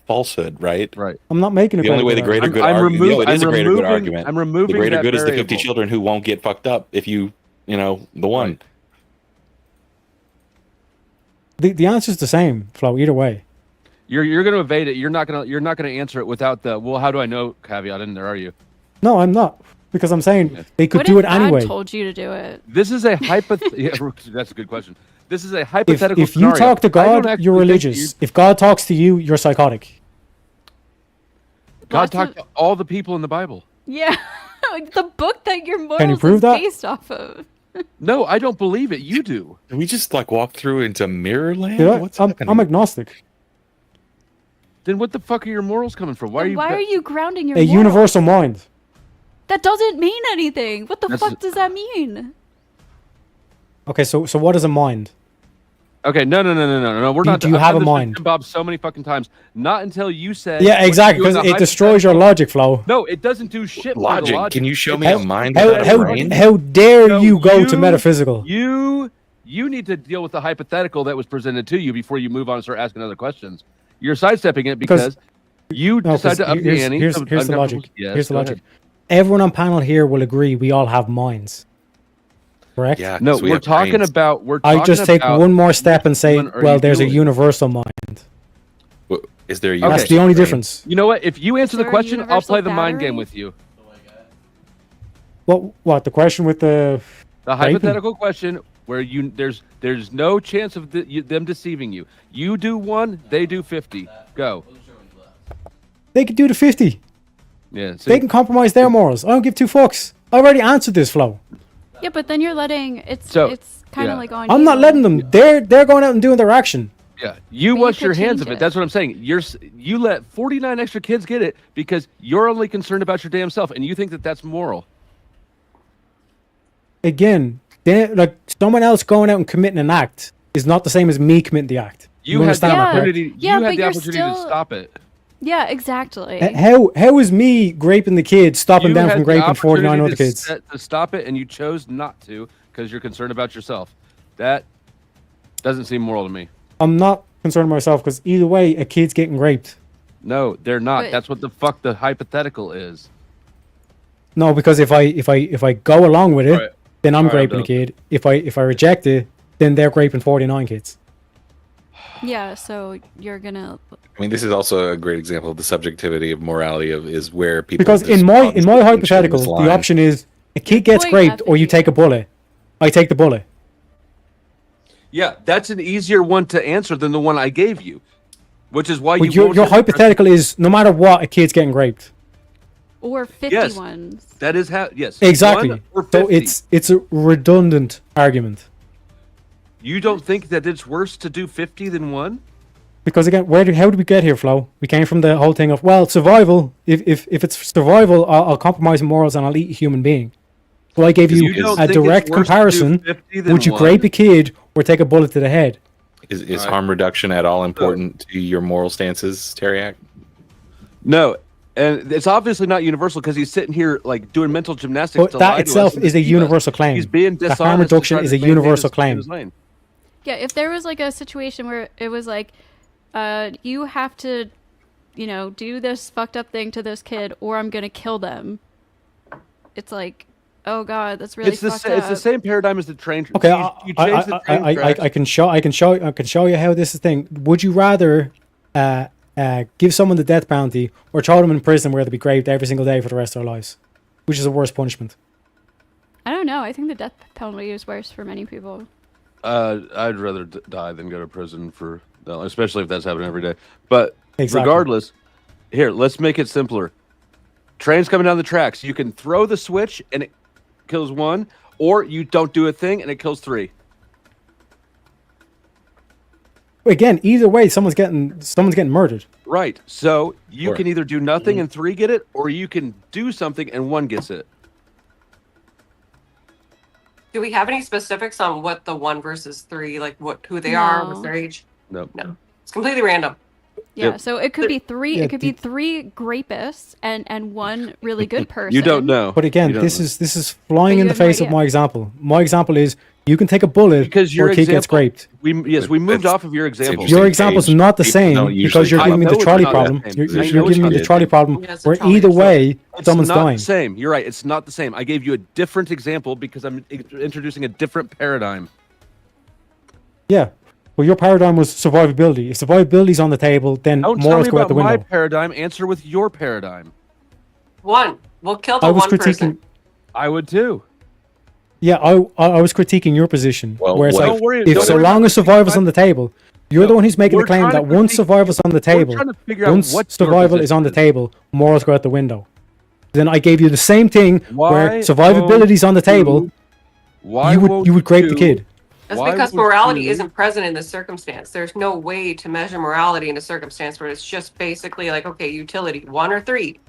J: falsehood, right?
L: Right.
C: I'm not making a
J: The only way the greater good argument, it is a greater good argument.
L: I'm removing
J: the greater
L: that
J: good is the 50
L: variable.
J: children who won't get fucked up if you know, the one.
C: The answer's the same, Flo, either way.
L: You're going to evade it. You're not going to answer it without the well. How do I know caveat in there? Are you?
C: No, I'm not. Because I'm saying they could
D: What
C: do
D: if
C: it
D: God
C: anyway.
D: told you to do it?
L: This is a yeah, that's a good question. This is a hypothetical.
C: If you
L: scenario.
C: talk to
L: I don't
C: God,
L: actually
C: you're
L: think
C: religious. If God talks to you, you're psychotic.
L: God talked to all the people in the Bible.
D: Yeah, the book that your morals
C: Can you prove
D: is
C: that?
D: based off of.
L: No, I don't believe it. You do.
J: Did we just like walk through into mirror land?
C: Yeah,
J: What's
C: I'm
J: happening?
C: agnostic.
L: Then what the fuck are your morals coming from?
D: Why are you grounding your
C: A
D: morals?
C: universal mind.
D: That doesn't mean anything. What the
L: That's-
D: fuck does that mean?
C: Okay, so what is a mind?
L: Okay, no. We're not.
C: Do you
L: I've
C: have
L: done
C: a
L: this with
C: mind?
L: Tim Bob so many fucking times. Not until you say.
C: Yeah, exactly,
L: what you do
C: because
L: in the
C: it destroys your
L: hypothetical-
C: logic, Flo.
L: No, it doesn't do shit. for the
J: Logic.
L: logic.
J: Can you show me
C: How-
J: a mind
C: how-
J: without a
C: how-
J: brain?
C: How dare
L: No,
C: you go to metaphysical?
L: You need to deal with the hypothetical that was presented to you before you move on and start asking other questions. You're sidestepping it because you
C: No,
L: decide
C: 'cause
L: to up the ante.
C: here's
L: so
C: the
L: uncomfortable-
C: logic.
L: Yes,
C: Here's the
L: go
C: logic.
L: ahead.
C: Everyone on panel here will agree we all have minds. Correct?
J: Yeah,
L: No,
J: 'cause we
L: we're
J: have
L: talking
J: brains.
L: about. We're
C: I
L: talking
C: just take
L: about
C: one more step and say,
L: one are
C: well,
L: you
C: there's a
L: doing?
C: universal mind.
J: Is there a
C: That's
J: universal
C: the only
J: brain?
C: difference.
L: You know what? If you answer the
D: there a
L: question, I'll
D: universal
L: play the mind
D: battery?
L: game with you.
C: What? The question with the
L: The
C: Right.
L: hypothetical question where there's no chance of them deceiving you. You do one, they do 50. Go.
C: They could do the 50.
L: Yeah.
C: They can compromise their morals. I don't give two fucks. I already answered this, Flo.
D: Yeah, but then you're letting it's kind
L: yeah.
D: of like on.
C: I'm not
D: you.
C: letting them. They're going out and doing their action.
L: Yeah, you
D: But
L: wash
D: you
L: your
D: could
L: hands
D: change
L: of it.
D: it.
L: That's what I'm saying. You let 49 extra kids get it because you're only concerned about your damn self, and you think that that's moral.
C: Again, like someone else going out and committing an act is not the same as me committing the act.
L: You had the
C: understand that, correct?
L: opportunity.
D: Yeah,
L: you
D: but
L: had the
D: you're
L: opportunity to
D: still-
L: stop it.
D: Yeah, exactly.
C: How is me graping the kid stopping
L: You
C: them
L: had
C: from
L: the
C: graping 49
L: opportunity
C: other kids?
L: to stop it, and you chose not to because you're concerned about yourself. That doesn't seem moral to me.
C: I'm not concerned with myself because either way, a kid's getting raped.
L: No, they're not.
D: But-
L: That's what the fuck the hypothetical is.
C: No, because if I go along with it,
L: Right.
C: then I'm
L: All right,
C: graping a
L: Bill.
C: kid. If I reject it, then they're graping 49 kids.
D: Yeah, so you're gonna.
J: I mean, this is also a great example of the subjectivity of morality is where people.
C: Because in my hypothetical, the option is a kid gets
D: point
C: raped
D: have to
C: or you
D: be-
C: take a bullet. I take the bullet.
L: Yeah, that's an easier one to answer than the one I gave you, which is why
C: But
L: you.
C: your hypothetical is no matter what, a kid's getting raped.
D: Or 50
L: Yes.
D: ones.
L: That is how. Yes.
C: Exactly.
L: 1 or
C: So
L: 50.
C: it's a redundant argument.
L: You don't think that it's worse to do 50 than 1?
C: Because again, how did we get here, Flo? We came from the whole thing of, well, survival. If it's survival, I'll compromise morals and I'll eat a human being. So I gave you
L: don't
C: a
L: think it's
C: direct
L: worse to do
C: comparison.
L: 50 than
C: Would you
L: 1?
C: grape a kid or take a bullet to the head?
J: Is harm reduction at all important to your moral stances, Teriak?
L: No, and it's obviously not universal because he's sitting here like doing mental gymnastics.
C: But
L: to
C: that
L: lie to
C: itself
L: us
C: is a universal claim.
L: He's being
C: The
L: dishonest.
C: harm
L: to
C: reduction
L: try
C: is
L: to
C: a
L: maintain
C: universal
L: his
C: claim.
L: lane.
D: Yeah, if there was like a situation where it was like, you have to, do this fucked up thing to this kid, or I'm gonna kill them. It's like, oh god, that's really fucked up.
L: It's the same paradigm as the train.
C: Okay,
L: you change the train tracks.
C: I can show you how this is thing. Would you rather give someone the death penalty or throw them in prison where they'll be graved every single day for the rest of their lives? Which is a worse punishment?
D: I don't know. I think the death penalty is worse for many people.
L: I'd rather die than go to prison for, especially if that's happening every day. But
C: Exactly.
L: regardless, here, let's make it simpler. Train's coming down the tracks. You can throw the switch and it kills 1, or you don't do a thing and it kills 3.
C: Again, either way, someone's getting murdered.
L: Right. So you
J: Sure.
L: can either do nothing and 3 get it, or you can do something and 1 gets it.
P: Do we have any specifics on what the 1 versus 3, like who they are, what's
D: No.
P: their age?
L: No.
P: No. It's completely random.
D: Yeah,
L: Yep.
D: so it could be 3.
C: Yeah,
D: It could be 3 grapists and 1 really good person.
L: You don't know.
C: But again,
L: You don't
C: this
L: know.
C: is flying
D: But
C: in
D: you
C: the
D: have no
C: face of
D: idea.
C: my example. My example is you can take a bullet
L: Because
C: or
L: your
C: a kid gets
L: example,
C: raped.
L: we moved off of your example.
C: Your example's not the
J: People
C: same
J: don't
C: because
J: usually
C: you're
J: come
C: giving me
L: up-
C: the
L: I know
C: trolley
L: it's not the
C: problem.
L: same.
C: You're
L: I know
C: giving
L: it's
C: me
L: not
C: the
L: the
C: trolley
L: same.
C: problem
P: Yeah, it's a
C: where
P: trolley.
C: either way,
L: It's
C: someone's
L: not
C: dying.
L: the same. You're right. It's not the same. I gave you a different example because I'm introducing a different paradigm.
C: Yeah. Well, your paradigm was survivability. If survivability's on the table, then
L: Don't tell
C: morals
L: me
C: go out
L: about
C: the
L: my
C: window.
L: paradigm. Answer with your paradigm.
P: 1. We'll kill the
C: I was
P: 1
C: critiquing.
P: person.
L: I would too.
C: Yeah, I was critiquing your position.
J: Well,
C: where it's
J: what
C: like,
J: if-
L: Don't worry-
C: if
L: don't
C: so
L: worry
C: long
L: about
C: as survival's
L: critiquing
C: on the table, you're
L: No,
C: the one who's making
L: we're
C: the claim
L: trying to
C: that once
L: critique-
C: survival's on the table,
L: trying to figure out
C: once
L: what your
C: survival is on the
L: position is.
C: table, morals go out the window. Then I gave you the same thing
L: Why
C: where survivability's on the table.
L: Why
C: You would grape the kid.
P: That's
L: Why
P: because
L: would
P: morality
L: you-
P: isn't present in this circumstance. There's no way to measure morality in a circumstance where it's just basically like, okay, utility, 1 or 3.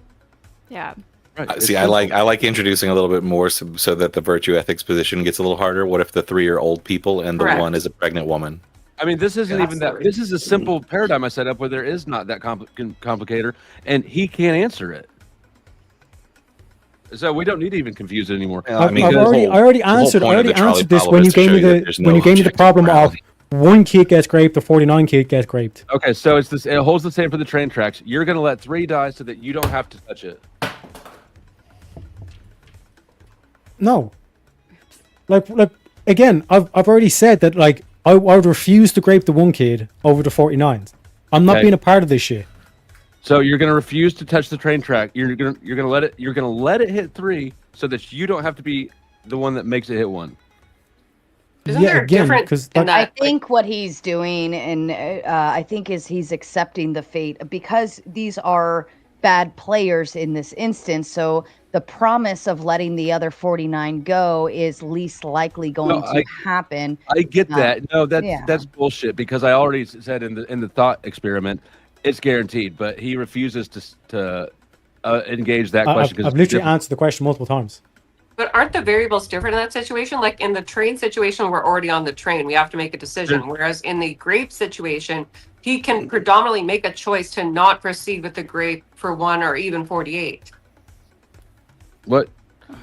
D: Yeah.
L: Right. It's
J: See, I like introducing a little bit more so that the virtue ethics position gets a little harder. What if the 3 are old people and the
P: Correct.
J: 1 is a pregnant woman?
L: I mean, this isn't even that.
P: Absolutely.
L: This is a simple paradigm I set up where there is not that complicator, and he can't answer it. So we don't need to even confuse it anymore.
J: I mean,
C: I
J: the whole-
C: already
J: the whole
C: answered. I
J: point of
C: already
J: the trolley
C: answered this
J: problem
C: when
J: is
C: you
J: to
C: gave
J: show
C: me
J: you that
C: the
J: there's
C: when
J: no
C: you gave me the
J: objective
C: problem
J: morality.
C: of 1 kid gets raped, the 49 kid gets raped.
L: Okay, so it's this. It holds the same for the train tracks. You're gonna let 3 die so that you don't have to touch it.
C: No. Like again, I've already said that like I would refuse to grape the 1 kid over the 49s. I'm not
L: Okay.
C: being a part of this shit.
L: So you're gonna refuse to touch the train track. You're gonna let it hit 3 so that you don't have to be the one that makes it hit 1.
P: Isn't
C: Yeah,
P: there a
C: again,
P: difference
C: 'cause
P: in
C: that-
B: I
P: that?
B: think what he's doing, and I think is he's accepting the fate because these are bad players in this instance. So the promise of letting the other 49 go is least likely going
L: No,
B: to happen.
L: I get that. No,
B: yeah.
L: that's bullshit because I already said in the thought experiment, it's guaranteed. But he refuses to engage that question.
C: I've literally answered the question multiple times.
P: But aren't the variables different in that situation? Like in the train situation, we're already on the train. We have to make a decision.
L: Sure.
P: Whereas in the grape situation, he can predominantly make a choice to not proceed with the grape for 1 or even 48.
L: What?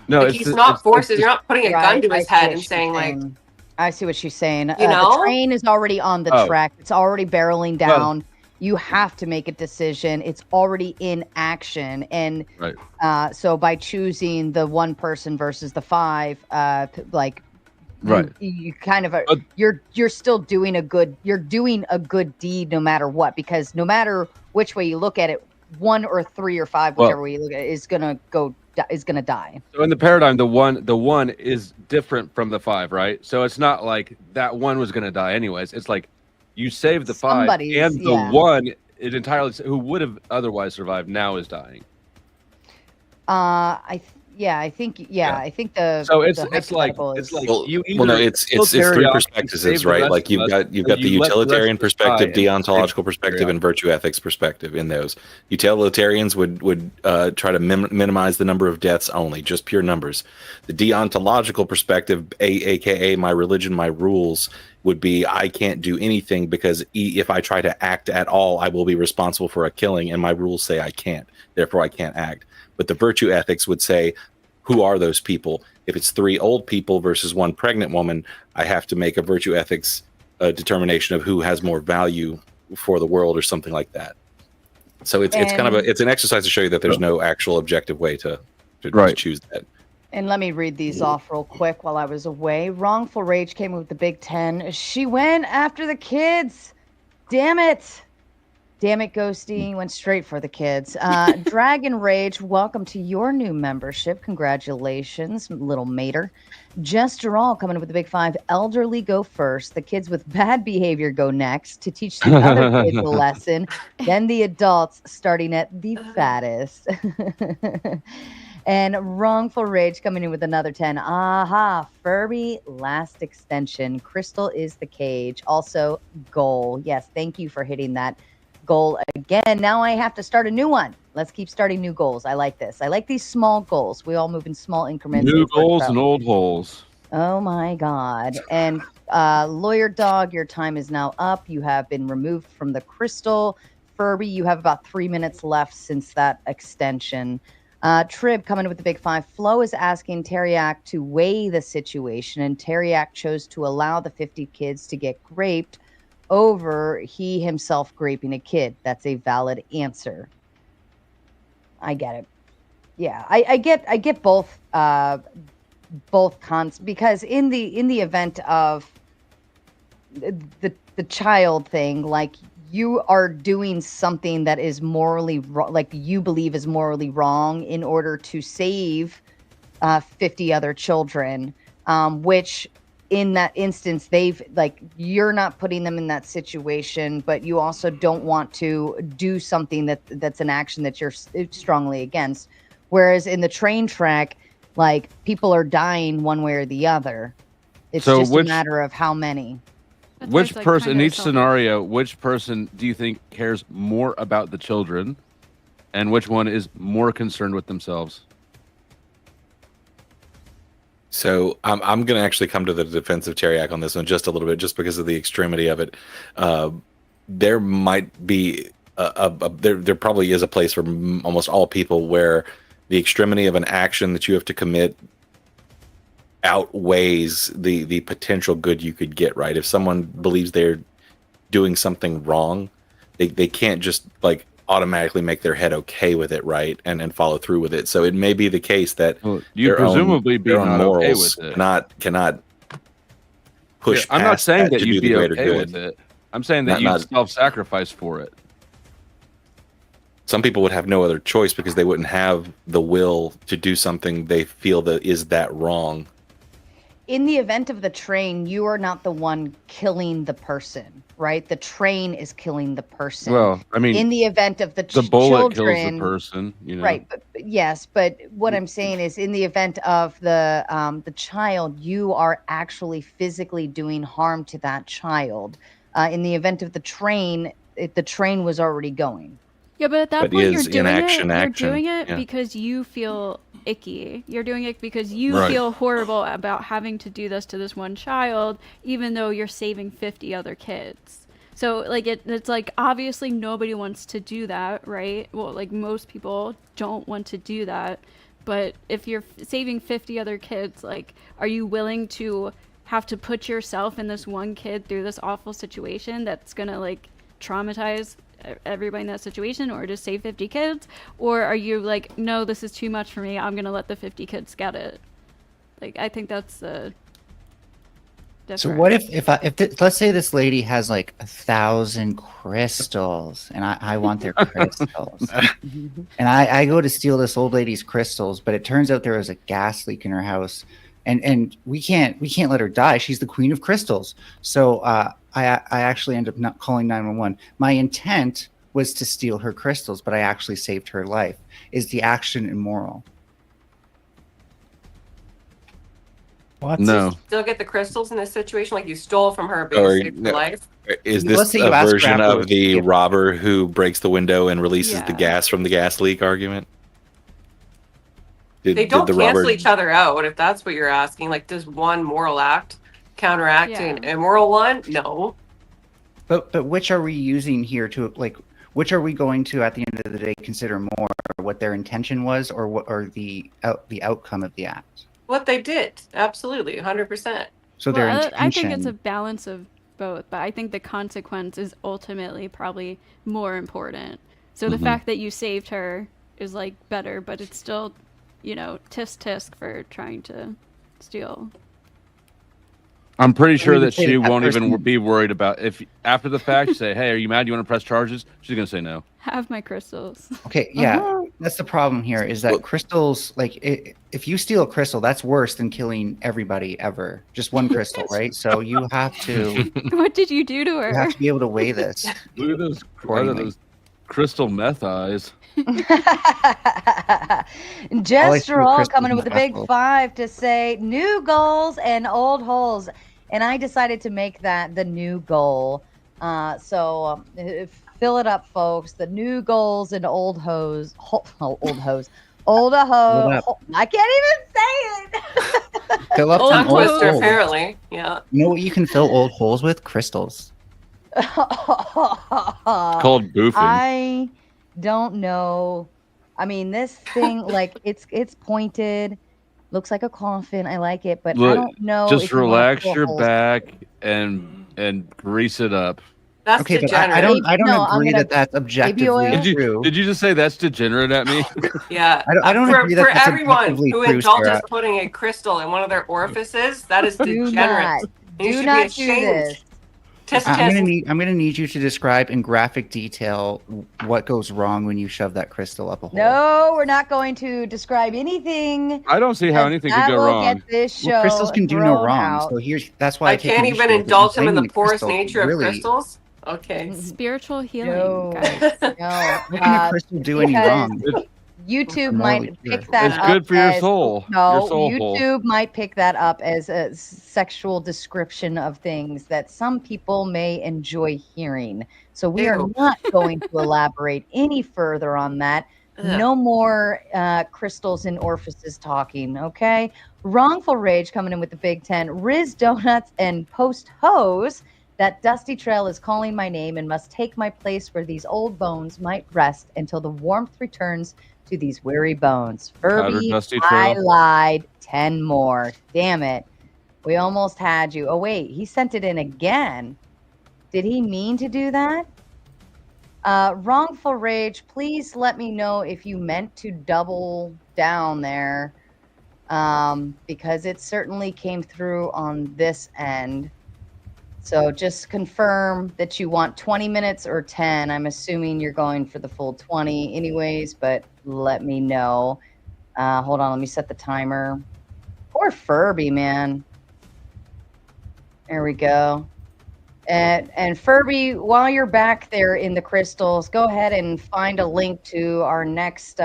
L: No,
P: Like
L: it's
P: he's
L: the-
P: not
L: it's-
P: forced.
L: it's
P: You're not putting a gun
B: Right,
P: to
B: I
P: his
B: see
P: head
B: what
P: and
B: she's
P: saying like,
B: I see what she's saying.
P: You know?
B: The train is already on the
L: Oh.
B: track. It's already barreling
L: Well-
B: down. You have to make a decision. It's already in action. And
L: Right.
B: so by choosing the 1 person versus the 5, like
L: Right.
B: you kind of you're still doing a good deed no matter what, because no matter which way you look at it, 1 or 3 or 5,
L: Well-
B: whichever way you look at it, is gonna go is gonna die.
L: So in the paradigm, the one is different from the 5, right? So it's not like that one was going to die anyways. It's like you saved the 5, and the one is entirely who would have otherwise survived now is dying.
B: I think the
L: So it's
B: the
L: like
B: hypothetical
L: it's
B: is-
L: like
J: Well,
L: you
J: well, no,
L: either
J: it's
L: kill
J: three
L: Teriak and
J: perspectives,
L: save the
J: right?
L: rest
J: Like
L: of
J: you've
L: us,
J: got
L: or
J: the
L: you let the rest
J: utilitarian
L: of us die
J: perspective,
L: and save
J: deontological perspective,
L: Teriak.
J: and virtue ethics perspective. In those, utilitarians would try to minimize the number of deaths only, just pure numbers. The deontological perspective, aka my religion, my rules, would be I can't do anything because if I try to act at all, I will be responsible for a killing, and my rules say I can't. Therefore, I can't act. But the virtue ethics would say, who are those people? If it's 3 old people versus 1 pregnant woman, I have to make a virtue ethics determination of who has more value for the world or something like that. So it's kind of it's an exercise to show you that there's no actual objective way to choose that.
B: And let me read these off real quick while I was away. Wrongful Rage came with the Big 10. She went after the kids. Damn it. Damn it, Ghosty. Went straight for the kids. Dragon Rage, welcome to your new membership. Congratulations, little mater. Jesterall coming up with the Big 5. Elderly go first. The kids with bad behavior go next to teach the other kids a lesson. Then the adults, starting at the fattest. And Wrongful Rage coming in with another 10. Aha, Furby last extension. Crystal is the cage. Also, goal. Yes, thank you for hitting that goal again. Now I have to start a new one. Let's keep starting new goals. I like this. I like these small goals. We all move in small increments.
L: New goals and old holes.
B: Oh my God. And Lawyer Dog, your time is now up. You have been removed from the crystal. Furby, you have about 3 minutes left since that extension. Trib coming with the Big 5. Flo is asking Teriak to weigh the situation, and Teriak chose to allow the 50 kids to get graped over he himself graping a kid. That's a valid answer. I get it. Yeah, I get both cons, because in the event of the child thing, like, you are doing something that is morally like you believe is morally wrong in order to save 50 other children, which in that instance, you're not putting them in that situation, but you also don't want to do something that's an action that you're strongly against. Whereas in the train track, like, people are dying one way or the other. It's just a matter of how many.
L: Which person in each scenario, which person do you think cares more about the children, and which one is more concerned with themselves?
J: So I'm going to actually come to the defense of Teriak on this one just a little bit, just because of the extremity of it. There might be there probably is a place for almost all people where the extremity of an action that you have to commit outweighs the potential good you could get, right? If someone believes they're doing something wrong, they can't just like automatically make their head okay with it, right, and follow through with it. So it may be the case that
L: you presumably be not okay
J: morals
L: with it.
J: cannot push.
L: I'm not
J: past
L: saying that
J: to
L: you'd
J: do the
L: be
J: greater
L: okay
J: good.
L: with it. I'm saying that you self-sacrifice for it.
J: Some people would have no other choice because they wouldn't have the will to do something they feel that is that wrong.
B: In the event of the train, you are not the one killing the person, right? The train is killing the person.
L: Well, I mean,
B: in the event of the
L: bullet
B: children,
L: kills the person, you know.
B: Right? But yes, but what I'm saying is, in the event of the child, you are actually physically doing harm to that child. In the event of the train, the train was already going.
D: Yeah, but at that
J: But
D: point,
J: is
D: you're doing it
J: yeah.
D: because you feel icky. You're doing it because you
J: Right.
D: feel horrible about having to do this to this one child, even though you're saving 50 other kids. So, like, it's like, obviously nobody wants to do that, right? Well, like, most people don't want to do that. But if you're saving 50 other kids, like, are you willing to have to put yourself and this one kid through this awful situation that's gonna, like, traumatize everybody in that situation, or just save 50 kids? Or are you like, no, this is too much for me, I'm gonna let the 50 kids get it? Like, I think that's the
I: So
D: different.
I: what let's say this lady has like 1,000 crystals, and I want their crystals, and I go to steal this old lady's crystals, but it turns out there was a gas leak in her house, and we can't let her die. She's the queen of crystals. So I actually end up not calling 911. My intent was to steal her crystals, but I actually saved her life. Is the action immoral?
C: What?
L: No.
P: Still get the crystals in this situation, like you stole from her, but
J: Or
P: you saved her
J: no,
P: life.
J: is
I: Let's
J: this
I: say
J: a
I: you ask her
J: version of
I: afterwards
J: the
I: if-
J: robber who breaks the window and releases the
D: Yeah.
J: gas from the gas leak argument?
P: They don't
J: the
P: cancel
J: robber?
P: each other out, if that's what you're asking. Like, does one moral act counteract
D: Yeah.
P: an immoral one? No.
I: But which are we using here to like? Which are we going to at the end of the day consider more? What their intention was, or what, or the outcome of the act?
P: What they did, absolutely, 100%.
I: So their
D: Well,
I: intention.
D: I think it's a balance of both, but I think the consequence is ultimately probably more important. So the fact that you saved her is like better, but it's still, tisk tisk for trying to steal.
L: I'm pretty sure
I: would
L: that
I: say
L: she
I: that
L: won't even
I: person-
L: be worried about if after the fact you say, "Hey, are you mad? You want to press charges?" She's gonna say no.
D: Have my crystals.
I: Okay, yeah, that's the problem here. Is that crystals? Like, if you steal a crystal, that's worse than killing everybody ever. Just one crystal, right? So you have to
D: What did you do to her?
I: you have to be able to weigh this.
L: Look at those,
I: Accordingly.
L: those crystal meth eyes.
B: Jester all
I: crystals
B: coming
I: in
B: with a
I: the
B: big
I: vessel.
B: 5 to say new goals and old holes, and I decided to make that the new goal. So fill it up, folks. The new goals and old hoes. Old hoes. Old a
I: Fill it
B: hoe.
I: up.
B: I can't even say it.
I: Fill up
P: Tongue
I: some old
P: twister,
I: holes.
P: apparently. Yeah.
I: You know what you can fill old holes with? Crystals.
L: It's called boofing.
B: I don't know. I mean, this thing, like, it's pointed, looks like a coffin. I like it, but I
L: Look,
B: don't know.
L: just
B: if you wanna
L: relax
B: fill
L: your
B: holes.
L: back and grease it up.
P: That's
I: Okay, but
P: degenerate.
I: I don't
B: No, I'm
I: agree
B: gonna-
I: that that's objectively
B: oil?
I: true.
L: Did you just say that's degenerate at me?
P: Yeah.
I: I don't
P: for,
I: agree that
P: for
I: that's
P: everyone
I: objectively
P: who
I: true,
P: indulges
I: Sarah.
P: putting a crystal in one of their orifices, that is
B: Do
P: degenerate.
B: not.
P: And you
B: Do
P: should
B: not
P: be
B: do
P: ashamed.
B: this.
P: Tisk
I: I'm
P: tisk.
I: gonna need you to describe in graphic detail what goes wrong when you shove that crystal up a hole.
B: No, we're not going to describe anything.
L: I don't see how
B: because
L: anything could
B: that
L: go
B: will
L: wrong.
B: Get this show
I: Well, crystals can do no
B: thrown
I: wrong.
B: out.
I: So that's why
P: I
I: take
P: can't
I: an
P: even
I: issue with
P: indulge him in
I: blaming
P: the porous
I: crystals.
P: nature
I: Really,
P: of crystals. Okay.
D: Spiritual healing,
B: No,
D: guys.
B: no.
I: What can a crystal do any
B: because
I: wrong?
B: YouTube
I: Morally
B: might
I: pure.
B: pick that
L: It's
B: up
L: good for your
B: as,
L: soul.
B: No,
L: Your soul hole.
B: YouTube might pick that up as a sexual description of things that some people may enjoy hearing. So we are
P: Ew.
B: not going to elaborate any further on that.
P: Ugh.
B: No more crystals and orifices talking, okay? Wrongful Rage coming in with the Big 10. Riz Donuts and Post Hose. That dusty trail is calling my name and must take my place where these old bones might rest until the warmth returns to these weary bones. Furby,
L: Dusty
B: I
L: Trail.
B: lied. 10 more. Damn it. We almost had you. Oh, wait. He sent it in again. Did he mean to do that? Wrongful Rage, please let me know if you meant to double down there, because it certainly came through on this end. So just confirm that you want 20 minutes or 10. I'm assuming you're going for the full 20 anyways, but let me know. Hold on, let me set the timer. Poor Furby, man. There we go. And Furby, while you're back there in the crystals, go ahead and find a link to our next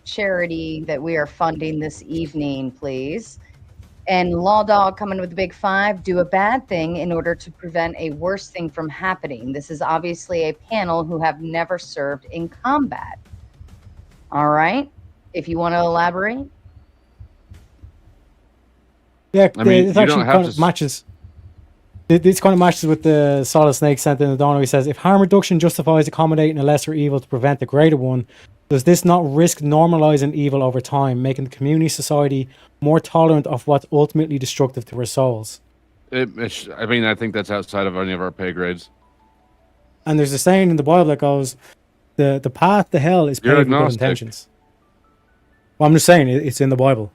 B: charity that we are funding this evening, please. And Law Dog coming with the Big 5, do a bad thing in order to prevent a worse thing from happening. This is obviously a panel who have never served in combat. All right. If you want to elaborate.
C: Yeah,
L: I mean,
C: it
L: you
C: actually
L: don't have
C: kind
L: to
C: of matches. This kind of matches with the Solid Snake sent in the Dawn. He says, if harm reduction justifies accommodating a lesser evil to prevent the greater one, does this not risk normalizing evil over time, making the community society more tolerant of what's ultimately destructive to our souls?
L: I mean, I think that's outside of any of our pay grades.
C: And there's a saying in the Bible that goes, the path to hell is
L: You're
C: paved with good
L: agnostic.
C: intentions. Well, I'm just saying, it's in the Bible.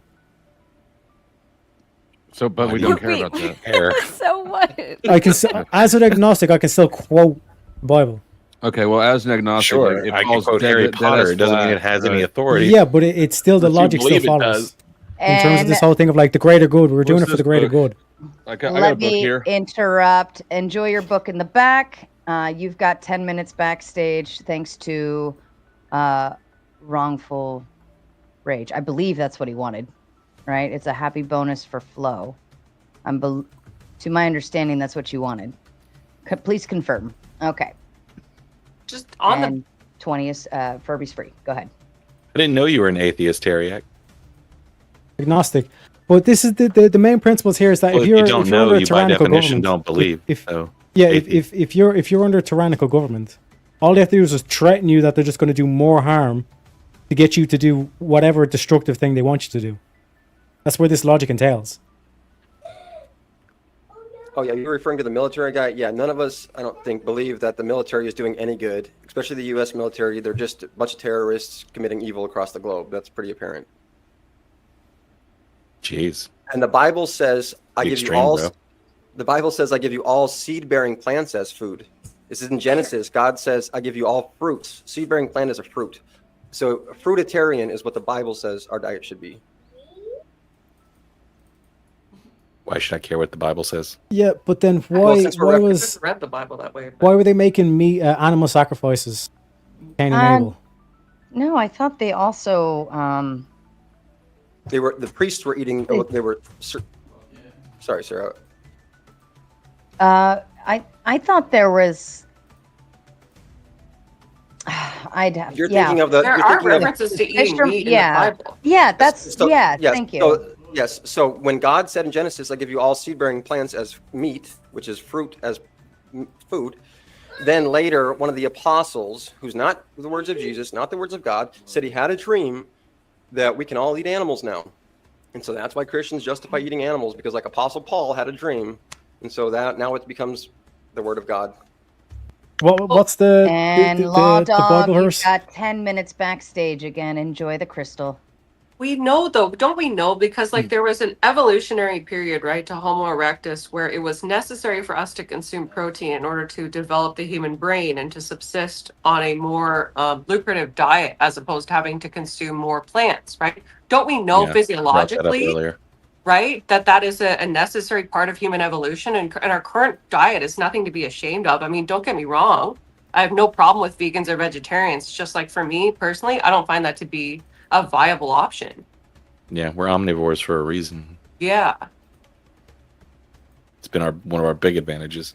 L: So, but we don't care about that.
D: So what?
C: I can as an agnostic, I can still quote the Bible.
L: Okay, well, as an agnostic,
J: Sure,
L: like, it
J: I can
L: falls
J: quote
L: dead-
J: Harry
L: dead
J: Potter.
L: as
J: It doesn't mean
L: flat,
J: it has any
L: right?
J: authority.
C: Yeah, but it's still the
J: But you
C: logic still
J: believe it
C: follows.
J: does.
C: In terms of
B: And
C: this whole thing of like the greater good, we're doing it for the greater good.
L: I got a
B: let
L: book
B: me
L: here.
B: interrupt. Enjoy your book in the back. You've got 10 minutes backstage thanks to wrongful rage. I believe that's what he wanted, right? It's a happy bonus for flow. To my understanding, that's what you wanted. Please confirm. Okay.
P: Just on
B: and 20th, Furby's free. Go ahead.
J: I didn't know you were an atheist, Teriak.
C: Agnostic. But this is the main principles here is that
J: Well,
C: if
J: if you
C: you're
J: don't know,
C: under a
J: you by
C: tyrannical
J: definition
C: government,
J: don't believe. So
C: if you're under a tyrannical government, all they have to do is just threaten you that they're just going to do more harm to get you to do whatever destructive thing they want you to do. That's where this logic entails.
O: Oh yeah, you're referring to the military guy? Yeah, none of us, I don't think, believe that the military is doing any good, especially the U.S. military. They're just a bunch of terrorists committing evil across the globe. That's pretty apparent.
J: Jeez.
O: And the Bible says, "I give you
J: Extreme,
O: all."
J: bro.
O: The Bible says, "I give you all seed-bearing plants as food." This is in Genesis. God says, "I give you all fruits." Seed-bearing plant is a fruit. So, a fruitarian is what the Bible says our diet should be.
J: Why should I care what the Bible says?
C: Yeah, but then
O: Well, since we're
P: read the Bible that way.
C: why were they making meat animal sacrifices? Cain and Abel.
B: No, I thought they also
O: The priests were eating. They were. Sorry, Sarah.
B: I thought there was I'd have
O: You're
B: yeah.
O: thinking of the.
P: There
O: you're
P: are
O: thinking of-
P: references to eating meat in
B: yeah.
P: the Bible.
B: Yeah, that's
O: yes,
B: thank you.
O: Yes. So when God said in Genesis, "I give you all seed-bearing plants as meat," which is fruit as food, then later one of the apostles, who's not the words of Jesus, not the words of God, said he had a dream that we can all eat animals now, and so that's why Christians justify eating animals, because like Apostle Paul had a dream, and so that now it becomes the word of God.
C: What's the
B: Law
C: the
B: Dog,
C: Bible
B: you've
C: verse?
B: got 10 minutes backstage again. Enjoy the crystal.
P: We know though, don't we know? Because like there was an evolutionary period, right, to Homo erectus where it was necessary for us to consume protein in order to develop the human brain and to subsist on a more lucrative diet as opposed to having to consume more plants, right? Don't we know
J: Yeah, brought that up
P: physiologically,
J: earlier.
P: right, that is a necessary part of human evolution, and our current diet is nothing to be ashamed of. I mean, don't get me wrong. I have no problem with vegans or vegetarians. Just like for me personally, I don't find that to be a viable option.
J: Yeah, we're omnivores for a reason.
P: Yeah.
J: It's been one of our big advantages.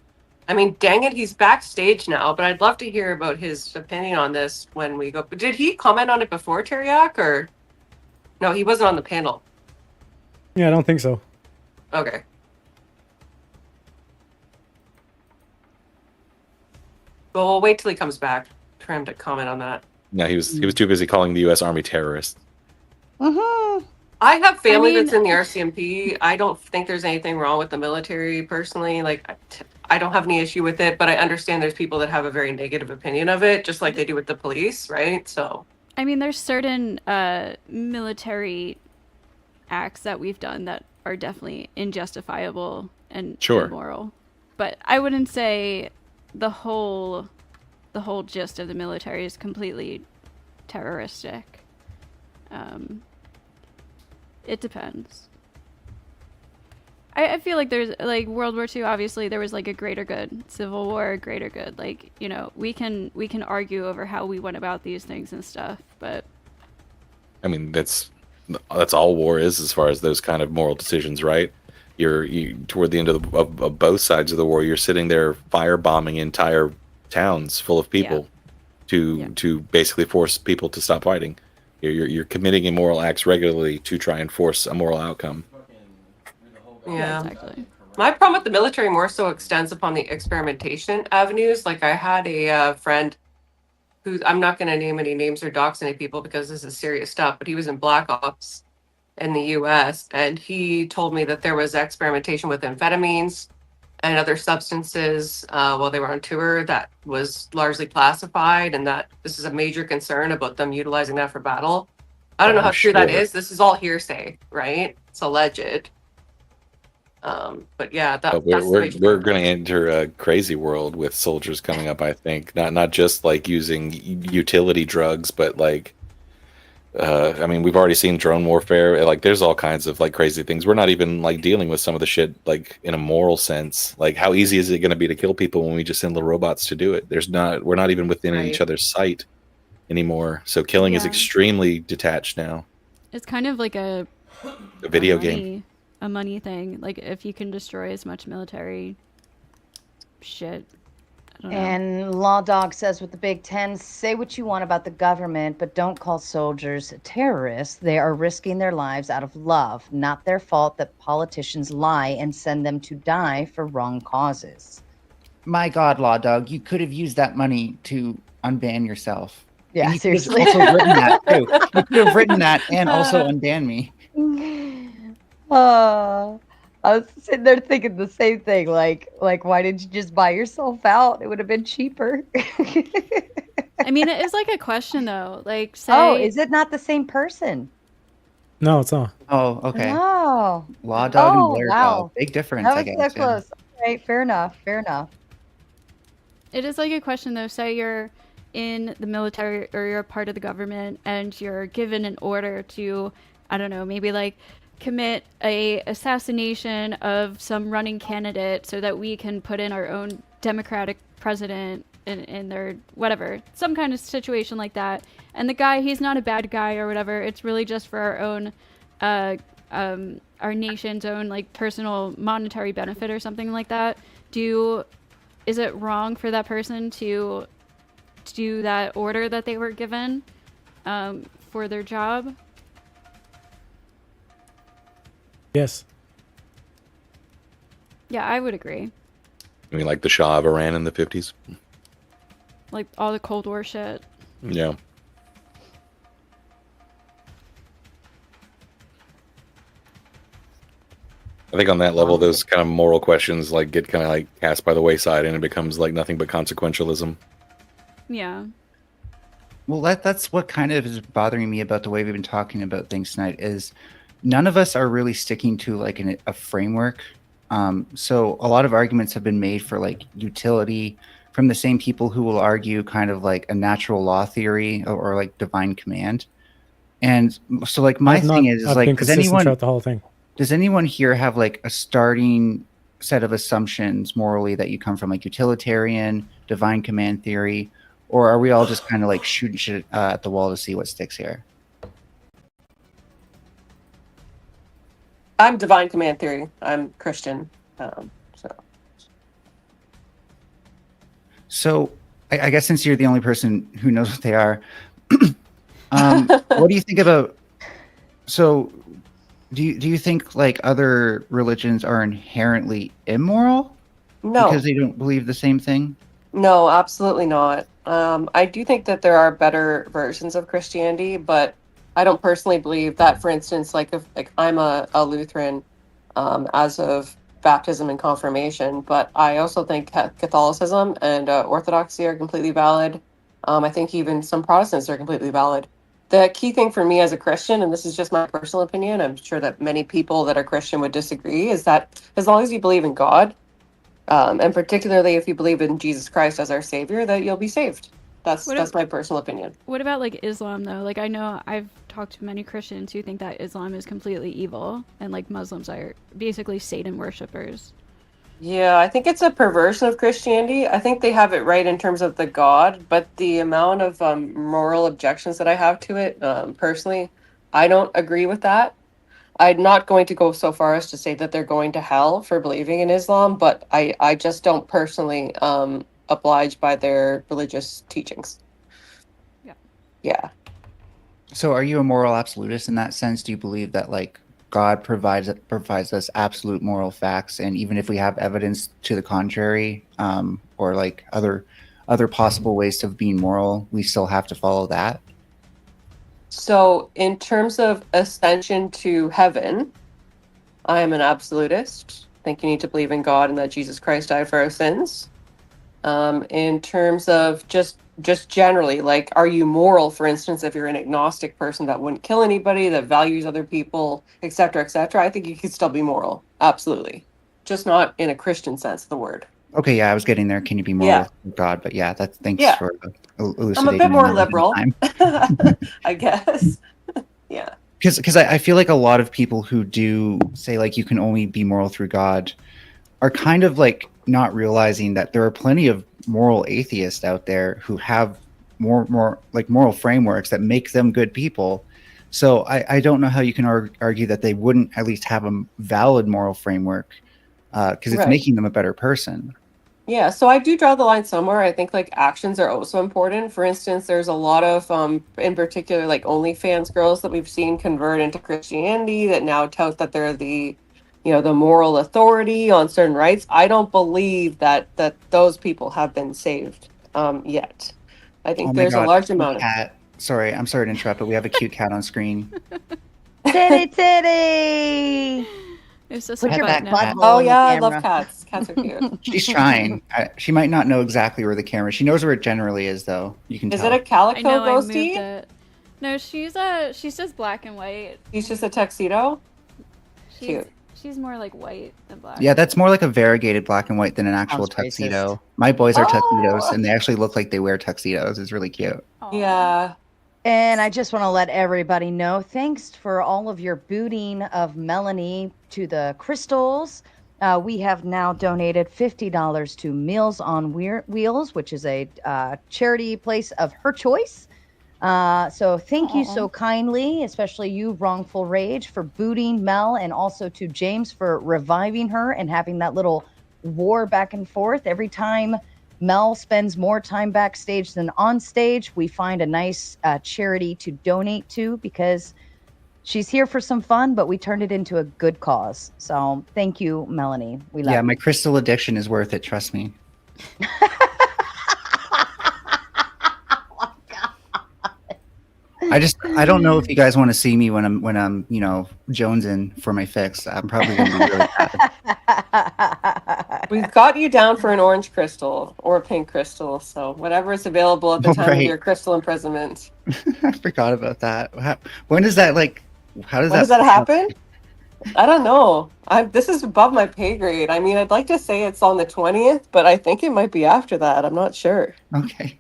P: I mean, dang it, he's backstage now, but I'd love to hear about his opinion on this when we go. Did he comment on it before, Teriak, or no? He wasn't on the panel.
C: Yeah, I don't think so.
P: Okay. Well, we'll wait till he comes back for him to comment on that.
J: No, he was too busy calling the U.S. Army terrorists.
P: I have family
D: I mean-
P: that's in the RCMP. I don't think there's anything wrong with the military personally. Like, I don't have any issue with it, but I understand there's people that have a very negative opinion of it, just like they do with the police, right? So,
D: I mean, there's certain military acts that we've done that are definitely injustifiable and
J: Sure.
D: immoral. But I wouldn't say the whole gist of the military is completely terroristic. It depends. I feel like there's like World War II, obviously there was like a greater good, Civil War, greater good. Like, you know, we can argue over how we went about these things and stuff, but
J: I mean, that's all war is, as far as those kind of moral decisions, right? You toward the end of both sides of the war, you're sitting there firebombing entire towns full of people to basically force people to stop fighting. You're committing immoral acts regularly to try and force a moral outcome.
P: yeah.
D: exactly.
P: My problem with the military more so extends upon the experimentation avenues. Like, I had a friend who, I'm not going to name any names or dox any people because this is serious stuff, but he was in Black Ops in the US, and he told me that there was experimentation with amphetamines and other substances while they were on tour that was largely classified, and that this is a major concern about them utilizing that for battle. I don't know how true that
J: Sure.
P: is. This is all hearsay, right? It's alleged. But yeah,
J: But
P: that's the way
J: we're going to enter a crazy world with soldiers coming up. I think not just like using utility drugs, but like I mean, we've already seen drone warfare. Like, there's all kinds of like crazy things. We're not even like dealing with some of the shit like in a moral sense. Like, how easy is it going to be to kill people when we just send little robots to do it? We're not even within each
P: Right.
J: other's sight anymore. So killing is
D: Yeah.
J: extremely detached now.
D: It's kind of like a
J: video
D: game, a money thing. Like if you can destroy as much military shit. I don't know.
B: And Law Dog says with the Big Ten, say what you want about the government, but don't call soldiers terrorists. They are risking their lives out of love. Not their fault that politicians lie and send them to die for wrong causes.
I: My God, Law Dog, you could have used that money to unban yourself.
B: Yeah,
I: And you could have
B: seriously.
I: also written that too. You could have written that and also unban me.
B: I was sitting there thinking the same thing. Like, why didn't you just buy yourself out? It would have been cheaper.
D: I mean, it is like a question though. Like, say,
B: Oh, is it not the same person?
C: No, it's not.
I: Oh, okay.
B: Oh.
I: Law Dog and
B: Oh,
I: Blair
B: wow.
I: Dog. Big difference,
B: That
I: I
B: was
I: guess.
B: so
I: yeah.
B: close. All right, fair enough. Fair enough.
D: It is like a question though. Say you're in the military or you're a part of the government and you're given an order to, I don't know, maybe like commit a assassination of some running candidate so that we can put in our own democratic president in their whatever, some kind of situation like that. And the guy, he's not a bad guy or whatever. It's really just for our own, our nation's own like personal monetary benefit or something like that. Is it wrong for that person to do that order that they were given for their job?
C: Yes.
D: Yeah, I would agree.
J: I mean, like the Shah of Iran in the 50s.
D: Like all the Cold War shit.
J: Yeah. I think on that level, those kind of moral questions like get kind of like cast by the wayside, and it becomes like nothing but consequentialism.
D: Yeah.
I: Well, that's what kind of is bothering me about the way we've been talking about things tonight is none of us are really sticking to like a framework. So a lot of arguments have been made for like utility from the same people who will argue kind of like a natural law theory or like divine command. And so like my thing is
C: I've
I: like,
C: been
I: does
C: consistent
I: anyone
C: throughout the whole thing.
I: Does anyone here have like a starting set of assumptions morally that you come from like utilitarian, divine command theory, or are we all just kind of like shooting shit at the wall to see what sticks here?
P: I'm divine command theory. I'm Christian.
I: So I guess since you're the only person who knows what they are, what do you think about? So do you think like other religions are inherently immoral?
P: No.
I: Because they don't believe the same thing?
P: No, absolutely not. I do think that there are better versions of Christianity, but I don't personally believe that. For instance, like if like I'm a Lutheran as of baptism and confirmation, but I also think Catholicism and Orthodoxy are completely valid. I think even some Protestants are completely valid. The key thing for me as a Christian, and this is just my personal opinion, I'm sure that many people that are Christian would disagree, is that as long as you believe in God, and particularly if you believe in Jesus Christ as our Savior, that you'll be saved. That's my personal opinion.
D: What about like Islam though? Like I know I've talked to many Christians who think that Islam is completely evil and like Muslims are basically Satan worshippers.
P: Yeah, I think it's a perversion of Christianity. I think they have it right in terms of the God, but the amount of moral objections that I have to it, personally, I don't agree with that. I'm not going to go so far as to say that they're going to hell for believing in Islam, but I just don't personally oblige by their religious teachings.
D: Yeah.
P: Yeah.
I: So are you a moral absolutist in that sense? Do you believe that like God provides us absolute moral facts, and even if we have evidence to the contrary, or like other possible ways of being moral, we still have to follow that?
P: So in terms of ascension to heaven, I am an absolutist. I think you need to believe in God and that Jesus Christ died for our sins. In terms of just generally, like, are you moral, for instance, if you're an agnostic person that wouldn't kill anybody, that values other people, etc., etc., I think you could still be moral. Absolutely. just not in a Christian sense of the word.
I: Okay, yeah, I was getting there. Can you be moral
P: Yeah.
I: with God? But yeah, that's thanks
P: Yeah.
I: for
P: I'm
I: elucidating.
P: a bit more
I: that ahead of
P: liberal,
I: time.
P: I guess. Yeah.
I: Because I feel like a lot of people who do say like you can only be moral through God are kind of like not realizing that there are plenty of moral atheists out there who have more like moral frameworks that make them good people. So I don't know how you can argue that they wouldn't at least have a valid moral framework because it's
P: Right.
I: making them a better person.
P: Yeah, so I do draw the line somewhere. I think like actions are also important. For instance, there's a lot of in particular like OnlyFans girls that we've seen convert into Christianity that now tout that they're the the moral authority on certain rights. I don't believe that those people have been saved yet. I think
I: Oh my
P: there's a
I: God,
P: large
I: cute
P: amount of
I: cat. Sorry, I'm sorry to interrupt, but we have a cute cat on screen.
B: Titty!
D: It's just
B: Put
D: a
B: your
D: button.
B: butthole
P: Oh
B: in the
P: yeah, I love
B: camera.
P: cats. Cats are cute.
I: She's trying. She might not know exactly where the camera. She knows where it generally is, though. You can
P: Is
I: tell.
P: it a calico
D: I know I moved
P: ghosty?
D: it. No, she's just black and white.
P: He's just a tuxedo.
D: She's
P: Cute.
D: she's more like white than black.
I: Yeah, that's more like a variegated black and white than an actual
B: Sounds racist.
I: tuxedo. My boys are tuxedos,
P: Oh.
I: and they actually look like they wear tuxedos. It's really cute.
P: Yeah.
B: And I just want to let everybody know, thanks for all of your booting of Melanie to the crystals. We have now donated $50 to Meals on Wheels, which is a charity place of her choice. So thank you so kindly, especially you, Wrongful Rage, for booting Mel, and also to James for reviving her and having that little war back and forth. Every time Mel spends more time backstage than on stage, we find a nice charity to donate to, because she's here for some fun, but we turned it into a good cause. So thank you, Melanie. We love
I: Yeah,
B: you.
I: my crystal addiction is worth it. Trust me. I don't know if you guys want to see me when I'm jonesing for my fix. I'm probably gonna be really bad.
P: We've got you down for an orange crystal or a pink crystal, so whatever is available at the time of
I: Right.
P: your crystal imprisonment.
I: I forgot about that. When does that how does
P: When
I: that
P: does that happen? I don't know. This is above my pay grade. I mean, I'd like to say it's on the 20th, but I think it might be after that. I'm not sure.
I: Okay.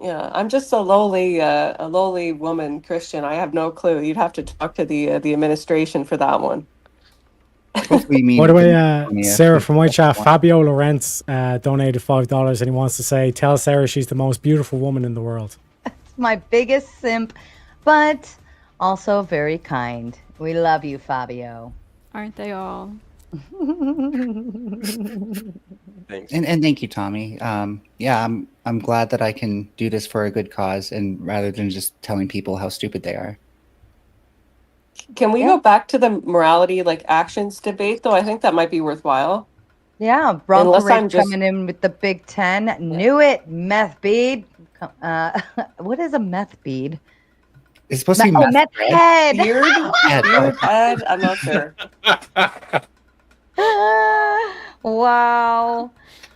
P: Yeah, I'm just a lowly woman Christian. I have no clue. You'd have to talk to the administration for that one.
I: Hopefully me.
C: By the way, Sarah from White Chat, Fabio Lorenz donated $5 and he wants to say, tell Sarah she's the most beautiful woman in the world.
B: My biggest simp, but also very kind. We love you, Fabio.
D: Aren't they all?
O: Thanks.
I: And thank you, Tommy. Yeah, I'm glad that I can do this for a good cause, and rather than just telling people how stupid they are.
P: Can we go back to the morality actions debate though? I think that might be worthwhile.
B: Yeah, Bronco
P: Unless I'm
B: Rich
P: just-
B: coming in with the Big Ten. Knew it, meth bead. What is a meth bead?
I: It's supposed to be
B: meth
I: meth bread.
B: head.
P: Beard head? I'm not sure.
B: Wow,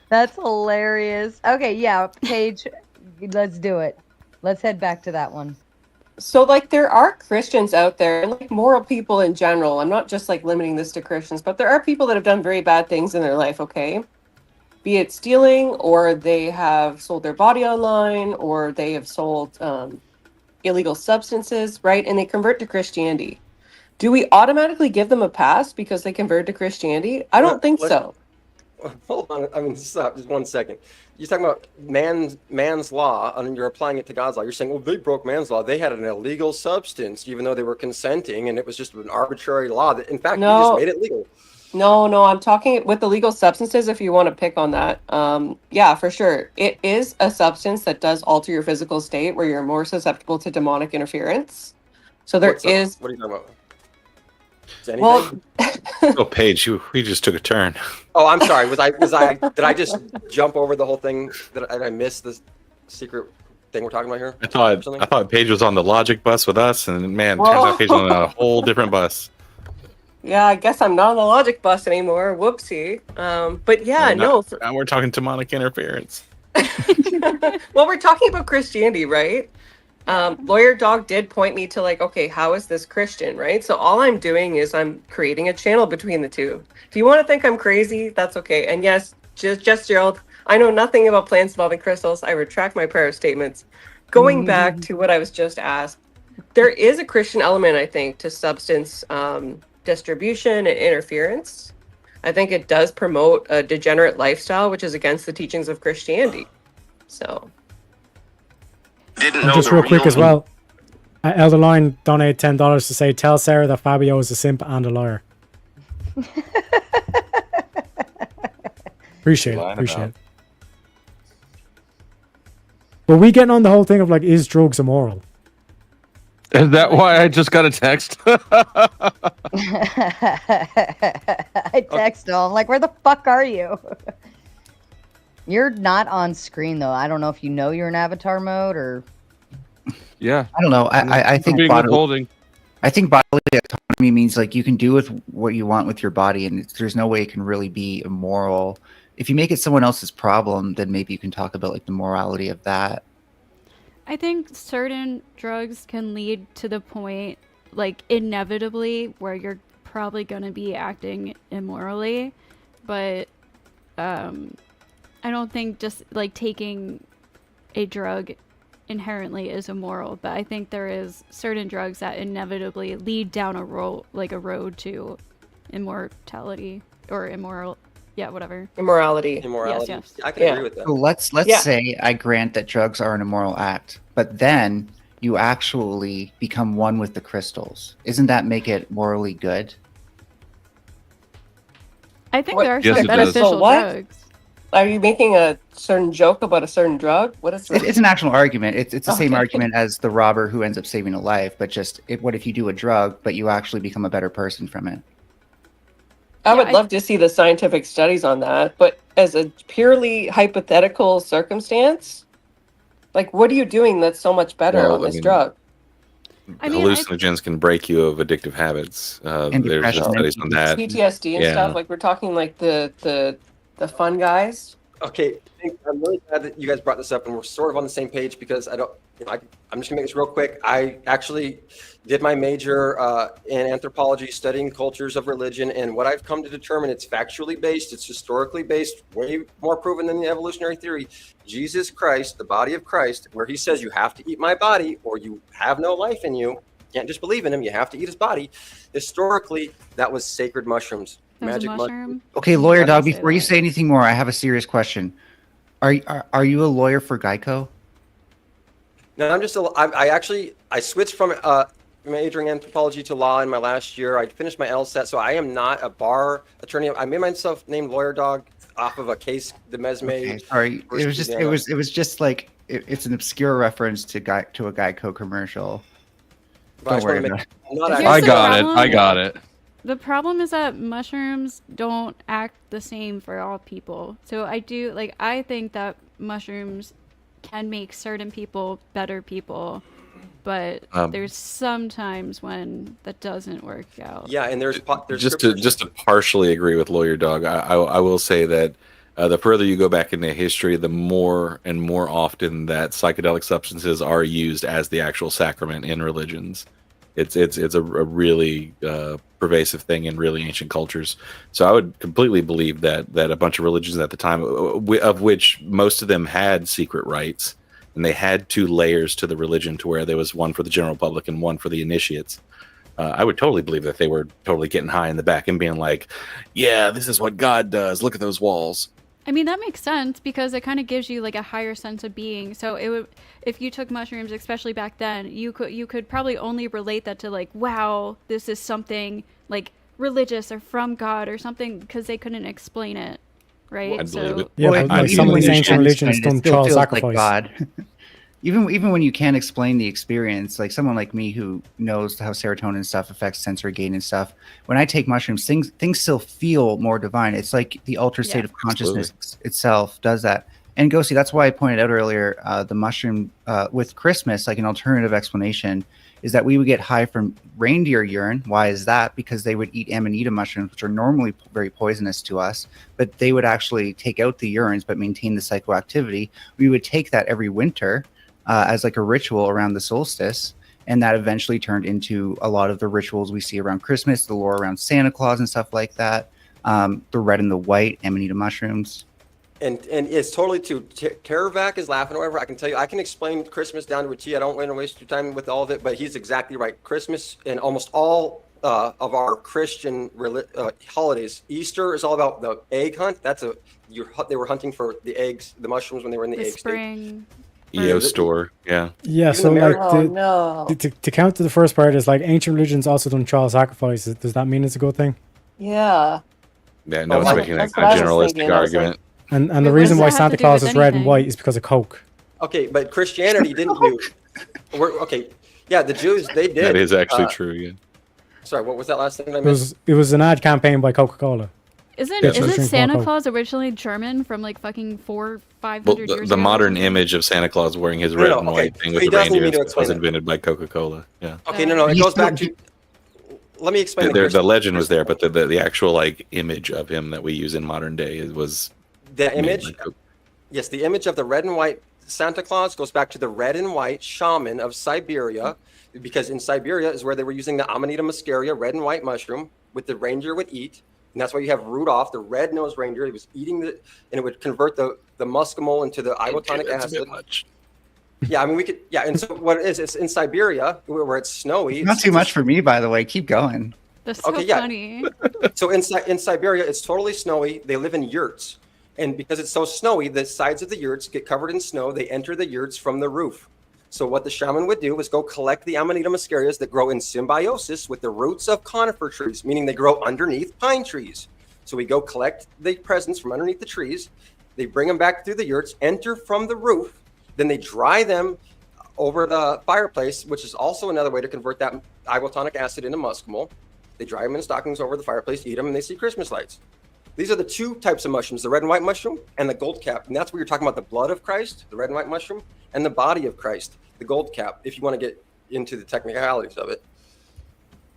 B: that's hilarious. Okay, yeah, Paige, let's do it. Let's head back to that one.
P: So there are Christians out there and moral people in general. I'm not just limiting this to Christians, but there are people that have done very bad things in their life, okay? Be it stealing, or they have sold their body online, or they have sold illegal substances, right? And they convert to Christianity. Do we automatically give them a pass because they convert to Christianity? I don't think so.
O: Hold on. I mean, stop just 1 second. You're talking about man's law, and you're applying it to God's law. You're saying, well, they broke man's law. They had an illegal substance, even though they were consenting, and it was just an arbitrary law that, in fact, you
P: No.
O: just made it legal.
P: No, I'm talking with illegal substances, if you want to pick on that. Yeah, for sure. It is a substance that does alter your physical state where you're more susceptible to demonic interference. So there is.
O: What are you talking about? Is anything?
P: Well,
J: Oh, Paige, we just took a turn.
O: Oh, I'm sorry. Did I just jump over the whole thing? Did I miss this secret thing we're talking about here?
J: I thought Paige was on the logic bus with us, and man, turns out Paige was on a whole different bus.
P: yeah, I guess I'm not on the logic bus anymore. Whoopsie. But yeah, no.
J: Now we're talking demonic interference.
P: Well, we're talking about Christianity, right? Lawyer Dog did point me to like, okay, how is this Christian, right? So all I'm doing is I'm creating a channel between the two. If you want to think I'm crazy, that's okay. And yes, just Gerald, I know nothing about plants involving crystals. I retract my prior statements. Going back to what I was just asked, there is a Christian element, I think, to substance distribution and interference. I think it does promote a degenerate lifestyle, which is against the teachings of Christianity. So,
C: And just real quick as well, Elderline donated $10 to say, tell Sarah that Fabio is a simp and a liar. Appreciate it. Were we getting on the whole thing of like, is drugs immoral?
L: Is that why I just got a text?
B: I text him. I'm like, where the fuck are you? You're not on screen though. I don't know if you know you're in avatar mode or.
L: Yeah.
I: I don't know. I think bodily autonomy means like you can do with what you want with your body, and there's no way it can really be immoral. If you make it someone else's problem, then maybe you can talk about like the morality of that.
D: I think certain drugs can lead to the point, like inevitably, where you're probably going to be acting immorally, but I don't think just like taking a drug inherently is immoral. But I think there is certain drugs that inevitably lead down a road to immortality or immoral. Yeah, whatever.
P: Immorality.
D: Yes.
O: I can agree with that.
I: So let's say I grant that drugs are an immoral act, but then you actually become one with the crystals. Isn't that make it morally good?
D: I think there are some beneficial drugs.
P: Are you making a certain joke about a certain drug? What is this?
I: It's an actual argument. It's the same argument as the robber who ends up saving a life, but what if you do a drug, but you actually become a better person from it?
P: I would love to see the scientific studies on that, but as a purely hypothetical circumstance, like what are you doing that's so much better on this drug?
J: Hallucinogens can break you of addictive habits. There's studies on that.
P: PTSD and stuff. Like we're talking like the fun guys.
O: Okay, I'm really glad that you guys brought this up, and we're sort of on the same page because I'm just gonna make this real quick. I actually did my major in anthropology, studying cultures of religion, and what I've come to determine, it's factually based, it's historically based, way more proven than the evolutionary theory. Jesus Christ, the body of Christ, where he says you have to eat my body or you have no life in you. You can't just believe in him, you have to eat his body. Historically, that was sacred mushrooms. Magic mushroom.
I: Okay, Lawyer Dog, before you say anything more, I have a serious question. Are you a lawyer for Geico?
O: No, I switched from majoring anthropology to law in my last year. I finished my LSAT, so I am not a bar attorney. I made myself named Lawyer Dog off of a case the Mesme.
I: Okay, sorry, it was just like it's an obscure reference to a Geico commercial. Don't worry about it.
L: I got it.
D: The problem is that mushrooms don't act the same for all people. So I think that mushrooms can make certain people better people, but there's sometimes when that doesn't work out.
O: Yeah, and there's
J: just to partially agree with Lawyer Dog, I will say that the further you go back into history, the more and more often that psychedelic substances are used as the actual sacrament in religions. It's a really pervasive thing in really ancient cultures. So I would completely believe that a bunch of religions at the time, of which most of them had secret rites, and they had two layers to the religion, to where there was one for the general public and one for the initiates. I would totally believe that they were totally getting high in the back and being like, yeah, this is what God does. Look at those walls.
D: I mean, that makes sense because it kind of gives you like a higher sense of being. So it would, if you took mushrooms, especially back then, you could probably only relate that to like, wow, this is something like religious or from God or something, because they couldn't explain it, right?
C: Some of these ancient religions don't child sacrifice.
I: Like God. Even when you can't explain the experience, like someone like me who knows how serotonin stuff affects sensory gain and stuff, when I take mushrooms, things still feel more divine. It's like the altered state of consciousness itself does that. And Ghosty, that's why I pointed out earlier, the mushroom with Christmas, like an alternative explanation, is that we would get high from reindeer urine. Why is that? Because they would eat amanita mushrooms, which are normally very poisonous to us, but they would actually take out the urines but maintain the psychoactivity. We would take that every winter. as like a ritual around the solstice. And that eventually turned into a lot of the rituals we see around Christmas, the lore around Santa Claus and stuff like that. The red and the white Amanita mushrooms.
O: And it's totally true. Terravac is laughing or whatever. I can tell you, I can explain Christmas down to a T. I don't want to waste your time with all of it, but he's exactly right. Christmas and almost all of our Christian holidays. Easter is all about the egg hunt. They were hunting for the eggs, the mushrooms when they were in the egg
D: spring.
J: EO store, yeah.
C: Yeah, so like to counter the first part is like ancient religions also done child sacrifices. Does that mean it's a good thing?
Q: Yeah.
J: Yeah, no, it's making that kind of generalistic argument.
C: And the reason why Santa Claus is red and white is because of Coke.
O: Okay, but Christianity didn't do. Yeah, the Jews, they did.
J: That is actually true, yeah.
O: Sorry, what was that last thing I missed?
C: It was an ad campaign by Coca-Cola.
D: Isn't Santa Claus originally German from like fucking 400-500 years ago?
J: The modern image of Santa Claus wearing his red and white thing with the reindeer was invented by Coca-Cola. Yeah.
O: Okay, no, it goes back to. Let me explain.
J: The legend was there, but the actual like image of him that we use in modern day was
O: the image. Yes, the image of the red and white Santa Claus goes back to the red and white shaman of Siberia, because in Siberia is where they were using the Amanita muscaria, red and white mushroom, with the reindeer would eat. And that's why you have Rudolph, the red-nosed reindeer. He was eating and it would convert the muscimol into the ibotonic acid. Yeah, I mean, and so what it is, it's in Siberia, where it's snowy.
I: Not too much for me, by the way. Keep going.
D: That's so funny.
O: So in Siberia, it's totally snowy. They live in yurts. And because it's so snowy, the sides of the yurts get covered in snow. They enter the yurts from the roof. So what the shaman would do was go collect the Amanita muscarias that grow in symbiosis with the roots of conifer trees, meaning they grow underneath pine trees. So we go collect the presents from underneath the trees. They bring them back through the yurts, enter from the roof. Then they dry them over the fireplace, which is also another way to convert that ibotonic acid into muscimol. They dry them in stockings over the fireplace, eat them, and they see Christmas lights. These are the two types of mushrooms, the red and white mushroom and the gold cap. And that's where you're talking about the blood of Christ, the red and white mushroom, and the body of Christ, the gold cap, if you want to get into the technicalities of it.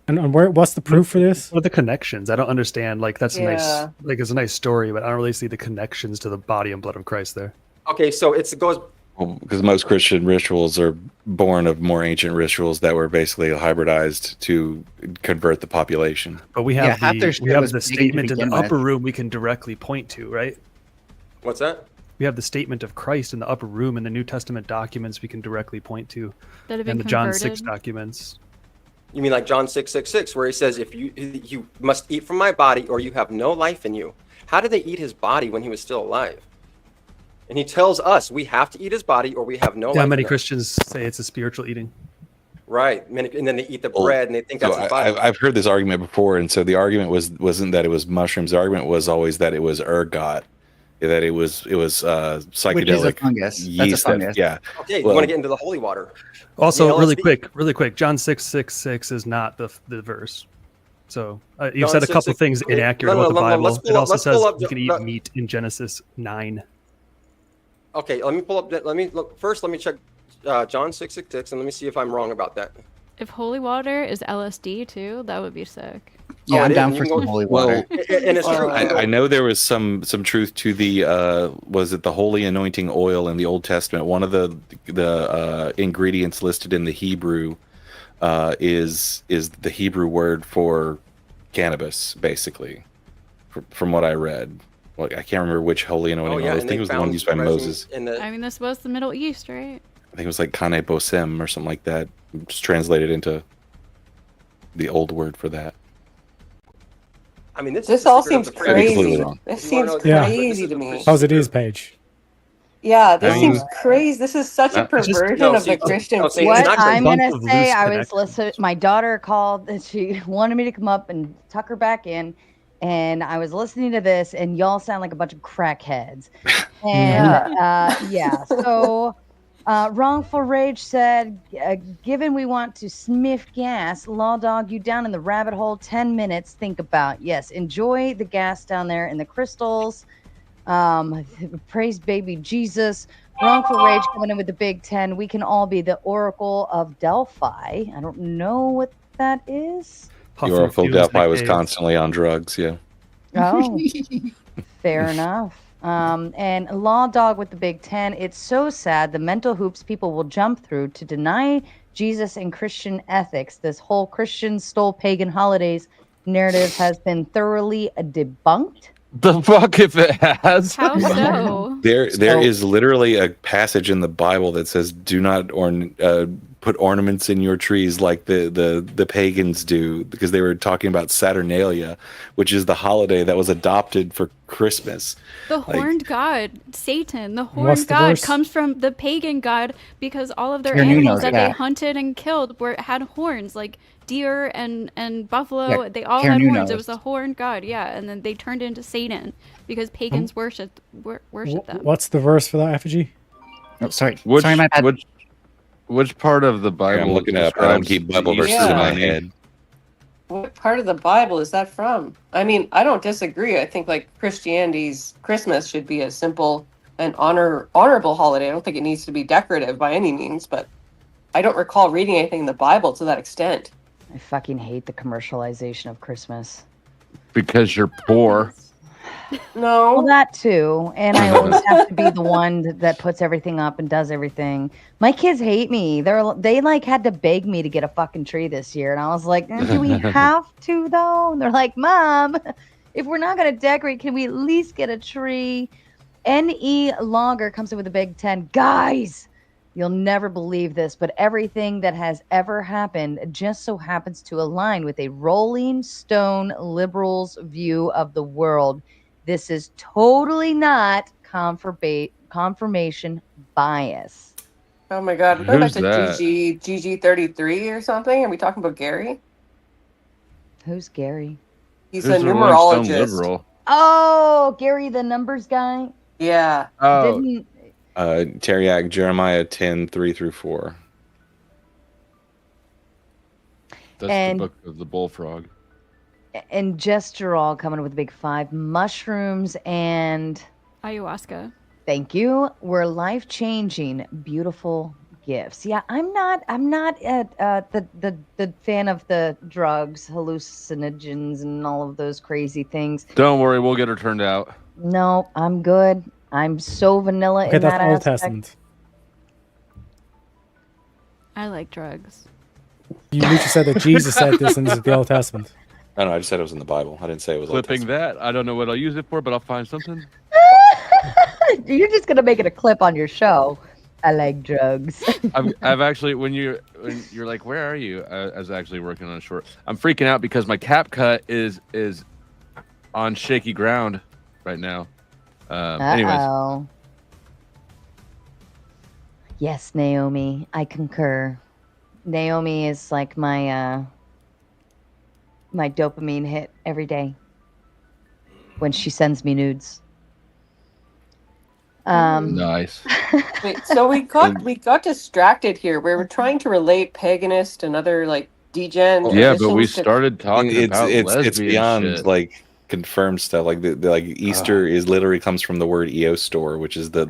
C: And what's the proof for this?
R: What are the connections? I don't understand. Like, that's nice. Like, it's a nice story, but I don't really see the connections to the body and blood of Christ there.
O: Okay, so it goes...
J: Well, because most Christian rituals are born of more ancient rituals that were basically hybridized to convert the population.
R: But we have the statement in the upper room we can directly point to, right?
O: What's that?
R: We have the statement of Christ in the upper room in the New Testament documents we can directly point to.
D: That have been
R: and the John 6
D: converted?
R: documents.
O: You mean like John 6:66, where he says, if you must eat from my body or you have no life in you. How did they eat his body when he was still alive? And he tells us we have to eat his body or we have no life.
R: Yeah, many
O: in us.
R: Christians say it's a spiritual eating.
O: Right. And then they eat the bread and they think that's his body.
J: I've heard this argument before, and so the argument wasn't that it was mushrooms. The argument was always that it was ergot, that it was psychedelic
I: Which is a fungus.
J: yeast.
I: That's a fungus.
J: Yeah.
O: Okay, you want to get into the holy water.
R: Also,
O: The
R: really quick, John 6:66 is not the verse. So you
O: John
R: said a couple
O: 6:6
R: things inaccurate about the Bible.
O: let's
R: It also says
O: pull up
R: you can eat meat in Genesis 9.
O: Okay, let me pull up. Let me look first. Let me check John 6:66, and let me see if I'm wrong about that.
D: If holy water is LSD too, that would be sick.
I: Yeah, I'm
O: it
I: down
O: is?
I: for
O: You can
I: some
O: go-
I: holy water.
O: And it's true.
J: I know there was some truth to the was it the holy anointing oil in the Old Testament? One of the ingredients listed in the Hebrew is the Hebrew word for cannabis, basically, from what I read. Like, I can't remember which holy anointing oil. I think it was the one used by Moses.
D: I mean, this was the Middle East, right?
J: I think it was like kane bosem or something like that. Just translated into the old word for that.
O: I mean,
Q: This all seems
J: I could be completely
Q: crazy.
J: wrong.
Q: This seems
C: Yeah.
Q: crazy to me.
C: How's it is, Paige?
Q: Yeah, this
J: I mean-
Q: seems crazy. This is such a perversion of the Christian faith.
B: What I'm
C: bunch
B: gonna
C: of
B: say,
C: loose
B: I was
C: connections.
B: listening. My daughter called. She wanted me to come up and tuck her back in, and I was listening to this, and y'all sound like a bunch of crackheads. And yeah, so wrongful rage said, given we want to sniff gas, law dog you down in the rabbit hole. 10 minutes. Think about yes. Enjoy the gas down there in the crystals. Praise baby Jesus. Wrongful rage coming in with the Big Ten. We can all be the Oracle of Delphi. I don't know what that is.
J: The Oracle Delphi was constantly on drugs. Yeah.
B: Oh, fair enough. And Law Dog with the Big Ten. It's so sad the mental hoops people will jump through to deny Jesus and Christian ethics. This whole Christian stole pagan holidays narrative has been thoroughly debunked.
L: The fuck if it has?
D: How so?
J: There is literally a passage in the Bible that says, "Do not put ornaments in your trees like the pagans do," because they were talking about Saturnalia, which is the holiday that was adopted for Christmas.
D: The horned god, Satan, the
J: What's
D: horned
J: the
D: god
J: verse?
D: comes from the pagan god because all of their
I: Your
D: animals
I: Nunos,
D: that they
I: yeah.
D: hunted and killed had horns, like deer and buffalo.
I: Yeah,
D: they all had horns. It
I: Nunos.
D: was a horned god, yeah. And then they turned into Satan because pagans worshipped them.
C: What's the verse for that, effigy?
I: Oh, sorry.
L: Which,
I: Sorry, my bad.
L: which part of the Bible?
J: I'm looking it up. I don't keep Bible verses in my head.
Q: What part of the Bible is that from? I mean, I don't disagree. I think like Christianity's Christmas should be a simple and honorable holiday. I don't think it needs to be decorative by any means, but I don't recall reading anything in the Bible to that extent.
B: I fucking hate the commercialization of Christmas.
L: Because you're poor.
Q: No.
B: Well, that too. And I always have to be the one that puts everything up and does everything. My kids hate me. They like had to beg me to get a fucking tree this year. And I was like, do we have to though? And they're like, Mom, if we're not going to decorate, can we at least get a tree? N.E. Longer comes in with a Big Ten. Guys, you'll never believe this, but everything that has ever happened just so happens to align with a Rolling Stone liberals' view of the world. This is totally not confirmation bias.
Q: Oh my God. We're going back
L: Who's
Q: to
L: that?
Q: GG33 or something. Are we talking about Gary?
B: Who's Gary?
Q: He's
L: Who's
Q: a
L: the Rolling Stone
Q: numerologist.
L: liberal?
B: Oh, Gary, the numbers guy?
Q: Yeah.
L: Oh,
B: Didn't
J: Teriak, Jeremiah 10:3-4.
L: that's
B: And-
L: the book of the bullfrog.
B: and Gestural coming with a big 5. Mushrooms and
D: Ayahuasca.
B: thank you were life-changing, beautiful gifts. Yeah, I'm not the fan of the drugs, hallucinogens, and all of those crazy things.
L: Don't worry, we'll get her turned out.
B: No, I'm good. I'm so vanilla
C: Okay,
B: in
C: that's
B: that
C: Old
B: aspect.
C: Testament.
D: I like drugs.
C: You literally said that Jesus said this in the Old Testament.
J: No, I just said it was in the Bible. I didn't say it was Old
L: Clipping
J: Testament.
L: that, I don't know what I'll use it for, but I'll find something.
B: You're just gonna make it a clip on your show. I like drugs.
L: I've actually, when you're like, where are you? I was actually working on a short. I'm freaking out because my cap cut is on shaky ground right now. Anyways,
B: Uh-oh. Yes, Naomi, I concur. Naomi is like my my dopamine hit every day when she sends me nudes.
L: nice.
Q: Wait, so we got distracted here. We were trying to relate paganist and other like degen.
L: Yeah, but we
Q: traditions to-
L: started talking about
J: it's
L: lesbian
J: beyond
L: shit.
J: like confirmed stuff. Like the like Easter is literally comes from the word Eostor, which is the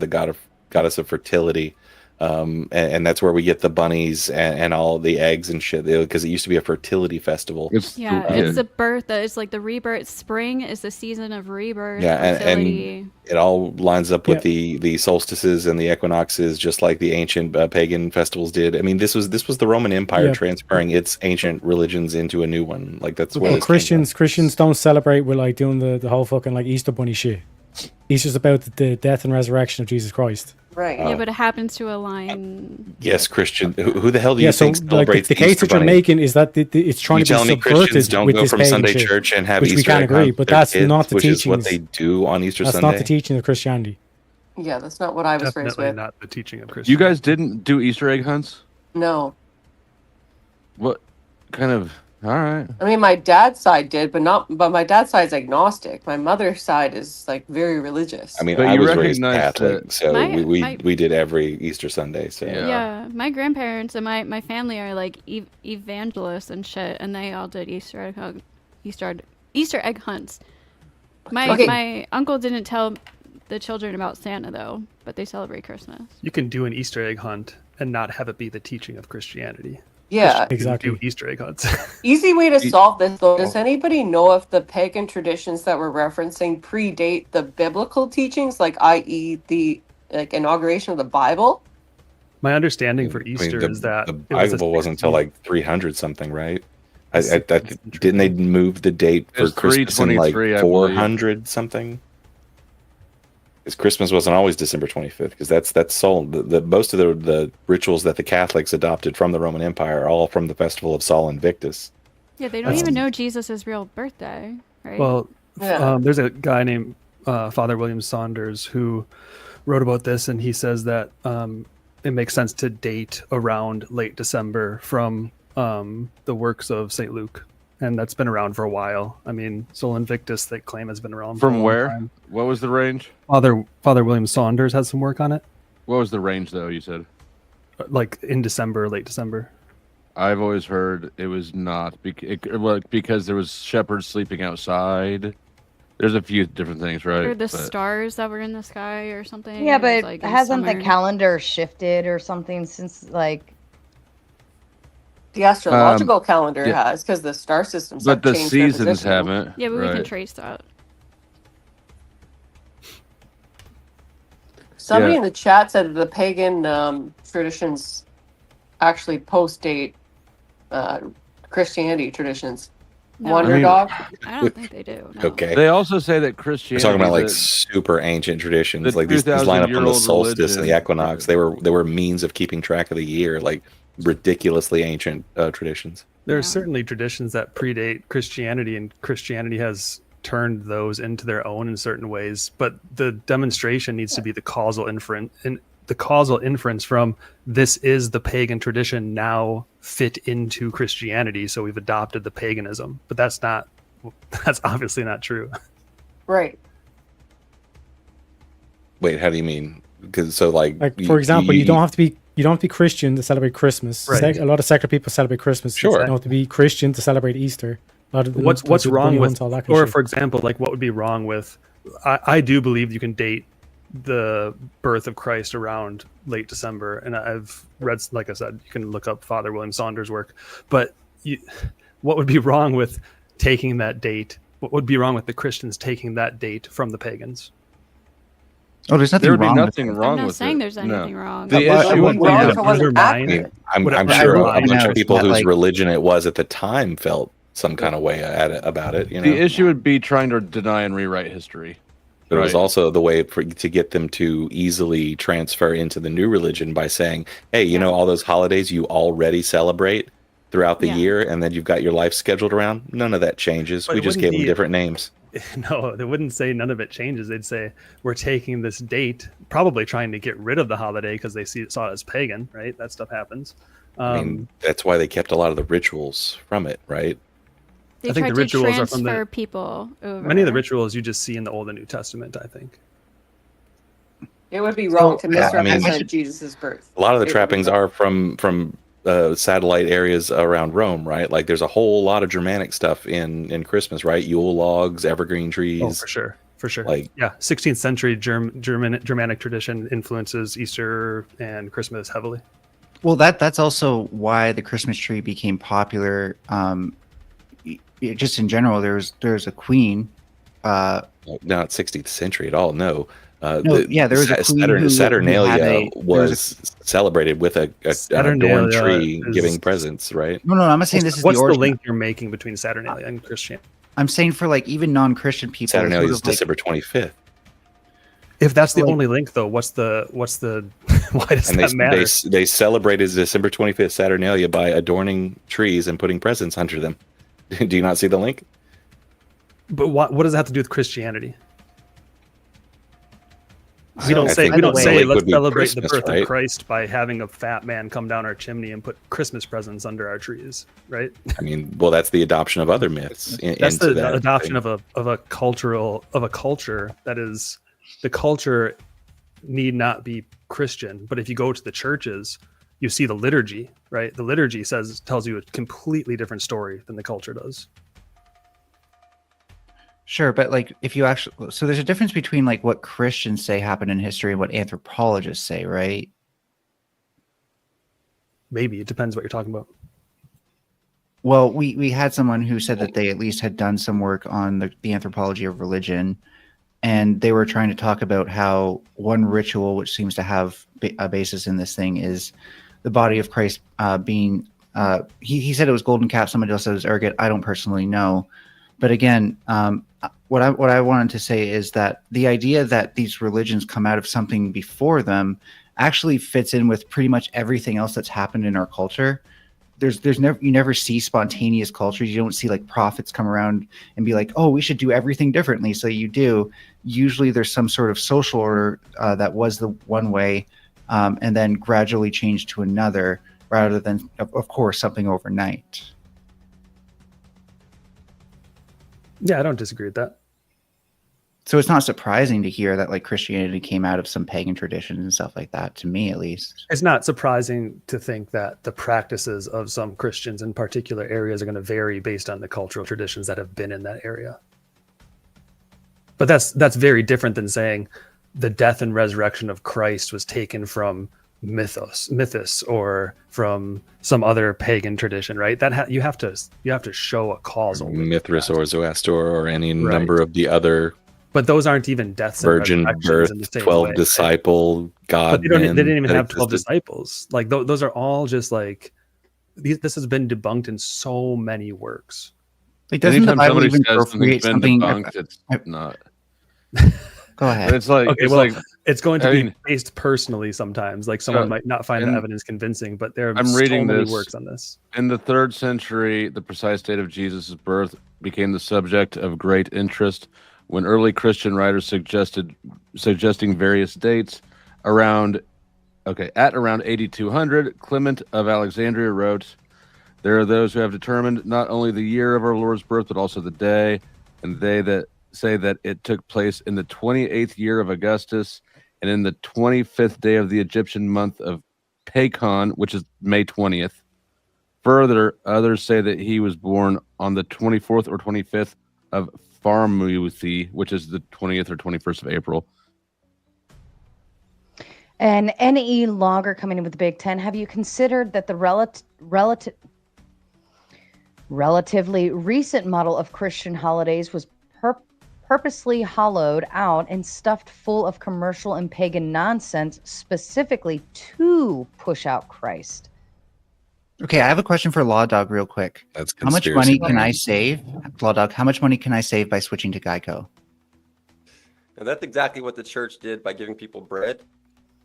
J: goddess of fertility. And that's where we get the bunnies and all the eggs and shit, because it used to be a fertility festival.
L: It's
D: It's the birth. It's like the rebirth. Spring is the season of rebirth.
J: Yeah,
D: fertility.
J: and it all lines up with
C: Yeah.
J: the solstices and the equinoxes, just like the ancient pagan festivals did. I mean, this was the Roman Empire
C: Yeah.
J: transferring its ancient religions into a new one. Like that's where
C: Well,
J: this came from.
C: Christians don't celebrate with like doing the whole fucking like Easter bunny shit. Easter's about the death and resurrection of Jesus Christ.
Q: Right.
D: Yeah, but it happens to align.
J: Yes, Christian. Who the hell do you
C: Yeah, so
J: think
C: like
J: celebrates
C: the case
J: Easter
C: that you're
J: Bunny?
C: making is that it's trying
J: You
C: to be
J: telling me Christians
C: subverted
J: don't
C: with
J: go
C: this
J: from
C: pagan
J: Sunday
C: shit,
J: church and have
C: which we
J: Easter
C: can't
J: egg
C: agree,
J: hunt
C: but
J: with their
C: that's
J: kids,
C: not the
J: which is what
C: teachings.
J: they do on Easter
C: That's
J: Sunday.
C: not the teaching of Christianity.
Q: Yeah, that's not what I was raised
R: Definitely
Q: with.
R: not the teaching of
L: You
R: Christianity.
L: guys didn't do Easter egg hunts?
Q: No.
L: What kind of? All right.
Q: I mean, my dad's side did, but my dad's side's agnostic. My mother's side is like very religious.
J: I mean,
L: But
J: I
L: you
J: was raised
L: recognize
J: Catholic,
L: that-
J: so
D: My-
J: we
D: my-
J: did every Easter Sunday. So
D: Yeah, my grandparents and my family are like evangelists and shit, and they all did Easter egg hunts.
Q: Okay.
D: My uncle didn't tell the children about Santa though, but they celebrate Christmas.
R: You can do an Easter egg hunt and not have it be the teaching of Christianity.
Q: Yeah.
C: Exactly.
R: Do Easter egg hunts.
Q: Easy way to solve this, though. Does anybody know if the pagan traditions that we're referencing predate the biblical teachings, like i.e. the inauguration of the Bible?
R: My understanding for
J: I mean,
R: Easter is that
J: the
R: it was a
J: Bible wasn't until
R: 16
J: like 300 something, right?
R: A
J: I
R: 16th
J: didn't they move the date
L: It
J: for
L: was
J: Christmas in like
L: 323, I believe.
J: 400 something? Because Christmas wasn't always December 25th, because that's Sol. The most of the rituals that the Catholics adopted from the Roman Empire are all from the festival of Sol Invictus.
D: Yeah, they don't even know Jesus' real birthday, right?
R: Well,
Q: Yeah.
R: there's a guy named Father William Saunders who wrote about this, and he says that it makes sense to date around late December from the works of St. Luke, and that's been around for a while. I mean, Sol Invictus, they claim, has been around for a
L: From
R: long
L: where?
R: time.
L: What was the range?
R: Father William Saunders has some work on it,
L: What was the range, though, you said?
R: like in December, late December.
L: I've always heard it was not because there was shepherds sleeping outside. There's a few different things, right?
D: Or the
L: But-
D: stars that were in the sky or something.
B: Yeah,
D: It was,
B: but
D: like, in
B: hasn't the
D: summer.
B: calendar shifted or something since like?
Q: The astrological calendar
L: yeah.
Q: has, because the star systems
L: But
Q: have
L: the
Q: changed their
L: seasons
Q: positioning.
L: haven't.
D: Yeah, but we can
L: right?
D: trace that.
Q: Somebody
L: Yeah.
Q: in the chat said that the pagan traditions actually post-date Christianity traditions.
D: No,
Q: Wonder
L: I mean-
Q: Dog?
D: I don't think they do. No.
J: Okay.
L: They also say that
J: We're
L: Christianity.
J: talking about like
L: the-
J: super ancient traditions,
L: the
J: like these line up on the
L: 2,000-year-old
J: solstice and the
L: religion.
J: equinox. They were means of keeping track of the year, like ridiculously ancient traditions.
R: There are
D: Yeah.
R: certainly traditions that predate Christianity, and Christianity has turned those into their own in certain ways. But the demonstration needs to be the causal inference from this is the pagan tradition now fit into Christianity, so we've adopted the paganism. But that's obviously not true.
Q: Right.
J: Wait, how do you mean? Because so like
C: for example, you don't have to be Christian to celebrate Christmas.
R: Right.
C: A lot of secular people celebrate Christmas.
J: Sure.
C: You don't have to be Christian to celebrate Easter. A lot of them
R: What's
C: don't do the
R: wrong
C: bunny
R: with,
C: hunts, all that kind
R: or
C: of shit.
R: for example, like what would be wrong with? I do believe you can date the birth of Christ around late December, and I've read, like I said, you can look up Father William Saunders' work. But what would be wrong with taking that date? What would be wrong with the Christians taking that date from the pagans?
I: Oh, there's nothing
L: There would be
I: wrong with
L: nothing
I: it.
L: wrong
D: I'm not
L: with
D: saying
L: it.
D: there's anything wrong.
L: The
I: But
L: issue would be
Q: wrong
L: that
Q: for what-
R: Undermine-
J: I mean, I'm
R: would
J: sure
R: undermine
J: a bunch
I: know
J: of people
I: that,
J: whose
I: like-
J: religion it was at the time felt some kind of way about it. You know,
L: the issue would be trying to deny and rewrite history.
J: but it was
L: right.
J: also the way to get them to easily transfer into the new religion by saying, "Hey, you know, all those holidays you already celebrate throughout the
D: Yeah.
J: year, and then you've got your life scheduled around. None of that changes.
R: But
J: We
R: it
J: just
R: wouldn't
J: gave them
R: be-
J: different names."
R: No, they wouldn't say none of it changes. They'd say we're taking this date, probably trying to get rid of the holiday because they saw it as pagan, right? That stuff happens.
J: I mean, that's why they kept a lot of the rituals from it, right?
D: They
R: I think
D: tried
R: the rituals
D: to
R: are from
D: transfer
R: the-
D: people over.
R: many of the rituals you just see in the Old and New Testament, I think.
Q: It would be wrong to
J: yeah, I mean-
Q: misrepresent Jesus' birth.
J: A lot of the
Q: It would be
J: trappings
Q: wrong.
J: are from satellite areas around Rome, right? Like there's a whole lot of Germanic stuff in Christmas, right? Yule logs, evergreen trees.
R: Oh, for sure. For sure.
J: Like-
R: yeah, 16th century Germanic tradition influences Easter and Christmas heavily.
I: Well, that's also why the Christmas tree became popular. Just in general, there's a queen.
J: Not 16th century at all. No.
I: No, there was a queen who had
J: Saturnalia
I: there was
J: was celebrated with a adorned
R: Saturnalia
J: tree
R: is-
J: giving presents, right?
I: No, I'm not saying this is
R: What's
I: the
R: the
I: origin.
R: link you're making between Saturnalia and Christianity?
I: I'm saying for like even non-Christian people. it's
J: Saturnalia
I: sort
J: is
I: of like-
J: December 25th.
R: If that's the
I: Like-
R: only link, though, what's the why does
J: And
R: that matter?
J: they celebrated December 25th Saturnalia by adorning trees and putting presents under them. Do you not see the link?
R: But what does that have to do with Christianity? We don't
J: I
R: say
J: think
R: we don't
J: the
R: say
J: link
R: let's
J: would be
R: celebrate the
J: Christmas,
R: birth
J: right?
R: of Christ by having a fat man come down our chimney and put Christmas presents under our trees, right?
J: I mean, well, that's the adoption of other myths.
R: That's
J: into
R: the
J: that
R: adoption
J: thing.
R: of a culture that is the culture need not be Christian, but if you go to the churches, you see the liturgy, right? The liturgy tells you a completely different story than the culture does.
I: Sure, but like if you actually, so there's a difference between like what Christians say happened in history and what anthropologists say, right?
R: Maybe it depends what you're talking about.
I: Well, we had someone who said that they at least had done some work on the anthropology of religion, and they were trying to talk about how one ritual, which seems to have a basis in this thing, is the body of Christ being. He said it was golden calf. Somebody else said it was arrogant. I don't personally know, but again, what I wanted to say is that the idea that these religions come out of something before them actually fits in with pretty much everything else that's happened in our culture. There's never, you never see spontaneous cultures. You don't see like prophets come around and be like, oh, we should do everything differently. So you do. Usually there's some sort of social order that was the one way and then gradually changed to another, rather than, of course, something overnight.
R: Yeah, I don't disagree with that.
I: So it's not surprising to hear that like Christianity came out of some pagan traditions and stuff like that, to me at least.
R: It's not surprising to think that the practices of some Christians in particular areas are going to vary based on the cultural traditions that have been in that area. But that's very different than saying the death and resurrection of Christ was taken from mythos or from some other pagan tradition, right? That you have to show a causal
J: Mithras or Zoroaster or any number of the other.
R: But those aren't even deaths
J: virgin
R: and
J: birth,
R: in the same
J: 12
R: way,
J: disciple God.
R: But they didn't even have 12 disciples. Like those are all just like this has been debunked in so many works.
I: Like doesn't the Bible even appropriate something?
L: Debunked, it's not.
I: Go ahead.
L: But it's like
R: it's going to be based personally sometimes. Like someone might not find the evidence convincing, but there are so many works on this.
L: In the 3rd century, the precise date of Jesus' birth became the subject of great interest when early Christian writers suggesting various dates at around 8200, Clement of Alexandria wrote, "There are those who have determined not only the year of our Lord's birth, but also the day, and they that say that it took place in the 28th year of Augustus and in the 25th day of the Egyptian month of Pacon, which is May 20th. Further, others say that he was born on the 24th or 25th of Pharmuthi, which is the 20th or 21st of April."
B: And NE Logger coming in with the Big Ten. Have you considered that the relatively recent model of Christian holidays was purposely hollowed out and stuffed full of commercial and pagan nonsense specifically to push out Christ?
I: Okay, I have a question for Law Dog real quick.
J: That's
I: how much money can I save? Law Dog, how much money can I save by switching to Geico?
O: And that's exactly what the church did by giving people bread.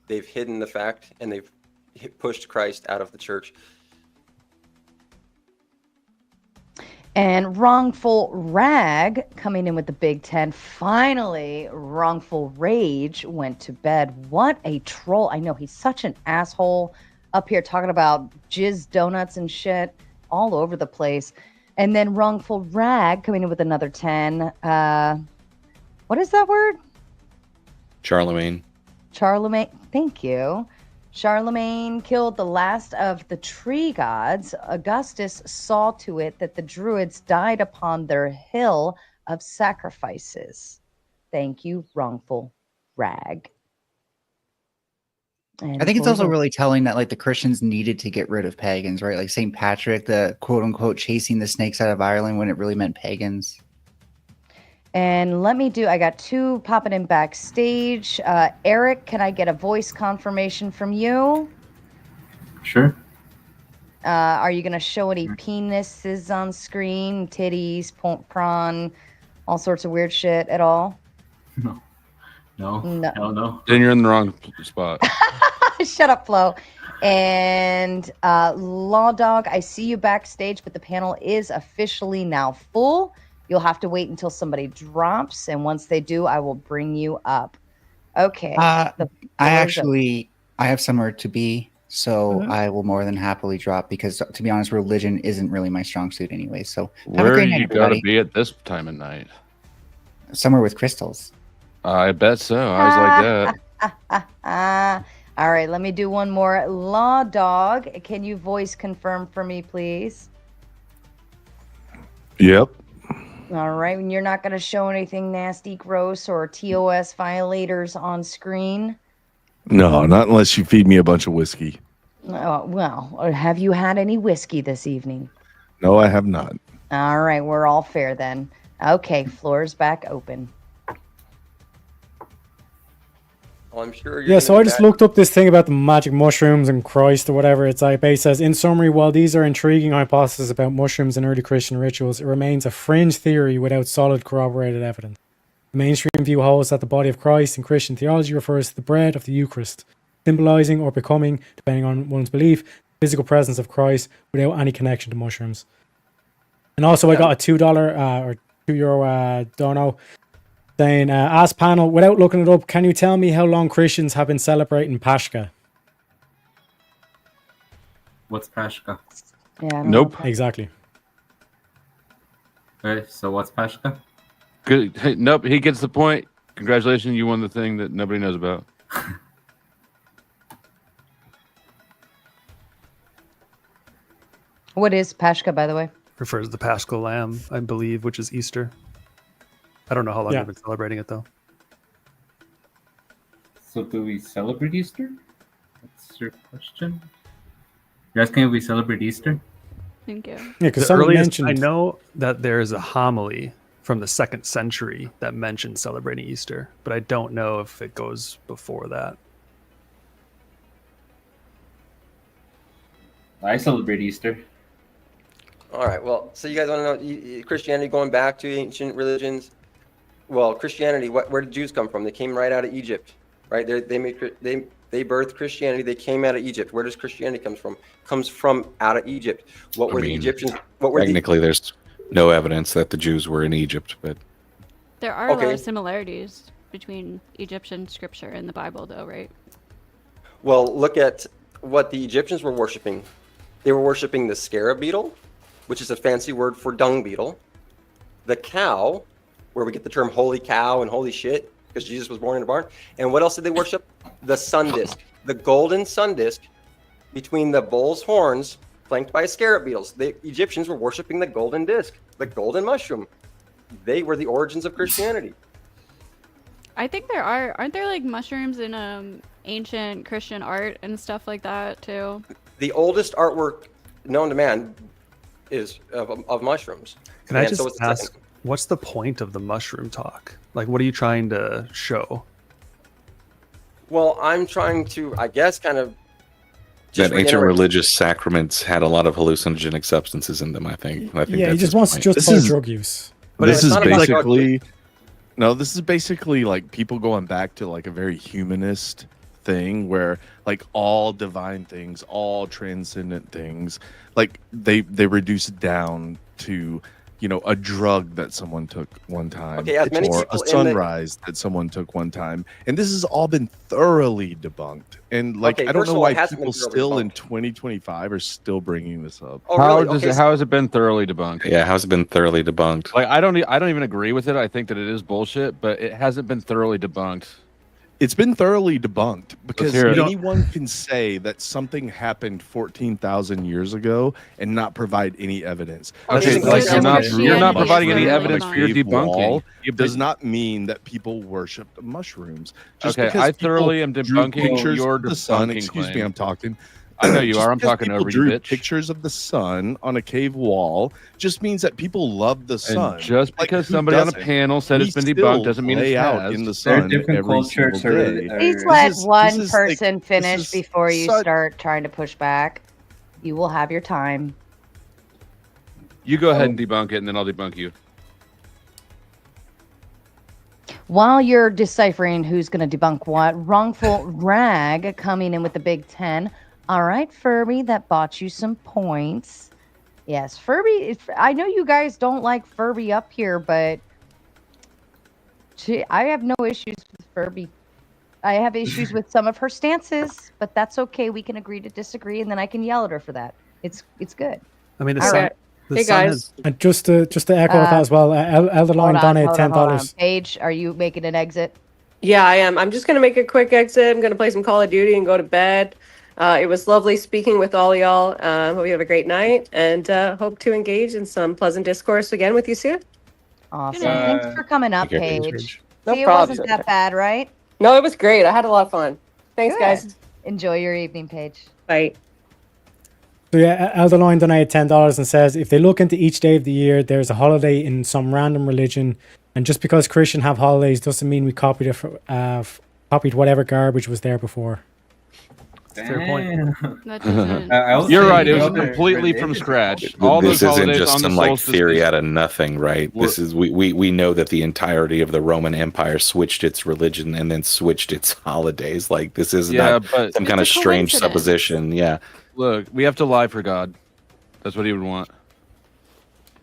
O: They've hidden the fact and they've pushed Christ out of the church.
B: And Wrongful Rag coming in with the Big Ten. Finally, Wrongful Rage went to bed. What a troll. I know he's such an asshole up here talking about jizz donuts and shit all over the place. And then Wrongful Rag coming in with another 10. What is that word?
J: Charlemagne.
B: Charlemagne. Thank you. Charlemagne killed the last of the tree gods. Augustus saw to it that the Druids died upon their hill of sacrifices. Thank you, Wrongful Rag. And
I: I think it's also really telling that like the Christians needed to get rid of pagans, right? Like St. Patrick, the quote unquote chasing the snakes out of Ireland when it really meant pagans.
B: And I got 2 popping in backstage. Eric, can I get a voice confirmation from you?
S: Sure.
B: Are you going to show any penises on screen, titties, prawn, all sorts of weird shit at all?
S: No.
L: Then you're in the wrong spot.
B: Shut up, Flo. And Law Dog, I see you backstage, but the panel is officially now full. You'll have to wait until somebody drops, and once they do, I will bring you up. Okay.
I: I have somewhere to be, so I will more than happily drop because, to be honest, religion isn't really my strong suit anyway. So
L: where are you got to be at this time of night?
I: Somewhere with crystals.
L: I bet so. I was like that.
B: All right, let me do one more. Law Dog, can you voice confirm for me, please?
N: Yep.
B: All right, and you're not going to show anything nasty, gross, or TOS violators on screen?
N: No, not unless you feed me a bunch of whiskey.
B: Well, have you had any whiskey this evening?
T: No, I have not.
B: All right, we're all fair then. Okay, floor's back open.
O: Well, I'm sure
C: Yeah, so I just looked up this thing about the magic mushrooms and Christ or whatever. It's like, it says, in summary, while these are intriguing hypotheses about mushrooms and early Christian rituals, it remains a fringe theory without solid corroborated evidence. The mainstream view holds that the body of Christ in Christian theology refers to the bread of the Eucharist, symbolizing or becoming, depending on one's belief, the physical presence of Christ without any connection to mushrooms. And also, I got a $2 or €2 dono saying, ask panel, without looking it up, can you tell me how long Christians have been celebrating Pascha?
S: What's Pascha?
B: Yeah.
L: Nope.
C: Exactly.
S: Okay, so what's Pascha?
L: Good. Hey, nope. He gets the point. Congratulations, you won the thing that nobody knows about.
B: What is Pascha, by the way?
R: Refers to the Paschal Lamb, I believe, which is Easter. I don't know how long
C: Yeah.
R: they've been celebrating it though.
S: So do we celebrate Easter? That's your question? You're asking if we celebrate Easter?
D: Thank you.
C: Yeah, because
R: The
C: someone
R: earliest
C: mentioned...
R: I know that there is a homily from the 2nd century that mentions celebrating Easter, but I don't know if it goes before that.
S: I celebrate Easter.
O: All right. Well, so you guys want to know Christianity going back to ancient religions? Well, Christianity. Where did Jews come from? They came right out of Egypt, right? They birthed Christianity. They came out of Egypt. Where does Christianity come from? Comes from out of Egypt. What were the Egyptians? What were
J: technically, there's no evidence that the Jews were in Egypt, but
D: There are a lot of similarities between Egyptian scripture and the Bible, though, right?
O: Well, look at what the Egyptians were worshiping. They were worshiping the scarab beetle, which is a fancy word for dung beetle. The cow, where we get the term holy cow and holy shit, because Jesus was born in a barn. And what else did they worship? The sun disk, the golden sun disk between the bull's horns, flanked by scarab beetles. The Egyptians were worshiping the golden disk, the golden mushroom. They were the origins of Christianity.
D: I think aren't there like mushrooms in ancient Christian art and stuff like that too?
O: The oldest artwork known to man is of mushrooms.
R: Can I just ask, what's the point of the mushroom talk? Like, what are you trying to show?
O: Well, I'm trying to, I guess, kind of
J: that ancient religious sacraments had a lot of hallucinogenic substances in them. I think.
C: Yeah, he
J: that's
C: just wants to justify drug use.
T: But this is basically this is basically like people going back to like a very humanist thing where like all divine things, all transcendent things, like they reduce it down to, you know, a drug that someone took one time, or a sunrise that someone took one time, and this has all been thoroughly debunked. And like, I don't know why people still in 2025 are still bringing this up.
L: How has it been thoroughly debunked?
J: Yeah, how's it been thoroughly debunked?
L: Like, I don't even agree with it. I think that it is bullshit, but it hasn't been thoroughly debunked.
T: It's been thoroughly debunked because
L: hear it.
T: anyone can say that something happened 14,000 years ago and not provide any evidence.
L: Okay, like you're not providing any evidence for your debunking.
T: It does not mean that people worshipped mushrooms. Just
L: Okay,
T: because
L: I thoroughly am
T: people drew
L: debunking
T: pictures
L: your
T: of the sun.
L: debunking
T: Excuse me,
L: claim.
T: I'm talking.
L: I know you
T: Just
L: are. I'm
T: because
L: talking
T: people
L: over you,
T: drew
L: bitch.
T: pictures of the sun on a cave wall just means that people love the sun.
L: And just
T: Like,
L: because
T: who
L: somebody on a
T: doesn't?
L: panel said it's
T: We
L: been
T: still
L: debunked doesn't mean
T: lay
L: it
T: out
L: has.
T: in the
S: There are
T: sun
S: different
T: every
S: cultures
T: single
S: or-
T: day.
B: Please
T: This
B: let
T: is-
B: one
T: this is like-
B: person
T: this
B: finish
T: is
B: before you
T: such-
B: start trying to push back. You will have your time.
L: You go ahead and debunk it, and then I'll debunk you.
B: While you're deciphering who's going to debunk what, wrongful rag coming in with the Big 10. All right, Furby, that bought you some points. Yes, Furby. I know you guys don't like Furby up here, but I have no issues with Furby. I have issues with some of her stances, but that's okay. We can agree to disagree, and then I can yell at her for that. It's good.
R: I mean,
B: All right.
R: the sun has-
C: And just to echo that as well, Elderline donated $10.
B: Paige, are you making an exit?
Q: Yeah, I am. I'm just going to make a quick exit. I'm going to play some Call of Duty and go to bed. It was lovely speaking with all y'all. Hope you have a great night and hope to engage in some pleasant discourse again with you soon.
B: Awesome. Thanks for coming up,
Q: Take care,
B: Paige.
Q: No
B: See, it
Q: problem.
B: wasn't that bad, right?
Q: No, it was great. I had a lot of fun. Thanks,
B: Good.
Q: guys.
B: Enjoy your evening, Paige.
Q: Bye.
C: So yeah, Elderline donated $10 and says, if they look into each day of the year, there's a holiday in some random religion, and just because Christian have holidays doesn't mean we copied copied whatever garbage was there before.
R: Fair point.
D: That doesn't.
L: You're right. It was completely from scratch. All
J: This
L: those
J: isn't
L: holidays
J: just
L: on the
J: some like
L: solstice.
J: theory out of nothing, right? This is we know that the entirety of the Roman Empire switched its religion and then switched its holidays. Like this is not
L: but
J: some kind of
L: it's a
J: strange
L: coincidence.
J: supposition. Yeah,
L: Look, we have to lie for God. That's what he would want.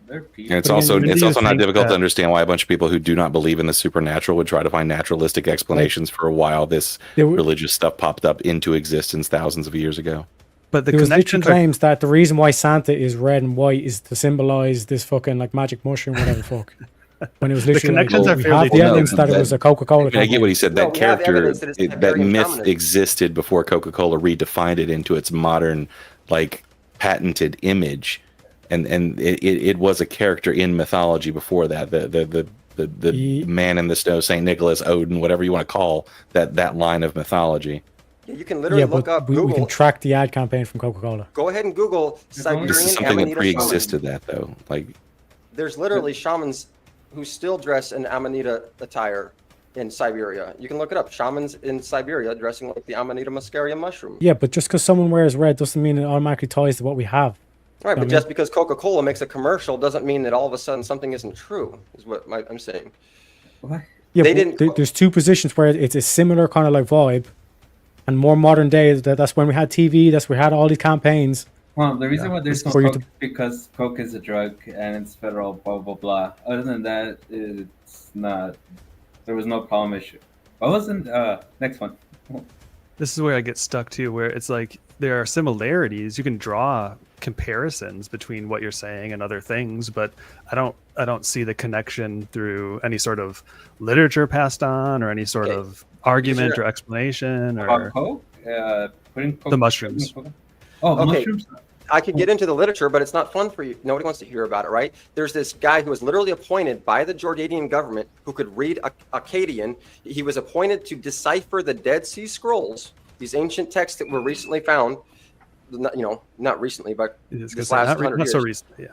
J: and it's also not difficult to understand why a bunch of people who do not believe in the supernatural would try to find naturalistic explanations for a while this religious stuff popped up into existence thousands of years ago.
R: But
C: There was literally claims that the reason why Santa is red and white is to symbolize this fucking like magic mushroom, whatever the fuck. When it was literally like, we have the evidence that it was a Coca-Cola.
J: I get what he said. That
C: No, we have
J: character,
C: evidence that it's
J: that
C: very
J: myth
C: dominant.
J: existed before Coca-Cola redefined it into its modern, like patented image, and it was a character in mythology before that. The man in the snow, Saint Nicholas, Odin, whatever you want to call that line of mythology.
O: Yeah, you can literally look up
C: we
O: Google.
C: can track the ad campaign from Coca-Cola.
O: Go ahead and Google Siberian
J: This is something that
O: Amanita
J: pre-existed
O: shaman.
J: that though. Like
O: There's literally shamans who still dress in Amanita attire in Siberia. You can look it up. Shamans in Siberia dressing like the Amanita muscaria mushroom.
C: Yeah, but just because someone wears red doesn't mean it automatically ties to what we have.
O: Right, but
C: I mean-
O: just because Coca-Cola makes a commercial doesn't mean that all of a sudden something isn't true, is what I'm saying.
C: Yeah,
O: They
C: but
O: didn't-
C: there's two positions where it's a similar kind of like vibe, and more modern day. That's when we had TV. That's when we had all these campaigns.
S: Well, the reason why there's no
C: For you
S: coke is because coke is a drug and it's federal, blah blah blah. Other than that, it's not. There was no problem issue. What wasn't next one?
R: This is where I get stuck too, where it's like there are similarities. You can draw comparisons between what you're saying and other things, but I don't see the connection through any sort of literature passed on or any sort of argument or explanation or
S: Coke? Putting coke
R: the mushrooms.
S: Oh,
O: Okay.
S: mushrooms.
O: I could get into the literature, but it's not fun for you. Nobody wants to hear about it, right? There's this guy who was literally appointed by the Jordanian government who could read Akkadian. He was appointed to decipher the Dead Sea Scrolls, these ancient texts that were recently found. Not recently, but this last 100
R: not
O: years.
R: so recent. Yeah.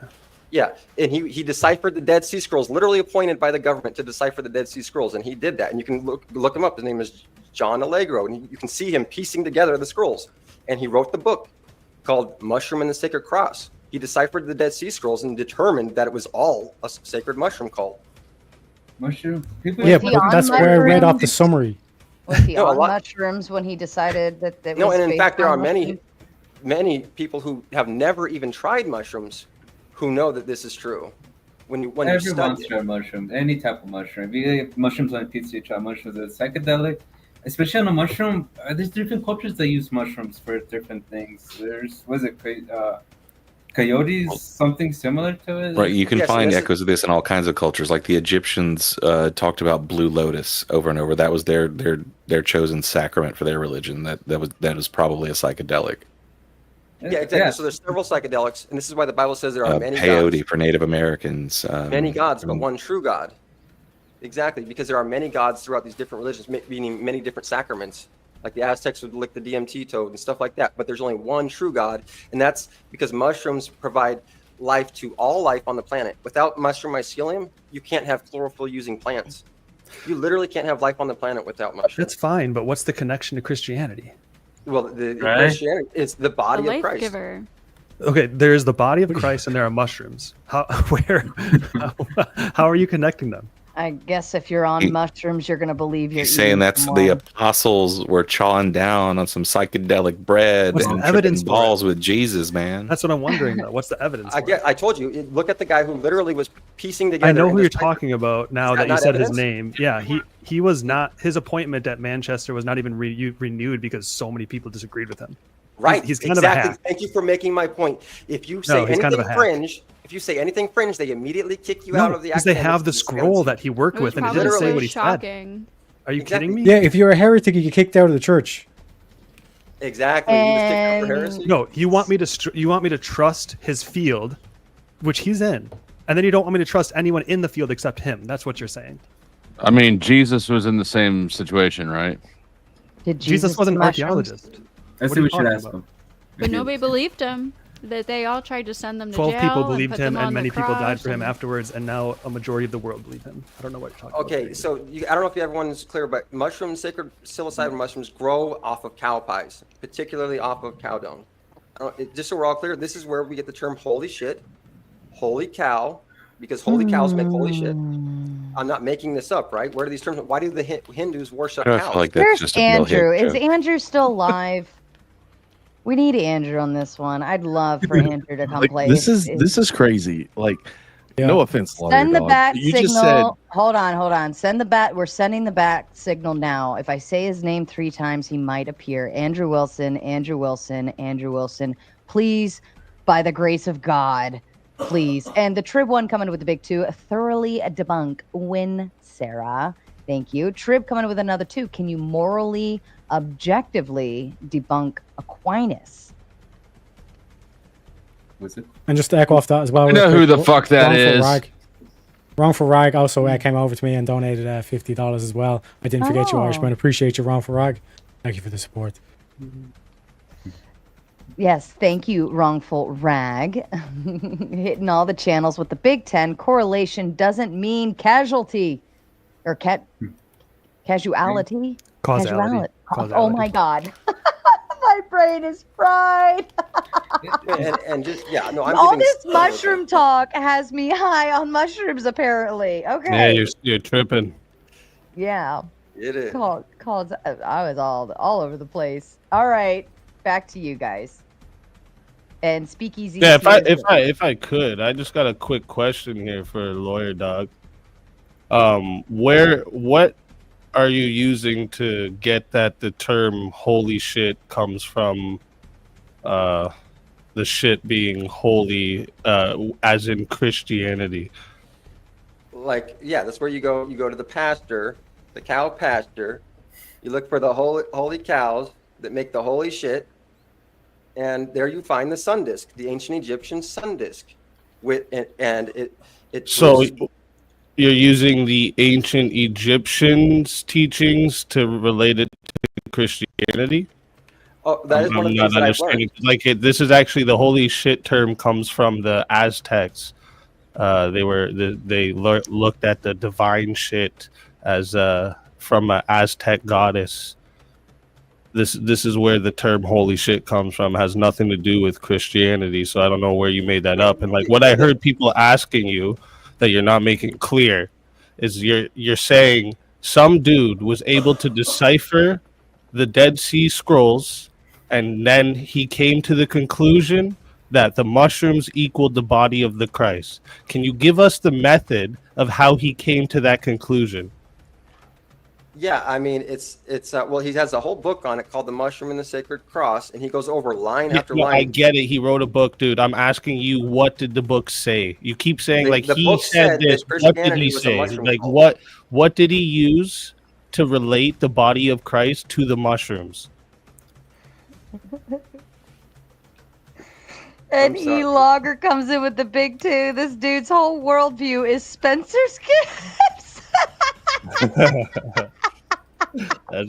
O: Yeah, and he deciphered the Dead Sea Scrolls, literally appointed by the government to decipher the Dead Sea Scrolls, and he did that. And you can look him up. His name is John Allegro, and you can see him piecing together the scrolls. And he wrote the book called Mushroom and the Sacred Cross. He deciphered the Dead Sea Scrolls and determined that it was all a sacred mushroom cult.
S: Mushroom.
C: Yeah, but that's where I read off the summary.
B: Was he
O: No, a
B: on
O: lot-
B: mushrooms when he decided that it
O: No,
B: was
O: and in
B: based
O: fact, there
B: on
O: are many,
B: mushrooms?
O: many people who have never even tried mushrooms who know that this is true. When you
S: Everyone's
O: study it.
S: tried mushroom, any type of mushroom. If you get mushrooms on pizza, you try mushrooms as psychedelic. Especially on a mushroom, there's different cultures that use mushrooms for different things. There's, coyotes, something similar to it?
J: Right, you can
S: Yes,
J: find
S: this is-
J: echoes of this in all kinds of cultures. Like the Egyptians talked about blue lotus over and over. That was their chosen sacrament for their religion. That was probably a psychedelic.
O: Yeah, exactly. So there's several psychedelics, and this is why the Bible says there are many
J: Peyote
O: gods.
J: for Native Americans.
O: Many gods, but one true God. Exactly, because there are many gods throughout these different religions, meaning many different sacraments. Like the Aztecs would lick the DMT toad and stuff like that. But there's only one true God, and that's because mushrooms provide life to all life on the planet. Without mushroom mycelium, you can't have chlorophyll-using plants. You literally can't have life on the planet without mushrooms.
R: That's fine, but what's the connection to Christianity?
O: Well, the
R: Right.
O: Christianity is the
D: The
O: body of
D: life
O: Christ.
D: giver.
R: Okay, there's the body of Christ and there are mushrooms. How are you connecting them?
B: I guess if you're on mushrooms, you're going to believe you're
J: He's saying
B: eating
J: that's
B: some
J: the
B: wine.
J: apostles were chawing down on some psychedelic bread
R: What's the
J: and
R: evidence
J: tripping
R: for it?
J: balls with Jesus, man.
R: That's what I'm wondering though. What's the evidence?
O: I told you. Look at the guy who literally was piecing together.
R: I know
O: and
R: who you're
O: deciphering-
R: talking about now
O: Is
R: that you
O: not
R: said
O: evidence?
R: his name. Yeah, he was not, his appointment at Manchester was not even renewed because so many people disagreed with him.
O: Right.
R: He's kind
O: exactly.
R: of a hack.
O: Thank you for making my point. If you say
R: No, he's
O: anything
R: kind of a hack.
O: fringe, they immediately kick you out
R: No,
O: of the
R: because they
O: academic
R: have the scroll that he worked
D: It was
R: with and it
D: probably
R: didn't say
D: so
R: what he said.
D: shocking.
R: Are you kidding me?
C: Yeah, if you're a heretic, you get kicked out of the church.
O: Exactly. He was kicked out for heresy.
R: No, you want me to trust his field, which he's in, and then you don't want me to trust anyone in the field except him. That's what you're saying.
L: I mean, Jesus was in the same situation, right?
B: Did
R: Jesus was an
B: mushrooms?
R: archaeologist.
S: That's
R: What are
S: what we
R: you
S: should
R: talking
S: ask
R: about?
S: him.
D: But nobody believed him. that they all tried to send them to
R: 12
D: jail
R: people
D: and
R: believed
D: put
R: him,
D: them
R: and
D: on
R: many
D: the
R: people died
D: cross
R: for him
D: and-
R: afterwards, and now a majority of the world believe him. I don't know what you're talking about.
O: Okay, so I don't know if everyone's clear, but mushrooms, sacred psilocybin mushrooms, grow off of cow pies, particularly off of cow dung. Just so we're all clear, this is where we get the term "holy shit," "holy cow," because holy cows make holy shit. I'm not making this up, right? Where do these terms? Why do the Hindus worship
J: I
O: cows?
J: feel like that's
B: Where's
J: just a Bill
B: Andrew?
J: Hicks
B: Is
J: joke.
B: Andrew still alive? We need Andrew on this one. I'd love for Andrew to come
T: Like,
B: play.
T: this is crazy. Like, no offense, lawyer
B: Send the
T: dog.
B: bat
T: You
B: signal.
T: just said
B: Hold on. Send the bat. We're sending the bat signal now. If I say his name 3 times, he might appear. Andrew Wilson, Andrew Wilson, Andrew Wilson. Please, by the grace of God, please. And the Trib one coming with the big 2. Thoroughly debunk. Win, Sarah. Thank you. Trib coming with another 2. Can you morally, objectively debunk Aquinas?
C: And just to echo off that as well.
L: I know
C: real
L: who
C: quick,
L: the fuck that
C: Wrongful
L: is.
C: Rag. Wrongful Rag also came over to me and donated $50 as well. I didn't forget you, Irishman. Appreciate you, Wrongful Rag. Thank you for the support.
B: Yes, thank you, Wrongful Rag. Hitting all the channels with the Big 10. Correlation doesn't mean casualty or casuality.
R: Causality.
B: Oh my God. My brain is fried.
O: and just I'm
B: All
O: giving
B: this mushroom talk has me high on mushrooms, apparently. Okay.
U: Yeah, you're tripping.
B: Yeah.
O: It is.
B: I was all over the place. All right, back to you guys. And Speakeasy.
U: Yeah, if I could, I just got a quick question here for Lawyer Dog. What are you using to get that the term "holy shit" comes from? The shit being holy, as in Christianity.
O: Like, that's where you go. You go to the pasture, the cow pasture. You look for the holy cows that make the holy shit, and there you find the sun disk, the ancient Egyptian sun disk.
U: So you're using the ancient Egyptians' teachings to relate it to Christianity?
O: Oh, that is one of the things that I've learned.
U: This is actually the holy shit term comes from the Aztecs. They looked at the divine shit as from an Aztec goddess. This is where the term holy shit comes from. It has nothing to do with Christianity. So I don't know where you made that up. And like what I heard people asking you that you're not making clear is you're saying some dude was able to decipher the Dead Sea Scrolls, and then he came to the conclusion that the mushrooms equaled the body of the Christ. Can you give us the method of how he came to that conclusion?
O: Yeah, I mean, it's well, he has a whole book on it called "The Mushroom and the Sacred Cross," and he goes over line after line.
U: I get it. He wrote a book, dude. I'm asking you, what did the book say? You keep saying
O: The
U: he
O: book
U: said this.
O: that
U: What did
O: Christianity
U: he
O: was a
U: say?
O: mushroom
U: Like
O: cult.
U: what did he use to relate the body of Christ to the mushrooms?
B: And E-Logger comes in with the big 2. This dude's whole worldview is Spencer's gifts.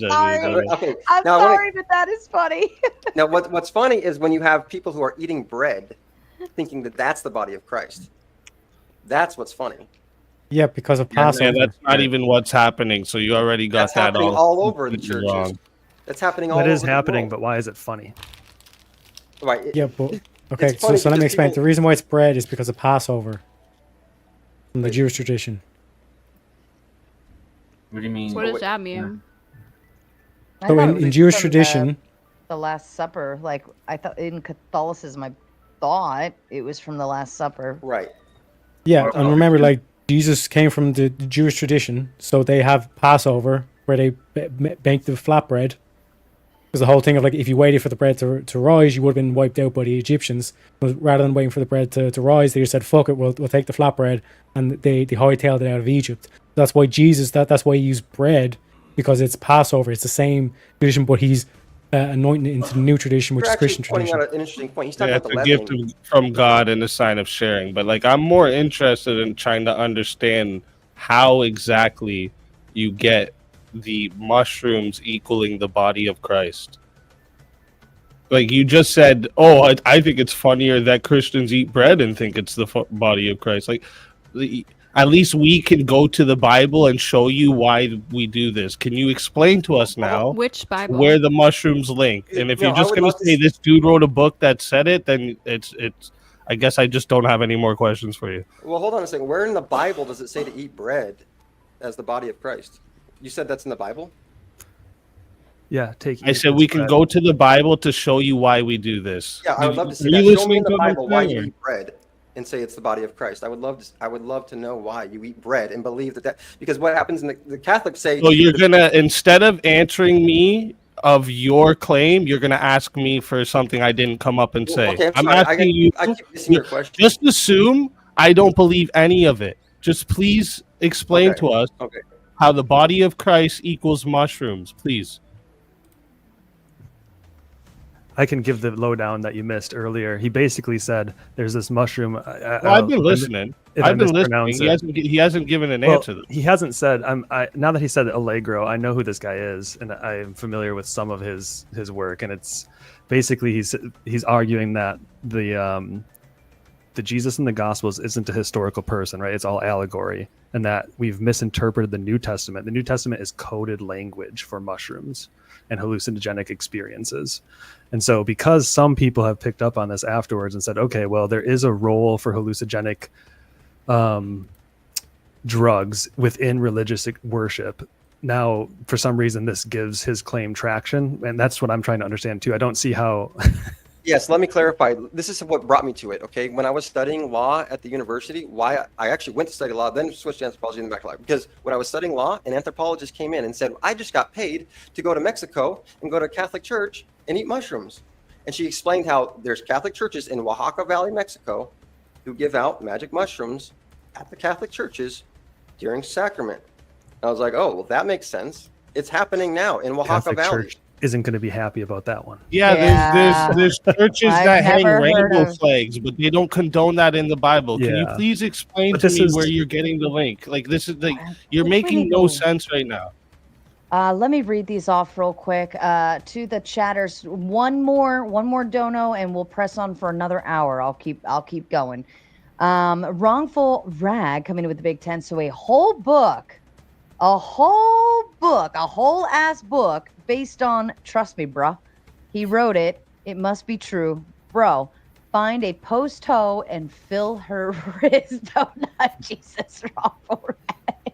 B: Sorry.
O: Okay,
B: I'm
O: now
B: sorry, but that is funny.
O: Now, what's funny is when you have people who are eating bread, thinking that that's the body of Christ. That's what's funny.
C: Yeah, because of Passover.
U: Yeah, that's not even what's happening. So you already got
O: That's
U: that
O: happening all over the
U: completely
O: churches.
U: wrong.
O: That's happening all
R: That
O: over
R: is happening,
O: the
R: but why is it funny?
O: world. Right.
C: Yeah, but okay.
O: It's funny
C: So let me
O: because
C: explain.
O: people-
C: The reason why it's bread is because of Passover, from the Jewish tradition.
S: What do you mean?
D: What does that mean?
B: I
C: So
B: thought it
C: in
B: was
C: Jewish
B: from
C: tradition,
B: the Last Supper. Like I thought in Catholicism, I thought it was from the Last Supper.
O: Right.
C: yeah, and remember, like Jesus came from the Jewish tradition, so they have Passover where they bake the flatbread. Because the whole thing of like, if you waited for the bread to rise, you would have been wiped out by the Egyptians. But rather than waiting for the bread to rise, they just said, "Fuck it, we'll take the flatbread," and they hightailed it out of Egypt. That's why Jesus. That's why he used bread, because it's Passover. It's the same tradition, but he's anointing it into the new tradition, which
O: You're
C: is
O: actually
C: Christian
O: pointing
C: tradition.
O: out an interesting point. He's talking
U: Yeah,
O: about
U: it's
O: the
U: a gift
O: leavening.
U: from God and a sign of sharing. But like, I'm more interested in trying to understand how exactly you get the mushrooms equaling the body of Christ. Like you just said, oh, I think it's funnier that Christians eat bread and think it's the body of Christ. Like, at least we can go to the Bible and show you why we do this. Can you explain to us now
D: Which Bible?
U: where the mushrooms link? And if you're just going to say this dude wrote a book that said it, then it's. I guess I just don't have any more questions for you.
O: Well, hold on a second. Where in the Bible does it say to eat bread as the body of Christ? You said that's in the Bible?
R: Yeah,
U: I said we can go to the Bible to show you why we do this.
O: Yeah, I would love to see
U: Are
O: that.
U: you
O: Show me
U: listening
O: in the
U: to what I'm
O: Bible why you
U: saying?
O: eat bread and say it's the body of Christ. I would love to know why you eat bread and believe that because what happens in the Catholics say.
U: So you're gonna, instead of answering me of your claim, you're gonna ask me for something I didn't come up and say.
O: Okay,
U: I'm
O: sorry.
U: asking you.
O: I keep missing your question.
U: Just assume I don't believe any of it. Just please explain to us how the body of Christ equals mushrooms, please.
R: I can give the lowdown that you missed earlier. He basically said there's this mushroom.
U: Well, I've been listening. I've been listening. He hasn't given an answer. Though.
R: He hasn't said. Now that he said Allegro, I know who this guy is, and I am familiar with some of his work. And it's basically he's arguing that the Jesus in the Gospels isn't a historical person, right? It's all allegory, and that we've misinterpreted the New Testament. The New Testament is coded language for mushrooms and hallucinogenic experiences. And so because some people have picked up on this afterwards and said, okay, well, there is a role for hallucinogenic drugs within religious worship. Now, for some reason, this gives his claim traction. And that's what I'm trying to understand too. I don't see how...
O: Yes, let me clarify. This is what brought me to it, okay? When I was studying law at the university, why I actually went to study law, then switched to anthropology and then back to law. Because when I was studying law, an anthropologist came in and said, I just got paid to go to Mexico and go to a Catholic church and eat mushrooms. And she explained how there's Catholic churches in Oaxaca Valley, Mexico, who give out magic mushrooms at the Catholic churches during sacrament. I was like, oh, well, that makes sense. It's happening now in Oaxaca
R: Catholic
O: Valley.
R: Church isn't going to be happy about that one.
U: Yeah, there's churches
R: I've
U: that hang
R: never heard
U: rainbow
R: of-
U: flags, but they don't condone that in the Bible. Can you
R: Yeah.
U: please explain
R: But
U: to
R: this
U: me
R: is-
U: where you're getting the link? Like this is like you're
B: Which
U: making
B: way
U: no
B: to go?
U: sense right now.
B: Let me read these off real quick to the chatters. One more dono, and we'll press on for another hour. I'll keep going. Wrongful Rag coming in with the Big 10. So a whole ass book based on, trust me, bruh. He wrote it. It must be true, bro. Find a post hoe and fill her wrist. Oh, not Jesus, Wrongful Rag.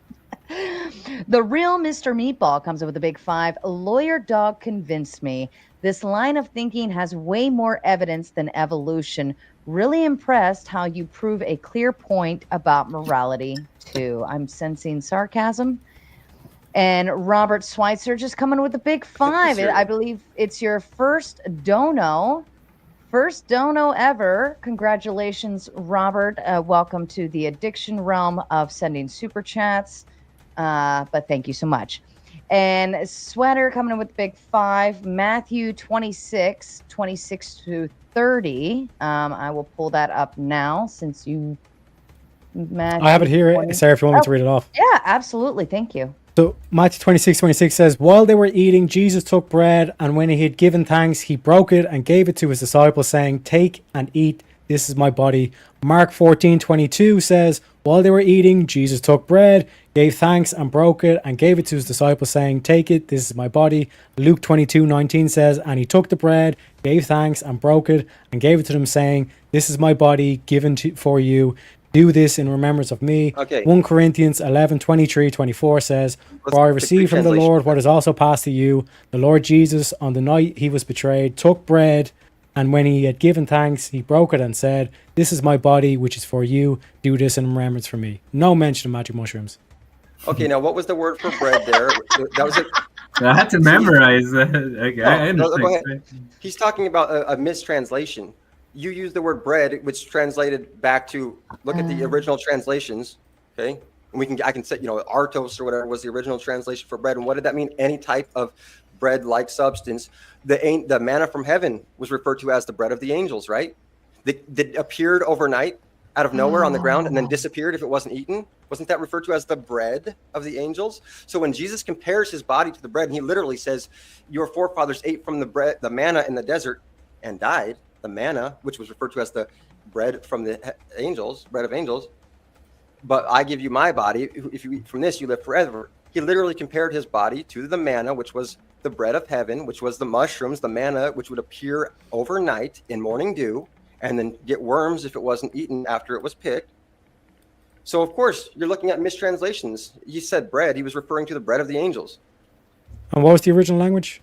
B: The real Mr. Meatball comes up with a big 5. Lawyer dog convinced me. This line of thinking has way more evidence than evolution. Really impressed how you prove a clear point about morality, too. I'm sensing sarcasm. And Robert Schweitzer just coming with a big 5. I believe it's your first dono. First dono ever. Congratulations, Robert. Welcome to the addiction realm of sending super chats. But thank you so much. And Sweater coming in with the big 5. Matthew 26 to 30. I will pull that up now since you... Matthew
C: I have it here,
B: 20.
C: Sarah, if you want me to read it off.
B: Yeah, absolutely. Thank you.
C: So Matthew 26 says, while they were eating, Jesus took bread, and when he had given thanks, he broke it and gave it to his disciples, saying, take and eat, this is my body. Mark 14:22 says, while they were eating, Jesus took bread, gave thanks and broke it and gave it to his disciples, saying, take it, this is my body. Luke 22:19 says, and he took the bread, gave thanks and broke it and gave it to them, saying, this is my body given for you. Do this in remembrance of me.
O: Okay.
C: 1 Corinthians 11:23-24 says, for I received from the Lord what is also passed to you. The Lord Jesus, on the night he was betrayed, took bread, and when he had given thanks, he broke it and said, this is my body, which is for you. Do this in remembrance for me. No mention of magic mushrooms.
O: Okay, now what was the word for bread there? That was it.
S: I had to memorize that. Okay, I understand.
O: Go ahead. He's talking about a mistranslation. You use the word bread, which translated back to look at the original translations. Okay, and I can say artos or whatever was the original translation for bread. And what did that mean? Any type of bread-like substance. The manna from heaven was referred to as the bread of the angels, right? That appeared overnight out of nowhere on the ground and then disappeared if it wasn't eaten. Wasn't that referred to as the bread of the angels? So when Jesus compares his body to the bread, and he literally says, your forefathers ate from the bread, the manna in the desert, and died, the manna, which was referred to as the bread from the angels, bread of angels, but I give you my body. If you eat from this, you live forever. He literally compared his body to the manna, which was the bread of heaven, which was the mushrooms, the manna, which would appear overnight in morning dew and then get worms if it wasn't eaten after it was picked. So, of course, you're looking at mistranslations. He said bread. He was referring to the bread of the angels.
C: And what was the original language?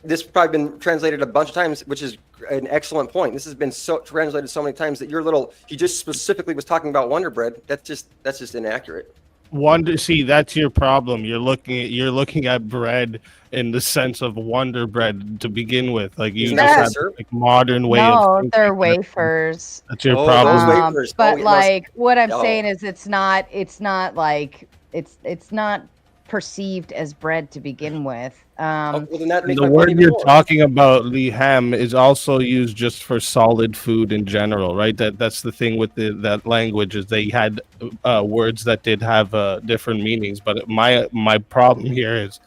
O: This has probably been translated a bunch of times, which is an excellent point. This has been translated so many times that he just specifically was talking about Wonder Bread. That's just inaccurate.
U: See, that's your problem. You're looking at bread in the sense of Wonder Bread to begin with. Like you just have like modern way of thinking.
B: They're wafers.
U: That's your problem.
O: Wafers.
B: But what I'm saying is it's not perceived as bread to begin with.
U: The word you're talking about, liham, is also used just for solid food in general, right? That's the thing with that language, is they had words that did have different meanings. But my problem here is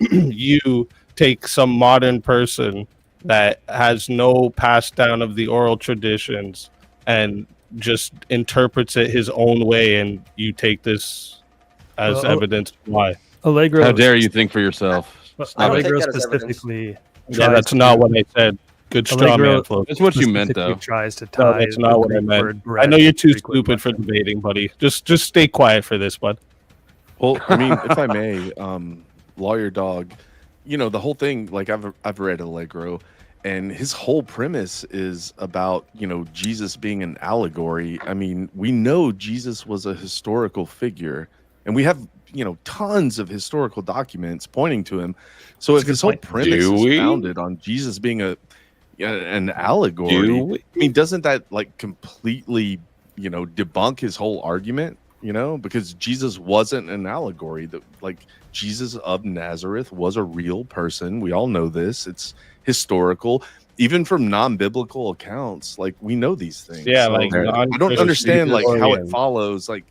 U: you take some modern person that has no pass down of the oral traditions and just interprets it his own way, and you take this as evidence why.
R: Allegro.
L: How dare you think for yourself?
R: Allegro specifically.
U: Yeah, that's not what I said. Good straw man.
L: That's what you meant, though.
R: Tries to
U: No,
R: tie
U: that's not
R: the
U: what I
R: Greek
U: meant.
R: word bread
U: I know you're too
R: to
U: stupid for debating, buddy. Just stay quiet for this, bud.
T: Well, I mean, if I may, Lawyer Dog, the whole thing, like I've read Allegro, and his whole premise is about, Jesus being an allegory. I mean, we know Jesus was a historical figure, and we have, tons of historical documents pointing to him. So if his whole premise is founded on Jesus being an allegory, I mean, doesn't that like completely, debunk his whole argument? Because Jesus wasn't an allegory. Jesus of Nazareth was a real person. We all know this. It's historical. Even from non-biblical accounts, like we know these things.
U: Yeah,
T: so,
U: like
T: I don't understand like how it follows. Like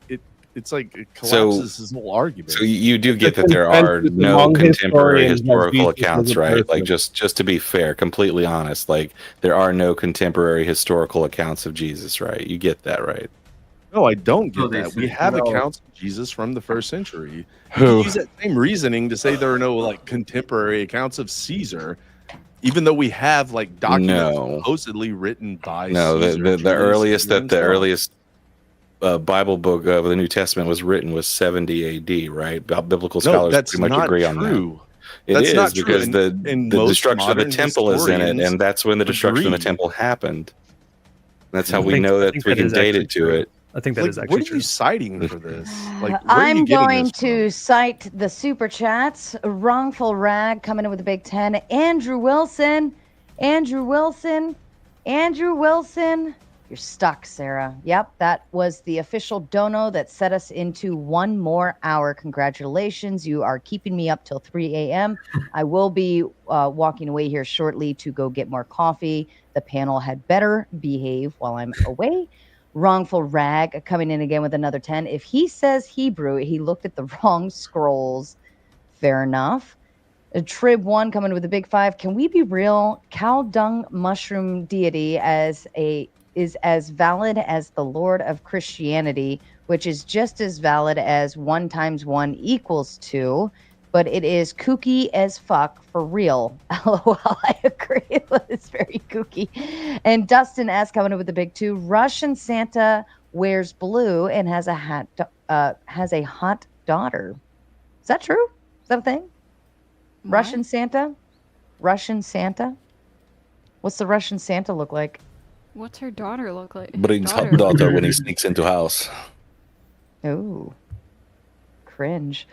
T: it's like it collapses his whole argument.
J: So you do get that there are no contemporary historical accounts, right? Like just to be fair, completely honest, like there are no contemporary historical accounts of Jesus, right? You get that, right?
T: No, I don't get that. We have accounts of Jesus from the first century. You use that same reasoning to say there are no like contemporary accounts of Caesar, even though we have like documents supposedly written by Caesar.
J: The earliest Bible book of the New Testament was written was 70 AD, right? Biblical scholars pretty much agree on that. It is because the destruction of the temple is in it, and that's when the destruction of the temple happened. That's how we know that we can date it to it.
R: I think that is actually
T: What are you citing for this? Like,
B: I'm going to cite the super chats. Wrongful Rag coming in with a big 10. Andrew Wilson. You're stuck, Sarah. Yep, that was the official dono that set us into 1 more hour. Congratulations. You are keeping me up till 3 a.m. I will be walking away here shortly to go get more coffee. The panel had better behave while I'm away. Wrongful Rag coming in again with another 10. If he says Hebrew, he looked at the wrong scrolls. Fair enough. Trib 1 coming with a big 5. Can we be real? Cow dung mushroom deity is as valid as the Lord of Christianity, which is just as valid as 1 × 1 = 2, but it is kooky as fuck for real. LOL, I agree. It's very kooky. And Dustin S coming in with the big 2. Russian Santa wears blue and has a hot daughter. Is that true? Is that a thing? What? Russian Santa? What's the Russian Santa look like?
D: What's her daughter look like?
J: Brings hot daughter when he sneaks into house.
B: Oh, cringe.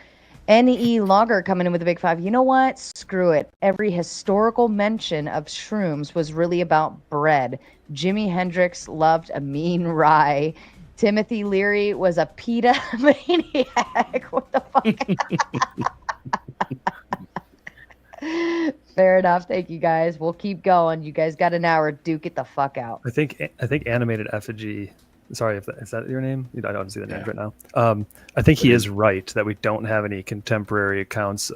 B: NE Logger coming in with a big 5. You know what? Screw it. Every historical mention of shrooms was really about bread. Jimi Hendrix loved a mean rye. Timothy Leary was a PETA maniac. What the fuck? Fair enough. Thank you, guys. We'll keep going. You guys got an hour. Duke it the fuck out.
R: I think Animated Effigy. Sorry, is that your name? I don't see the names right now. I think he is right that we don't have any contemporary accounts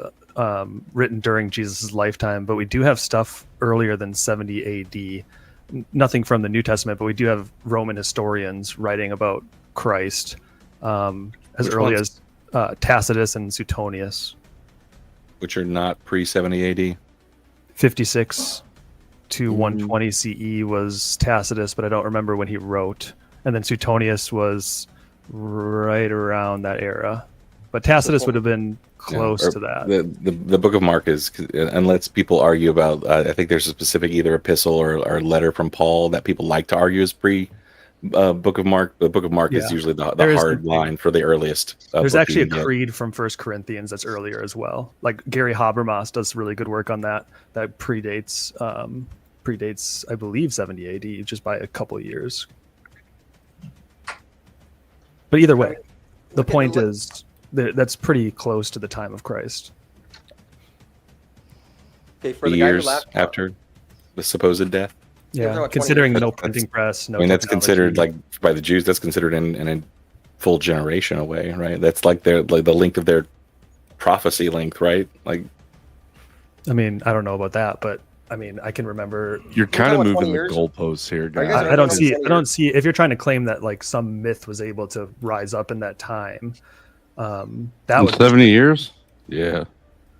R: written during Jesus' lifetime, but we do have stuff earlier than 70 AD. Nothing from the New Testament, but we do have Roman historians writing about Christ as early as Tacitus and Suetonius.
J: Which are not pre-70 AD?
R: 56 to 120 CE was Tacitus, but I don't remember when he wrote. And then Suetonius was right around that era. But Tacitus would have been close to that.
J: The Book of Mark is, unless people argue about, I think there's a specific either epistle or letter from Paul that people like to argue is Book of Mark. The Book of Mark is usually the hard line for the earliest.
R: There's actually a creed from 1 Corinthians that's earlier as well. Like Gary Habermas does really good work on that. That predates, I believe, 70 AD, just by a couple of years. But either way, the point is that's pretty close to the time of Christ.
O: Okay, for the
J: years
O: guy who
J: after the supposed death.
R: Yeah, considering no printing press, no.
J: I mean, that's considered, like, by the Jews, that's considered in a full generation away, right? That's like the length of their prophecy length, right? Like,
R: I mean, I don't know about that, but I mean, I can remember.
T: You're kind of moving the goalposts here, guys.
R: I don't see. If you're trying to claim that like some myth was able to rise up in that time, that
T: was 70 years.
J: Yeah.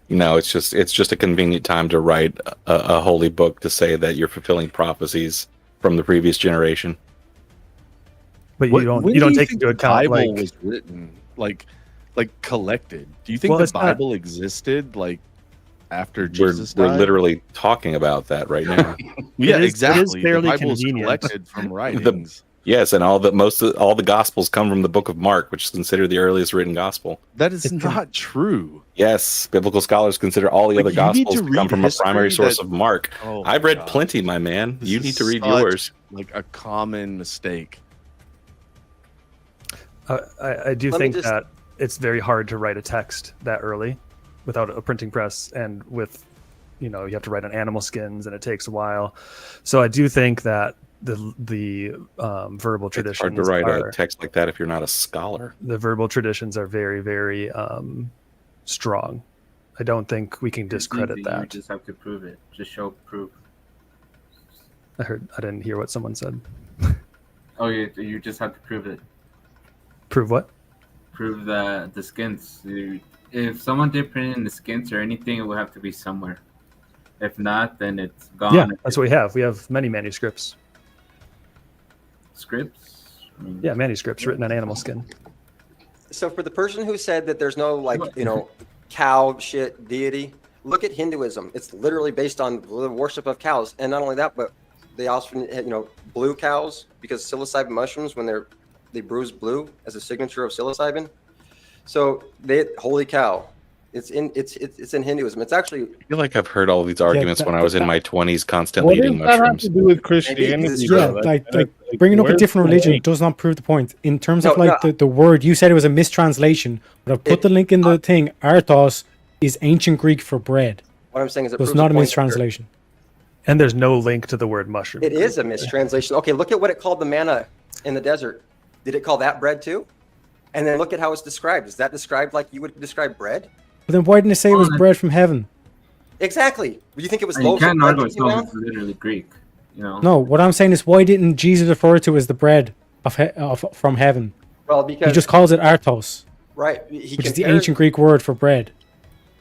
J: No, it's just a convenient time to write a holy book to say that you're fulfilling prophecies from the previous generation.
R: But you don't take into account
T: the Bible
R: like
T: was written, like collected. Do you think the Bible existed like after Jesus died?
J: We're literally talking about that right now.
T: Yeah,
R: it is
T: exactly. The
R: fairly
T: Bible is
R: convenient.
T: collected from writings.
J: Yes, and all the gospels come from the Book of Mark, which is considered the earliest written gospel.
T: That is not true.
J: Yes, biblical scholars consider all the other gospels to come from a primary source of Mark.
T: Oh,
J: I've read plenty, my man. You need to read yours.
T: Like a common mistake.
R: I do think that it's very hard to write a text that early without a printing press, and with you have to write on animal skins, and it takes a while. So I do think that the verbal traditions.
J: It's hard to write a text like that if you're not a scholar.
R: The verbal traditions are very, very strong. I don't think we can discredit that.
S: You just have to prove it. Just show proof.
R: I didn't hear what someone said.
S: Oh, you just have to prove it.
R: Prove what?
S: Prove the skins. If someone did print it in the skins or anything, it would have to be somewhere. If not, then it's gone.
R: Yeah, that's what we have. We have many manuscripts.
S: Scripts?
R: Yeah, manuscripts written on animal skin.
O: So for the person who said that there's no cow shit deity, look at Hinduism. It's literally based on the worship of cows, and not only that, but they also blue cows, because psilocybin mushrooms, when they bruise blue as a signature of psilocybin. So holy cow. It's in Hinduism. It's actually.
J: I feel like I've heard all these arguments when I was in my 20s, constantly eating mushrooms.
U: What does that have to do with Christianity?
C: Yeah, like bringing up a different religion does not prove the point. In terms of the word, you said it was a mistranslation, but I've put the link in the thing. Arthos is ancient Greek for bread.
O: What I'm saying is
C: it's not a mistranslation.
R: And there's no link to the word mushroom.
O: It is a mistranslation. Okay, look at what it called the manna in the desert. Did it call that bread too? And then look at how it's described. Is that described like you would describe bread?
C: But then why didn't it say it was bread from heaven?
O: Exactly. Do you think it was
S: You
O: loaves
S: can't
O: of bread?
S: argue it's literally Greek.
C: No, what I'm saying is, why didn't Jesus refer to it as the bread from heaven?
O: Well, because
C: he just calls it arthos,
O: right?
C: Which is the ancient Greek word for bread.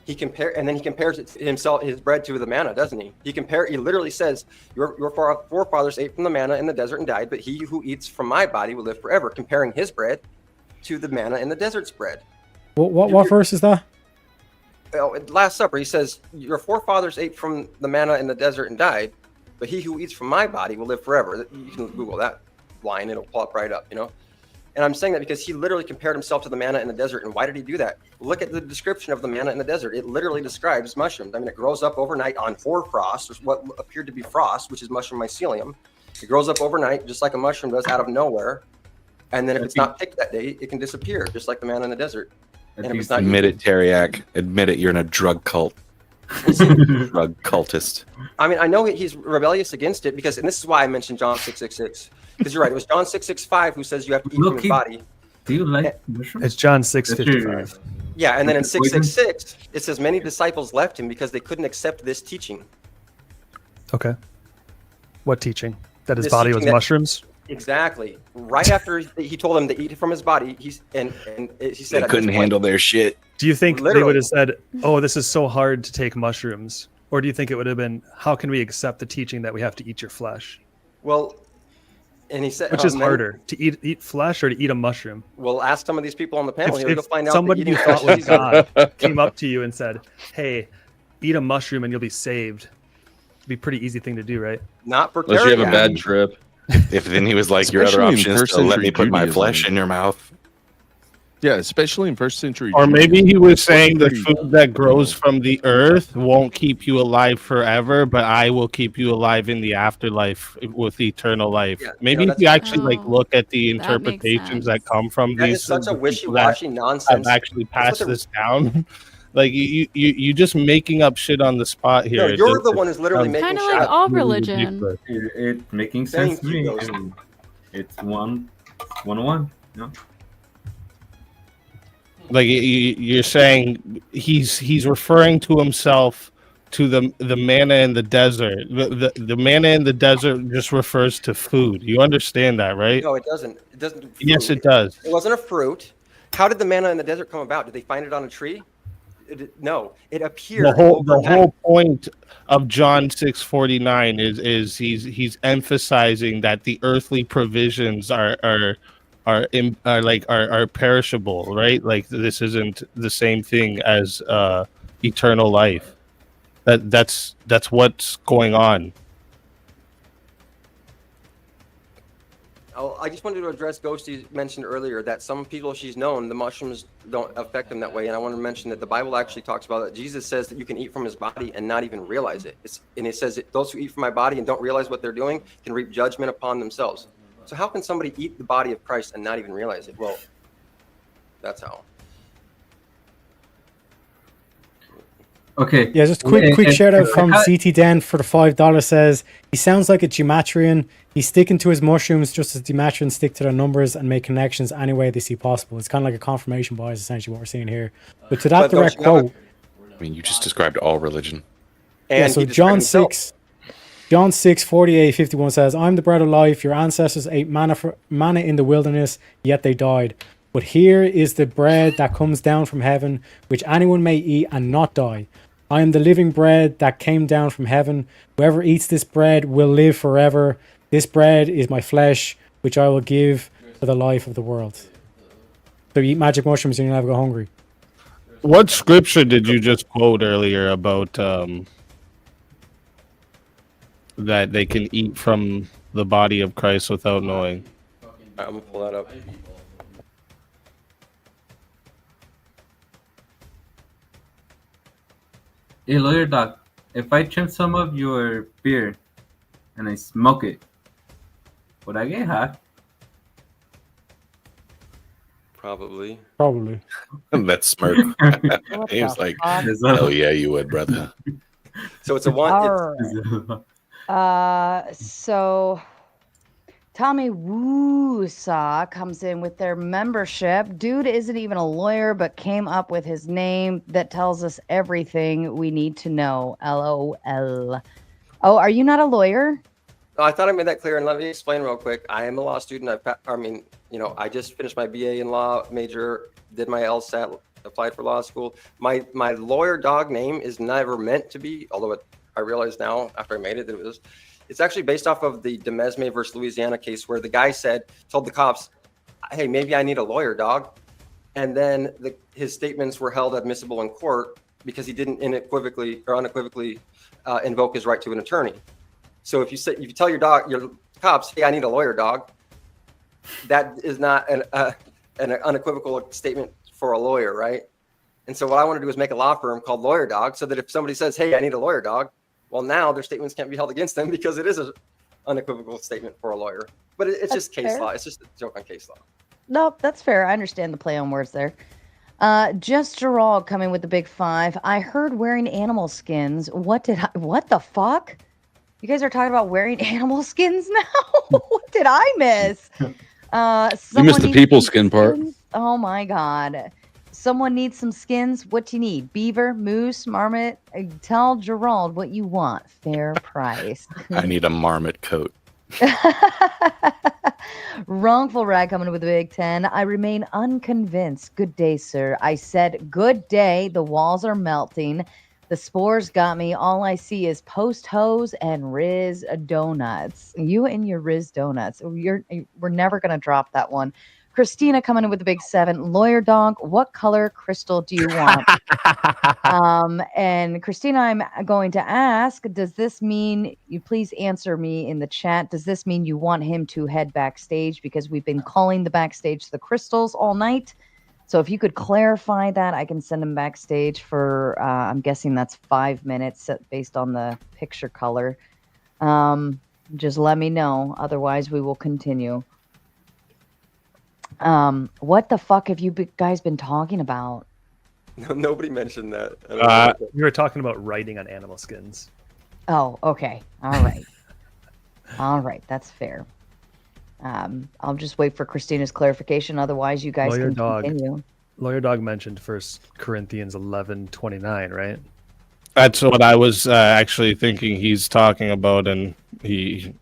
O: He compares it to himself, his bread, to the manna, doesn't he? He literally says, "Your forefathers ate from the manna in the desert and died, but he who eats from my body will live forever." Comparing his bread to the manna in the desert's bread.
C: What verse is that?
O: Last Supper, he says, "Your forefathers ate from the manna in the desert and died, but he who eats from my body will live forever." You can Google that line; it'll pop right up, And I'm saying that because he literally compared himself to the manna in the desert. And why did he do that? Look at the description of the manna in the desert. It literally describes mushrooms. I mean, it grows up overnight on hoarfrost, or what appeared to be frost, which is mushroom mycelium. It grows up overnight, just like a mushroom does, out of nowhere. And then if it's not picked that day, it can disappear, just like the manna in the desert. And if it's not
J: Admit it, Teriak. Admit it. You're in a drug cult. Drug cultist.
O: I mean, I know he's rebellious against it and this is why I mentioned John 6:66. Because you're right, it was John 6:65 who says you have to eat from his body.
S: Do you like mushrooms?
R: It's John 6:55.
O: Yeah, and then in
S: Like the poison?
O: 666, it says many disciples left him because they couldn't accept this teaching.
R: Okay. What teaching? That his
O: This
R: body
O: teaching
R: was
O: that-
R: mushrooms?
O: Exactly. Right after he told them to eat from his body, he said
J: They
O: at this
J: couldn't
O: point-
J: handle their shit.
R: Do you think they
O: Literally.
R: would have said, "Oh, this is so hard to take mushrooms," or do you think it would have been, "How can we accept the teaching that we have to eat your flesh"?
O: Well, and he said,
R: Which is
O: many-
R: harder, to eat flesh or to eat a mushroom?
O: Well, ask some of these people on the panel.
R: If
O: You'll find out that
R: somebody
O: eating
R: you
O: flesh
R: thought was
O: is easier.
R: God came up to you and said, "Hey, eat a mushroom and you'll be saved," it'd be a pretty easy thing to do, right?
O: Not for
L: Unless you have a
O: Terry.
L: bad trip.
J: If then he was like, your other
T: Especially in
J: option is
T: first
J: to let
T: century
J: me put my
T: Judaism.
J: flesh in your mouth.
T: Yeah, especially in first century.
U: Or maybe he was saying the
T: Pretty-
U: food that grows from the earth won't keep you alive forever, but I will keep you alive in the afterlife with eternal life.
O: Yeah,
U: Maybe if
O: that's-
U: you actually
D: Oh,
U: look at the
D: that makes
U: interpretations that come from
O: That
U: these
O: is such a
U: people that
O: wishy-washy
U: have
O: nonsense.
U: actually
O: That's
U: passed
O: what they're-
U: this down. Like you just making up shit on the spot here.
O: No, you're the
U: It-
O: one who's literally
U: it
O: making
D: Kind of
O: shit
D: like
O: up.
D: all
U: absolutely
D: religion.
U: ridiculous.
S: It's making sense
O: Thank
S: to
O: you,
S: me.
O: Ghosty.
S: And it's 101. No.
U: Like you're saying he's referring to himself to the manna in the desert. The manna in the desert just refers to food. You understand that, right?
O: No, it doesn't. It doesn't. do
U: Yes,
O: fruit.
U: it does.
O: It wasn't a fruit. How did the manna in the desert come about? Did they find it on a tree? No, it appeared.
U: The whole
O: over time.
U: whole point of John 6:49 is he's emphasizing that the earthly provisions are perishable, right? Like this isn't the same thing as eternal life. That's what's going on.
O: I just wanted to address Ghosty mentioned earlier that some people she's known, the mushrooms don't affect them that way. And I want to mention that the Bible actually talks about that. Jesus says that you can eat from his body and not even realize it. And it says that those who eat from my body and don't realize what they're doing can reap judgment upon themselves. So how can somebody eat the body of Christ and not even realize it? Well, that's how.
S: Okay.
C: Yeah, just quick shout out from CT Dan for the $5 says he sounds like a Gematrian. He's sticking to his mushrooms just as Gematrians stick to their numbers and make connections any way they see possible. It's kind of like a confirmation bias, essentially what we're seeing here. But to that
O: But don't
C: direct
O: you have
C: quote,
J: I mean, you just described all religion.
C: yeah, so John 6:48-51 says, "I'm the bread of life. Your ancestors ate manna in the wilderness, yet they died. But here is the bread that comes down from heaven, which anyone may eat and not die. I am the living bread that came down from heaven. Whoever eats this bread will live forever. This bread is my flesh, which I will give for the life of the world." So you eat magic mushrooms and you'll never go hungry.
U: What scripture did you just quote earlier about that they can eat from the body of Christ without knowing?
O: I'm going to pull that up.
S: Hey, lawyer doc, if I chip some of your beer and I smoke it, would I get high?
O: Probably.
C: Probably.
J: That smirk. He was like, "Oh yeah, you would, brother."
O: So it's a one.
B: So Tommy Woosaw comes in with their membership. Dude isn't even a lawyer, but came up with his name that tells us everything we need to know. LOL. Oh, are you not a lawyer?
O: No, I thought I made that clear, and let me explain real quick. I am a law student. I just finished my BA in law major, did my LSAT, applied for law school. My lawyer dog name is never meant to be, although I realize now after I made it that it was. It's actually based off of the Demesme versus Louisiana case where the guy told the cops, "Hey, maybe I need a lawyer, dog," and then his statements were held admissible in court because he didn't unequivocally invoke his right to an attorney. So if you tell your cops, "Hey, I need a lawyer, dog," that is not an unequivocal statement for a lawyer, right? And so what I want to do is make a law firm called Lawyer Dog, so that if somebody says, "Hey, I need a lawyer, dog," well, now their statements can't be held against them because it is an unequivocal statement for a lawyer. But it's just case
B: fair.
O: law. It's just a joke on case law.
B: Nope, that's fair. I understand the play on words there. Just Gerald coming with the big 5. I heard wearing animal skins. What the fuck? You guys are talking about wearing animal skins now? What did I miss?
L: You missed the people skin part.
B: Oh my god. someone needs some skins, what do you need? Beaver, moose, marmot? Tell Gerald what you want. Fair price.
J: I need a marmot coat.
B: Wrongful Rag coming with a big 10. I remain unconvinced. Good day, sir. I said, good day. The walls are melting. The spores got me. All I see is post hose and Riz donuts. You and your Riz donuts. We're never going to drop that one. Christina coming in with a big 7. Lawyer Dog, what color crystal do you want? And Christina, I'm going to ask, does this mean, you please answer me in the chat, does this mean you want him to head backstage? Because we've been calling the backstage the crystals all night. So if you could clarify that, I can send him backstage for, I'm guessing that's 5 minutes based on the picture color. Just let me know. Otherwise, we will continue. What the fuck have you guys been talking about?
O: No, nobody mentioned that.
R: We were talking about writing on animal skins.
B: Oh, okay. All right. All right. That's fair. I'll just wait for Christina's clarification. Otherwise, you guys can continue.
R: Lawyer Dog mentioned 1 Corinthians 11:29, right?
U: That's what I was actually thinking he's talking about, and he's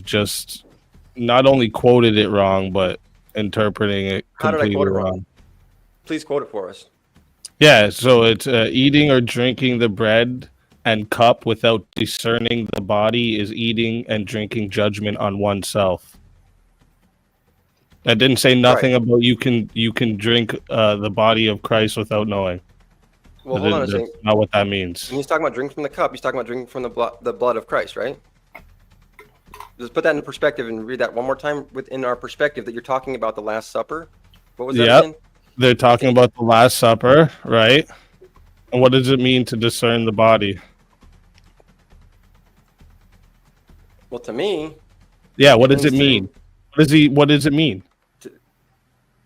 U: just not only quoted it wrong, but interpreting it completely wrong.
O: Please quote it for us.
U: Yeah, so it's eating or drinking the bread and cup without discerning the body is eating and drinking judgment on oneself. That didn't say nothing about you can drink the body of Christ without knowing.
O: Well, hold on a second.
U: That's not what that means.
O: When he's talking about drinking from the cup, he's talking about drinking from the blood of Christ, right? Just put that in perspective and read that one more time within our perspective that you're talking about the Last Supper. What was that again?
U: They're talking about the Last Supper, right? And what does it mean to discern the body?
O: Well, to me...
U: Yeah, what does it mean? What does it mean?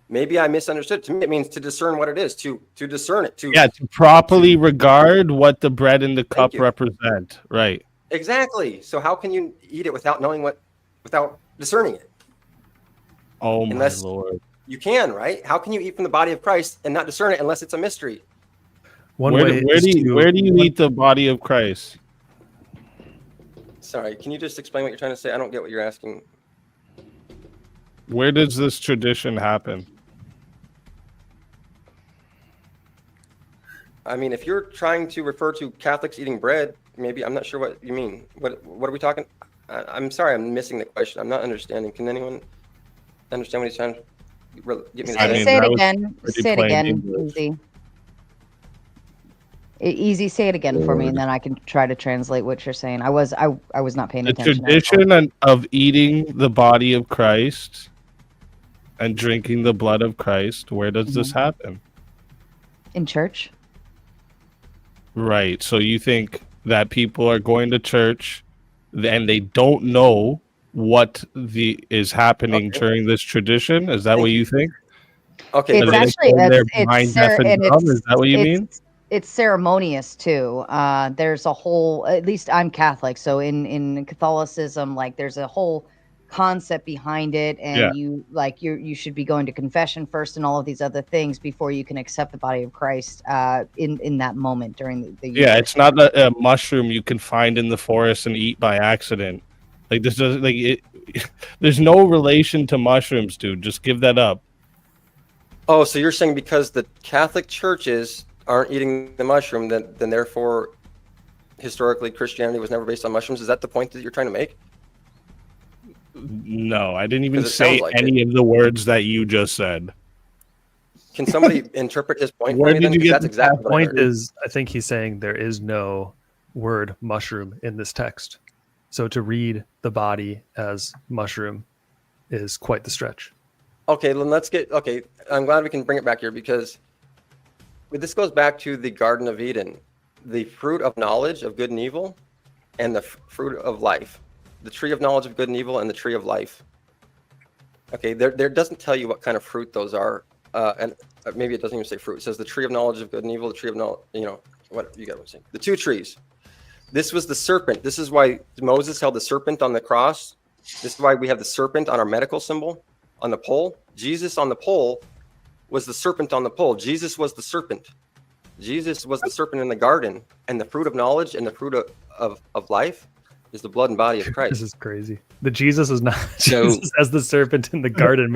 O: Maybe I misunderstood. To me, it means to discern what it is, to discern it. To
U: properly regard what the bread and the cup represent, right?
O: Exactly. So how can you eat it without knowing without discerning it?
U: Oh my Lord.
O: You can, right? How can you eat from the body of Christ and not discern it unless it's a mystery?
U: Where do you eat the body of Christ?
O: Sorry, can you just explain what you're trying to say? I don't get what you're asking.
U: Where does this tradition happen?
O: I mean, if you're trying to refer to Catholics eating bread, maybe I'm not sure what you mean. What are we talking? I'm sorry, I'm missing the question. I'm not understanding. Can anyone understand what he's trying to get me to say?
B: Say it again. Say it again. Easy. Easy. Say it again for me, and then I can try to translate what you're saying. I was not paying attention.
U: The tradition of eating the body of Christ and drinking the blood of Christ. Where does this happen?
B: In church.
U: Right. So you think that people are going to church and they don't know what is happening during this tradition? Is that what you think?
O: Okay.
B: It's actually
U: is that what you mean?
B: It's ceremonious too. There's a whole, at least I'm Catholic, so in Catholicism, like there's a whole concept behind it, and you should be going to confession first and all of these other things before you can accept the body of Christ in that moment during the year.
U: It's not a mushroom you can find in the forest and eat by accident. Like this does there's no relation to mushrooms, dude. Just give that up.
O: Oh, so you're saying because the Catholic churches aren't eating the mushroom, then therefore historically Christianity was never based on mushrooms? Is that the point that you're trying to make?
U: No, I didn't even say any of the words that you just said.
O: Can somebody interpret his point?
U: Where
O: for me
U: did
O: then?
U: you
O: Because
U: get
O: that's
U: the
O: exactly what I
R: Point
O: heard.
R: is, I think he's saying there is no word mushroom in this text. So to read the body as mushroom is quite the stretch.
O: Okay, then okay. I'm glad we can bring it back here because this goes back to the Garden of Eden, the fruit of knowledge of good and evil, and the fruit of life. The tree of knowledge of good and evil and the tree of life. Okay, there doesn't tell you what kind of fruit those are, and maybe it doesn't even say fruit. It says the tree of knowledge of good and evil, the tree of knowledge, what you got what I'm saying. The two trees. This was the serpent. This is why Moses held the serpent on the cross. This is why we have the serpent on our medical symbol on the pole. Jesus on the pole was the serpent on the pole. Jesus was the serpent. Jesus was the serpent in the garden, and the fruit of knowledge and the fruit of life is the blood and body of Christ.
R: This is crazy. The Jesus is not
J: So-
R: Jesus as the serpent in the garden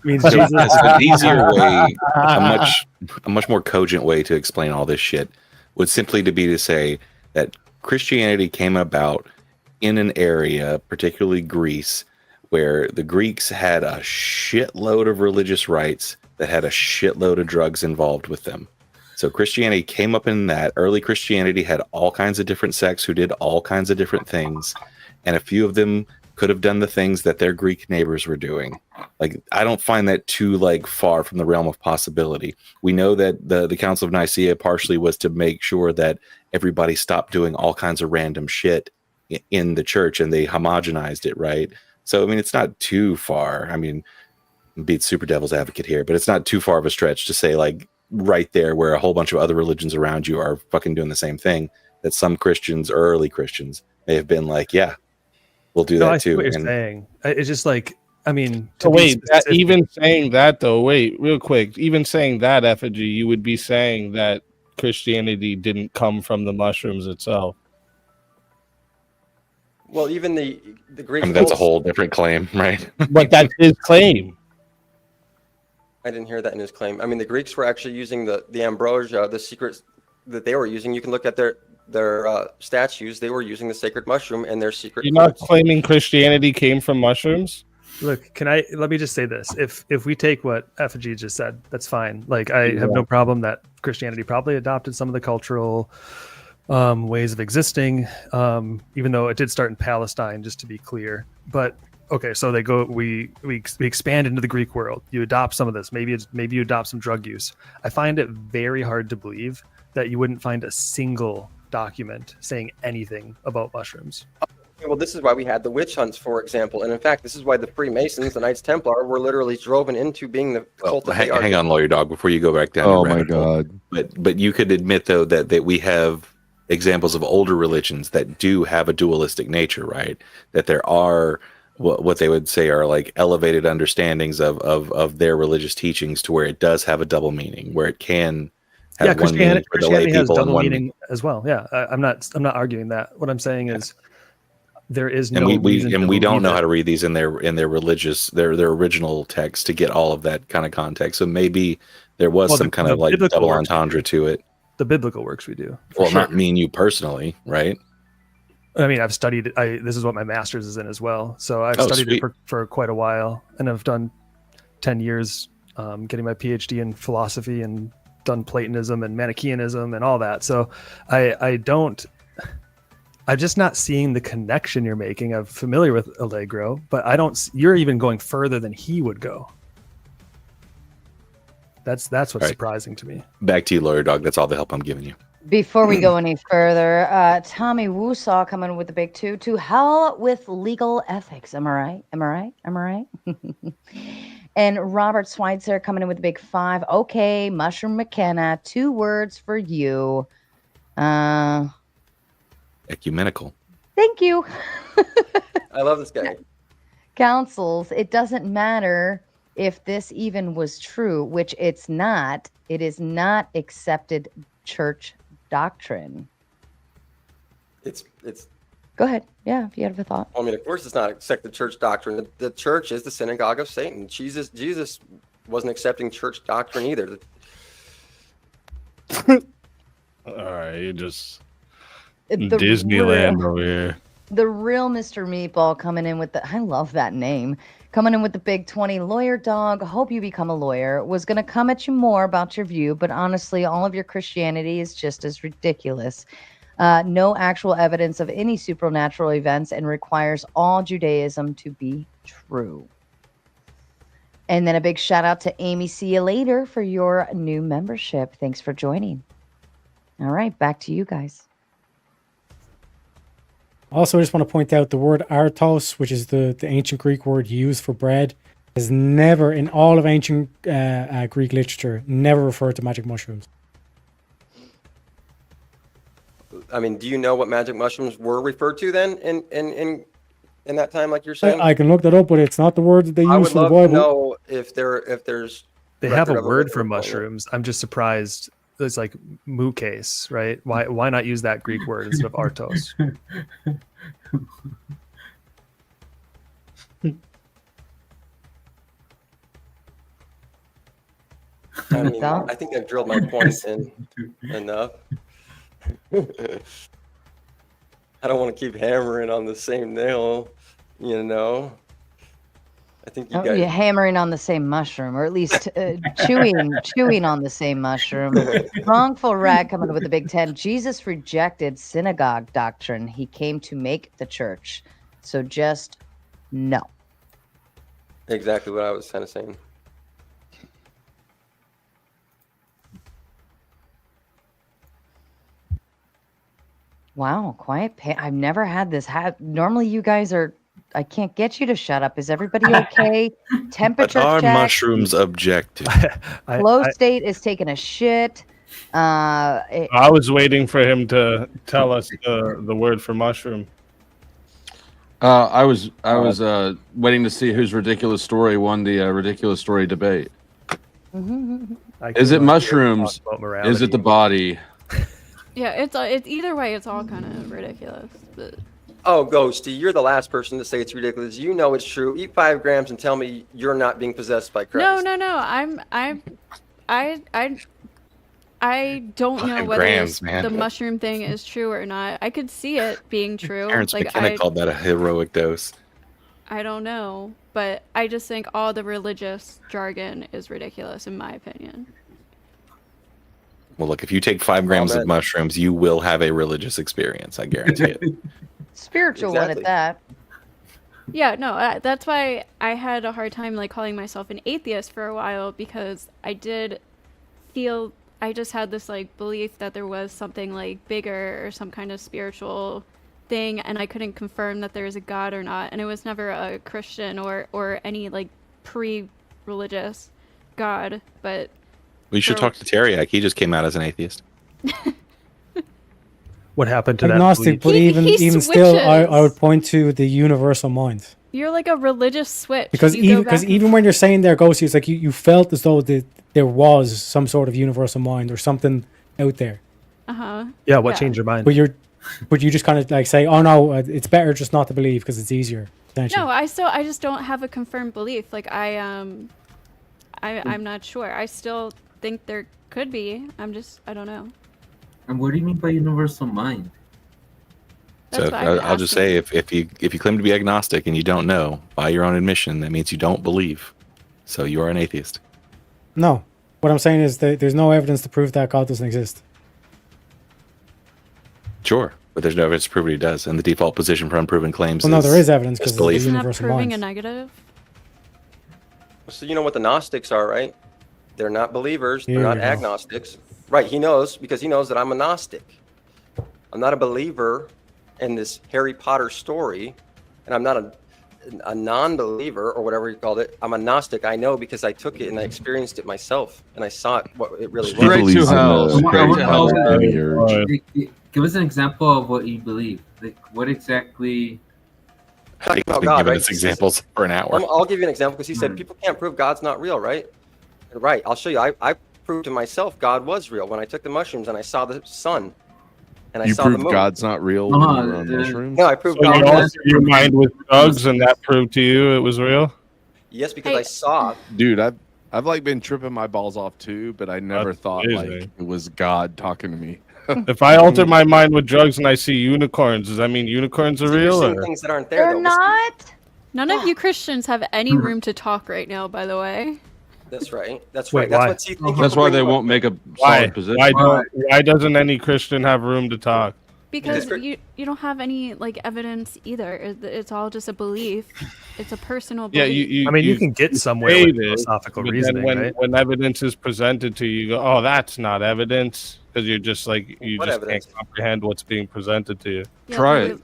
R: means
J: So
R: Jesus.
J: an easier way, a much more cogent way to explain all this shit would simply to be to say that Christianity came about in an area, particularly Greece, where the Greeks had a shitload of religious rites that had a shitload of drugs involved with them. So Christianity came up in that. Early Christianity had all kinds of different sects who did all kinds of different things, and a few of them could have done the things that their Greek neighbors were doing. Like, I don't find that too far from the realm of possibility. We know that the Council of Nicaea partially was to make sure that everybody stopped doing all kinds of random shit in the church, and they homogenized it, right? So I mean, it's not too far. I mean, beat super devil's advocate here, but it's not too far of a stretch to say, like, right there where a whole bunch of other religions around you are fucking doing the same thing, that some Christians or early Christians may have been like, yeah, we'll do that
R: I see
J: too.
R: what you're
J: And
R: saying. It's just like, I mean,
U: So wait, even saying that though, wait, real quick, even saying that, effigy, you would be saying that Christianity didn't come from the mushrooms itself.
O: Well, even the Greeks.
J: I mean, that's a whole different claim, right?
U: But that's his claim.
O: I didn't hear that in his claim. I mean, the Greeks were actually using the ambrosia, the secrets that they were using. You can look at their statues. They were using the sacred mushroom and their secret.
U: You're not claiming Christianity came from mushrooms?
R: Look, let me just say this. If we take what Effigy just said, that's fine. Like, I have no problem that Christianity probably adopted some of the cultural ways of existing, even though it did start in Palestine, just to be clear. But okay, so we expand into the Greek world. You adopt some of this. Maybe you adopt some drug use. I find it very hard to believe that you wouldn't find a single document saying anything about mushrooms.
O: Well, this is why we had the witch hunts, for example. And in fact, this is why the Freemasons, the Knights Templar, were literally driven into being the cult that they are.
J: hang on, lawyer dog, before you go back down.
T: Oh
J: your
T: my
J: rabbit hole.
T: God.
J: But you could admit though that we have examples of older religions that do have a dualistic nature, right? That there are what they would say are like elevated understandings of their religious teachings, to where it does have a double meaning, where it can have one meaning for the lay
R: Christianity has
J: people and
R: double
J: one
R: meaning as well. Yeah, I'm not arguing that. What I'm saying is there is no
J: and we
R: reason to
J: don't
R: believe
J: know
R: it.
J: how to read these in their religious their original text to get all of that kind of context. So maybe there was some kind of like double entendre to it.
R: The biblical works we do.
J: Well, not me and you personally, right?
R: I mean, I've studied it. This is what my master's is in as well. So I've studied it for quite a while, and I've done 10 years getting my PhD in philosophy, and done Platonism and Manichaeanism and all that. So I'm just not seeing the connection you're making. I'm familiar with Allegro, but you're even going further than he would go. That's what's surprising to me.
J: Back to you, lawyer dog. That's all the help I'm giving you.
B: Before we go any further, Tommy Woosaw coming with the big two. To hell with legal ethics. Am I right? And Robert Schweitzer coming in with the big 5. Okay, Mushroom McKenna. 2 words for you.
J: Ecumenical.
B: Thank you.
O: I love this guy.
B: Councils. It doesn't matter if this even was true, which it's not. It is not accepted church doctrine.
O: It's
B: Go ahead. Yeah, if you have a thought.
O: I mean, of course, it's not accepted church doctrine. The church is the synagogue of Satan. Jesus wasn't accepting church doctrine either.
U: All right, you just Disneyland over here.
B: The real Mr. Meatball coming in with I love that name. Coming in with the big 20. Lawyer dog, hope you become a lawyer. Was going to come at you more about your view, but honestly, all of your Christianity is just as ridiculous. No actual evidence of any supernatural events, and requires all Judaism to be true. And then a big shout out to Amy. See you later for your new membership. Thanks for joining. All right, back to you guys.
C: Also, I just want to point out the word artos, which is the ancient Greek word used for bread, has never, in all of ancient Greek literature, never referred to magic mushrooms.
O: I mean, do you know what magic mushrooms were referred to then in that time, like you're saying?
C: I can look that up, but it's not the word that they
O: I
C: use
O: would
C: for the
O: love
C: Bible.
O: to know if there's
R: They have a
O: record of
R: word for
O: literal point.
R: mushrooms. I'm just surprised. It's like mukase, right? Why not use that Greek word instead of artos?
O: I mean, I think I've drilled my points in enough. I don't want to keep hammering on the same nail, you know. I think you
B: Oh,
O: guys.
B: you're hammering on the same mushroom, or at least chewing on the same mushroom. Wrongful rag coming up with the Big Ten. Jesus rejected synagogue doctrine. He came to make the church. So just no.
O: Exactly what I was kind of saying.
B: Wow, quiet. I've never had this. Normally, you guys are. I can't get you to shut up. Is everybody okay? Temperature
J: But are
B: check.
J: mushrooms objective?
B: Flow state is taking a shit.
U: I was waiting for him to tell us the word for mushroom.
L: I was waiting to see whose ridiculous story won the ridiculous story debate. Is it mushrooms? Is it the body?
D: Yeah, it's either way. It's all kind of ridiculous. But
O: Oh, Ghosty, you're the last person to say it's ridiculous. You know it's true. Eat 5 grams and tell me you're not being possessed by Christ.
D: no. I don't know
J: 5
D: whether
J: grams, man.
D: the mushroom thing is true or not. I could see it being true.
J: Terrence
D: Like
J: McKenna called that a heroic dose.
D: I don't know, but I just think all the religious jargon is ridiculous, in my opinion.
J: Well, look, if you take 5 grams
O: Amen.
J: of mushrooms, you will have a religious experience. I guarantee it.
B: Spiritual one at that.
D: Yeah, no, that's why I had a hard time like calling myself an atheist for a while, because I did feel I just had this like belief that there was something like bigger or some kind of spiritual thing, and I couldn't confirm that there is a God or not, and it was never a Christian or any like pre-religious God. But
J: We should talk to Teriak. He just came out as an atheist.
R: What happened to
C: Agnostic,
R: that?
C: but
D: He
C: even still, I
D: switches.
C: would point to the universal mind.
D: you're like a religious switch.
C: Because
D: You go back and
C: even when you're saying there, Ghosty, it's like you felt as though there was some sort of universal mind or something out there.
R: Yeah, what changed your mind?
C: But you just kind of like say, oh no, it's better just not to believe because it's easier. Essentially.
D: No, I just don't have a confirmed belief. Like I'm not sure. I still think there could be. I don't know.
S: And what do you mean by universal mind?
J: So I'll just say, if you claim to be agnostic and you don't know, by your own admission, that means you don't believe. So you are an atheist.
C: No, what I'm saying is that there's no evidence to prove that God doesn't exist.
J: Sure, but there's no evidence to prove he does. And the default position for unproven claims
C: Well, no, there is evidence
J: just
C: because
J: belief.
D: Isn't that
C: universal
D: proving
C: mind.
D: a negative?
O: So you know what the Gnostics are, right? They're not believers.
C: Here
O: They're not
C: we go.
O: agnostics. Right, he knows, because he knows that I'm a Gnostic. I'm not a believer in this Harry Potter story, and I'm not a non-believer or whatever you called it. I'm a Gnostic. I know because I took it and I experienced it myself, and I saw it, what it really was.
L: Straight to hell. Straight to hell.
S: Give us an example of what you believe. Like, what exactly?
O: Talking
J: He's
O: about
J: been
O: God,
J: giving
O: right?
J: us examples for an hour.
O: I'll give you an example, because he said people can't prove God's not real, right? Right, I'll show you. I proved to myself God was real when I took the mushrooms and I saw the sun. And I
T: You
O: saw the
T: proved
O: moon.
T: God's not real when you were on mushrooms?
O: No, I proved
U: So
O: God
U: you
O: was
U: altered your mind with drugs, and that proved to you it was real.
O: Yes, because I saw.
T: Dude, I've like been tripping my balls off too, but I never thought
U: crazy.
T: like it was God talking to me.
U: If I alter my mind with drugs and I see unicorns, does that mean unicorns are real?
O: You're seeing
U: Or?
O: things that aren't there.
B: They're
O: though.
B: not.
D: None of you Christians have any room to talk right now, by the way.
O: That's right. That's
R: Wait,
O: right. That's
R: why?
O: what. See, thank you
L: That's
O: for
L: why
O: bringing
L: they
O: up-
L: won't make a
U: Why?
L: solid position.
U: Why doesn't any Christian have room to talk?
D: Because you don't have any like evidence either. It's all just a belief. It's a personal
U: Yeah,
D: belief.
R: you can get somewhere with philosophical
U: but
R: reasoning,
U: then
R: right?
U: when evidence is presented to you, you go, "Oh, that's not evidence," because you're just like you
O: What
U: just
O: evidence?
U: can't comprehend what's being presented to you.
L: Try it.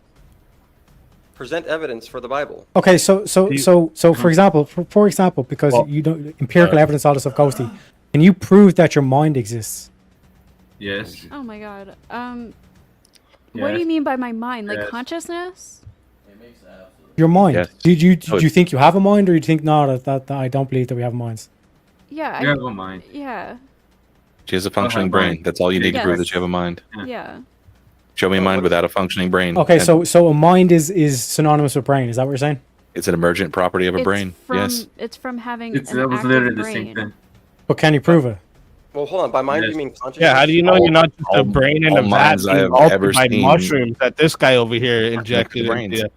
O: Present evidence for the Bible.
C: Okay, so for example, because
U: Well,
C: you don't empirical evidence, all this stuff, Ghosty, can you prove that your mind exists?
S: Yes.
D: Oh my god. What do you
S: Yes.
D: mean by my mind? Like
S: Yes.
D: consciousness?
C: Your mind.
J: Yes.
C: Do you think you have a mind, or do you think no? That I don't believe that we have minds.
D: Yeah.
S: You have a mind.
D: Yeah.
J: She has a functioning brain. That's all you need to prove that you have a mind.
D: Yeah.
J: Show me a mind without a functioning brain.
C: Okay,
J: and
C: so a mind is synonymous with brain. Is that what you're saying?
J: it's an emergent property of a brain. Yes.
D: It's from having
S: That
D: an
S: was
D: active
S: literally the
D: brain.
S: same thing.
C: But can you prove it?
O: Well, hold on. By mind, you mean consciousness?
U: Yeah, how do you know you're not just a brain in
J: all
U: a vat
J: minds I
U: being
J: have ever
U: altered by
J: seen
U: mushrooms that this guy over here injected
J: brains.
U: into?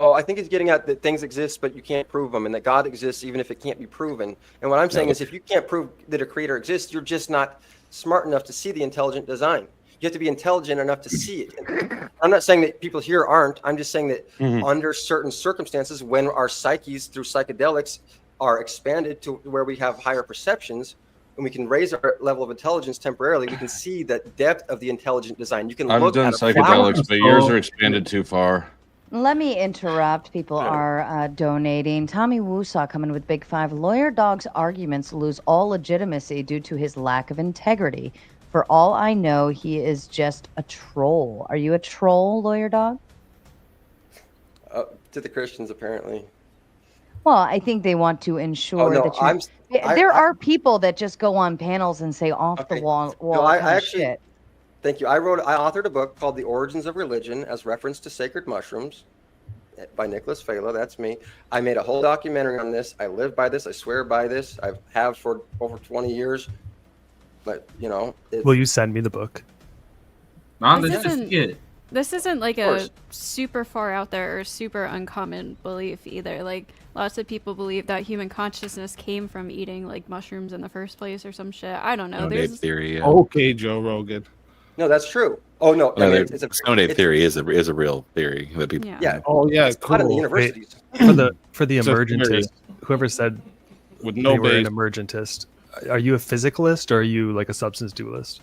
O: Oh, I think he's getting at that things exist, but you can't prove them, and that God exists even if it can't be proven. And what I'm saying is, if you can't prove that a creator exists, you're just not smart enough to see the intelligent design. You have to be intelligent enough to see it. I'm not saying that people here aren't. I'm just saying that under certain circumstances, when our psyches through psychedelics are expanded to where we have higher perceptions, and we can raise our level of intelligence temporarily, we can see the depth of the intelligent design. You can
L: I've
O: look
L: done
O: at a flower.
L: psychedelics, but yours are expanded too far.
B: Let me interrupt. People are donating. Tommy Woosaw coming with Big Five. Lawyer Dog's arguments lose all legitimacy due to his lack of integrity. For all I know, he is just a troll. Are you a troll, Lawyer Dog?
O: To the Christians, apparently.
B: Well, I think they want to ensure
O: no,
B: that there are people that just go on panels and say off the wall
O: No, I
B: kind of
O: actually,
B: shit.
O: thank you. I authored a book called The Origins of Religion as reference to sacred mushrooms by Nicholas Fela. That's me. I made a whole documentary on this. I live by this. I swear by this. I have for over 20 years. But, you know.
R: Will you send me the book?
D: This isn't like a super far out there or super uncommon belief either. Like lots of people believe that human consciousness came from eating like mushrooms in the first place or some shit. I don't know.
J: Stone
D: There's
J: Ape theory. Yeah.
U: Okay, Joe Rogan.
O: No, that's true. Oh, no. I mean, it's a
J: Stone Ape theory is a real theory that people.
O: Yeah.
U: Oh yeah,
O: It's taught in the
U: cool.
O: universities.
R: For the
U: It's a
R: emergentist,
U: theory.
R: whoever said
U: With
R: they
U: no
R: were an
U: base.
R: emergentist, are you a physicalist or are you like a substance dualist?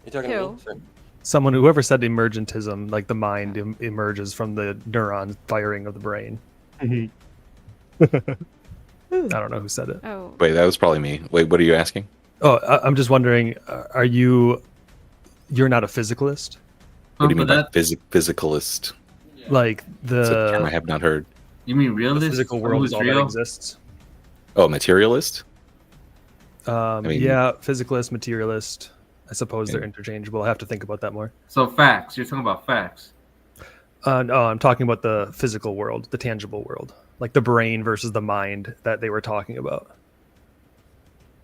O: You talking to me? Sir?
R: Whoever said emergentism, like the mind emerges from the neuron firing of the brain. I don't know who said it.
D: Oh.
J: Wait, that was probably me. Wait, what are you asking?
R: Oh, I'm just wondering, you're not a physicalist?
J: What do you mean by physicalist?
R: Like
J: It's a term I have not heard.
S: You mean
R: the
S: realist?
R: physical world is all that exists?
J: Oh, materialist? mean-
R: Yeah, physicalist, materialist. I suppose they're interchangeable. I have to think about that more.
S: So facts. You're talking about facts.
R: No, I'm talking about the physical world, the tangible world, like the brain versus the mind that they were talking about.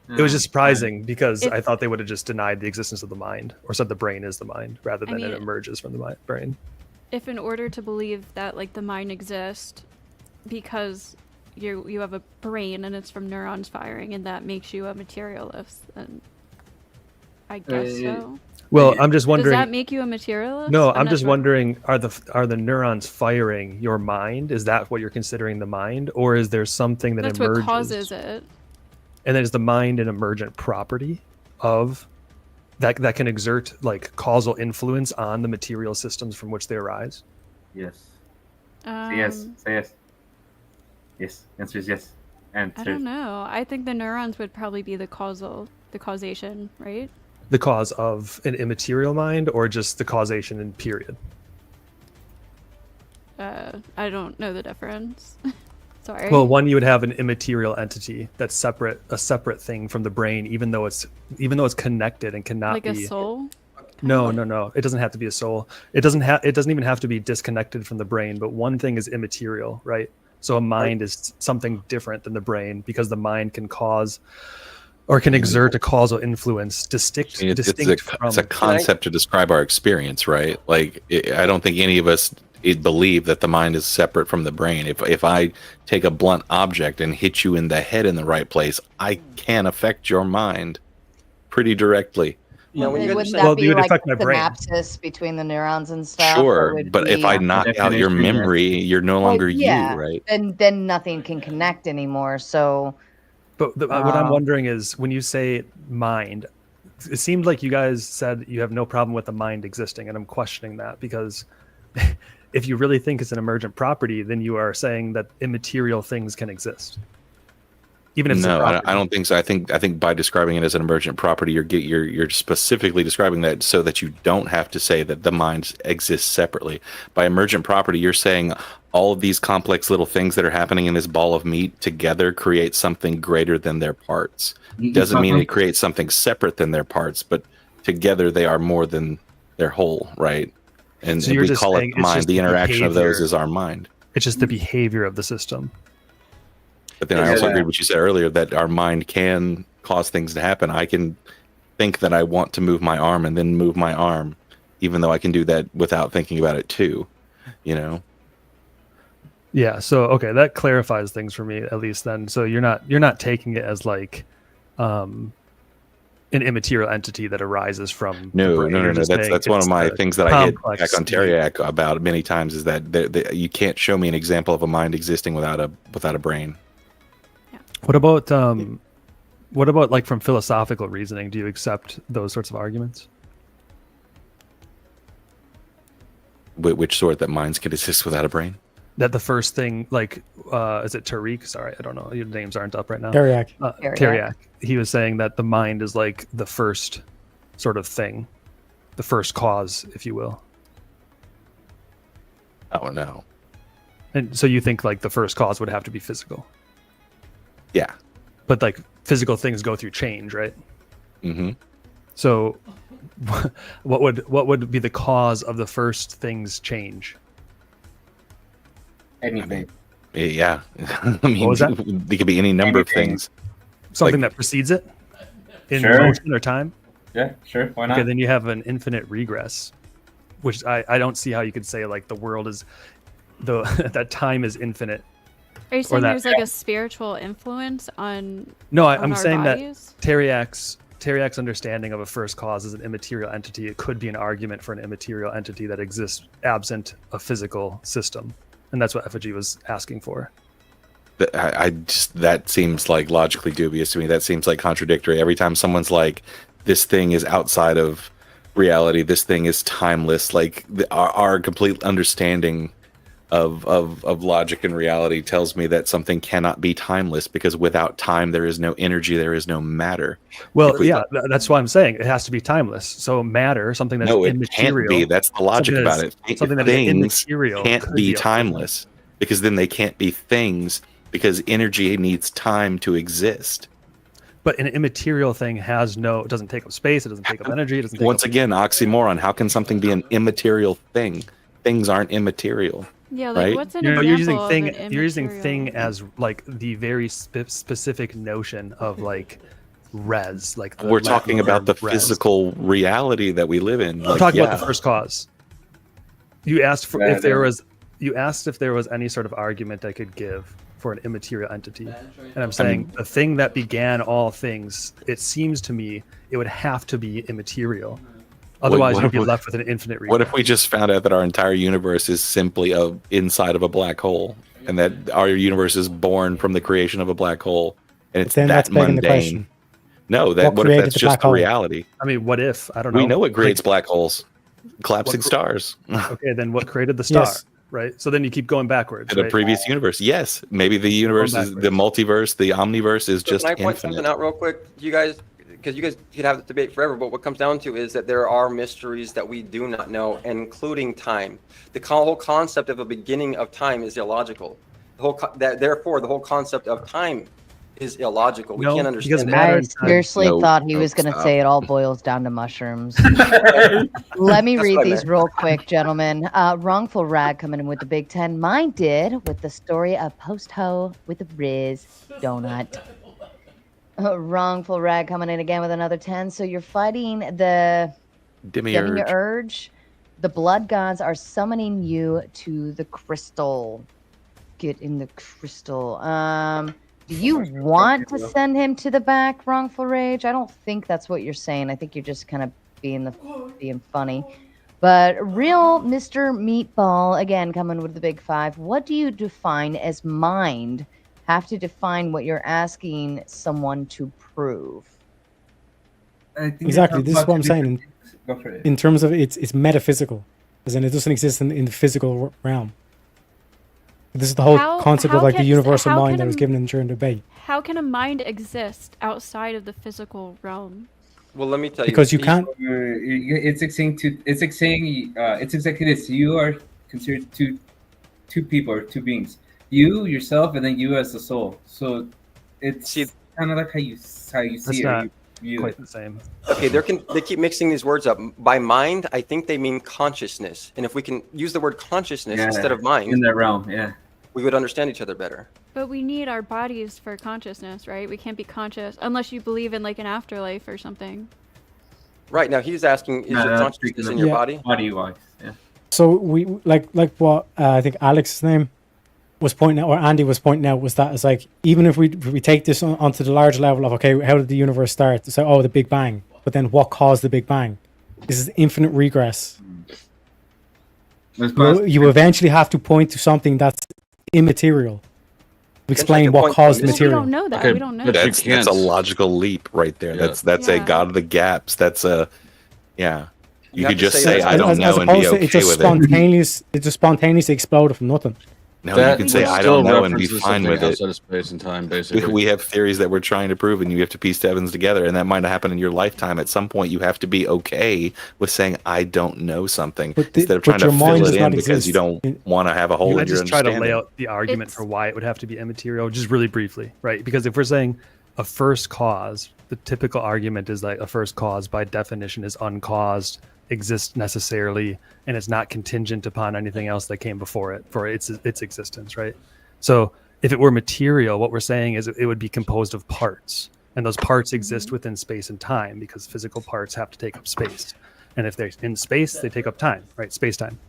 R: It was just surprising because I thought they would have just denied the existence of the mind or said the brain is the mind rather than it emerges from the brain.
D: If in order to believe that like the mind exists because you have a brain and it's from neurons firing and that makes you a materialist, then I guess so.
R: Well, I'm just wondering.
D: Does that make you a materialist?
R: No, I'm just wondering, are the neurons firing your mind? Is that what you're considering the mind? Or is there something that
D: That's
R: emerges?
D: what causes it.
R: And then is the mind an emergent property of that can exert like causal influence on the material systems from which they arise?
S: Yes. Say yes. Say yes. Yes. Answer is yes. And
D: I don't know. I think the neurons would probably be the causation, right?
R: The cause of an immaterial mind, or just the causation in period?
D: I don't know the difference. Sorry.
R: Well, one, you would have an immaterial entity that's a separate thing from the brain, even though it's connected and cannot
D: like
R: be
D: a soul.
R: No. It doesn't have to be a soul. It doesn't even have to be disconnected from the brain. But one thing is immaterial, right? So a mind is something different than the brain because the mind can cause or can exert a causal influence distinct from.
J: It's a concept to describe our experience, right? Like, I don't think any of us believe that the mind is separate from the brain. If I take a blunt object and hit you in the head in the right place, I can affect your mind pretty directly.
O: Now, when
B: Wouldn't that be like the synapses between the neurons and stuff?
J: Sure, but if I knock out your memory, you're no longer you, right?
B: Then nothing can connect anymore. So,
R: but what I'm wondering is, when you say mind, it seemed like you guys said you have no problem with the mind existing, and I'm questioning that because if you really think it's an emergent property, then you are saying that immaterial things can exist, even if it's a
J: No,
R: property.
J: I don't think so. I think by describing it as an emergent property, you're specifically describing that so that you don't have to say that the mind exists separately. By emergent property, you're saying all of these complex little things that are happening in this ball of meat together create something greater than their parts. Doesn't mean it creates something separate than their parts, but together they are more than their whole, right? And
R: So you're
J: we
R: just
J: call it
R: saying
J: the
R: it's
J: mind.
R: just
J: The
R: the
J: interaction of those
R: behavior.
J: is our mind.
R: It's just the behavior of the system.
J: But then I also agreed with what you said earlier that our mind can cause things to happen. I can think that I want to move my arm and then move my arm, even though I can do that without thinking about it too. You know?
R: Yeah. So okay, that clarifies things for me at least. Then, so you're not taking it as like an immaterial entity that arises from the
J: No.
R: brain. You're just saying
J: That's one of
R: it's
J: my
R: the
J: things that I hit
R: complex
J: back on
R: state.
J: Teriak about many times is that you can't show me an example of a mind existing without a brain.
R: What about like from philosophical reasoning? Do you accept those sorts of arguments?
J: Which sort, that minds can exist without a brain?
R: That the first thing, like, is it Tariq? Sorry, I don't know. Your names aren't up right now.
C: Teriak.
R: Teriak. He was saying that the mind is like the first sort of thing, the first cause, if you will.
J: Oh no.
R: And so you think like the first cause would have to be physical?
J: Yeah.
R: But like physical things go through change, right?
J: Mm-hmm.
R: So what would be the cause of the first thing's change?
S: Anything.
J: Yeah. I mean,
R: What was that?
J: There could be any number of things.
R: Something that precedes it in
S: Sure.
R: motion or time?
S: Yeah, sure. Why not?
R: Okay, then you have an infinite regress, which I don't see how you could say like the world is that time is infinite.
D: Are you saying
R: that-
D: there's like a spiritual influence on?
R: No,
D: on
R: I'm
D: our
R: saying
D: bodies?
R: that Teriak's understanding of a first cause as an immaterial entity, it could be an argument for an immaterial entity that exists absent a physical system. And that's what Effigy was asking for.
J: I just, that seems like logically dubious to me. That seems like contradictory. Every time someone's like, this thing is outside of reality, this thing is timeless, like our complete understanding of logic and reality tells me that something cannot be timeless, because without time there is no energy, there is no matter.
R: Well, yeah, that's why I'm saying it has to be timeless. So matter, something that's
J: No, it
R: immaterial.
J: can't be. That's the logic
R: something
J: about
R: that's-
J: it.
R: Something that is
J: Things
R: immaterial
J: can't
R: could
J: be
R: a-
J: timeless, because then they can't be things, because energy needs time to exist.
R: But an immaterial thing doesn't take up space, it doesn't take up energy, it doesn't take
J: Once
R: up
J: again, oxymoron. How can something be an immaterial thing? Things aren't immaterial.
D: Yeah, like
J: right?
D: what's an
R: you're
D: example
R: using
D: of
R: thing
D: an
R: you're using
D: immaterial-
R: thing as like the very specific notion of like res, like the
J: We're
R: Latin
J: talking about the
R: term res.
J: physical reality that we live in.
R: I'm talking about the first cause. You asked for
J: Yeah,
R: if there was any sort of argument I could give for an immaterial entity, and I'm saying the thing that began all things. It seems to me it would have to be immaterial, otherwise
J: what
R: you'd
J: if
R: be
J: we-
R: left with an infinite.
J: What if we just found out that our entire universe is simply inside of a black hole, and that our universe is born from the creation of a black hole, and it's
C: Then
J: that
C: that's begging the
J: mundane?
C: question.
J: No,
C: What
J: what if
C: created
J: that's
C: the
J: just
C: black
J: the
C: hole?
J: reality?
R: I mean, what if? I don't know.
J: We know what creates
R: Like,
J: black holes: collapsing stars.
R: okay, then what created the star?
J: Yes.
R: Right. So then you keep going backwards.
J: In a
R: right?
J: previous universe, yes, maybe the universe is the multiverse, the omniverse is just
O: Can I point
J: infinite.
O: something out real quick? You guys, because you guys could have the debate forever, but what comes down to is that there are mysteries that we do not know, including time. The whole concept of a beginning of time is illogical. Therefore, the whole concept of time is illogical. We
R: No,
O: can't
R: because
O: understand
B: I
O: it.
B: seriously thought he was going to say it all boils down to mushrooms. Let me
O: That's
B: read
O: what I
B: these
O: meant.
B: real quick, gentlemen. Wrongful Rag coming in with the Big Ten. Mine did with the story of Post Ho with the Riz donut. Wrongful Rag coming in again with another 10. So you're fighting the
J: Demiurge.
B: Demiurge. The blood gods are summoning you to the crystal. Get in the crystal. Do you want to send him to the back, Wrongful Rage? I don't think that's what you're saying. I think you're just kind of being funny. But real Mr. Meatball, again, coming with the big 5. What do you define as mind? Have to define what you're asking someone to prove.
C: Exactly. This is what I'm saying.
S: Go for it.
C: In terms of it's metaphysical, as in it doesn't exist in the physical realm. This is the whole
D: How-
C: concept
D: how
C: of like the
D: can-
C: universal
D: how
C: mind
D: can
C: that was
D: a-
C: given during the debate.
D: How can a mind exist outside of the physical realm?
O: Well, let me tell
C: Because you
O: he-
C: can't.
S: It's like saying it's exactly this. You are considered two people or two beings. You yourself, and then you as the soul. So it's kind of like how you see it.
R: not
S: You view
R: quite
S: it.
R: the same.
O: Okay, they keep mixing these words up. By mind, I think they mean consciousness. And if we can use the word consciousness
S: Yeah,
O: instead of mind,
S: in that realm, yeah.
O: we would understand each other better.
D: But we need our bodies for consciousness, right? We can't be conscious unless you believe in like an afterlife or something.
O: Right, now he's asking, is your consciousness in your
C: Yeah.
O: body?
S: Body-wise, yeah.
C: So we like what I think Alex's name was pointing out, or Andy was pointing out, was that it's like, even if we take this onto the large level of, okay, how did the universe start? So, oh, the Big Bang. But then what caused the Big Bang? This is infinite regress. You eventually have to point to something that's immaterial. Explain what caused the material.
D: We don't know that.
J: Okay,
D: we don't know.
J: That's a logical leap right there.
C: Yeah.
J: That's a God of the gaps. That's a You
O: You
J: could
O: have to
J: just
O: say
J: say
O: that.
J: I don't
C: as
J: know and be
C: opposed to
J: okay
C: it just
J: with it.
C: spontaneous. It just spontaneously exploded from nothing.
J: No, you can say I don't know and be fine with it.
L: Outside of space and time, basically.
J: We have theories that we're trying to prove, and you have to piece evidence together, and that might not happen in your lifetime. At some point, you have to be okay with saying I don't know something instead of trying to
C: your mind
J: fill
C: does
J: it
C: not
J: in because
C: exist.
J: you don't want to have a hole
R: I
J: in your
R: just try to
J: understanding.
R: lay out the argument for why it would have to be immaterial, just really briefly, right? Because if we're saying a first cause, the typical argument is that a first cause by definition is uncaused, exists necessarily, and it's not contingent upon anything else that came before it for its existence, right? So if it were material, what we're saying is it would be composed of parts, and those parts exist within space and time because physical parts have to take up space. And if they're in space, they take up time, right? Space-time.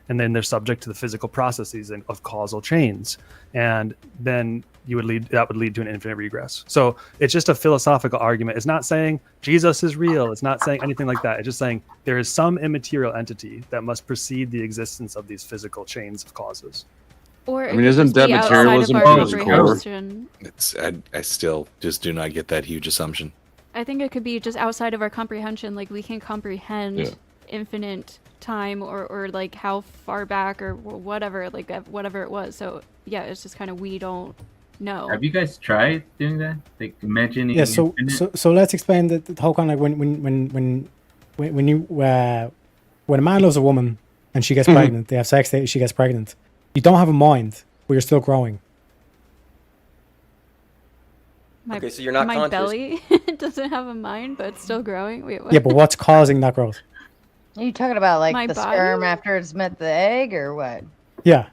R: And then they're subject to the physical processes of causal chains. And then that would lead to an infinite regress. So it's just a philosophical argument. It's not saying Jesus is real. It's not saying anything like that. It's just saying there is some immaterial entity that must precede the existence of these physical chains of causes.
D: Or
L: I mean, isn't that materialism to its core?
J: I still just do not get that huge assumption.
D: I think it could be just outside of our comprehension. Like we can comprehend
J: Yeah.
D: infinite time or like how far back or whatever, like whatever it was. So yeah, it's just kind of we don't know.
S: Have you guys tried doing that? Like imagining.
C: Yeah. So
S: infinite?
C: so let's explain the whole kind of like when a man loves a woman and she gets pregnant, they have sex, she gets pregnant. You don't have a mind, but you're still growing.
O: Okay, so you're not
D: my
O: conscious.
D: belly doesn't have a mind, but it's still growing. Wait, what?
C: Yeah, but what's causing that growth?
B: Are you talking about like
D: My
B: the
D: body?
B: sperm after it's met the egg, or what?
C: Yeah.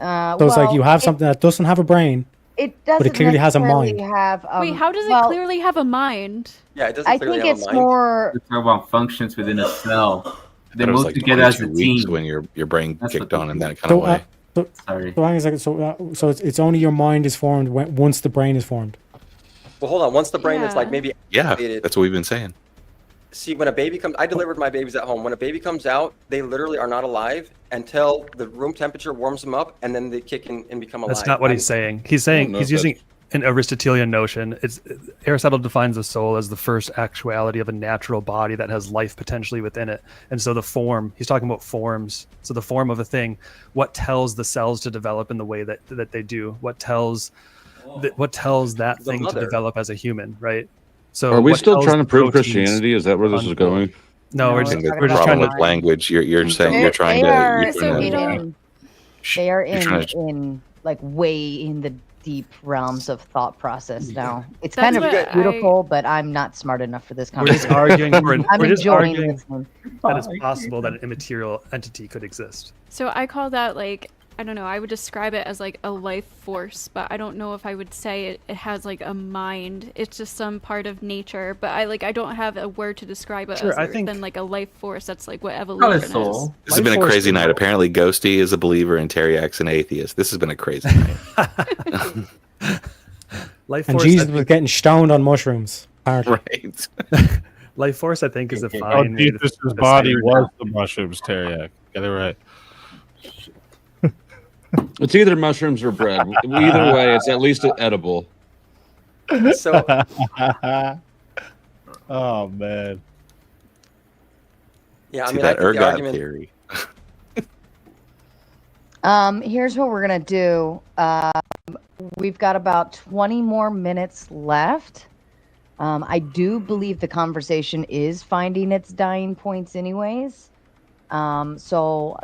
C: So it's like you have something that doesn't have a brain,
B: It doesn't
C: but it clearly has a
B: necessarily
C: mind.
B: have.
D: Wait, how does it
B: well,
D: clearly have a mind?
O: Yeah, it doesn't
B: I
O: clearly
B: think
O: have
B: it's
O: a mind.
B: more.
S: We talk about functions within a cell. They
J: It was
S: move
J: like
S: together as
J: 22
S: a
J: weeks
S: team.
J: when your brain
S: That's
J: kicked
S: what
J: on
S: they
J: in
S: do.
J: that kind
C: So,
J: of way.
S: Sorry.
C: So hang on a second. So it's only your mind is formed once the brain is formed.
O: Well, hold on. Once the brain is like maybe
J: Yeah,
O: activated.
J: that's what we've been saying.
O: See, when a baby comes, I delivered my babies at home. When a baby comes out, they literally are not alive until the room temperature warms them up, and then they kick in and become alive.
R: That's not what he's saying. He's saying he's using an Aristotelian notion. Aristotle defines the soul as the first actuality of a natural body that has life potentially within it. And so the form, he's talking about forms. So the form of a thing, what tells the cells to develop in the way that they do? What tells that
O: The
R: thing to
O: mother.
R: develop as a human, right? So
L: Are we
R: what
L: still
R: tells
L: trying to
R: the
L: prove
R: proteins
L: Christianity? Is that where this is going?
R: No, we're
J: I
R: just,
J: think the
R: we're just
J: problem
R: trying
J: with
R: to
J: language, you're saying you're trying
B: They
J: to.
B: are
J: You're trying to
B: in. They are
J: You're trying
B: in like way in the deep realms of thought process now. It's
D: That's
B: kind of
D: what
B: beautiful, but I'm not smart enough for this
R: we're just
B: conversation.
R: arguing for
B: I'm
R: we're just
B: enjoying
R: arguing
B: listening.
R: that it's possible that an immaterial entity could exist.
D: So I call that like, I don't know, I would describe it as like a life force, but I don't know if I would say it has like a mind. It's just some part of nature, but I don't have a word to describe it
R: Sure, I
D: other
R: think-
D: than like a life force. That's like what evolution is.
J: This has been a crazy night. Apparently, Ghosty is a believer and Teriak's an atheist. This has been a crazy night.
R: Life
C: And
R: force,
C: Jesus
R: I
C: was
R: think,
C: getting stoned on mushrooms. Apparently.
J: Right.
R: life force, I think, is a
U: Oh,
R: fine. way to
U: Jesus'
R: describe
U: body
R: it.
U: was the mushrooms, Teriak. Get it right.
L: It's either mushrooms or bread. Either way, it's at least edible.
O: So,
U: Oh man.
O: yeah, I
J: See
O: mean, I
J: that
O: think the
J: ergot
O: argument.
J: theory.
B: Here's what we're going to do. We've got about 20 more minutes left. I do believe the conversation is finding its dying points anyways. So,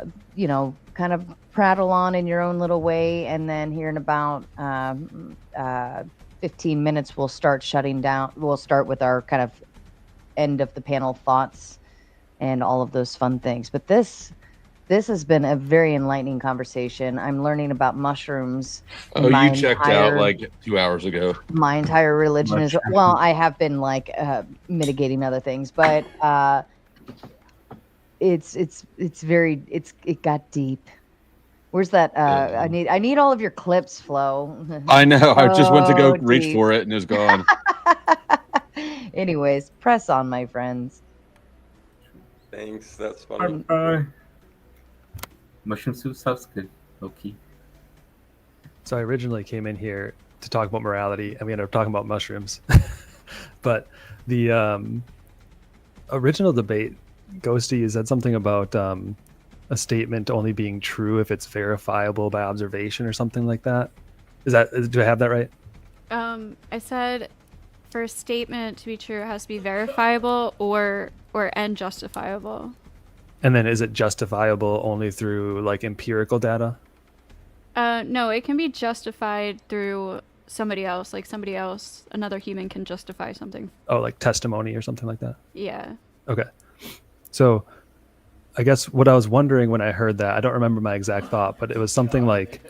B: kind of prattle on in your own little way, and then here in about 15 minutes, we'll start shutting down. We'll start with our kind of end of the panel thoughts and all of those fun things. But this has been a very enlightening conversation. I'm learning about mushrooms.
L: Oh, you checked out like 2 hours ago.
B: My entire religion is, well, I have been like mitigating other things, but it got deep. Where's that? I need all of your clips, Flo.
L: I know. I just went to go
B: So
L: reach
B: deep.
L: for it and it's gone.
B: Anyways, press on, my friends.
O: Thanks. That's funny.
S: Mushroom soup sounds good. Okay.
R: So I originally came in here to talk about morality, and we ended up talking about mushrooms. But the original debate, Ghosty, said something about a statement only being true if it's verifiable by observation or something like that. Do I have that right?
D: I said for a statement to be true, it has to be verifiable and justifiable.
R: And then is it justifiable only through like empirical data?
D: No, it can be justified through somebody else. Like another human can justify something.
R: Oh, like testimony or something like that?
D: Yeah.
R: Okay. So I guess what I was wondering when I heard that, I don't remember my exact thought, but it was something like,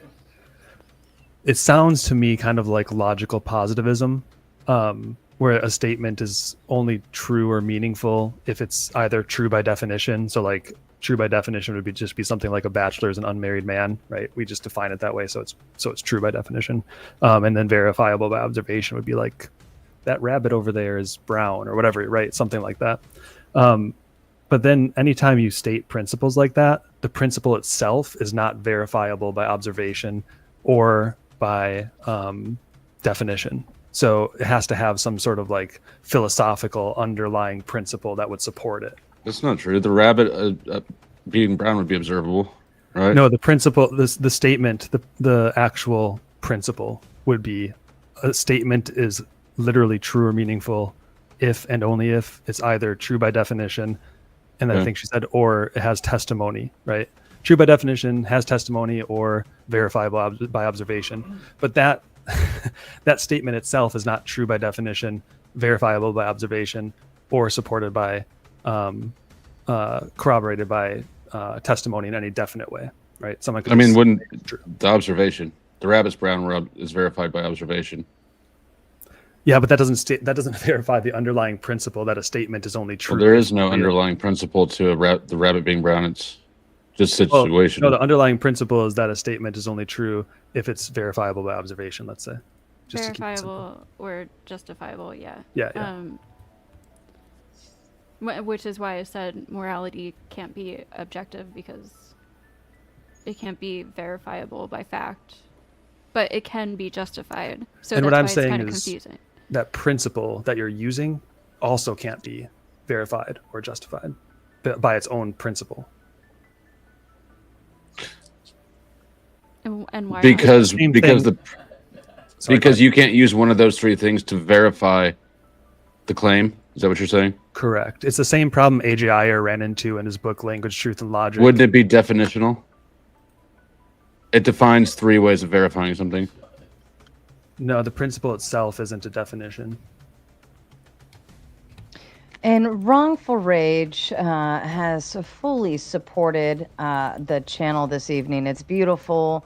R: it sounds to me kind of like logical positivism, where a statement is only true or meaningful if it's either true by definition. So like true by definition would just be something like a bachelor is an unmarried man, right? We just define it that way. So it's true by definition. And then verifiable by observation would be like that rabbit over there is brown or whatever, right? Something like that. But then anytime you state principles like that, the principle itself is not verifiable by observation or by definition. So it has to have some sort of like philosophical underlying principle that would support it.
L: That's not true. The rabbit being brown would be observable, right?
R: No, the principle, the statement, the actual principle would be a statement is literally true or meaningful if and only if it's either true by definition, and then I think she said, or it has testimony, right? True by definition, has testimony, or verifiable by observation. But that that statement itself is not true by definition, verifiable by observation, or supported by corroborated by testimony in any definite way, right? Someone could
L: wouldn't the observation, the rabbit's brown is verified by observation.
R: Yeah, but that doesn't verify the underlying principle that a statement is only true.
L: Well, there is no underlying principle to the rabbit being brown. It's just situation.
R: No, the underlying principle is that a statement is only true if it's verifiable by observation, let's say. Just
D: verifiable or justifiable, yeah.
R: Yeah.
D: Which is why I said morality can't be objective, because it can't be verifiable by fact, but it can be justified. So
R: and
D: that's
R: what I'm
D: why
R: saying
D: it's kind of
R: is
D: confusing.
R: That principle that you're using also can't be verified or justified by its own principle.
D: And why?
L: Because you can't use one of those three things to verify the claim. Is that what you're saying?
R: Correct. It's the same problem A.J. Iyer ran into in his book Language, Truth, and Logic.
L: Wouldn't it be definitional? It defines three ways of verifying something.
R: No, the principle itself isn't a definition.
B: And Wrongful Rage has fully supported the channel this evening. It's beautiful.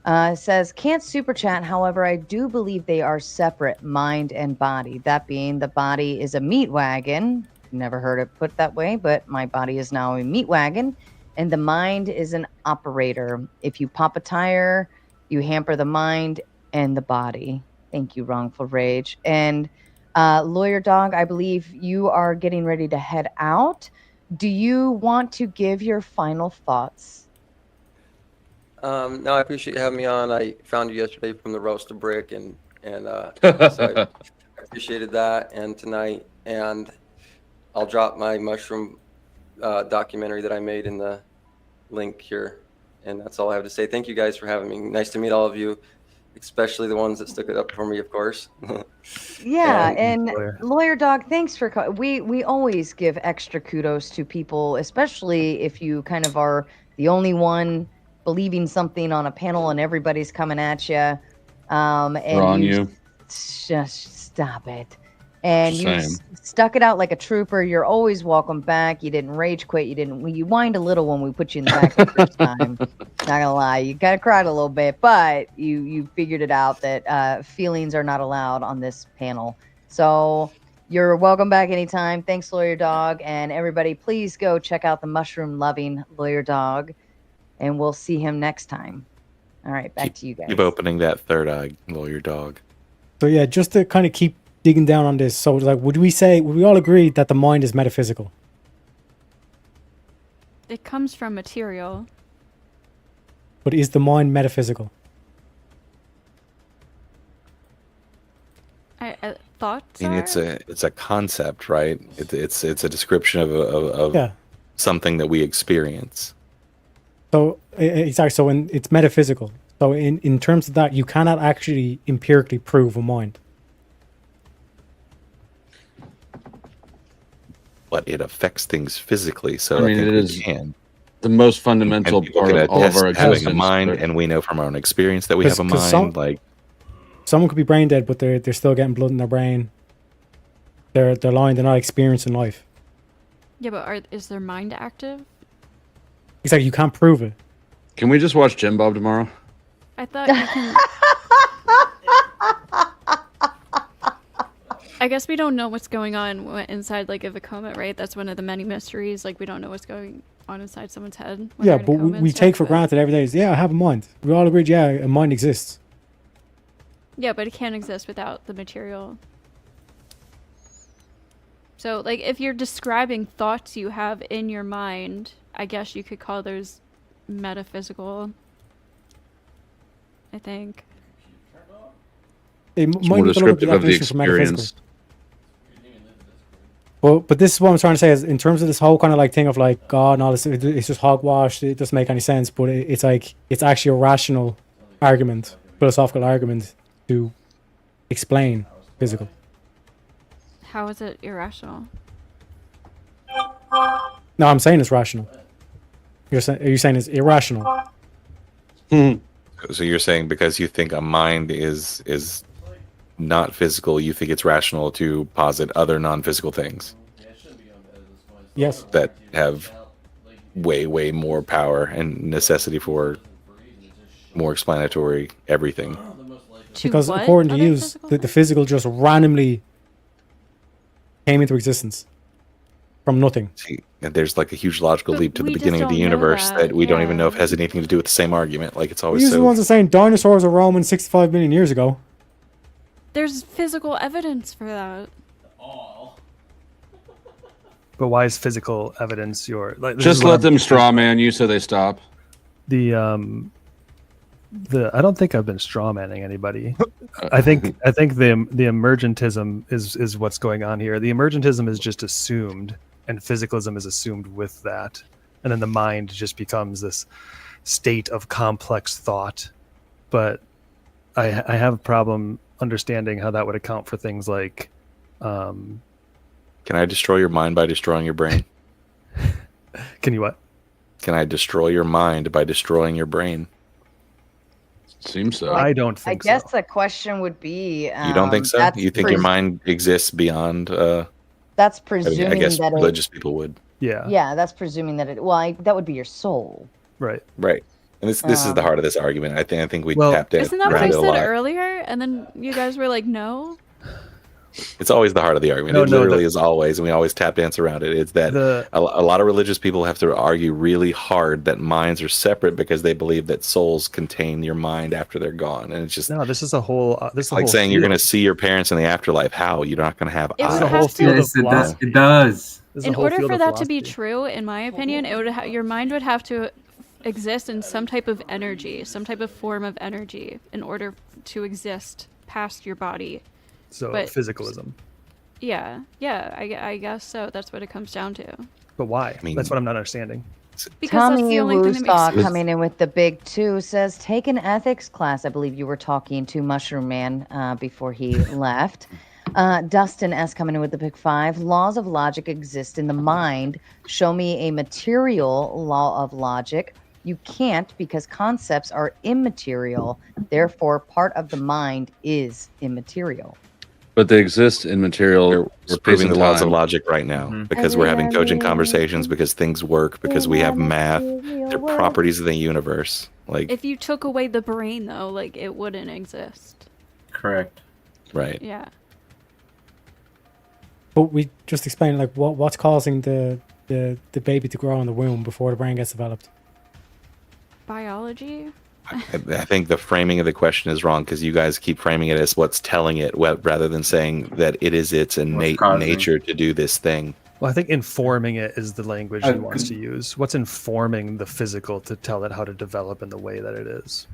B: It says, can't super chat. However, I do believe they are separate, mind and body. That being, the body is a meat wagon. Never heard it put that way, but my body is now a meat wagon. And the mind is an operator. If you pop a tire, you hamper the mind and the body. Thank you, Wrongful Rage. And Lawyer Dog, I believe you are getting ready to head out. Do you want to give your final thoughts?
O: No, I appreciate you having me on. I found you yesterday from the Roast of Brick, and so I appreciated that. And tonight, and I'll drop my mushroom documentary that I made in the link here. And that's all I have to say. Thank you guys for having me. Nice to meet all of you, especially the ones that stuck it up for me, of course.
B: Yeah, and lawyer dog, thanks for we always give extra kudos to people, especially if you kind of are the only one believing something on a panel and everybody's coming at you, and
L: on
B: you
L: you.
B: just stop it. And you
L: Same.
B: stuck it out like a trooper. You're always welcome back. You didn't rage quit. You whined a little when we put you in the back the first time. Not gonna lie, you kind of cried a little bit, but you figured it out that feelings are not allowed on this panel. So you're welcome back anytime. Thanks, Lawyer Dog, and everybody, please go check out the mushroom loving Lawyer Dog, and we'll see him next time. All right, back to you guys.
J: Keep opening that third eye, Lawyer Dog.
C: So yeah, just to kind of keep digging down on this. So like, would we all agree that the mind is metaphysical?
D: It comes from material.
C: But is the mind metaphysical?
D: Thoughts?
J: I mean, it's a concept, right? It's a description of something that we experience.
C: So exactly. So it's metaphysical. So in terms of that, you cannot actually empirically prove a mind.
J: But it affects things physically, so
L: I mean,
J: think
L: it
J: we
L: is
J: can.
L: the most fundamental
J: And people
L: part
J: can
L: of all of
J: attest
L: our
J: to having
L: existence.
J: a mind,
L: right?
J: and we know from our own experience that we have a
C: 'Cause
J: mind.
C: someone could be brain dead, but they're still getting blood in their brain. They're lying. They're not experiencing life.
D: Yeah, but is their mind active?
C: Exactly. You can't prove it.
L: Can we just watch Jim Bob tomorrow?
D: I thought you can. I guess we don't know what's going on inside, like, of a coma, right? That's one of the many mysteries. Like, we don't know what's going on inside someone's head. when
C: Yeah,
D: they're in a
C: but
D: coma
C: we
D: and
C: take
D: stuff,
C: for
D: but-
C: granted every day. I have a mind. We all agreed. Yeah, a mind exists.
D: Yeah, but it can't exist without the material. So, like, if you're describing thoughts you have in your mind, I guess you could call those metaphysical. I think.
C: It's
L: more descriptive of the experience.
C: Well, but this is what I'm trying to say is in terms of this whole kind of like thing of like God and all this, it's just hogwash. It doesn't make any sense. But it's like it's actually a rational argument, philosophical argument to explain physical.
D: How is it irrational?
C: No, I'm saying it's rational. Are you saying it's irrational?
J: So you're saying because you think a mind is not physical, you think it's rational to posit other non-physical things?
C: Yes.
J: That have way more power and necessity for more explanatory everything.
C: Because according to you, the physical just randomly came into existence from nothing.
J: See, and there's like a huge logical leap to the
D: we just
J: beginning of the
D: don't know
J: universe
D: that,
J: that we don't even know if it
D: yeah.
J: has anything to do with the same argument. Like it's always
C: These are the ones that are saying dinosaurs are roaming 65 million years ago.
D: There's physical evidence for that.
R: But why is physical evidence your like?
L: Just let them straw man you so they stop.
R: The I don't think I've been straw manning anybody. I think the emergentism is what's going on here. The emergentism is just assumed, and physicalism is assumed with that, and then the mind just becomes this state of complex thought. But I have a problem understanding how that would account for things like.
J: Can I destroy your mind by destroying your brain?
R: Can you what?
J: Can I destroy your mind by destroying your brain?
L: Seems so.
R: I don't think
B: I guess the question would be.
J: You don't think so?
B: That's
J: You think your mind exists beyond?
B: That's
J: I
B: presuming
J: guess
B: that
J: religious people would.
R: Yeah.
B: Yeah, that's presuming that it. Well, that would be your soul.
R: Right.
J: Right. And this is the heart of this argument. I think we
R: Well,
J: tapped in.
D: Isn't that what I
J: around it a
D: said
J: lot.
D: earlier? And then you guys were like, no.
J: It's always the heart of the argument.
R: No,
J: It
R: no,
J: literally is always, and we always tap dance around it. It's that a lot of religious people have to argue really hard that minds are separate because they believe that souls contain your mind after they're gone, and it's just
R: No, this is a whole. This is a
J: like
R: whole
J: saying you're
R: field.
J: going to see your parents in the afterlife. How? You're not going to have
D: It
J: eyes.
D: would have whole field to-
R: of philosophy.
S: It does.
R: There's a
D: In
R: whole
D: order
R: field
D: for
R: of
D: that to be
R: philosophy.
D: true, in my opinion, it would your mind would have to exist in some type of energy, some type of form of energy, in order to exist past your body.
R: So
D: But-
R: physicalism.
D: Yeah, I guess so. That's what it comes down to.
R: But why?
J: mean-
R: That's what I'm not understanding.
D: Because that's
B: Tommy
D: the only thing that makes
B: Woossaw
D: sense.
B: coming in with the big two says, take an ethics class. I believe you were talking to Mushroom Man before he left. Dustin S. coming in with the big 5. Laws of logic exist in the mind. Show me a material law of logic. You can't because concepts are immaterial. Therefore, part of the mind is immaterial.
L: But they exist in material
J: We're
L: space
J: proving
L: and
J: the laws of
L: time.
J: logic right now because we're having cogent conversations, because things work, because we have math. They're properties of the universe. Like,
D: If you took away the brain, though, like, it wouldn't exist.
S: Correct.
J: right.
D: Yeah.
C: But we just explained like what's causing the baby to grow in the womb before the brain gets developed.
D: Biology?
J: I think the framing of the question is wrong because you guys keep framing it as what's telling it rather than saying that it is its innate nature to do this thing.
R: Well, I think informing it is the language he wants to use. What's informing the physical to tell it how to develop in the way that it is?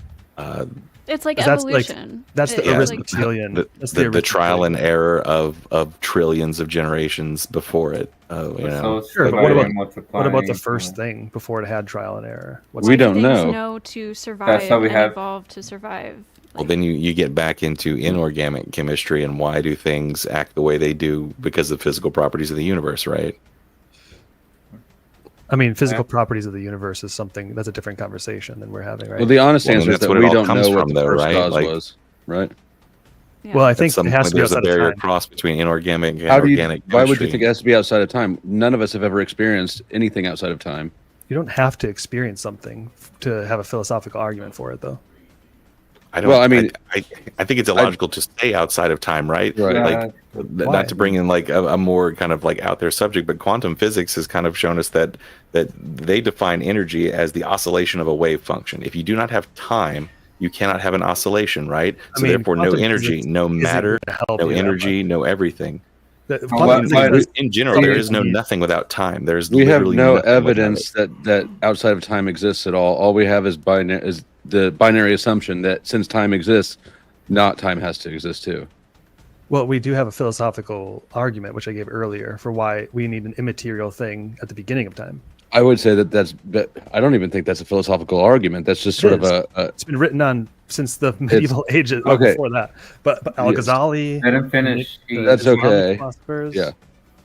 D: It's like
R: That's
D: evolution.
R: That's the Aristotelian.
J: The trial and error of trillions of generations before it. You know,
R: Sure,
J: like,
R: but what about the first thing before it had trial and error?
J: We don't know.
D: Know to survive and evolve to survive.
J: Well, then you get back into inorganic chemistry and why do things act the way they do because of physical properties of the universe, right?
R: I mean, physical properties of the universe is something that's a different conversation than we're having, right?
L: Well, the honest
J: Well,
L: answer is
J: that's
L: that
J: what it
L: we
J: all
L: don't
J: comes
L: know what
J: from,
L: the
J: though,
L: first
J: right?
L: cause
J: Like-
L: was, right?
R: Well, I
J: At
R: think
J: some
R: it has
J: point,
R: to be
J: there's a
R: outside of
J: barrier
R: time.
J: cross between inorganic and
L: How do you?
J: organic
L: Why would you
J: chemistry.
L: think it has to be outside of time? None of us have ever experienced anything outside of time.
R: You don't have to experience something to have a philosophical argument for it, though.
J: I don't.
L: Well, I mean,
J: I think it's illogical to stay outside of time, right? Like, not to bring in like a more kind of like out there subject, but quantum physics has kind of shown us that they define energy as the oscillation of a wave function. If you do not have time, you cannot have an oscillation, right?
R: I
J: So
R: mean,
J: therefore, no
R: quantum
J: energy,
R: physics
J: no
R: isn't
J: matter,
R: gonna help
J: no
R: you that
J: energy, no everything.
R: quantum physics
J: In general, there is no nothing without time. There's
L: We have
J: literally
L: no
J: nothing without
L: evidence that outside of time exists at all. All we have is the binary assumption that since time exists, not time has to exist too.
R: Well, we do have a philosophical argument, which I gave earlier, for why we need an immaterial thing at the beginning of time.
L: I would say that I don't even think that's a philosophical argument. That's just sort of a.
R: It's been written on since the medieval ages, or
L: okay.
R: before that. But Al-Ghazali.
S: Let him finish.
L: That's okay.
R: Philosophers.
L: Yeah.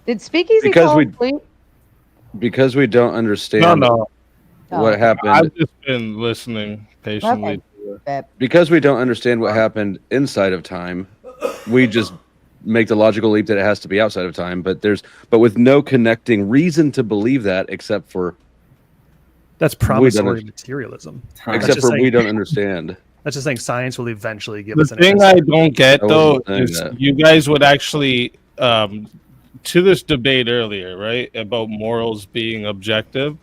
B: Did Speakeasy
L: Because
B: fall
L: we-
B: asleep?
L: Because we don't understand
U: No.
L: what happened.
U: I've just been listening patiently.
L: Because we don't understand what happened inside of time, we just make the logical leap that it has to be outside of time. But with no connecting reason to believe that, except for
R: That's promissory materialism.
L: Except for we don't understand.
R: That's just saying science will eventually give
U: The
R: us an
U: thing
R: answer.
U: I don't get
L: I
U: though
L: wasn't saying
U: is
L: that.
U: you guys would actually to this debate earlier, right, about morals being objective.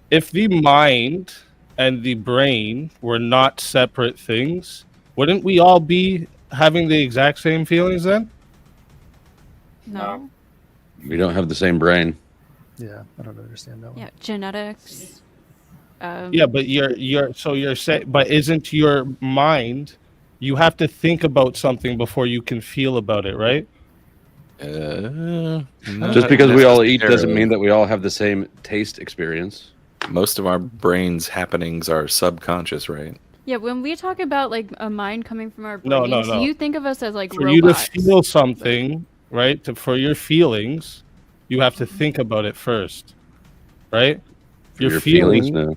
U: If the mind and the brain were not separate things, wouldn't we all be having the exact same feelings then?
D: No.
L: We don't have the same brain.
R: Yeah, I don't understand that one.
D: Yeah, genetics.
U: Yeah, but you're saying, but isn't your mind? You have to think about something before you can feel about it, right?
L: Just because we all eat doesn't mean that we all have the same taste experience.
J: Most of our brains' happenings are subconscious, right?
D: Yeah, when we talk about like a mind coming from our
U: No,
D: brains,
U: no.
D: you think of us as like
U: For you to
D: robots.
U: feel something, right? For your feelings, you have to think about it first, right?
L: For your feelings, no.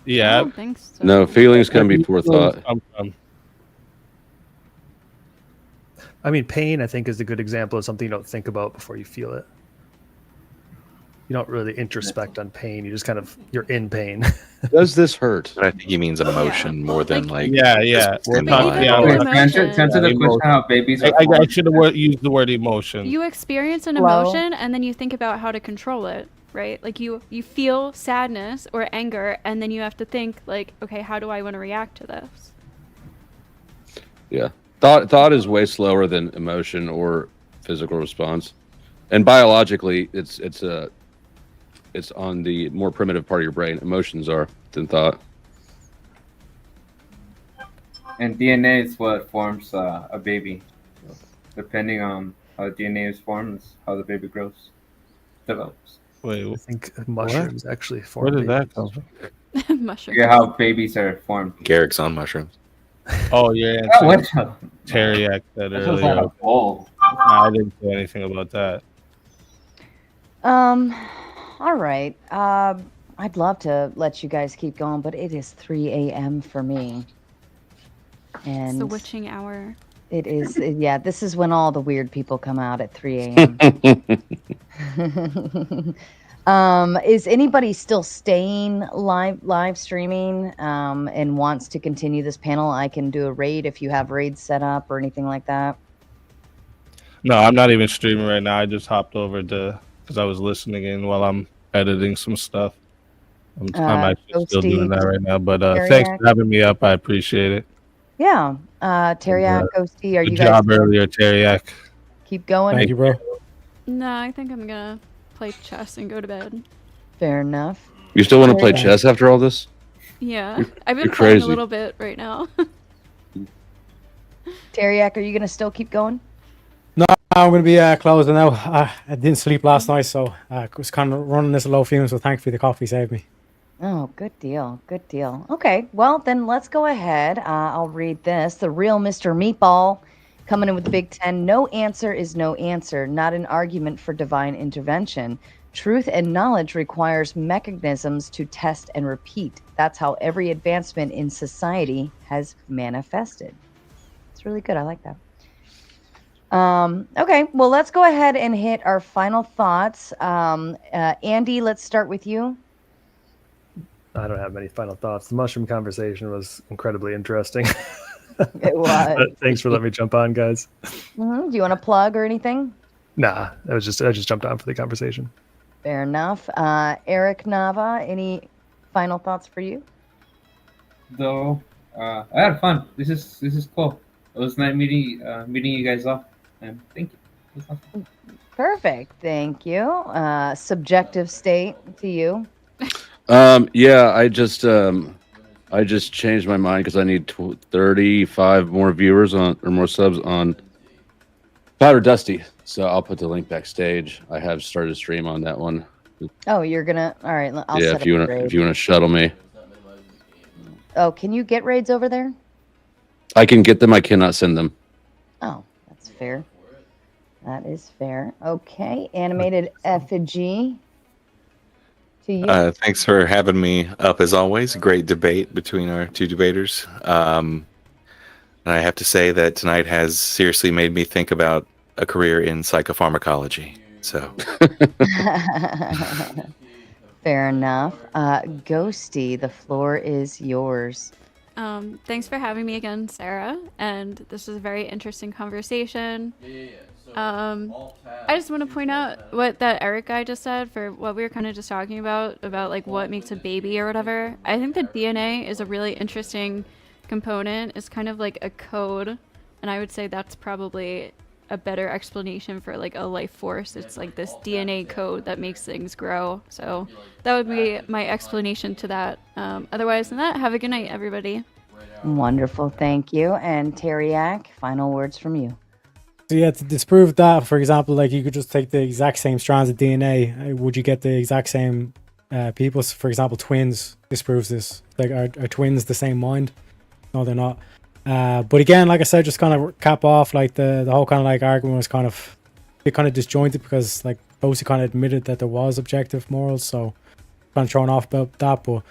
U: Yeah.
D: I don't think so.
L: No, feelings come before thought.
R: I mean, pain, I think, is a good example of something you don't think about before you feel it. You don't really introspect on pain. You just kind of, you're in pain.
L: Does this hurt?
J: But I think he means emotion more than like.
U: Yeah.
J: just
U: We're
J: in
U: not-
J: mind.
U: yeah,
S: Wait,
U: we're-
S: to answer the question how babies are
U: I
S: formed.
U: should have used the word emotion.
D: You experience an
B: Well-
D: emotion and then you think about how to control it, right? Like you feel sadness or anger and then you have to think like, okay, how do I want to react to this?
L: Yeah. Thought is way slower than emotion or physical response. And biologically, it's on the more primitive part of your brain. Emotions are than thought.
S: And DNA is what forms a baby. Depending on how DNA is formed, is how the baby grows, develops.
U: Wait,
R: I think mushrooms actually form.
U: Where did that
R: babies.
U: come from?
D: Mushrooms.
S: Yeah, how babies are formed.
J: Garrick's on mushrooms.
U: Oh, yeah.
S: Oh, what the-
U: Teriak said
S: That was not
U: earlier.
S: a bowl.
U: I didn't say anything about that.
B: All right. I'd love to let you guys keep going, but it is 3 a.m. for me.
D: It's
B: And
D: the witching hour.
B: it is, yeah, this is when all the weird people come out at 3 a.m. Is anybody still staying live streaming and wants to continue this panel? I can do a raid if you have raids set up or anything like that.
U: No, I'm not even streaming right now. I just hopped over to because I was listening in while I'm editing some stuff. I'm actually still doing that right now. But thanks for having me up. I appreciate it.
B: Yeah. Teriak, Ghosty, are
U: Good
B: you guys
U: job
B: gonna
U: earlier, Teriak.
B: keep going?
C: Thank you, bro.
D: No, I think I'm gonna play chess and go to bed.
B: Fair enough.
L: You still want to play chess after all this?
D: Yeah,
L: You're-
D: I've been
L: you're
D: playing a
L: crazy.
D: little bit right now.
B: Teriak, are you gonna still keep going?
C: No, I'm going to be closing now. I didn't sleep last night, so I was kind of running this low fumes, so thankfully the coffee saved me.
B: Oh, good deal. Good deal. Okay, well, then let's go ahead. I'll read this. The real Mr. Meatball coming in with the Big Ten. No answer is no answer, not an argument for divine intervention. Truth and knowledge requires mechanisms to test and repeat. That's how every advancement in society has manifested. It's really good. I like that. Okay, well, let's go ahead and hit our final thoughts. Andy, let's start with you.
R: I don't have many final thoughts. The mushroom conversation was incredibly interesting.
B: It was.
R: Thanks for letting me jump on, guys.
B: Do you want to plug or anything?
R: Nah, I just jumped on for the conversation.
B: Fair enough. Eric Nava, any final thoughts for you?
S: Though, I had fun. This is cool. It was nice meeting you guys all. And thank you. It was awesome.
B: Perfect. Thank you. Subjective state to you.
L: Yeah, I just changed my mind because I need 35 more viewers on or more subs on Powder Dusty. So I'll put the link backstage. I have started a stream on that one.
B: Oh, you're gonna. All right. I'll
L: Yeah,
B: set
L: if you
B: up a
L: wanna
B: raid.
L: if you wanna shuttle me,
B: Oh, can you get raids over there?
L: I can get them. I cannot send them.
B: Oh, that's fair. That is fair. Okay. Animated effigy to you.
J: Thanks for having me up as always. Great debate between our two debaters. And I have to say that tonight has seriously made me think about a career in psychopharmacology. So
B: Fair enough. Ghosty, the floor is yours.
D: Thanks for having me again, Sarah. And this was a very interesting conversation. I just want to point out what that Eric guy just said for what we were kind of just talking about like what makes a baby or whatever. I think that DNA is a really interesting component. It's kind of like a code, and I would say that's probably a better explanation for like a life force. It's like this DNA code that makes things grow. So that would be my explanation to that. Otherwise than that, have a good night, everybody.
B: Wonderful. Thank you. And Teriak, final words from you.
C: So yeah, to disprove that, for example, like you could just take the exact same strands of DNA. Would you get the exact same people? So for example, twins disproves this. Like, are twins the same mind? No, they're not. But again, like I said, just kind of cap off, like the whole kind of like argument was kind of disjointed because like Ghosty kind of admitted that there was objective morals, so kind of thrown off about that. But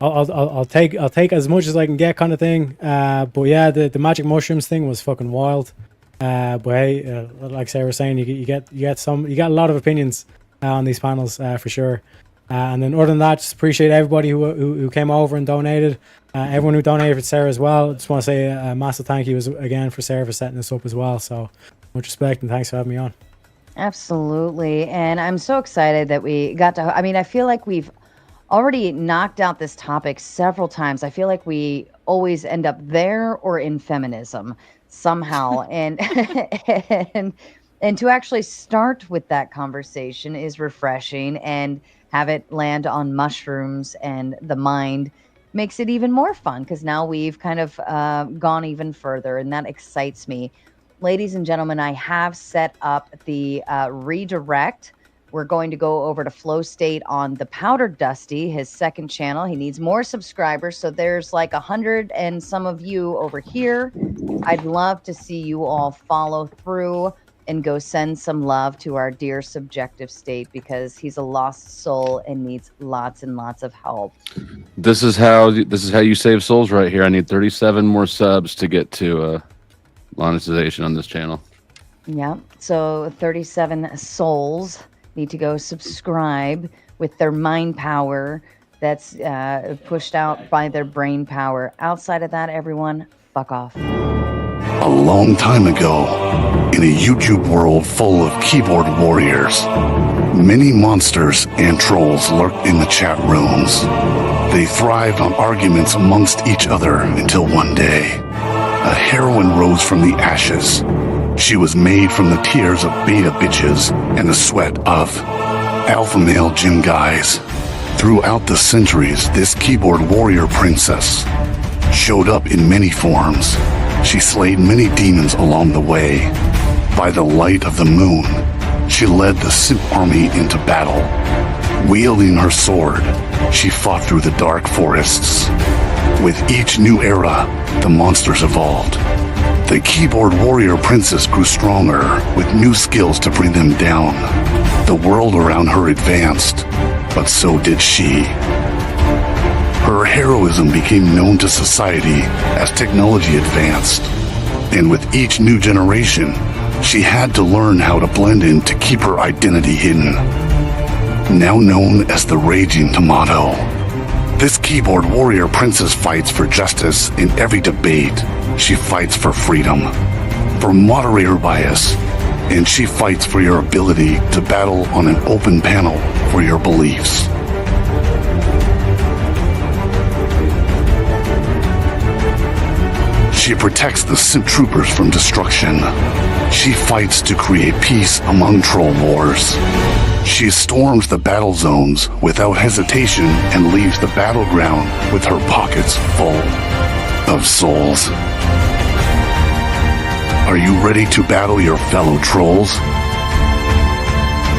C: I'll take as much as I can get, kind of thing. But yeah, the magic mushrooms thing was fucking wild. But hey, like Sarah was saying, you get a lot of opinions on these panels for sure. And then other than that, just appreciate everybody who came over and donated. Everyone who donated for Sarah as well. Just want to say a massive thank you again for Sarah for setting this up as well. So much respect and thanks for having me on.
B: Absolutely. And I'm so excited that we got to, I mean, I feel like we've already knocked out this topic several times. I feel like we always end up there or in feminism somehow. and to actually start with that conversation is refreshing, and have it land on mushrooms and the mind makes it even more fun because now we've kind of gone even further, and that excites me. Ladies and gentlemen, I have set up the redirect We're going to go over to Flow State on the Powdered Dusty, his second channel. He needs more subscribers, so there's like 100 and some of you over here. I'd love to see you all follow through and go send some love to our dear Subjective State, because he's a lost soul and needs lots and lots of help.
L: This is how you save souls right here. I need 37 more subs to get to monetization on this channel.
B: Yeah, so 37 souls need to go subscribe with their mind power that's pushed out by their brain power. Outside of that, everyone, fuck off.
A: A long time ago, in a YouTube world full of keyboard warriors, many monsters and trolls lurked in the chat rooms. They thrived on arguments amongst each other until one day, a heroine rose from the ashes. She was made from the tears of beta bitches and the sweat of alpha male gym guys. Throughout the centuries, this keyboard warrior princess showed up in many forms. She slayed many demons along the way. By the light of the moon, she led the simp army into battle. Wielding her sword, she fought through the dark forests. With each new era, the monsters evolved. The keyboard warrior princess grew stronger, with new skills to bring them down. The world around her advanced, but so did she. Her heroism became known to society as technology advanced. And with each new generation, she had to learn how to blend in to keep her identity hidden. Now known as the Raging Tomato, this keyboard warrior princess fights for justice in every debate. She fights for freedom, for moderator bias, and she fights for your ability to battle on an open panel for your beliefs. She protects the simp troopers from destruction. She fights to create peace among troll wars. She storms the battle zones without hesitation and leaves the battleground with her pockets full of souls. Are you ready to battle your fellow trolls?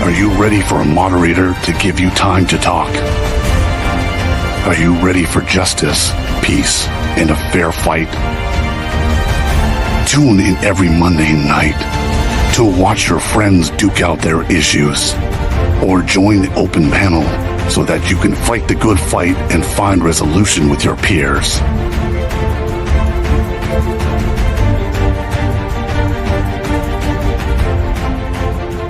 A: Are you ready for a moderator to give you time to talk? Are you ready for justice, peace, and a fair fight? Tune in every Monday night to watch your friends duke out their issues, or join the open panel so that you can fight the good fight and find resolution with your peers.